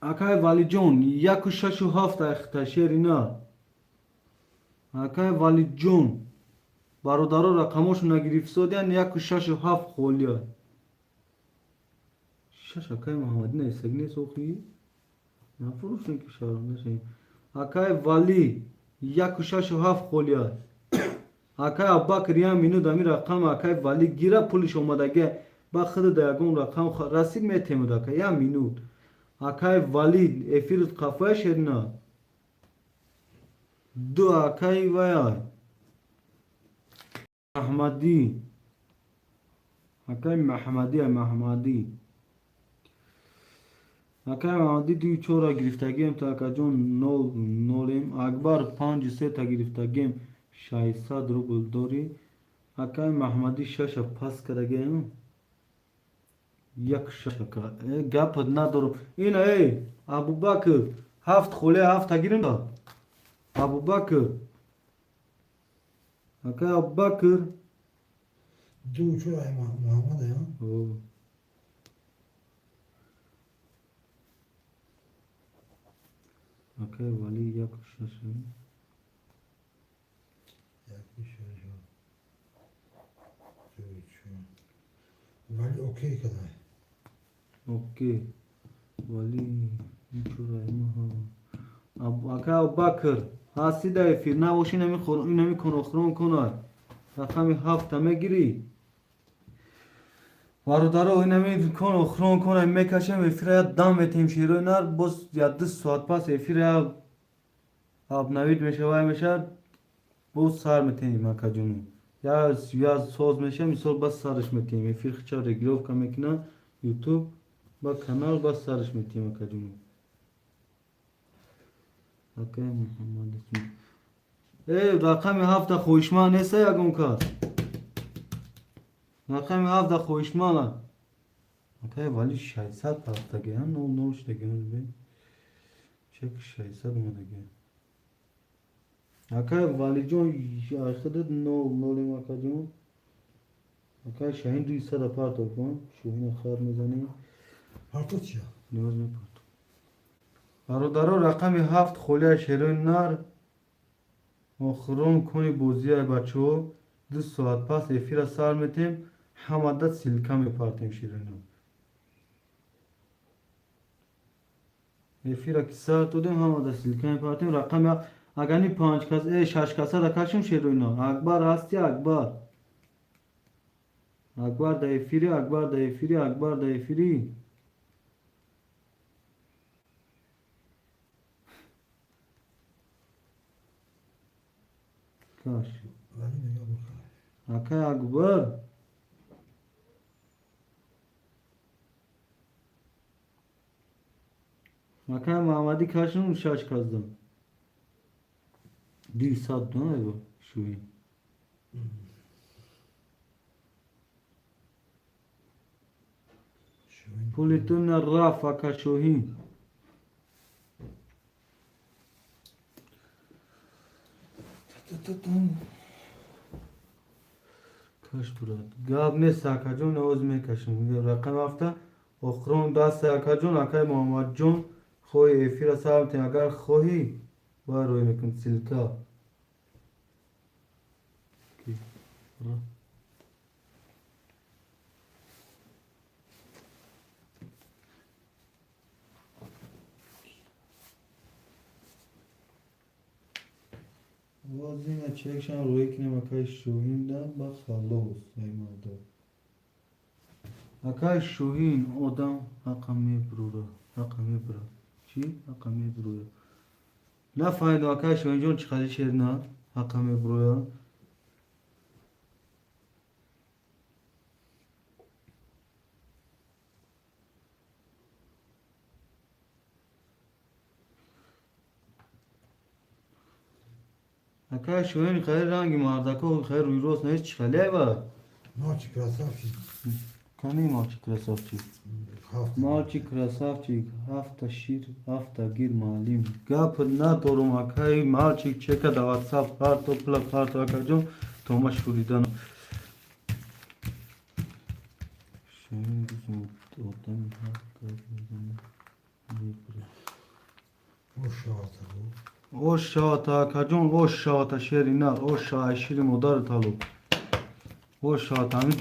اکای والی جون 1 و 6 و 7 اختا شیرینا اکای والی جون برادرها رقماشو نگریف سودیان 1 و 6 و 7 خولیا 6 اکای محمدی نیستگی نیست اوخی نفروشن که شارم نشین اکای والی 1 و 6 و 7 خولیا اکای ابا کریم مینو دمی رقم اکای والی گیره پولش اومدگه با خود دیگون رقم رسید میتیمو دکه یا مینو اکای والی افیرت قفای شیرنا 2 اکای وای محمدی اکای محمدی اکای محمدی 2 4 گرفتگیم تا اکا جون 0 اکبر 5 3 تا گرفتگیم 600 روبل داری اکای محمدی 6 پاس کردگیم 1 6 گپ ندارم این ای ابوبکر 7 خوله 7 تا گیرم دا Abu Bakr. Akay Abu Bakr. دو چرا محمد یا Oh. Akay Vali yakışır. یکی شجاع دو چون ولی اوکی کدای Okay. Vali Churayma. Akay Abu Bakr. Hasi da efir نباشی نمی کنخرون کنار. رقم 7 میگیری. وارودارو اینمی کنخرون کنه میکشم افیر دام بتیم شیرونار باز یا 2 ساعت پس افیر آب نوید میشه وای میشه باز سر میتیم مکجونو یا ساز میشه میسال بس سرش میتیم افیر خچا رگلوف که میکنه یوتیوب با کانال بس سرش میتیم مکجونو اوکی محمد اسمی رقم 7 خوشمان نیست یکم کار رقم 7 خوشمان اوکی ولی 600 پس دیگه نو نوش دیگه ببین چک 600 اومده دیگه اوکی ولی جون خودت نو ماکا جون اوکی شاهین 200 پارت کن شاهین خار میزنی پارتو چیه؟ نیاز میپرد برادرها رقم 7 خوله شیرین نار آخرون کنی بوزی بچه ها 2 ساعت پس افیر سر میتیم همه سیلکا میپرتیم شیرین نار افیر که سر تودیم همه سیلکا میپرتیم رقم اگرنی 5 کس 6 کسه دکشیم شیرین نار اکبر هستی اکبر اکبر دا افیری اکبر دا افیری اکبر دا افیری کاش ولی نگاه بکن اکه اکبر اکه محمدی کاشون 6 کس دم 200 دونه ایو شوی پولیتون رفت اکه شوهی کاش براد گاب نیست اکه جون نوز میکشم رقم هفته اخرون دست اکه جون اکه محمد جون خوی افیر سالمتی اگر خوهی باید روی میکن سیلکا وازینه چکشم روی کنیم اکه شوهین دم با خلاص ایماده اکه شوهین آدم حقا میبروره حقا میبره چی؟ حقا میبروره نه فایده اکه شوهین جون چقدر شیر نه حقا میبروره اکه شوهین خیلی رنگی مردکو خیلی روی روز نیست چخلیه با ماچی کراسافچی کنی ماچی کراسافچی هفت ماچی کراسافچی هفته شیر هفته گیر معلم گپ ندارم اکه ماچی چکه دا واتساپ پارتو پلا پارتو اکه جون تو مشهوریدن شوهین دوستم آدم حق میزنه میبره او شاعته بود Oşağıta kacun oşağıta şerinar oşağı şiri modar talu oşağıta mi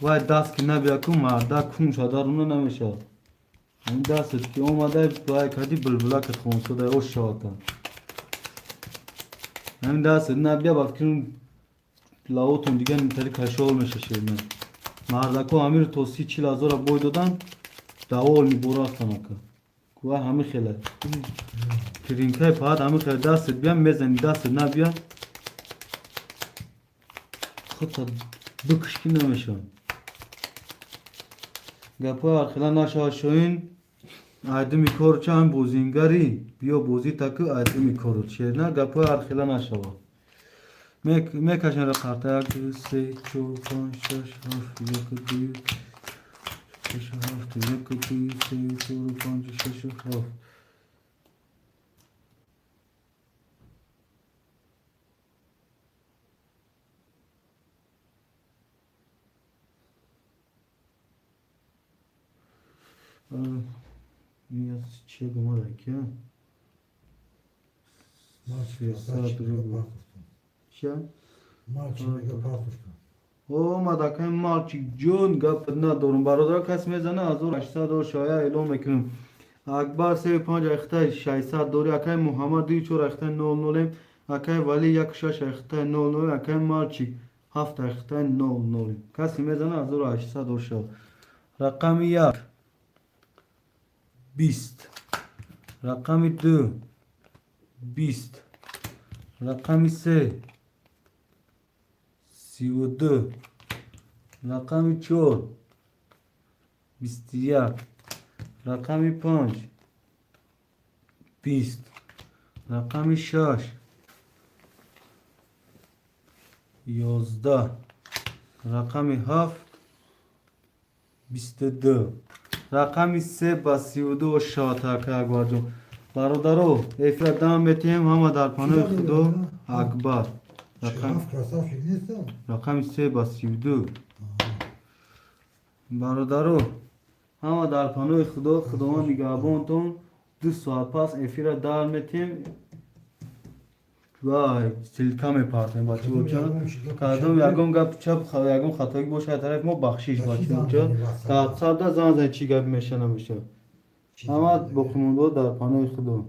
vay das ki ne biyakum ma da kum şadarunu ne meşa mi das ki o ma da vay kadi bulbula kat khonso da oşağıta mi das ne biya bakın laotun digen teri kaşı olmuş şerinar mardako amir tosi çil azora boydodan davol mi boraktan aka kuva hami khela پرینکای پاد همه خیلی دستت بیان میزنی دستت نبیان خود تا بکشکی نمیشون گپای آرخیلا ناشا شوین آدمی کار چه هم بوزینگری بیا بوزی تاکو آدمی کارو چه نه گپای آرخیلا ناشا میکشن را قرطه یک سه چور پانچ شش هفت یک دوی شش هفت یک دوی سه چور پانچ شش هفت این از چیه گماره که چیه؟ او مدکه مالچی جون گپ ندارم برادر کس میزنه 1800 دور شایع اعلام میکنم اکبر 35 اخته 600 دوری اکای محمد 24 اخته 00 اکای ولی 16 اخته 00 اکای مالچی 7 اخته 00 کسی میزنه 1800 دور شایع رقم 1 20 رقم 2 20 رقم 3 32 رقم 4 21 رقم 5 20 رقم 6 11 رقم 7 22 رقم 3 با 32 شاته که اکبر جون برادرو افرادم میتیم همه در پناه خدا اکبر رقم 3 با 32 برادرو همه در پناه خدا خداوند نگهبانتون 2 ساعت پس افیر در میتیم وای سلکه میپرتیم بچه بچه کدام یکم گپ چپ یکم خطایی باشه طرف ما بخشیش بچه بچه که 700 زن چی گپ میشه نمیشه همه بخمونده در پناه خدا